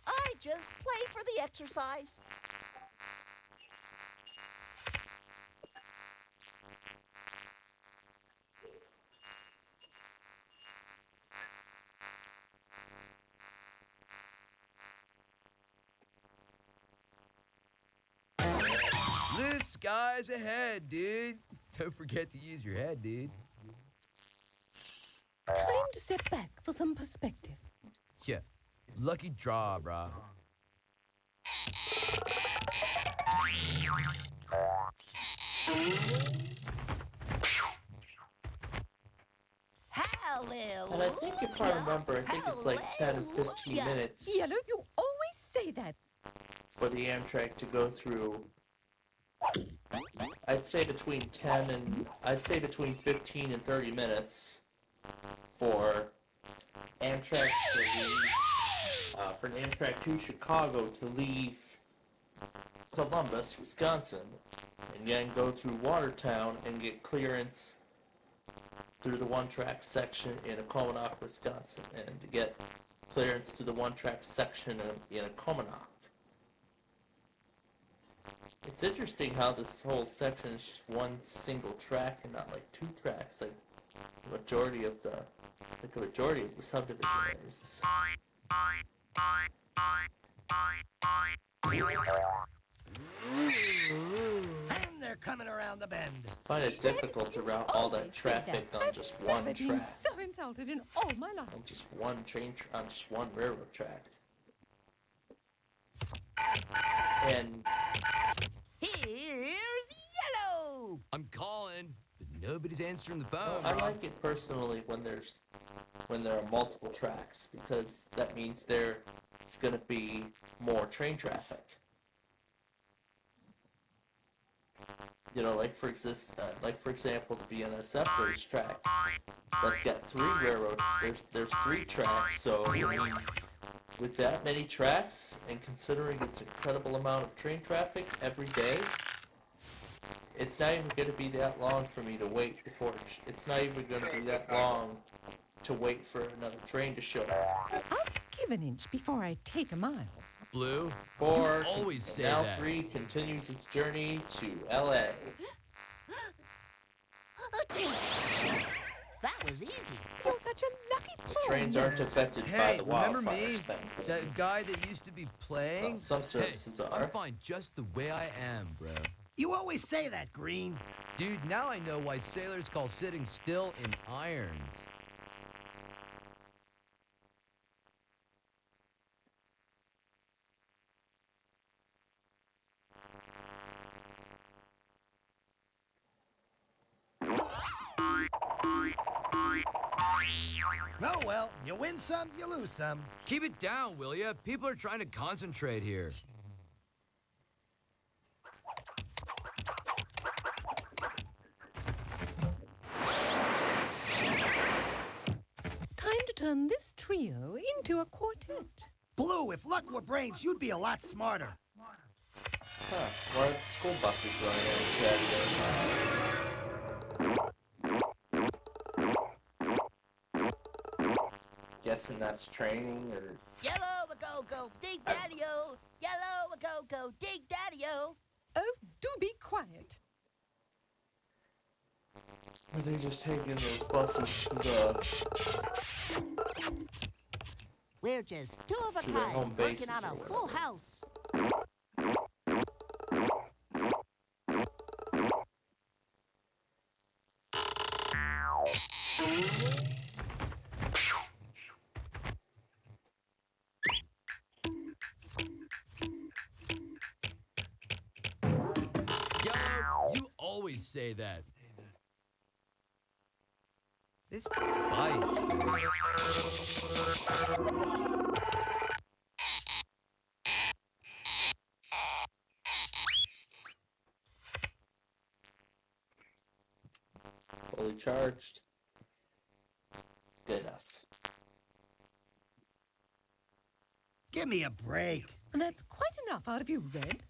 I just play for the exercise. Blue skies ahead, dude. Don't forget to use your head, dude. Time to step back for some perspective. Yeah, lucky draw, brah. Hallelujah. And I think if I remember, I think it's like 10 or 15 minutes Yellow, you always say that. for the Amtrak to go through. I'd say between 15 and 30 minutes for Amtrak to leave, for an Amtrak to Chicago to leave Columbus, Wisconsin, and then go through Watertown and get clearance through the one-track section in Accomadoc, Wisconsin, and to get clearance to the one-track section in Accomadoc. It's interesting how this whole section is just one single track and not like 2 tracks, like the majority of the subdivision is. And they're coming around the bend. I find it difficult to route all that traffic on just one I've been track, so insulted in all my life. on just one on just one railroad track. And Here's Yellow. I'm calling, but nobody's answering the well, phone, I brah. like it personally when there are multiple tracks, because that means there's going to be more train traffic. You know, like for example, the BNSF racetrack that's got 3 railroad. There's 3 tracks, so I mean, with that many tracks, and considering its incredible amount of train traffic every day, it's not even going to be that long for me to wait before. It's not even going to be that long to wait for another train to show up. I'll give an inch before I take a mile. Blue, 4, you always say now that. 3 continues its journey to LA. That was easy. You're such a lucky The pawn. trains aren't affected by Hey, the remember wildfires, me? thankfully. That guy that used to be playing? Well, some services hey, are. I'm fine just the way I am, bro. You always say that, Green. Dude, now I know why sailors call sitting still in irons. Oh, well, you win some, you lose some. Keep it down, will ya? People are trying to concentrate here. Time to turn this trio into a quartet. Blue, if luck were brains, you'd be a lot smarter. Huh, why are the school buses running on Saturday? Guessing that's training, or Yellow a go dig daddy-o. Yellow a go dig daddy-o. Oh, do be quiet. are they just taking those buses to the... We're just 2 of a To their home kind, working bases on or a whatever. full house. always say that. This bites. Fully charged. Good enough. Give me a break. That's quite enough out of you, Red.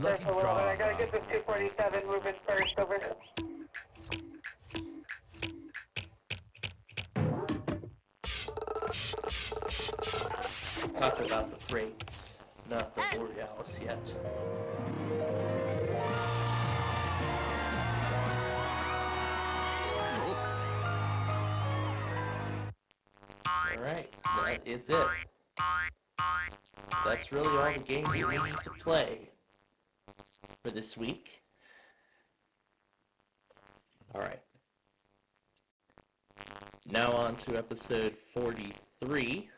Lucky draw. I gotta get this 247 moving first over. Talk about the freights, not the Borealis yet. Alright, that is it. That's really all the games we need to play for this week. Alright. Now on to episode 43.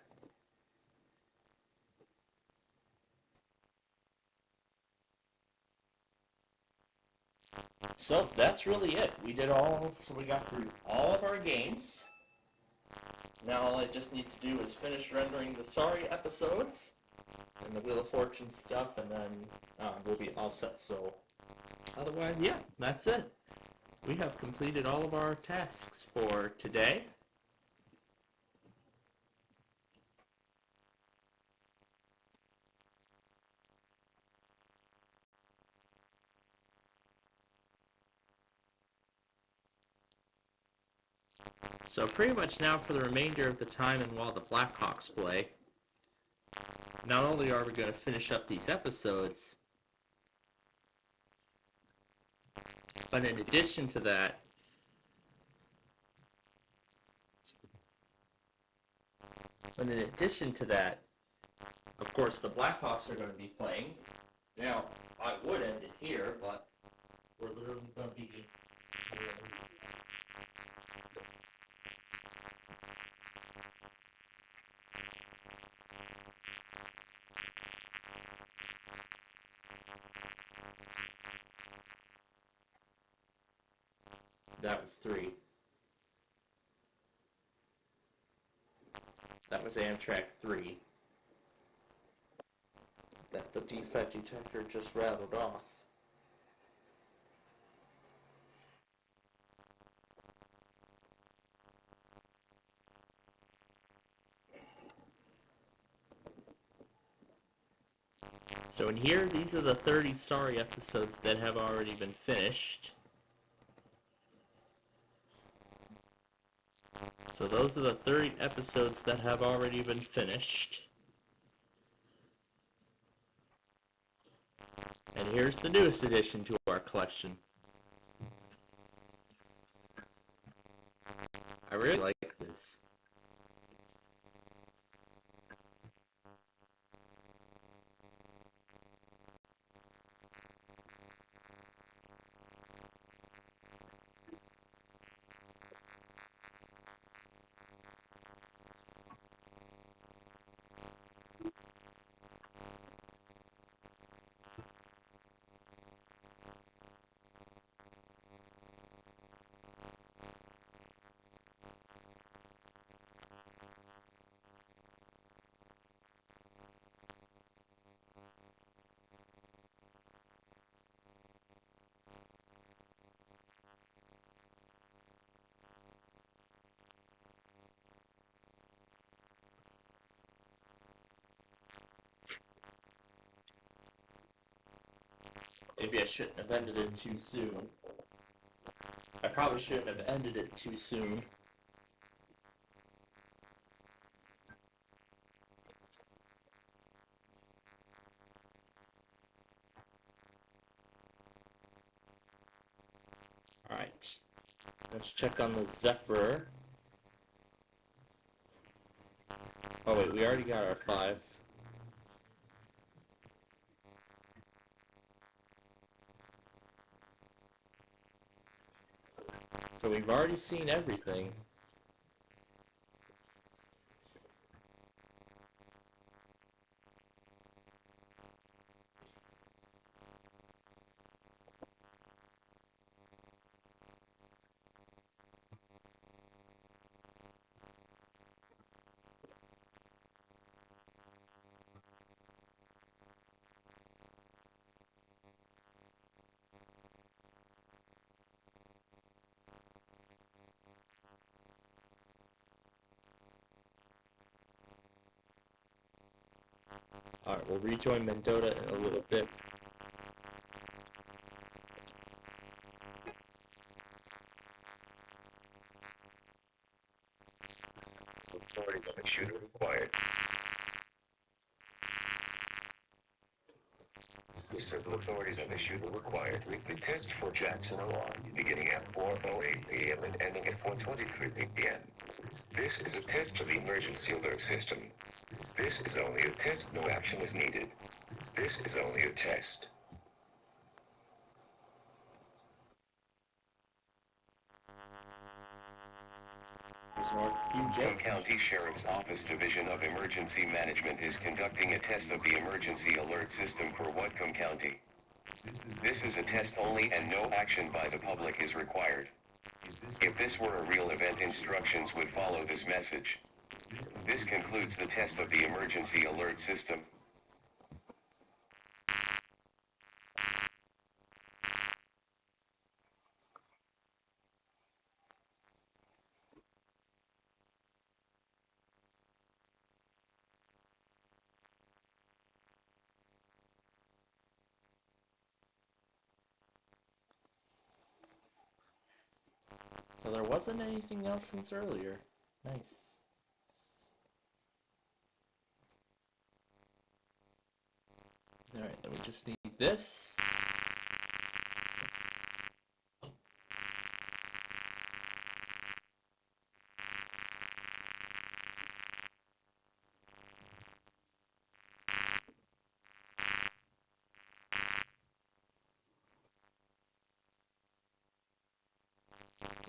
So that's really it. We got through all of our games. Now all I just need to do is finish rendering the Sorry episodes and the Wheel of Fortune stuff, and then we'll be all set. So otherwise, yeah, that's it. We have completed all of our tasks for today. So pretty much now for the remainder of the time and while the Blackhawks play, not only are we going to finish up these episodes, but in addition to that, of course the Blackhawks are going to be playing. Now, I would end it here, but we're literally going to be... That was 3. That was Amtrak 3. That the defect detector just rattled off. So in here, these are the 30 Sorry episodes that have already been finished. So those are the 30 episodes that have already been finished. And here's the newest addition to our collection. I really like this. Maybe I shouldn't have ended it too soon. I probably shouldn't have ended it too soon. Alright. Let's check on the Zephyr. Oh wait, we already got our 5. So we've already seen everything. Alright, we'll rejoin Mendota in a little bit. Authorities on the shooter required. Simple authorities on the shooter required. Weekly test for Jackson alarm, beginning at 4:08 p.m. and ending at 4:23 p.m. This is a test of the emergency alert system. This is only a test, no action is needed. This is only a test. Whatcom County Sheriff's Office Division of Emergency Management is conducting a test of the emergency alert system for Whatcom County. This is a test only and no action by the public is required. If this were a real event, instructions would follow this message. This concludes the test of the emergency alert system. So there wasn't anything else since earlier. Nice. Alright, then we just need this.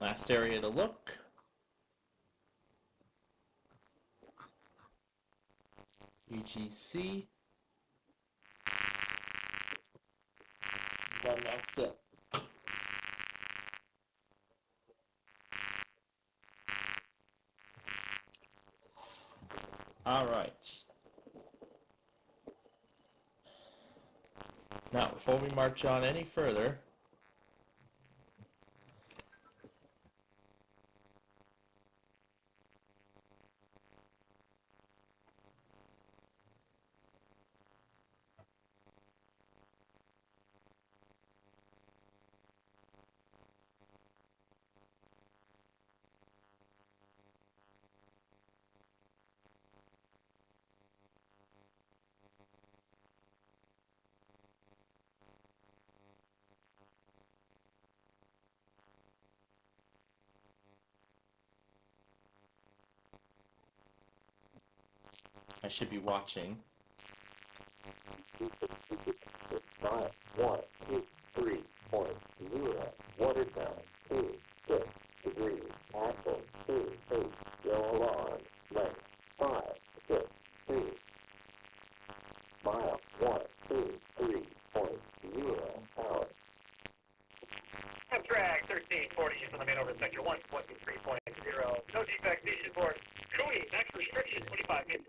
Last area to look. EGC. Then that's it. Alright. Now, before we march on any further, I should be watching. 5, 1, 2, 3.0. Watertown, 2, 6 degrees. Axle, 2, 8. Yellow alarm. Length, 5, 6, 2. Mile, 1, 2, 3.0. Power. Amtrak 1340 is on the main over sector 123.0. No defect station board. Cooey, max restriction 25 meters.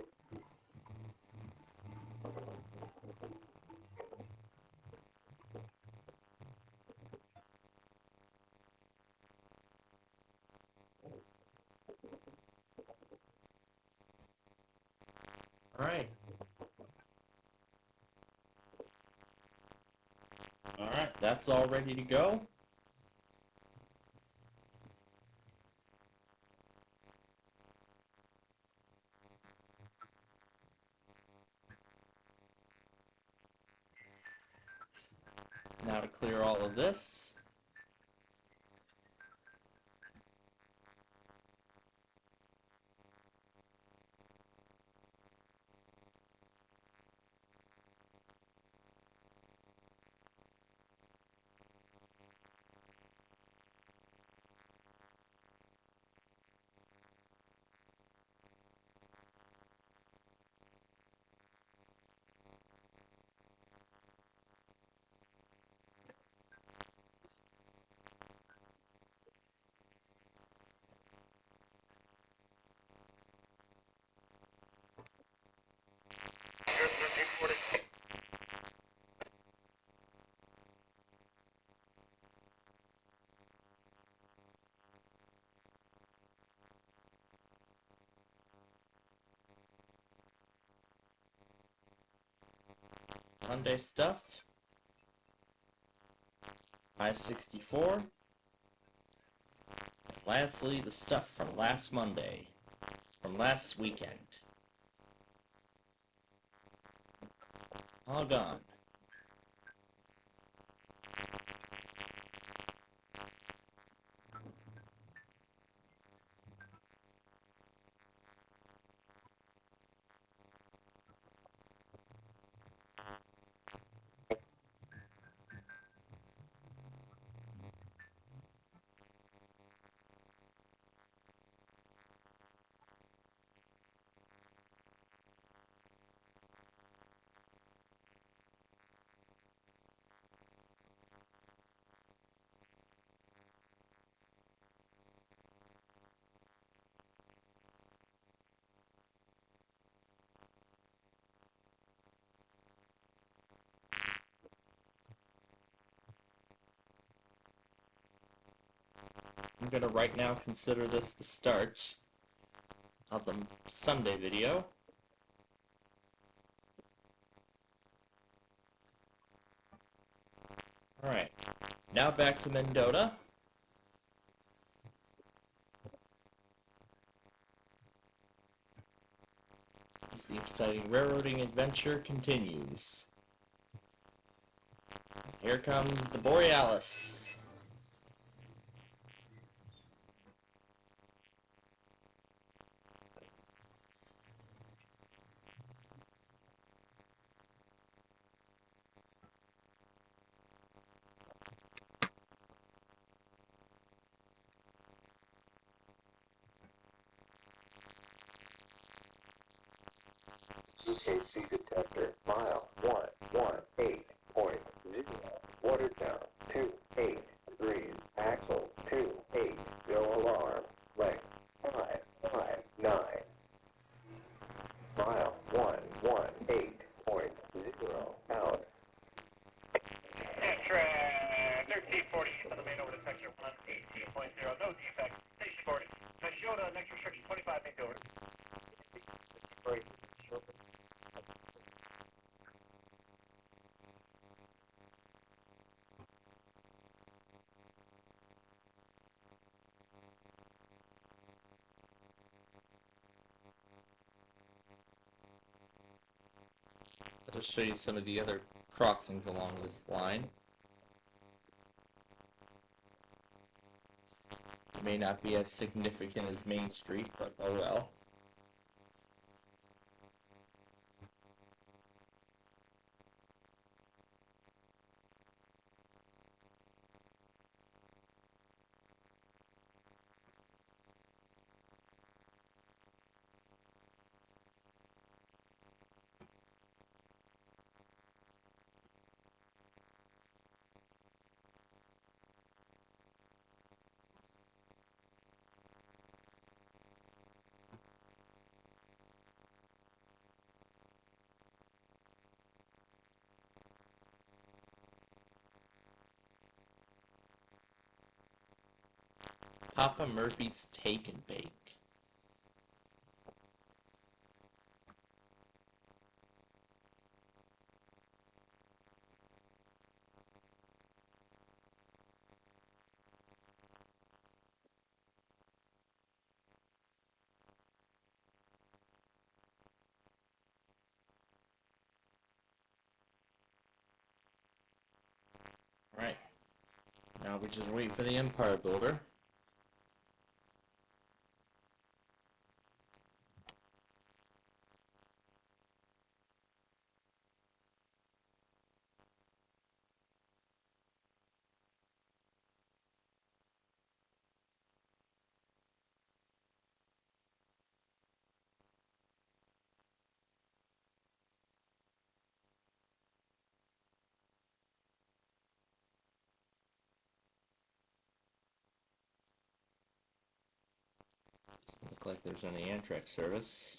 Alright. Alright, that's all ready to go. Now to clear all of this. Monday stuff. I-64. Lastly, the stuff from last Monday. From last weekend. All gone. I'm gonna right now consider this the start of the Sunday video. Alright, now back to Mendota. As the exciting railroading adventure continues. Here comes the Borealis. UKC detector, mile 118.0. Watertown, 28 degrees. Axle, 28. No alarm. Length, 559. Mile 118.0. Out. Track 1340 on the main over to section 118.0. No defect. Station board. Toyota, next restriction 25 main over. I'll just show you some of the other crossings along this line. It may not be as significant as Main Street, but oh well. Papa Murphy's Take and Bake. Right. Now we just wait for the Empire Builder. Doesn't look like there's any Amtrak service.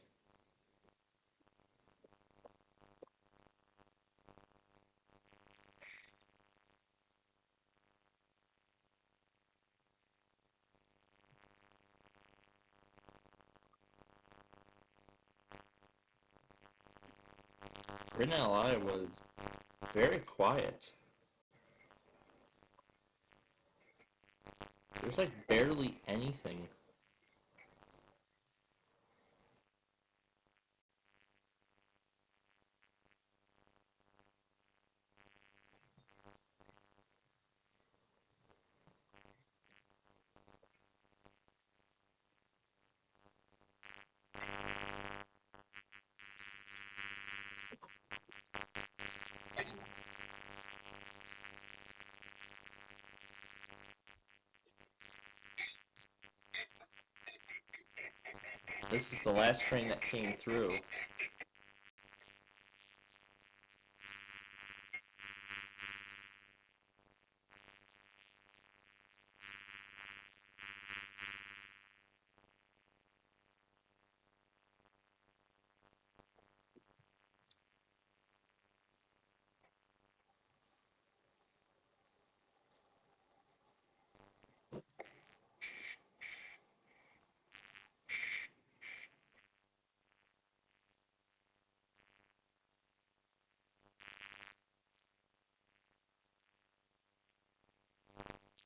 Grinnell, Iowa is very quiet. There's like barely anything. This is the last train that came through.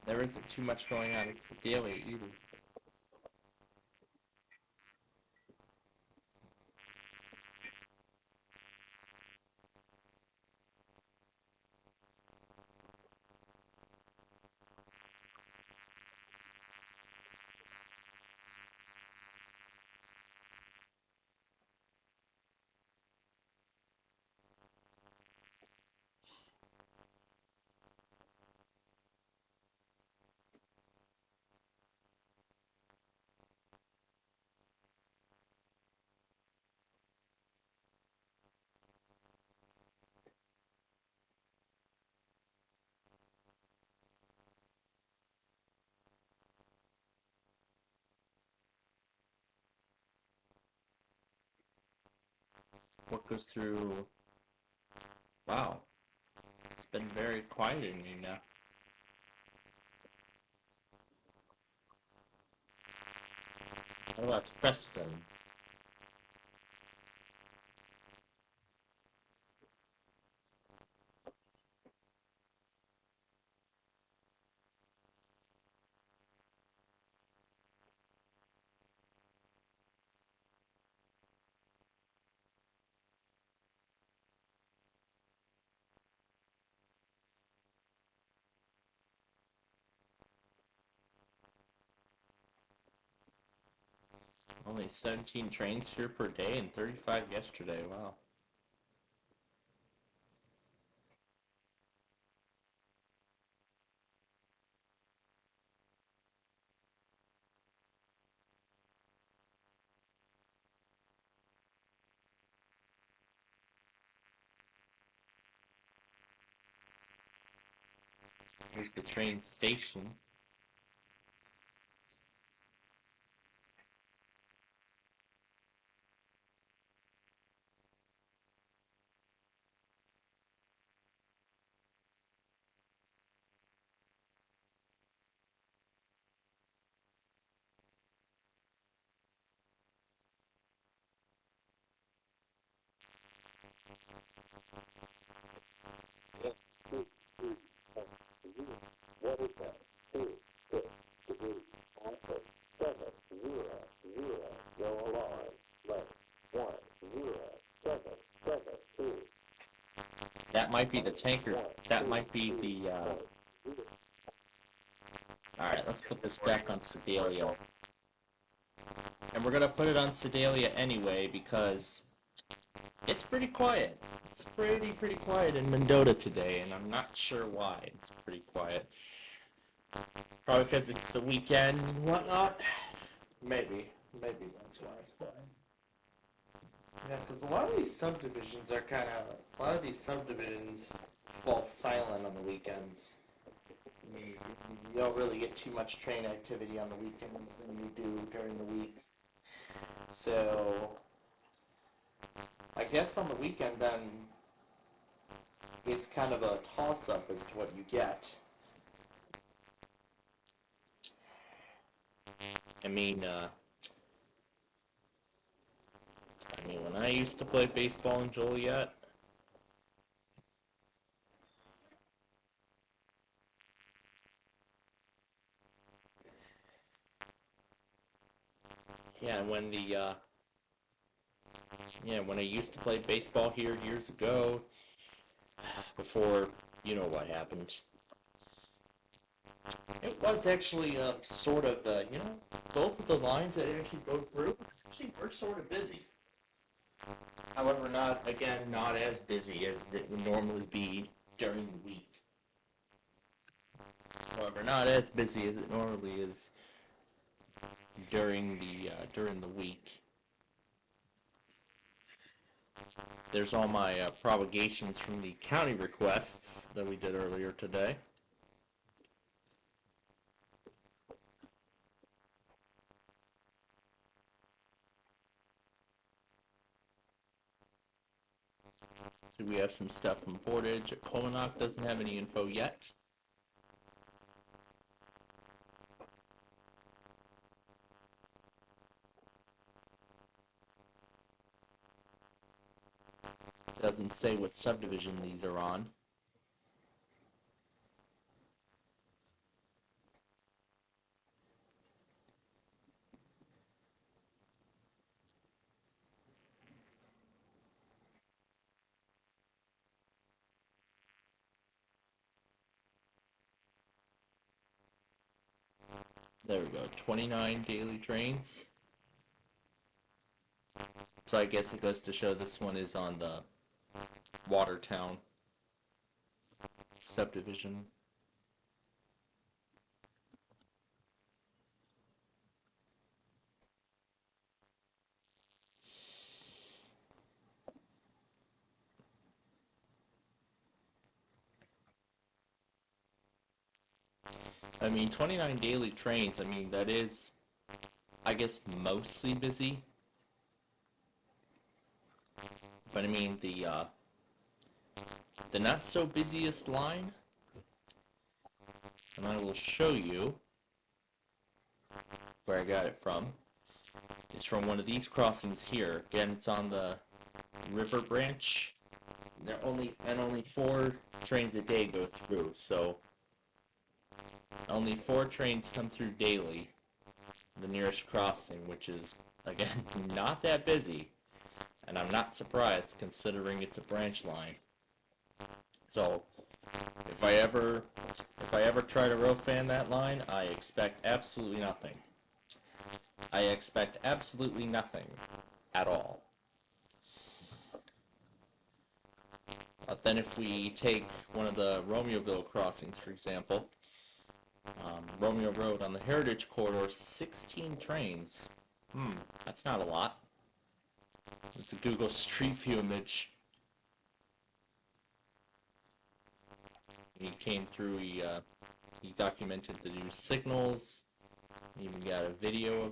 There isn't too much going on in Sedalia either. What goes through... Wow. It's been very quiet in here now. What about Preston? Only 17 trains here per day and 35 yesterday. Wow. Here's the train station. That might be the tanker. That might be the, Alright, let's put this back on Sedalia. And we're gonna put it on Sedalia anyway because it's pretty quiet. It's pretty quiet in Mendota today, and I'm not sure why it's pretty quiet. Probably because it's the weekend and whatnot. Maybe that's why it's quiet. Yeah, because a lot of these subdivisions fall silent on the weekends. You don't really get too much train activity on the weekends than you do during the week. So, I guess on the weekend then, it's kind of a toss-up as to what you get. I mean, when I used to play baseball in Joliet, Yeah, when the when I used to play baseball here years ago, before you know what happened. It was actually sort of, both of the lines that I actually go through actually were sort of busy. However, not as busy as it would normally be during the week. However, not as busy as it normally is during the week. There's all my propagations from the county requests that we did earlier today. So we have some stuff from Portage. Comonoc doesn't have any info yet. Doesn't say what subdivision these are on. There we go, 29 daily trains. So I guess it goes to show this one is on the Watertown subdivision. I mean, 29 daily trains, I mean, that is, I guess, mostly busy. But I mean, the not so busiest line, and I will show you where I got it from, is from one of these crossings here. Again, it's on the river branch. Only 4 trains a day go through, so only 4 trains come through daily. The nearest crossing, which is, again, not that busy, and I'm not surprised considering it's a branch line. So if I ever try to row fan that line, I expect absolutely nothing. I expect absolutely nothing at all. But then if we take one of the Romeoville crossings, for example, Romeo Road on the Heritage Corridor, 16 trains. That's not a lot. It's a Google Street View image. He came through, he documented the new signals. He even got a video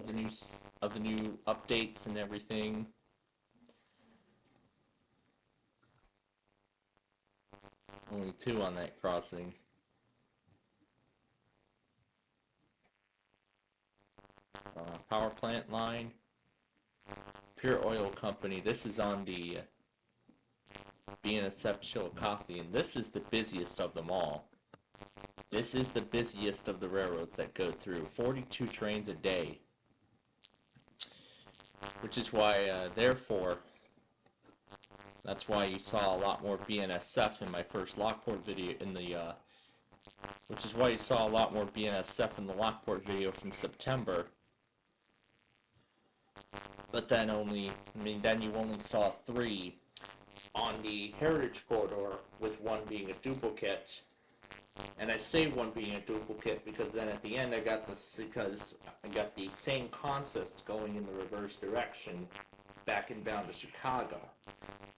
of the new updates and everything. Only 2 on that crossing. Power plant line. Pure Oil Company. This is on the BNSF Chillicothe, and this is the busiest of them all. This is the busiest of the railroads that go through. 42 trains a day. Which is why, therefore, that's why you saw a lot more BNSF in my first Lockport video which is why you saw a lot more BNSF in the Lockport video from September. But then then you only saw 3 on the Heritage Corridor, with 1 being a duplicate. And I say 1 being a duplicate because then at the end I got the same consist going in the reverse direction, back and bound to Chicago.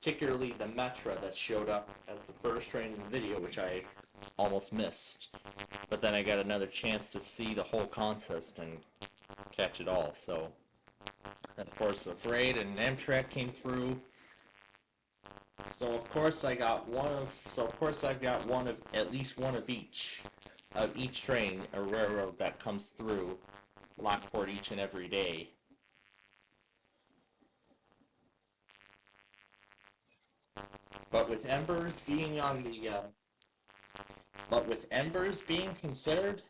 Particularly the Metra that showed up as the first train in the video, which I almost missed. But then I got another chance to see the whole consist and catch it all, so... And of course the Freight and Amtrak came through. So of course I got at least one of each train, a railroad that comes through Lockport each and every day. But with Embers being considered,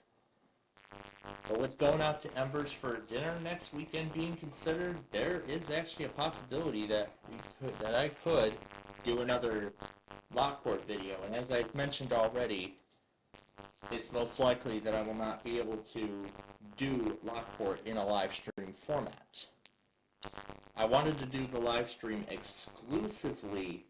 But with going out to Embers for dinner next weekend being considered, there is actually a possibility that I could do another Lockport video. And as I've mentioned already, it's most likely that I will not be able to do Lockport in a live stream format. I wanted to do the live stream exclusively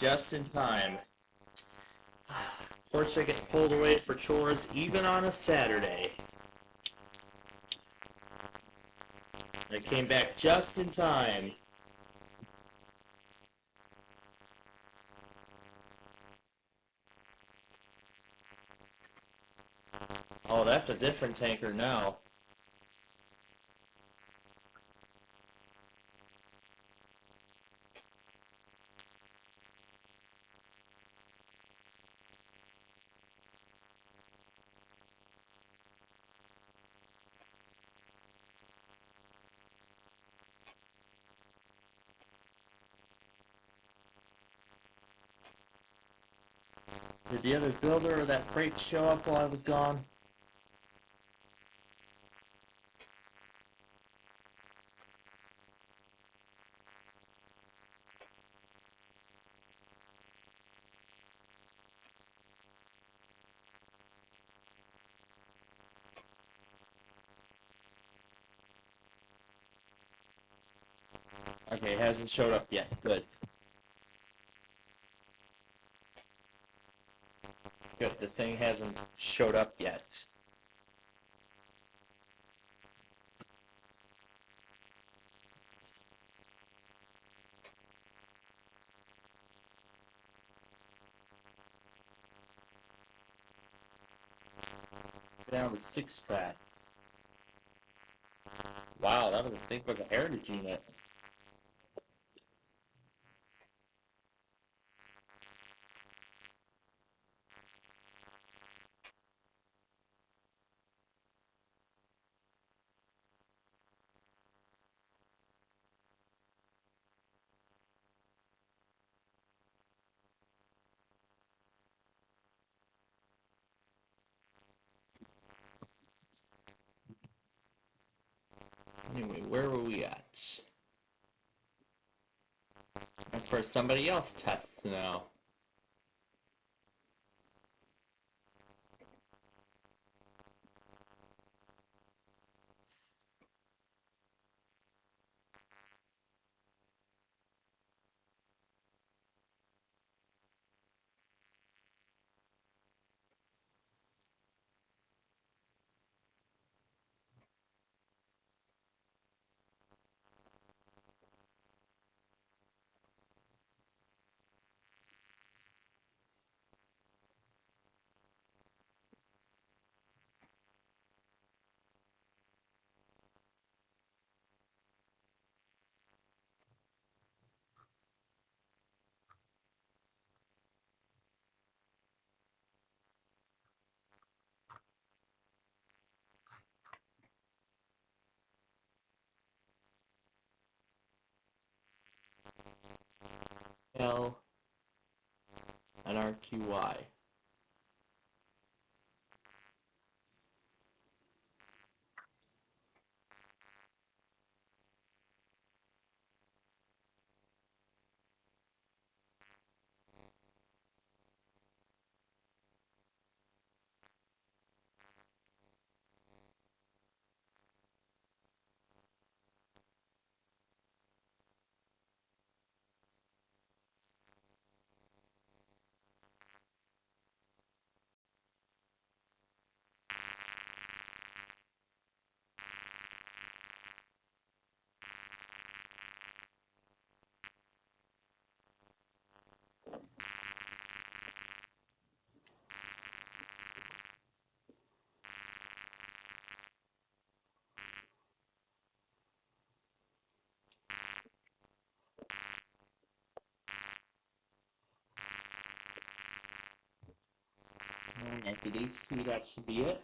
just in time. Of course, I get pulled away for chores even on a Saturday. I came back just in time. Oh, that's a different tanker now. Did the other builder or that freight show up while I was gone? Okay, hasn't showed up yet. Good. Good, the thing hasn't showed up yet. Down to 6 tracks. Wow, that was, I think, was a heritage unit. Anyway, where were we at? Of course, somebody else tests now. L and RQY. And after these two, that should be it.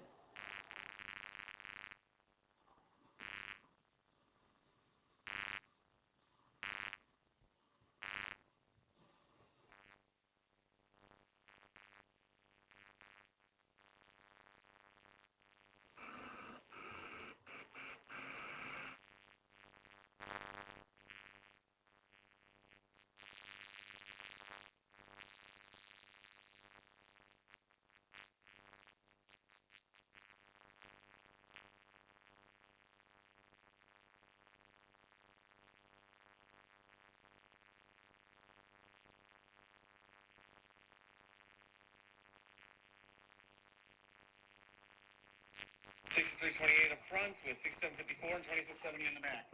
6328 up front with 6754 and 2670 in the back.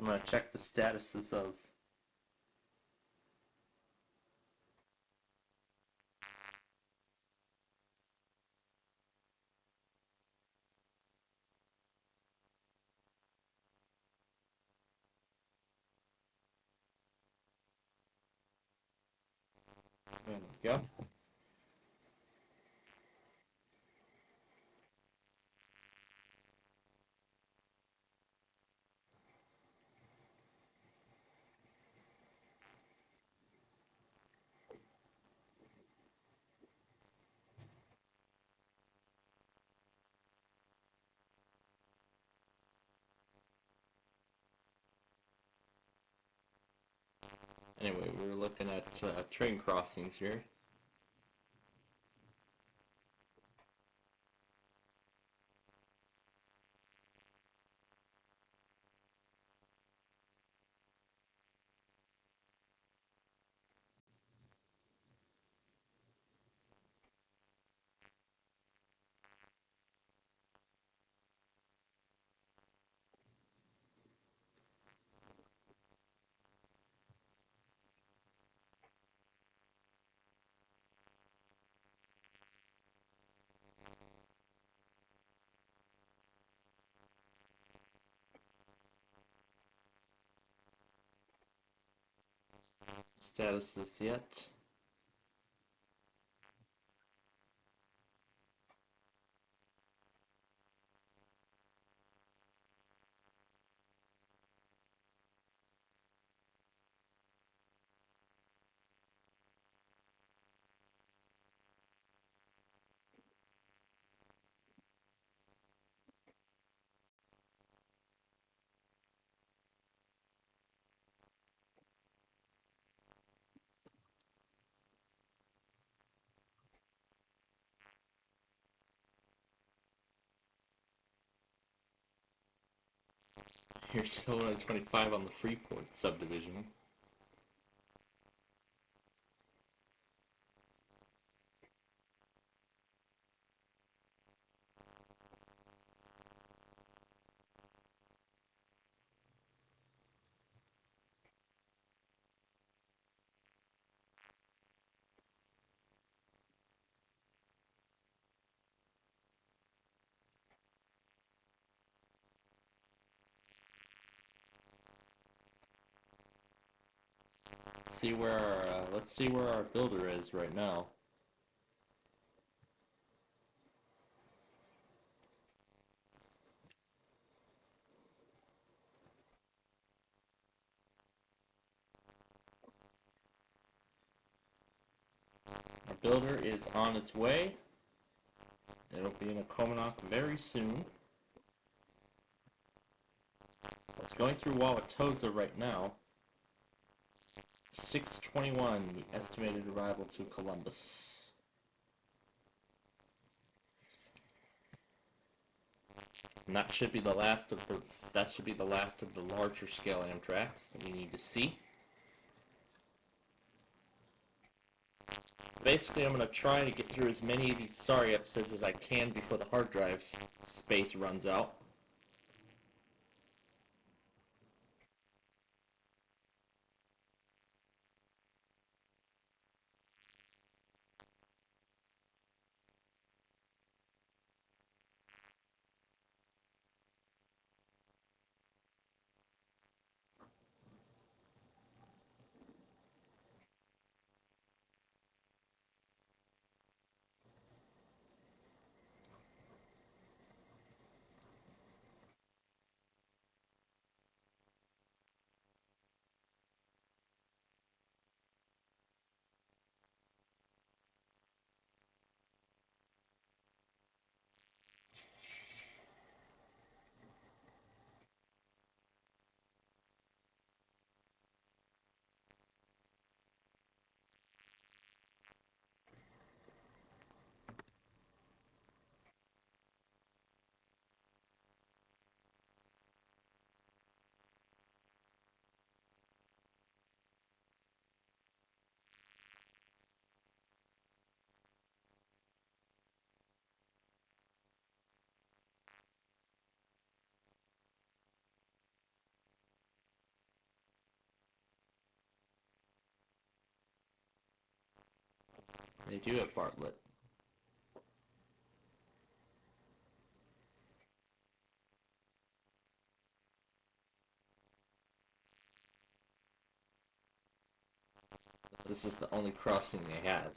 I'm gonna check the statuses of there we go. Anyway, we're looking at train crossings here. Statuses yet. Here's still 125 on the Freeport subdivision. Let's see where our builder is right now. Our builder is on its way. It'll be in Akomanok very soon. It's going through Wauwatosa right now. 6:21, the estimated arrival to Columbus. And that should be the last of the larger scale Amtraks that we need to see. Basically, I'm going to try to get through as many of these sorry episodes as I can before the hard drive space runs out. they do at Bartlett. This is the only crossing they have.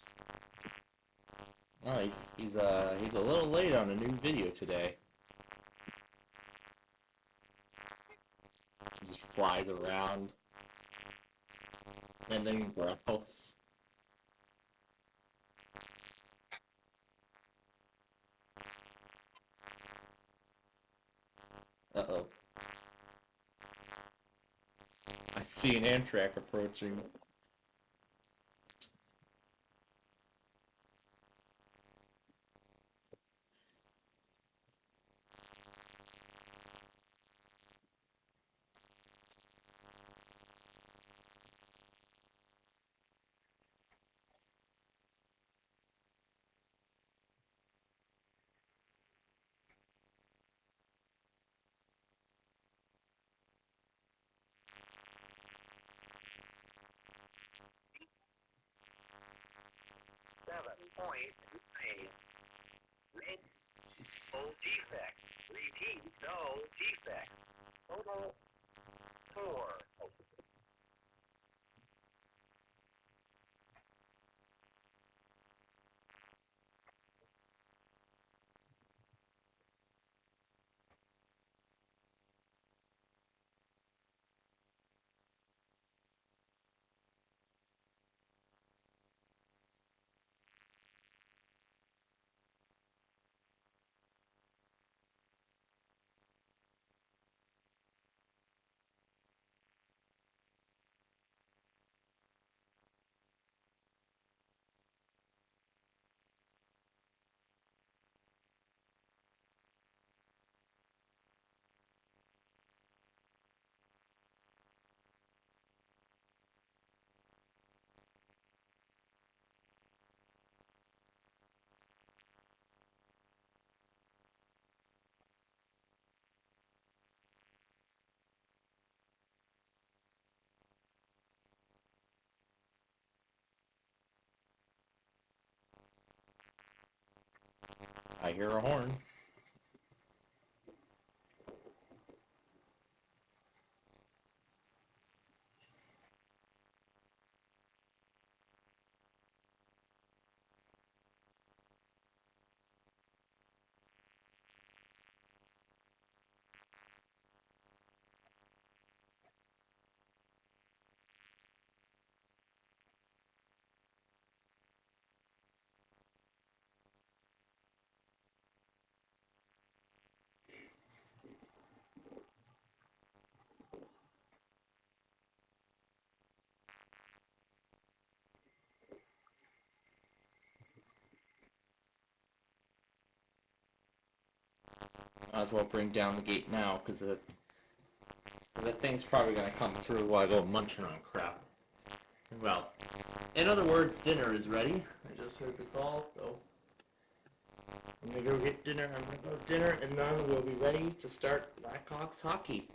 Oh, he's a little late on a new video today. He just flies around and then growls. Uh-oh. I see an Amtrak approaching. No defect. Repeat, no defect. Total 4. I hear a horn. Might as well bring down the gate now, because that thing's probably gonna come through while I go munching on crap. Well, in other words, dinner is ready. I just heard the call, so I'm gonna go get dinner. I'm gonna go have dinner, and then we'll be ready to start Blackhawks hockey.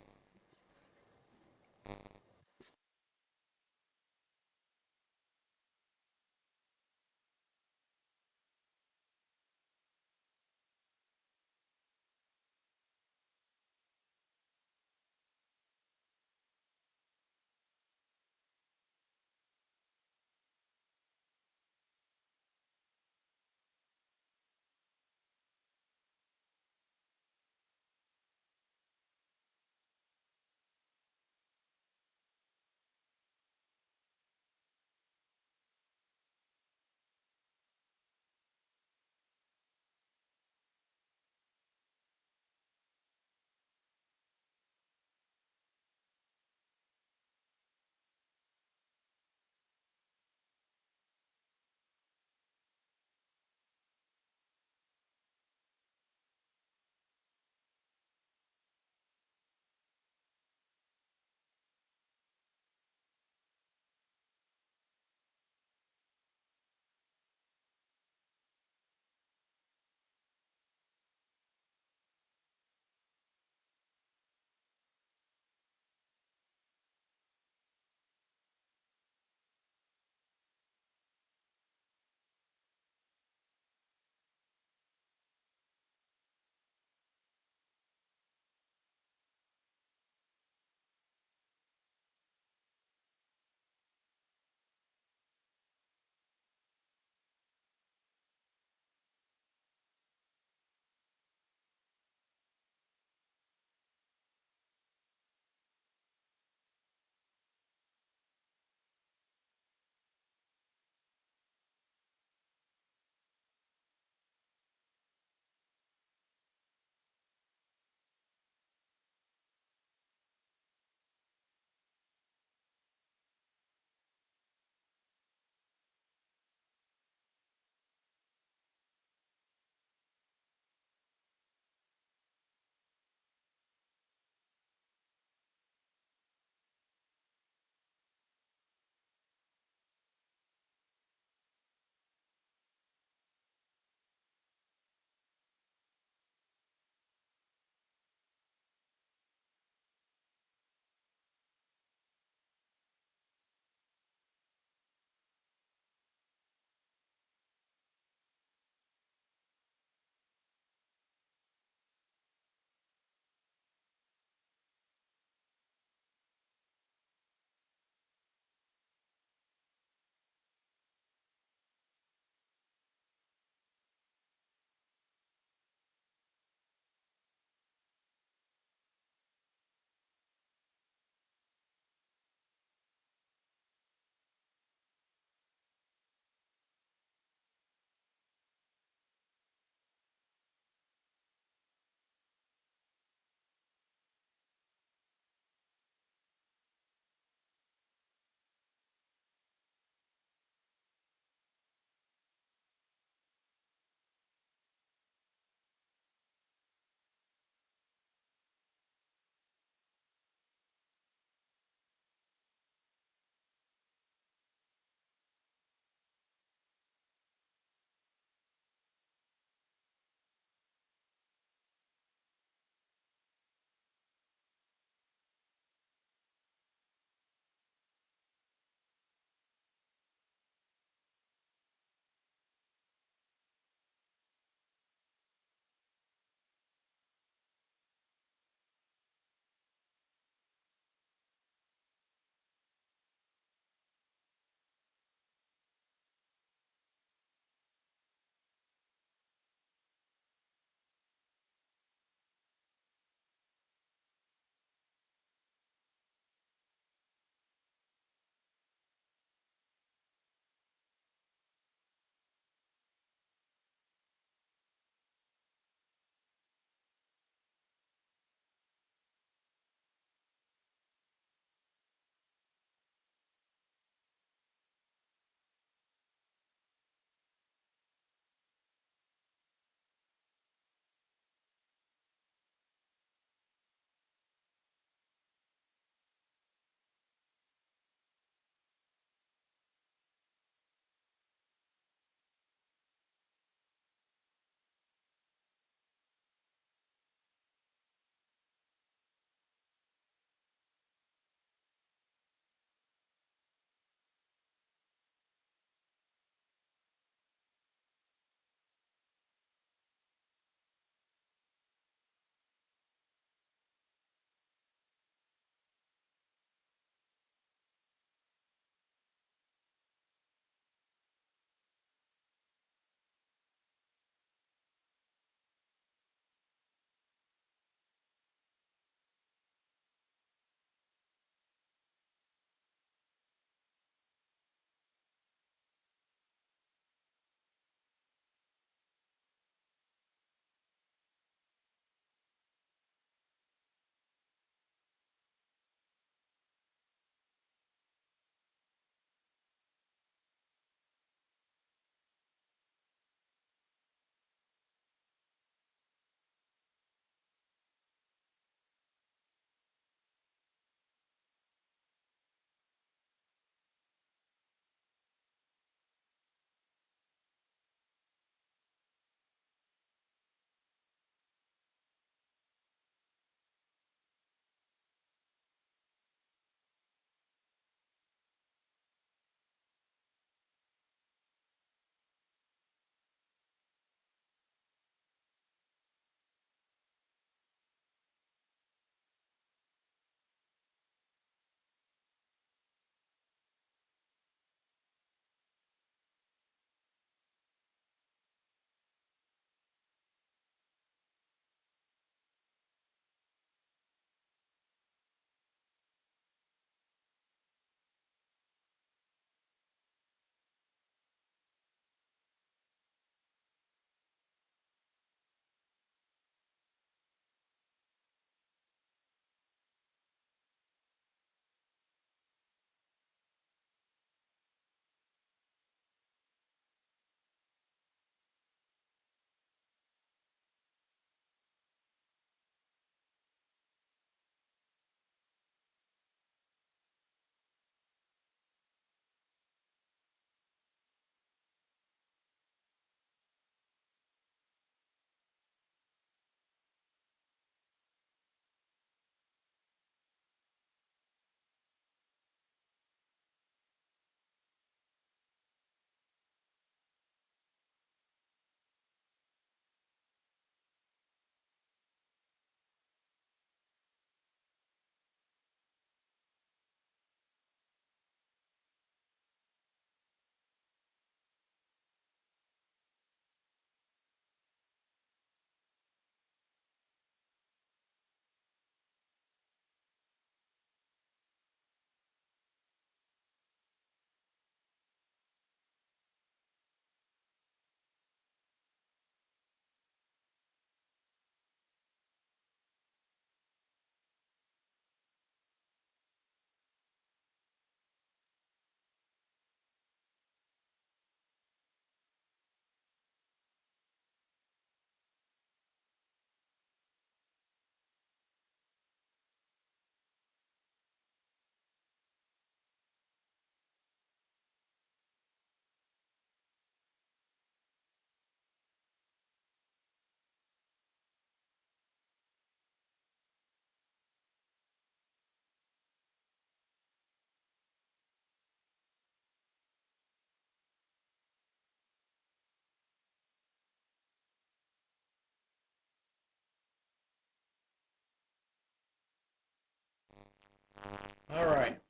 Alright.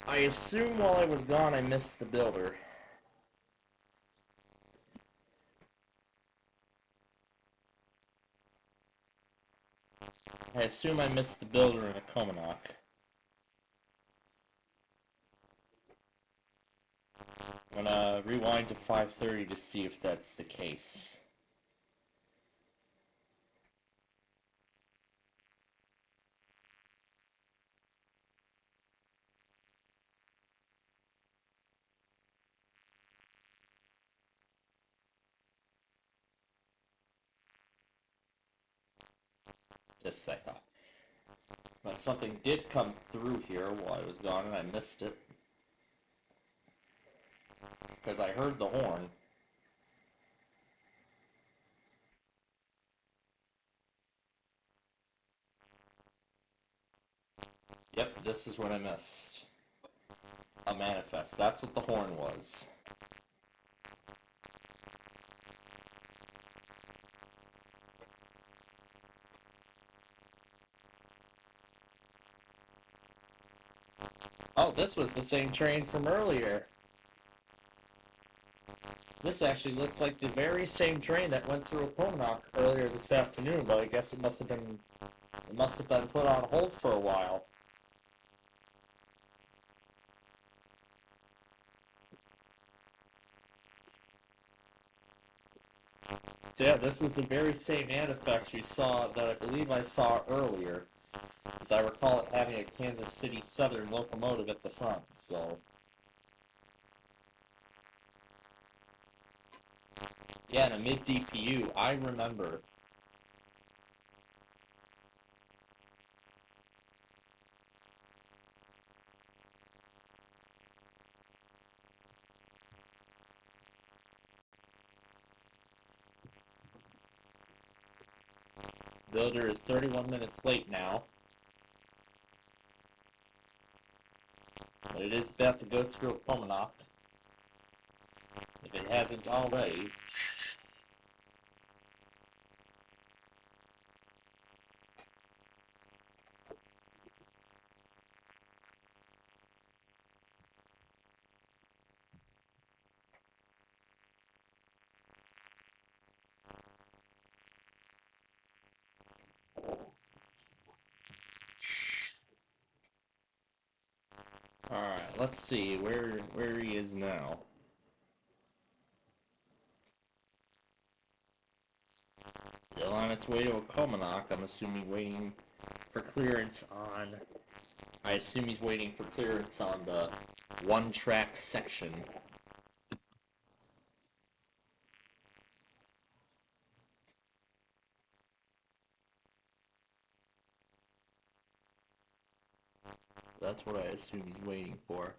I assume while I was gone I missed the builder. I assume I missed the builder in a Comonock. I'm gonna rewind to 5:30 to see if that's the case. Just a second. But something did come through here while I was gone and I missed it. Because I heard the horn. Yep, this is what I missed. A manifest. That's what the horn was. Oh, this was the same train from earlier. This actually looks like the very same train that went through Comonock earlier this afternoon, but I guess it must have been put on hold for a while. So yeah, this is the very same manifest we saw that I believe I saw earlier. As I recall it having a Kansas City Southern locomotive at the front, so... Yeah, and a mid-DPU, I remember. Builder is 31 minutes late now. But it is about to go through a Comonock. If it hasn't already. Alright, let's see where he is now. Still on its way to a Comonock, I'm assuming waiting for clearance on... I assume he's waiting for clearance on the one-track section. That's what I assume he's waiting for.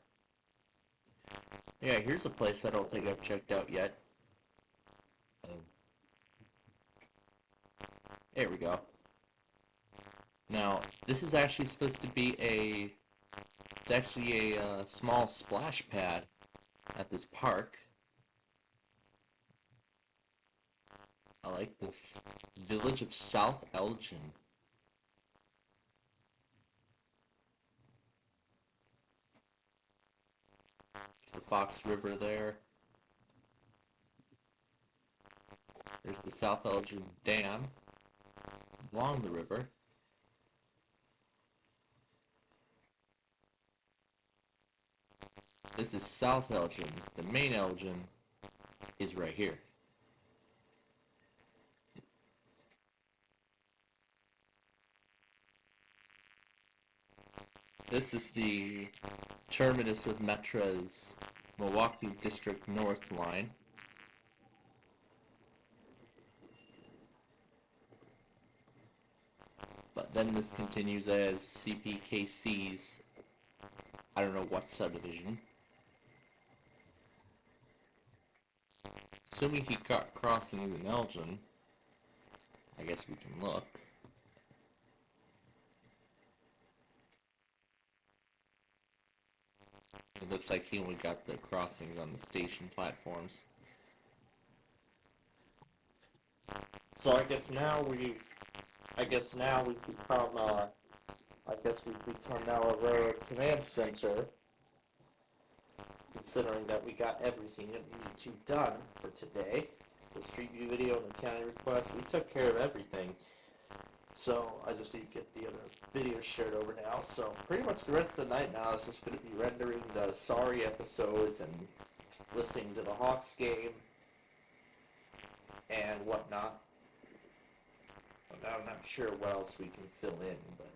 Yeah, here's a place I don't think I've checked out yet. There we go. Now, this is actually supposed to be it's actually a small splash pad at this park. I like this. Village of South Elgin. The Fox River there. There's the South Elgin Dam along the river. This is South Elgin. The main Elgin is right here. This is the terminus of Metra's Milwaukee District North line. But then this continues as CPKC's, I don't know what subdivision. Assuming he got crossings in Elgin, I guess we can look. It looks like he only got the crossings on the station platforms. So I guess now we can come I guess we've become now a railroad command center, considering that we got everything that we need to done for today. The street view video and the county request, we took care of everything. So I just need to get the other videos shared over now. So pretty much the rest of the night now is just going to be rendering the Sorry episodes and listening to the Hawks game and whatnot. I'm not sure what else we can fill in, but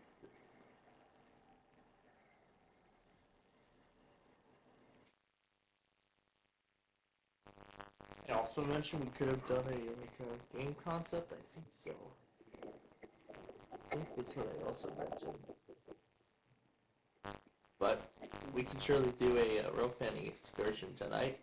I also mentioned we could have done a game concept. I think so. I think that's what I also mentioned. But we can surely do a road fanning excursion tonight.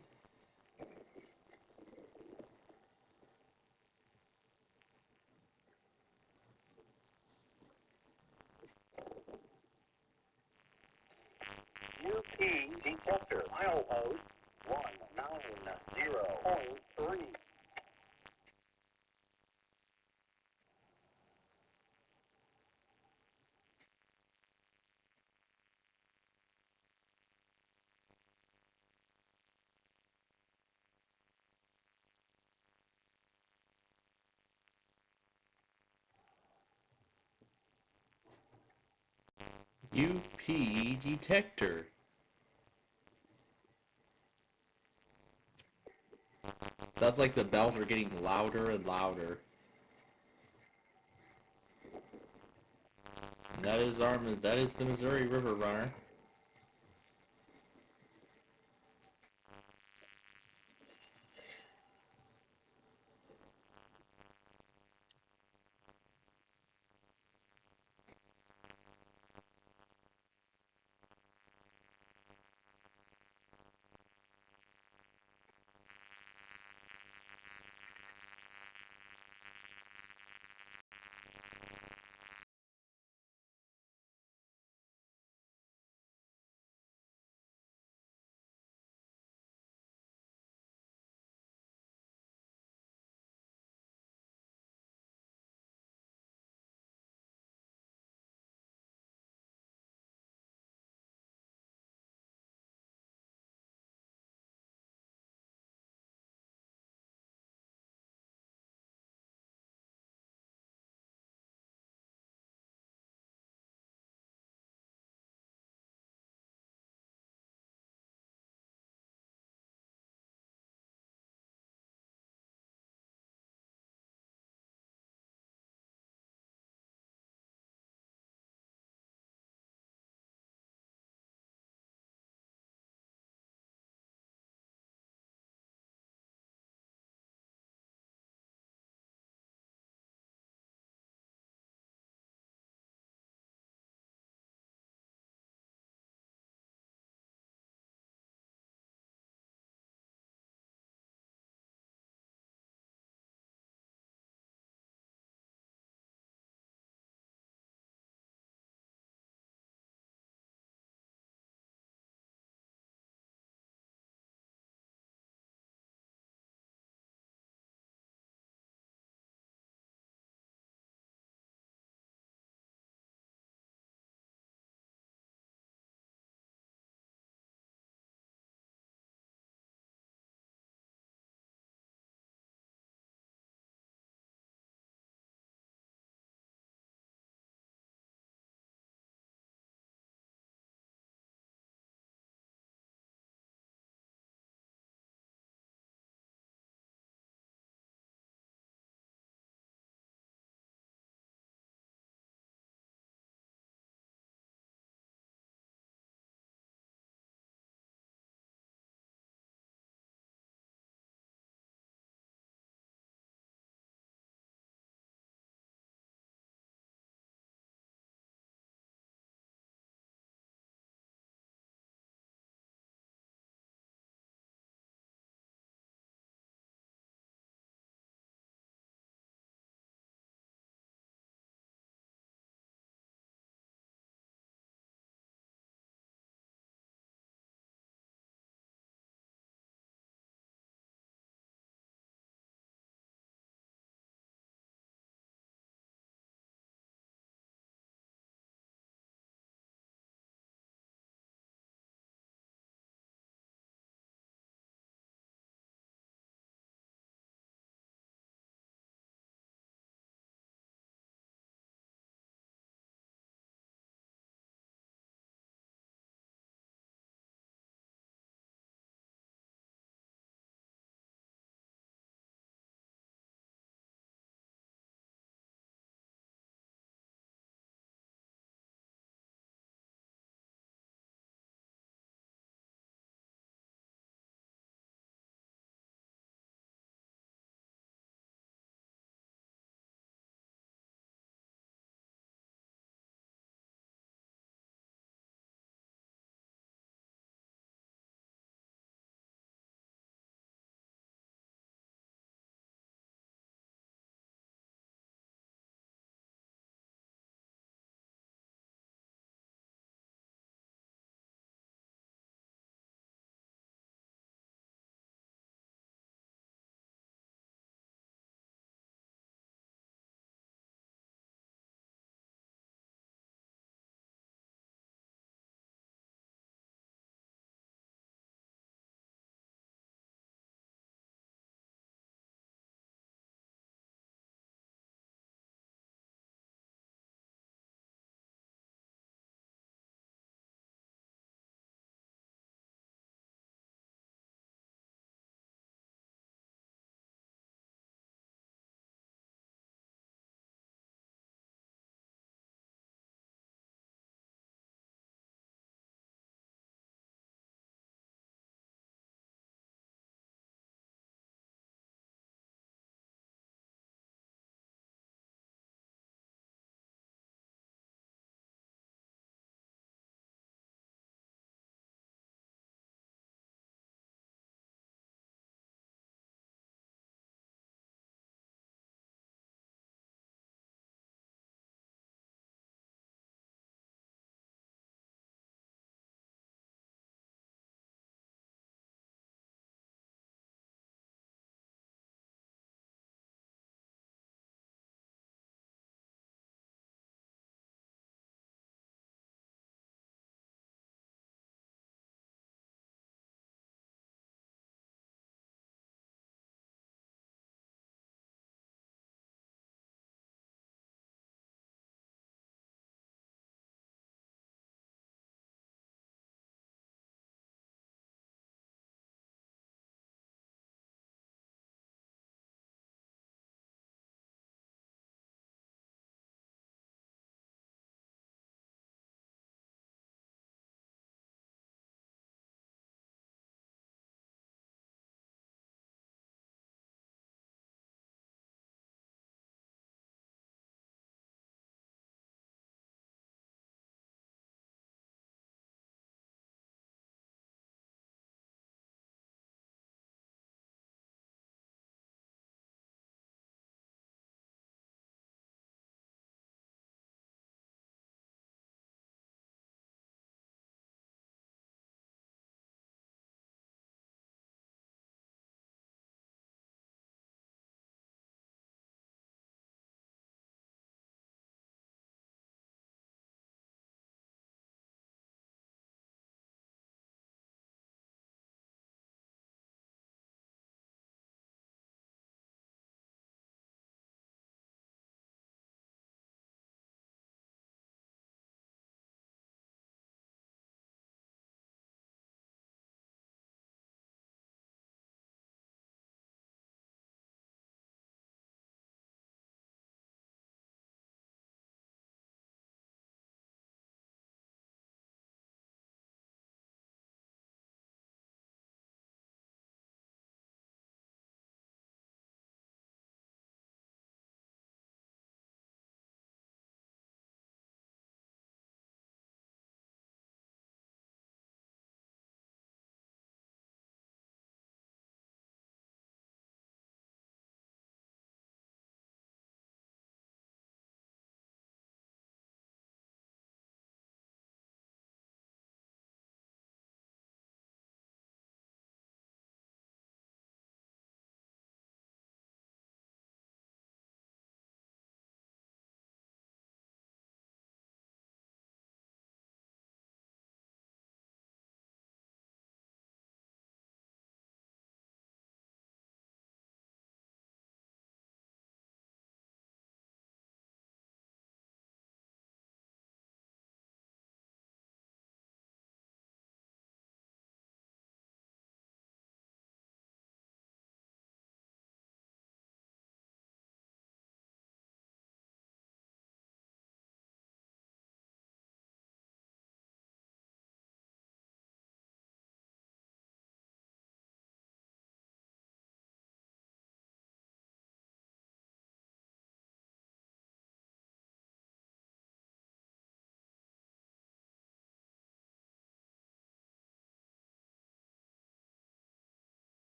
UP detector, milepost 190.3. UP detector. Sounds like the bells are getting louder and louder. And that is the Missouri River Runner.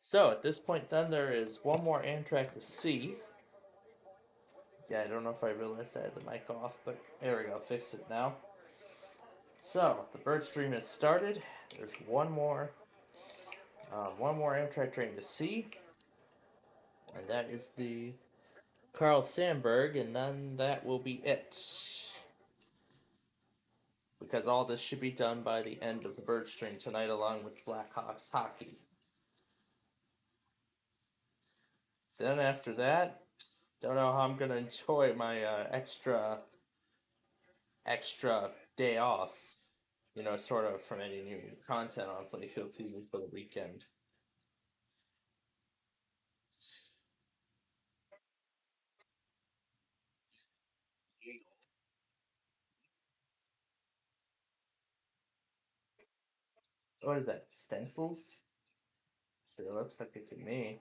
So at this point, then there is one more Amtrak to see. Yeah, I don't know if I realized I had the mic off, but there we go, fixed it now. So the bird stream has started. There's one more Amtrak train to see, and that is the Carl Sandburg, and then that will be it. Because all this should be done by the end of the bird stream tonight, along with Blackhawks hockey. Then after that, don't know how I'm gonna enjoy my extra day off. You know, sort of from any new content on Playfield TV for the weekend. What is that? Stencils? Sure looks like it to me.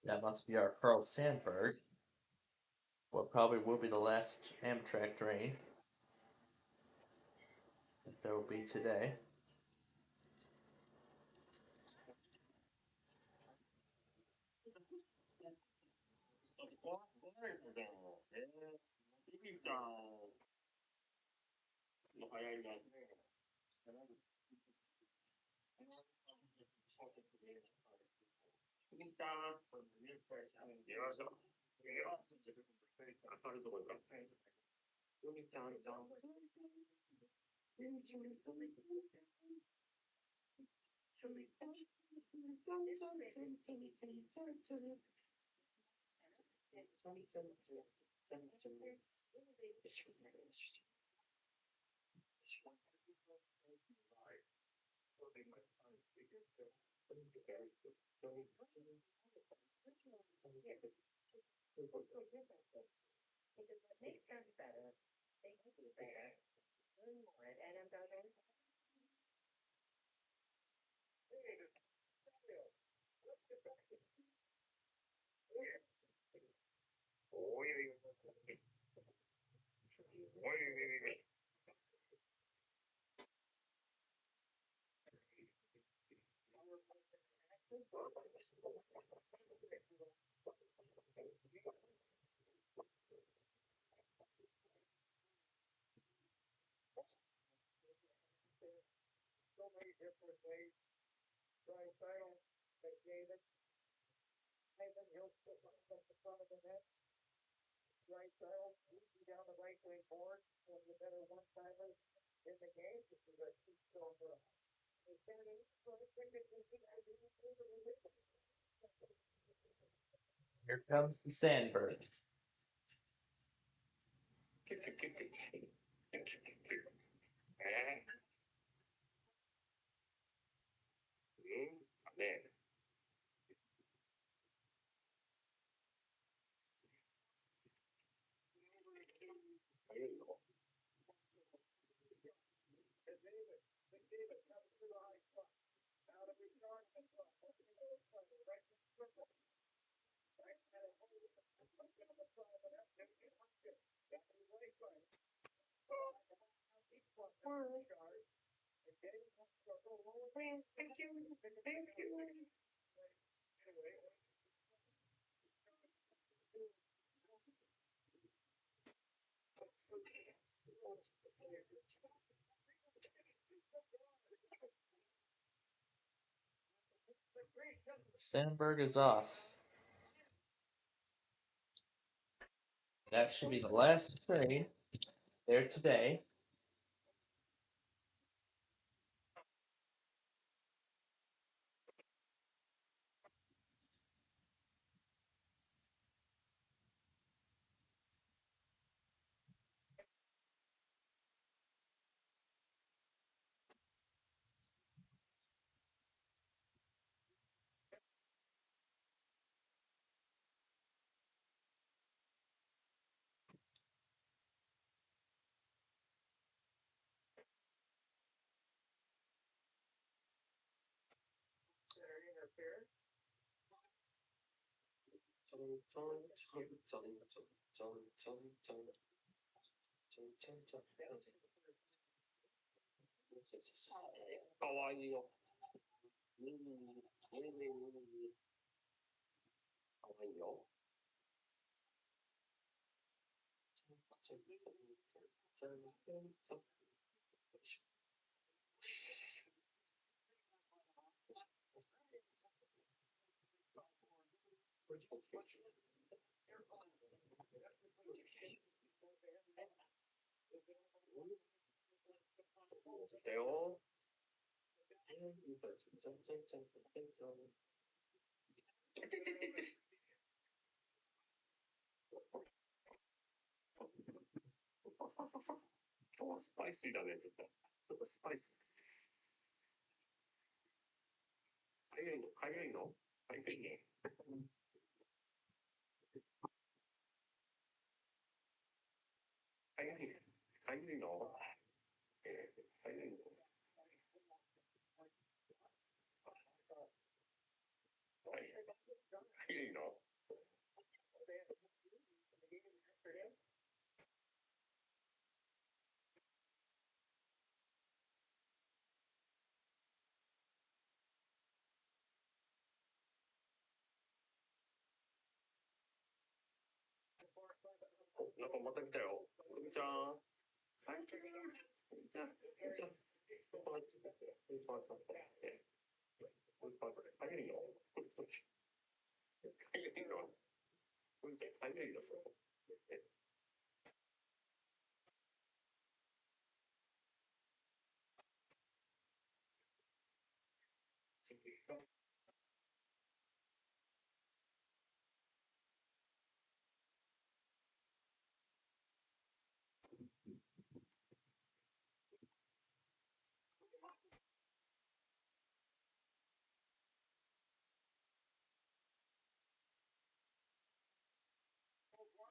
That must be our Carl Sandburg. What probably will be the last Amtrak train. there will be today. Here comes the Sandberg. Sandberg is off. That should be the last trade there today. また来たよ。こんにちは。サンキュー。こんにちは。こんにちは。こんにちは。こんにちは。こんにちは。かゆいの。かゆいの。こんにちは。かゆいの。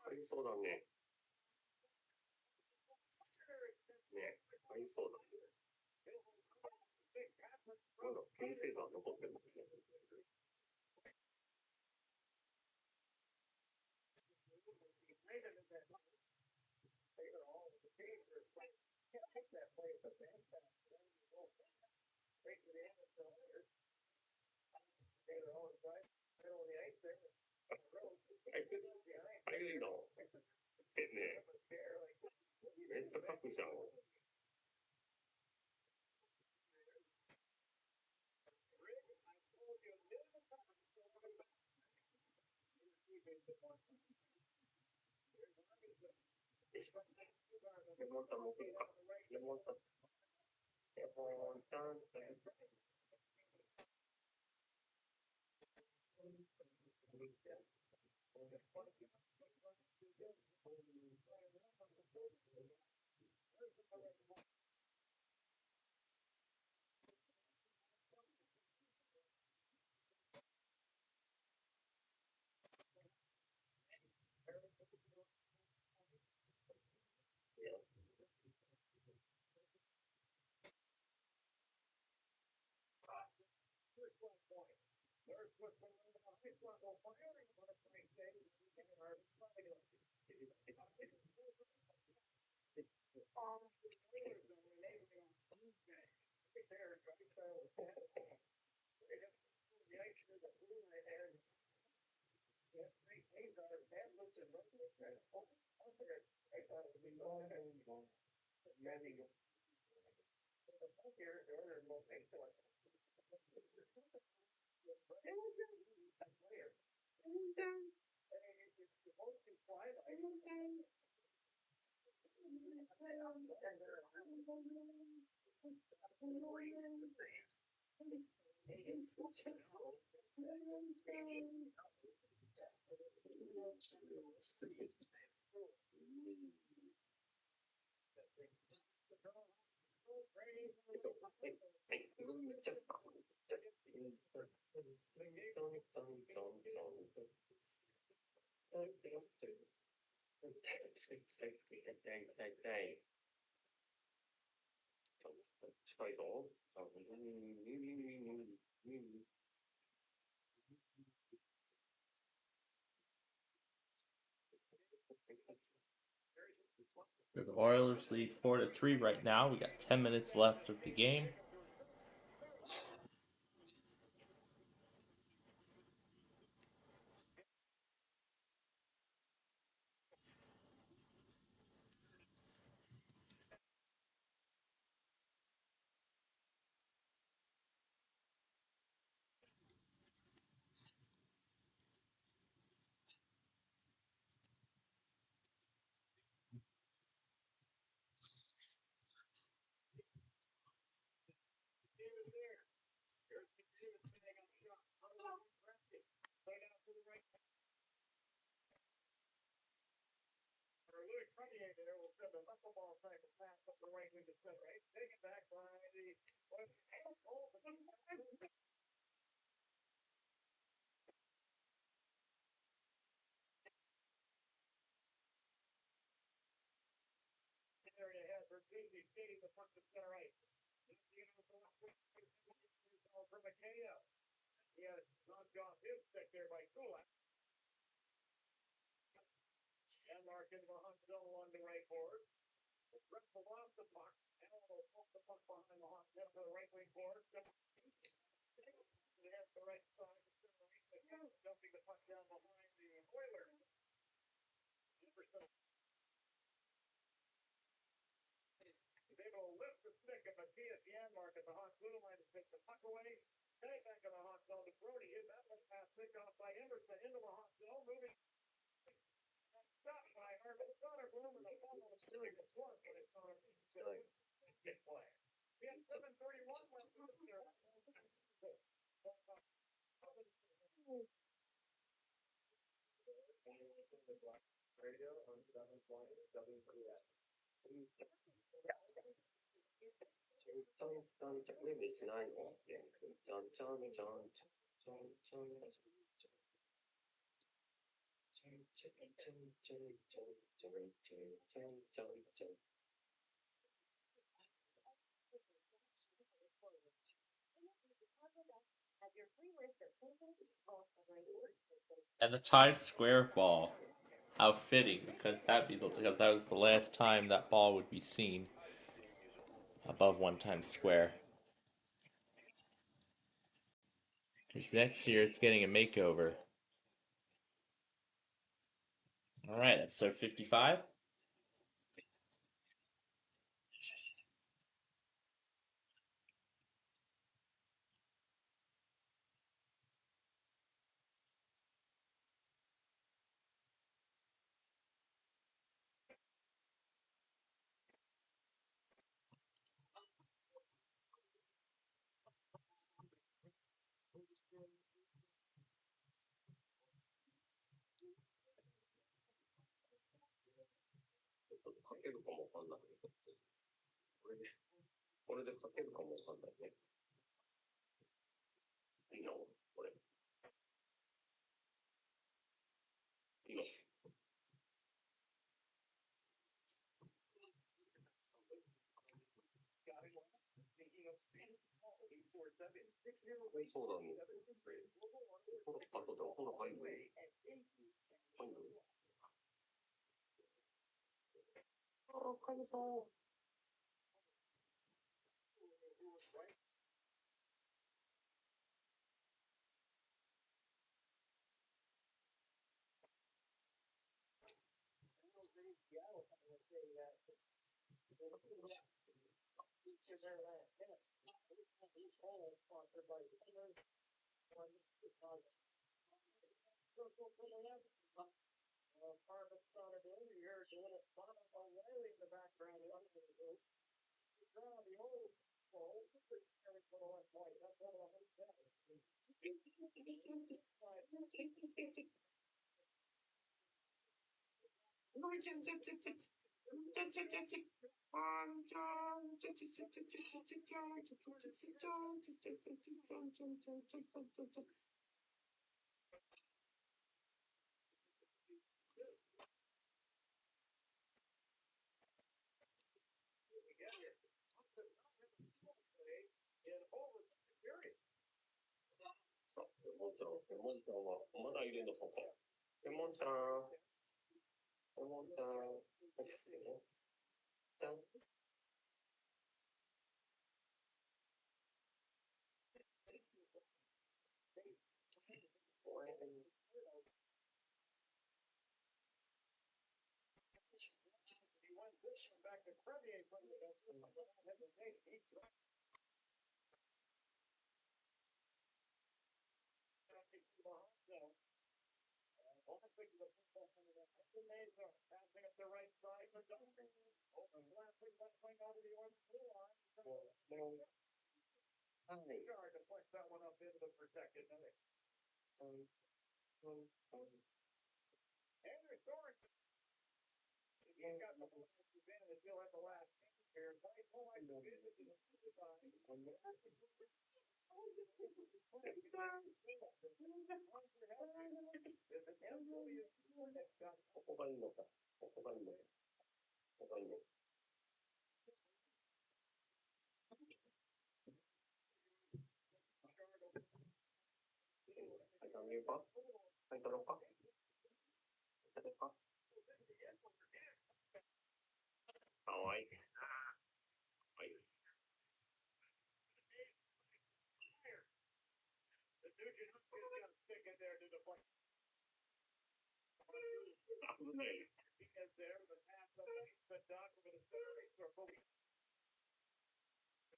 かゆそうだね。ね、かゆそうだね。まだピンセーザー残ってるんですね。かゆいの。ねめっちゃ書くじゃん。レモンタン持っていいか。レモンタン。レモンタン。近いぞ。The Oilers lead 4-3 right now. We got 10 minutes left of the game. Louis Premier there will send the knuckleball back and pass up the right wing to center. Taken back by the area has for Casey skating the puck to center right. For McKenna. He has knocked off his stick there by Kulak. And Larkin behind zone one to right forward. Wrestle off the puck. And will poke the puck behind the hot net for the right wing forward. There's the right side. Dumping the puck down behind the Oilers. key at the end mark at the Hawk blue line to pitch the puck away. Heading back in the Hawk zone to Brody. His that one pass picked off by Emerson into the Hawk zone. Moving. Stopped by Connor Bloom and the follow is doing the score, but it's not a good play. We had 7:31 left in the third. Radio on 7.7 And the Times Square ball. How fitting, because because that was the last time that ball would be seen above 1 Times Square. Because next year it's getting a makeover. Alright, episode 55.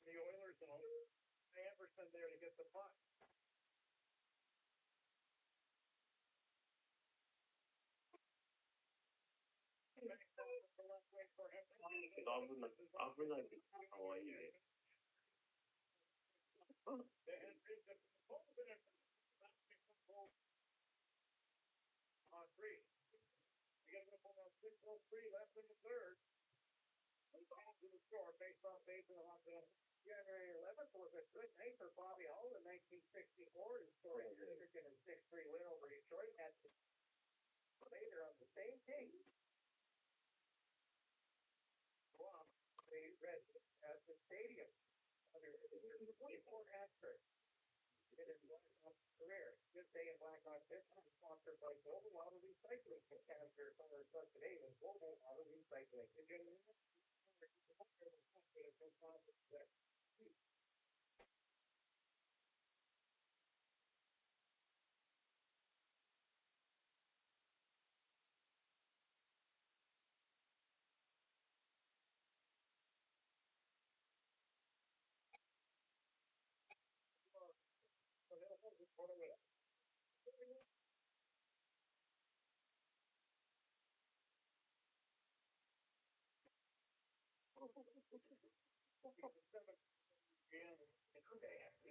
the Oilers zone. Anderson there to get the puck. On three. We get up on 6:03 left in the third. To the score based on base in the hot zone. January 11th was a good night for Bobby Hull in 1964. He scored a significant 6-3 win over Detroit at later on the same team. They read at the stadium under 24 asterisks. In his Blackhawks career. This day in Blackhawks history is sponsored by Global Auto Recycling. Cancer Summer Sun today with Global Auto Recycling. We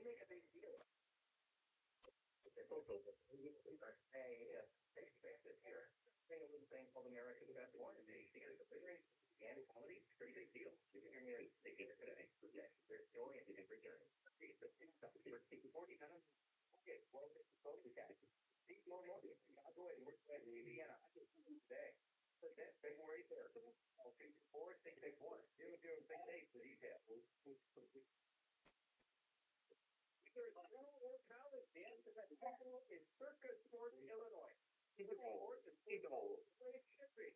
make a big deal. It's also here. Thing a little thing called America's Best Wine Day. They get a good range and quality. Pretty big deal. You can hear me. They get it today. Yeah, they're oriented in return. Okay, well, it's supposed to catch. See, no more. I'll go ahead and work that in Indiana. I just today. But that's February 3rd. Okay, 4, 6, 6, 1. You do a big day to detail. There's no college dance that is Circus Sports, Illinois. It should be.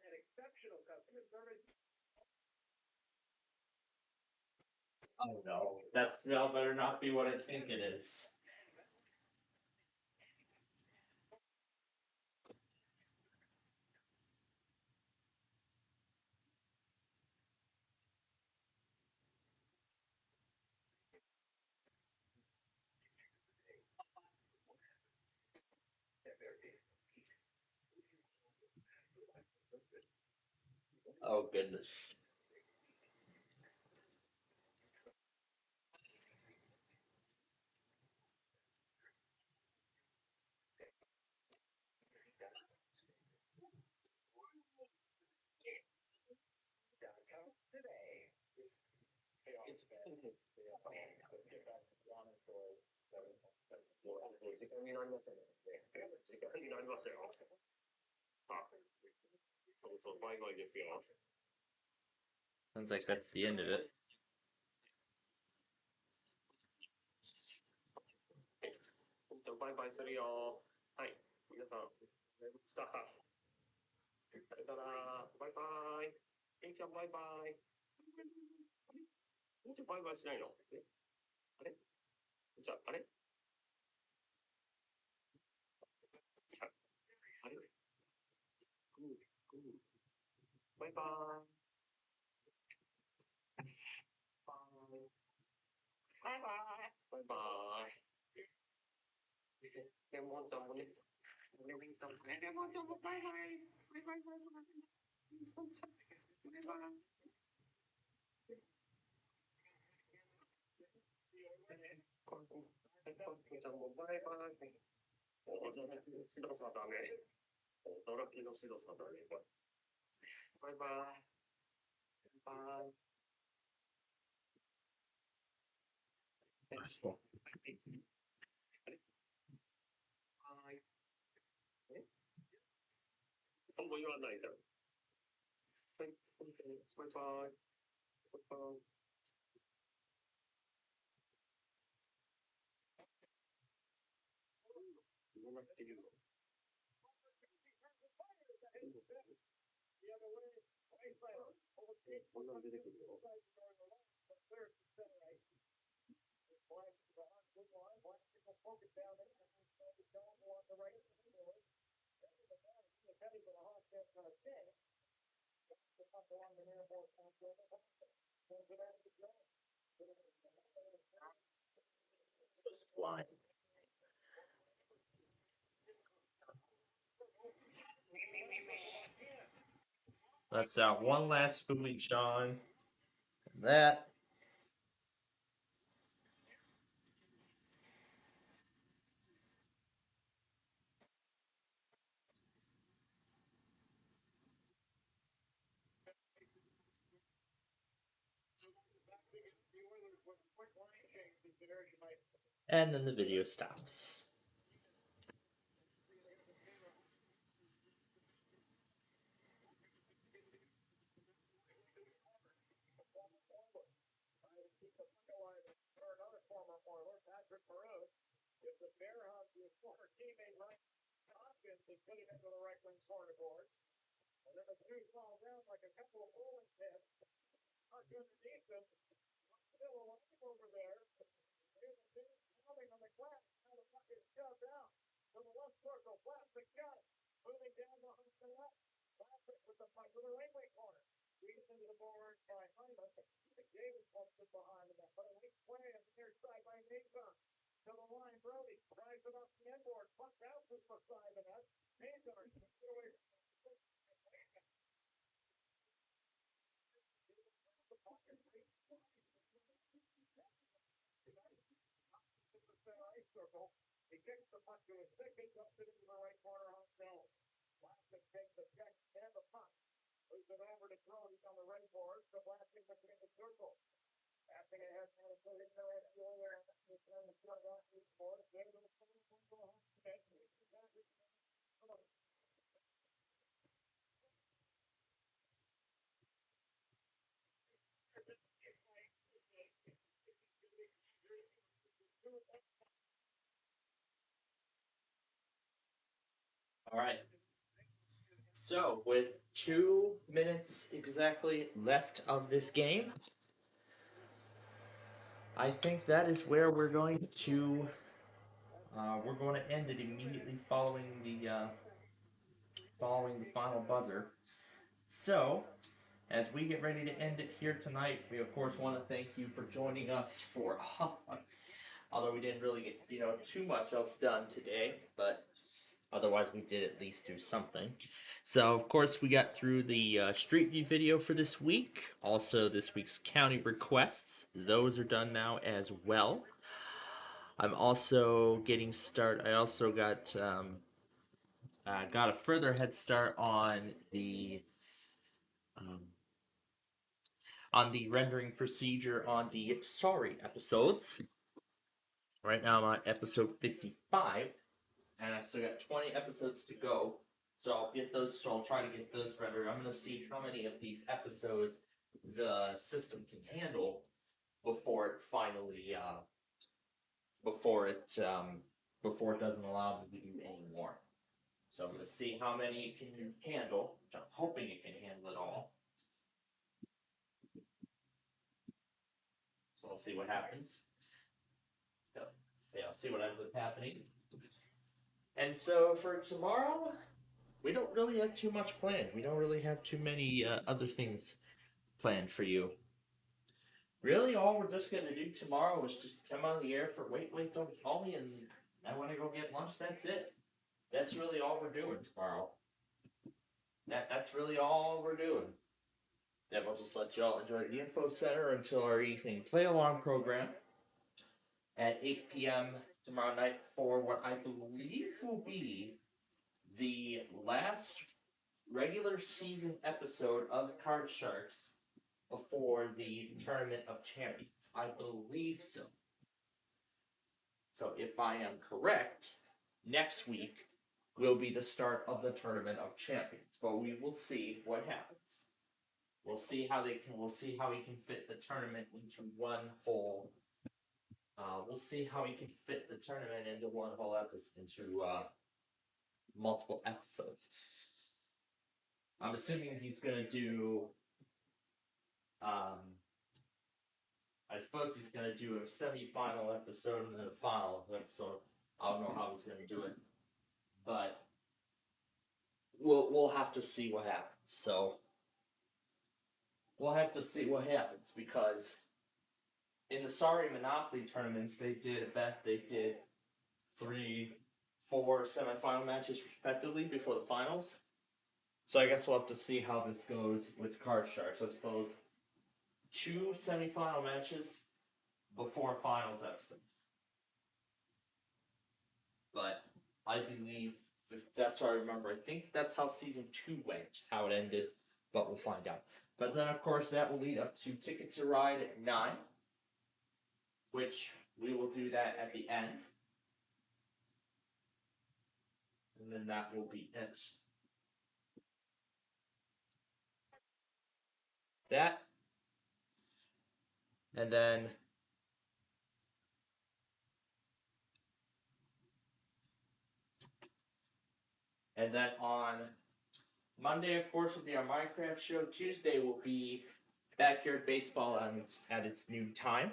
An exceptional customer service. Oh no, that smell better not be what I think it is. Oh goodness. Today. Sounds like that's the end of it. Bye bye するよ。はい。皆さん、スタート。さよなら。バイバイ。ケンちゃんバイバイ。ケンちゃんバイバイしないの？あれ？じゃあ、あれ？あれ？バイバイ。バイバイ。バイバイ。レモンちゃんもね。レモンちゃんもね。レモンちゃんもバイバイ。バイバイバイバイ。レモンちゃん。バイバイ。コンちゃんもバイバイ。驚きの白さだね。驚きの白さだね。バイバイ。バイバイ。あれ？はい。何も言わないじゃん。はい。バイバイ。バイバイ。言わなくていいの？そんなの出てくるよ。Line. Let's out one last movie, Sean. That. And then the video stops. If the bear hug his former teammate Mike Hopkins is putting into the right wing scoreboard. And then the two fall down like a couple of bowling pins. Mark underneath them. Still alive over there. Here's the team pounding on the glass. Now the puck is shoved out. To the left circle. Plastic got it. Moving down behind the left. Plastic with the puck to the right wing corner. Squeezed into the board by Hyman. Davis pumps it behind the net. But a late play on the near side by Mason. To the line, Brody drives it off the end board. Puck bounces beside the net. Mason takes it away. Ice circle. He kicks the puck to his stick. He dumps it into the right corner on zone. Blastic takes the check and the puck. Moves it over to Brody on the right board. The Blastic between the circle. Passing ahead to the third and earlier. He's trying to throw off his board. There to the corner. All right. So, with 2 minutes exactly left of this game, I think that is where we're going to end it immediately following the final buzzer. So, as we get ready to end it here tonight, we of course want to thank you for joining us for. Although we didn't really get too much else done today, but otherwise we did at least do something. So of course we got through the Street View video for this week. Also this week's county requests. Those are done now as well. I'm also getting started. I also got a further head start um, on the rendering procedure on the Sorry episodes. Right now I'm on episode 55, and I've still got 20 episodes to go. So I'll try to get those rendered. I'm gonna see how many of these episodes the system can handle before it finally before it doesn't allow me to do any more. So I'm gonna see how many it can handle, which I'm hoping it can handle it all. So we'll see what happens. So yeah, I'll see what ends up happening. And so for tomorrow, we don't really have too much planned. We don't really have too many other things planned for you. Really, all we're just gonna do tomorrow is just come on the air for wait, don't call me, and I want to go get lunch. That's it. That's really all we're doing tomorrow. That's really all we're doing. Then we'll just let y'all enjoy the info center until our evening play along program at 8 p.m. tomorrow night for what I believe will be the last regular season episode of Card Sharks before the Tournament of Champions. I believe so. So if I am correct, next week will be the start of the Tournament of Champions. But we will see what happens. We'll see how we can fit the tournament into one whole. We'll see how we can fit the tournament into one whole episode, into multiple episodes. I'm assuming he's gonna do. I suppose he's gonna do a semi-final episode and then a final episode. I don't know how he's gonna do it, but we'll have to see what happens. So we'll have to see what happens, because in the Sorry Monopoly tournaments, they did 3, 4 semifinal matches respectively before the finals. So I guess we'll have to see how this goes with Card Sharks. I suppose 2 semifinal matches before finals episode. But I believe, if that's what I remember, I think that's how season 2 went, how it ended, but we'll find out. But then, of course, that will lead up to Ticket to Ride at 9, which we will do that at the end. And then that will be it. That. And then on Monday, of course, will be our Minecraft show. Tuesday will be Backyard Baseball at its new time.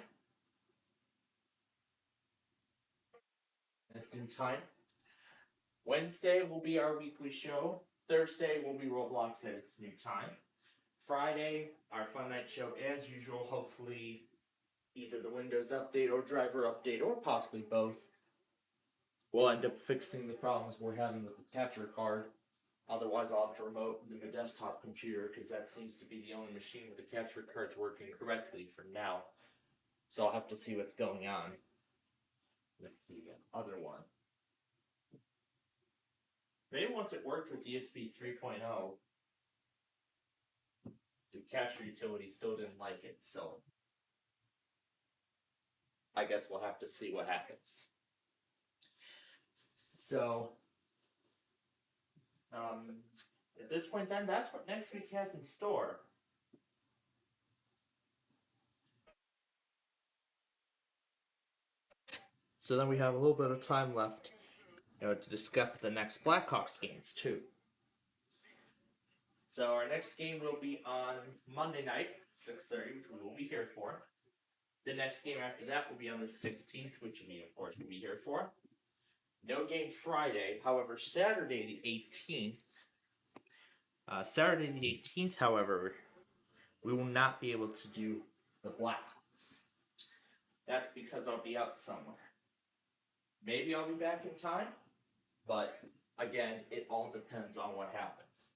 Wednesday will be our weekly show. Thursday will be Roblox at its new time. Friday, our Fun Night show as usual. Hopefully, either the Windows update or driver update, or possibly both, will end up fixing the problems we're having with the capture card. Otherwise, I'll have to remote the desktop computer, because that seems to be the only machine with the capture card's working correctly for now. So I'll have to see what's going on with the other one. Maybe once it worked with ESP 3.0, the capture utility still didn't like it, so I guess we'll have to see what happens. So, at this point then, that's what next week has in store. So then we have a little bit of time left, to discuss the next Blackhawks games too. So our next game will be on Monday night, 6:30, which we will be here for. The next game after that will be on the 16th, which we, of course, will be here for. No game Friday. However, Saturday the 18th, however, we will not be able to do the Blackhawks. That's because I'll be out somewhere. Maybe I'll be back in time, but again, it all depends on what happens.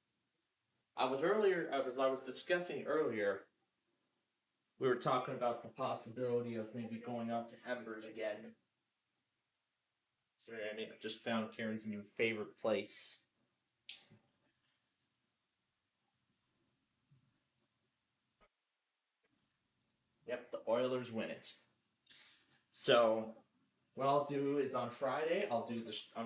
I was discussing earlier, we were talking about the possibility of maybe going out to Embers again. Sorry, I mean, I just found Karen's new favorite place. Yep, the Oilers win it. So, what I'll do is on Friday,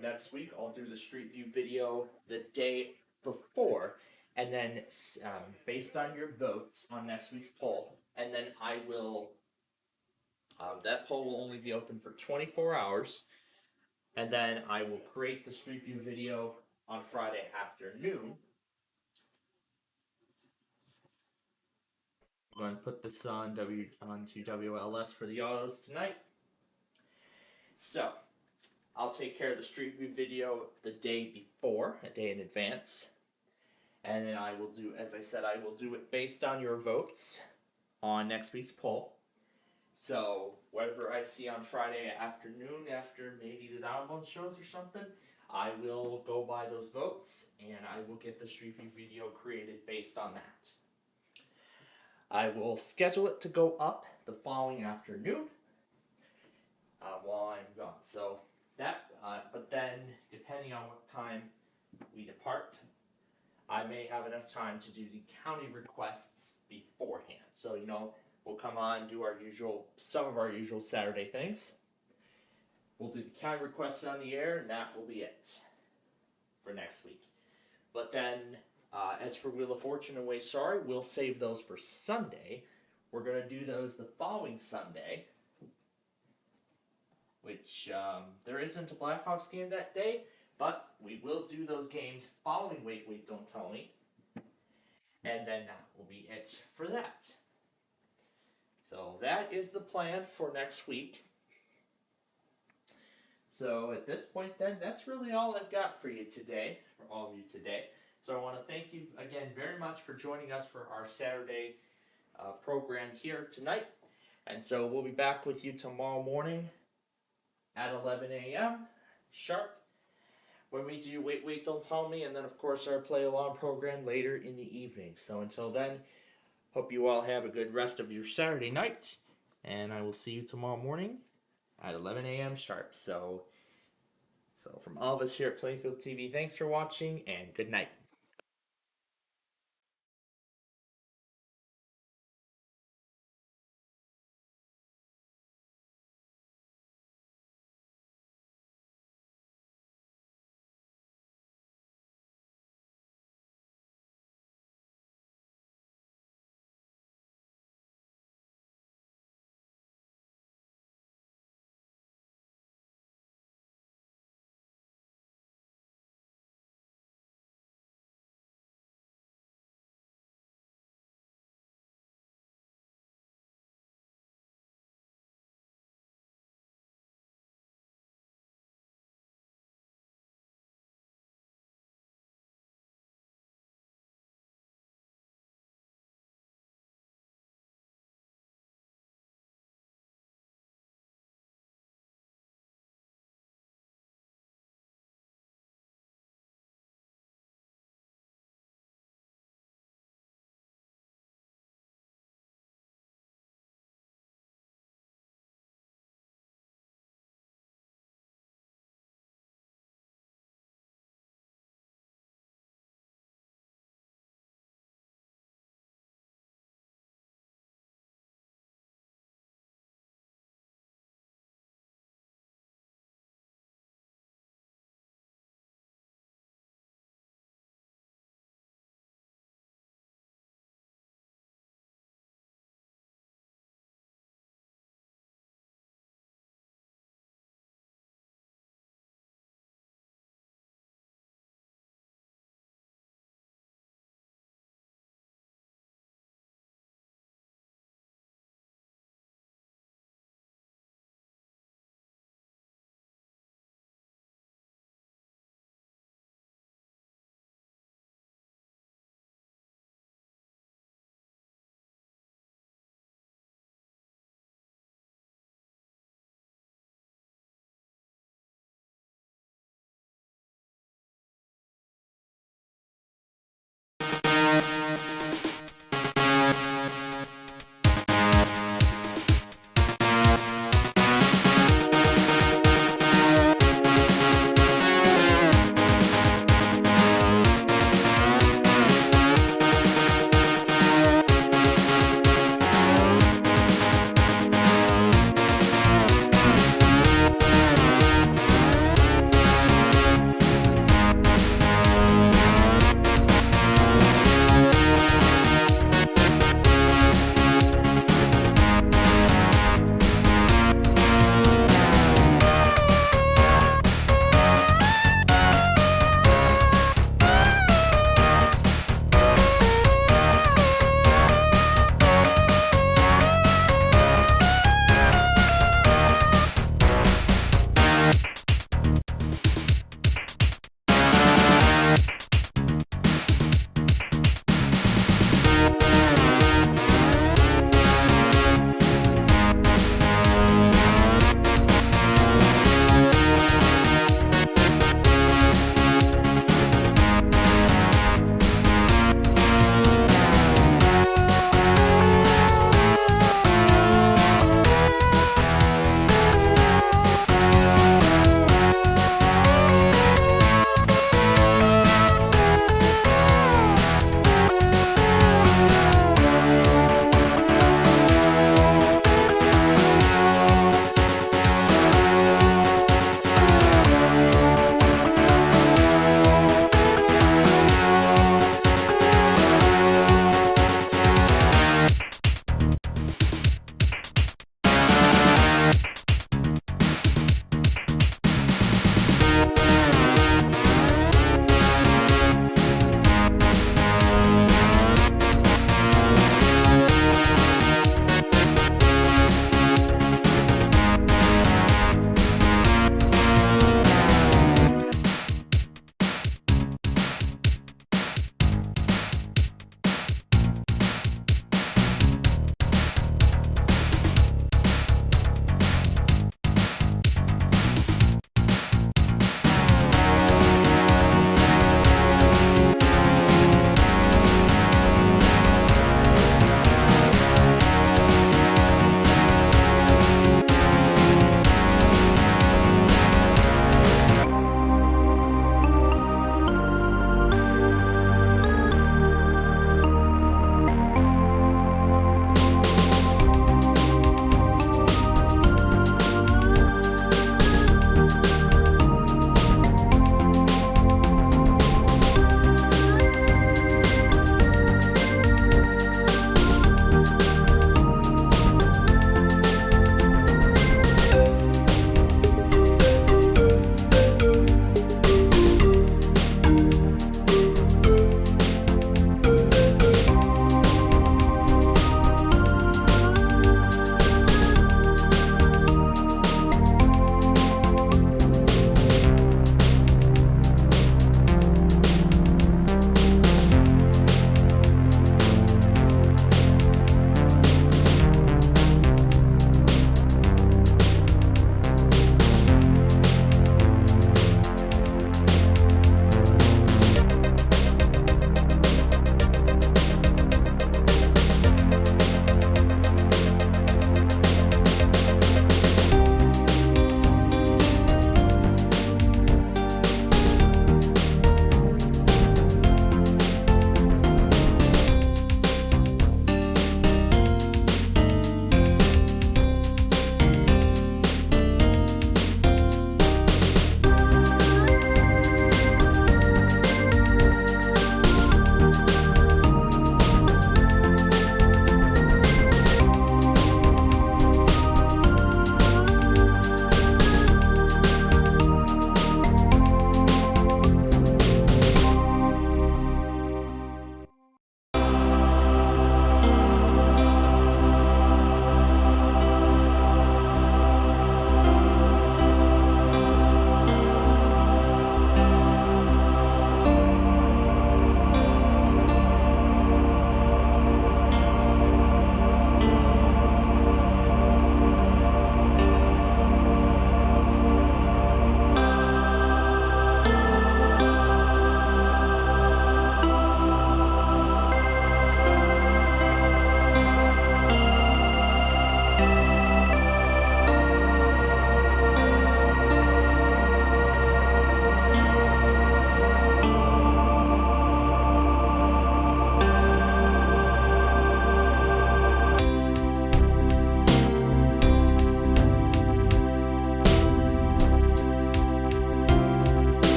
next week, I'll do the Street View video the day before, and then based on your votes on next week's poll, and then I will, that poll will only be open for 24 hours, and then I will create the Street View video on Friday afternoon. I'm going to put this onto WLS for the autos tonight. So, I'll take care of the Street View video the day before, a day in advance. And then I will do, as I said, I will do it based on your votes on next week's poll. So, whatever I see on Friday afternoon, after maybe the Download shows or something, I will go by those votes, and I will get the Street View video created based on that. I will schedule it to go up the following afternoon while I'm gone. So that, but then depending on what time we depart, I may have enough time to do the county requests beforehand. So, we'll come on, do some of our usual Saturday things. We'll do the county requests on the air, and that will be it for next week. But then, as for Wheel of Fortune and Way Sorry, we'll save those for Sunday. We're going to do those the following Sunday, which there isn't a Blackhawks game that day, but we will do those games following Wait, Don't Tell Me. And then that will be it for that. So that is the plan for next week. So at this point then, that's really all I've got for you today, for all of you today. So I want to thank you again very much for joining us for our Saturday program here tonight. And so we'll be back with you tomorrow morning at 11 a.m. sharp when we do Wait, Wait, Don't Tell Me, and then, of course, our play along program later in the evening. So until then, hope you all have a good rest of your Saturday night, and I will see you tomorrow morning at 11 a.m. sharp. So from all of us here at Plainfield TV, thanks for watching, and good night.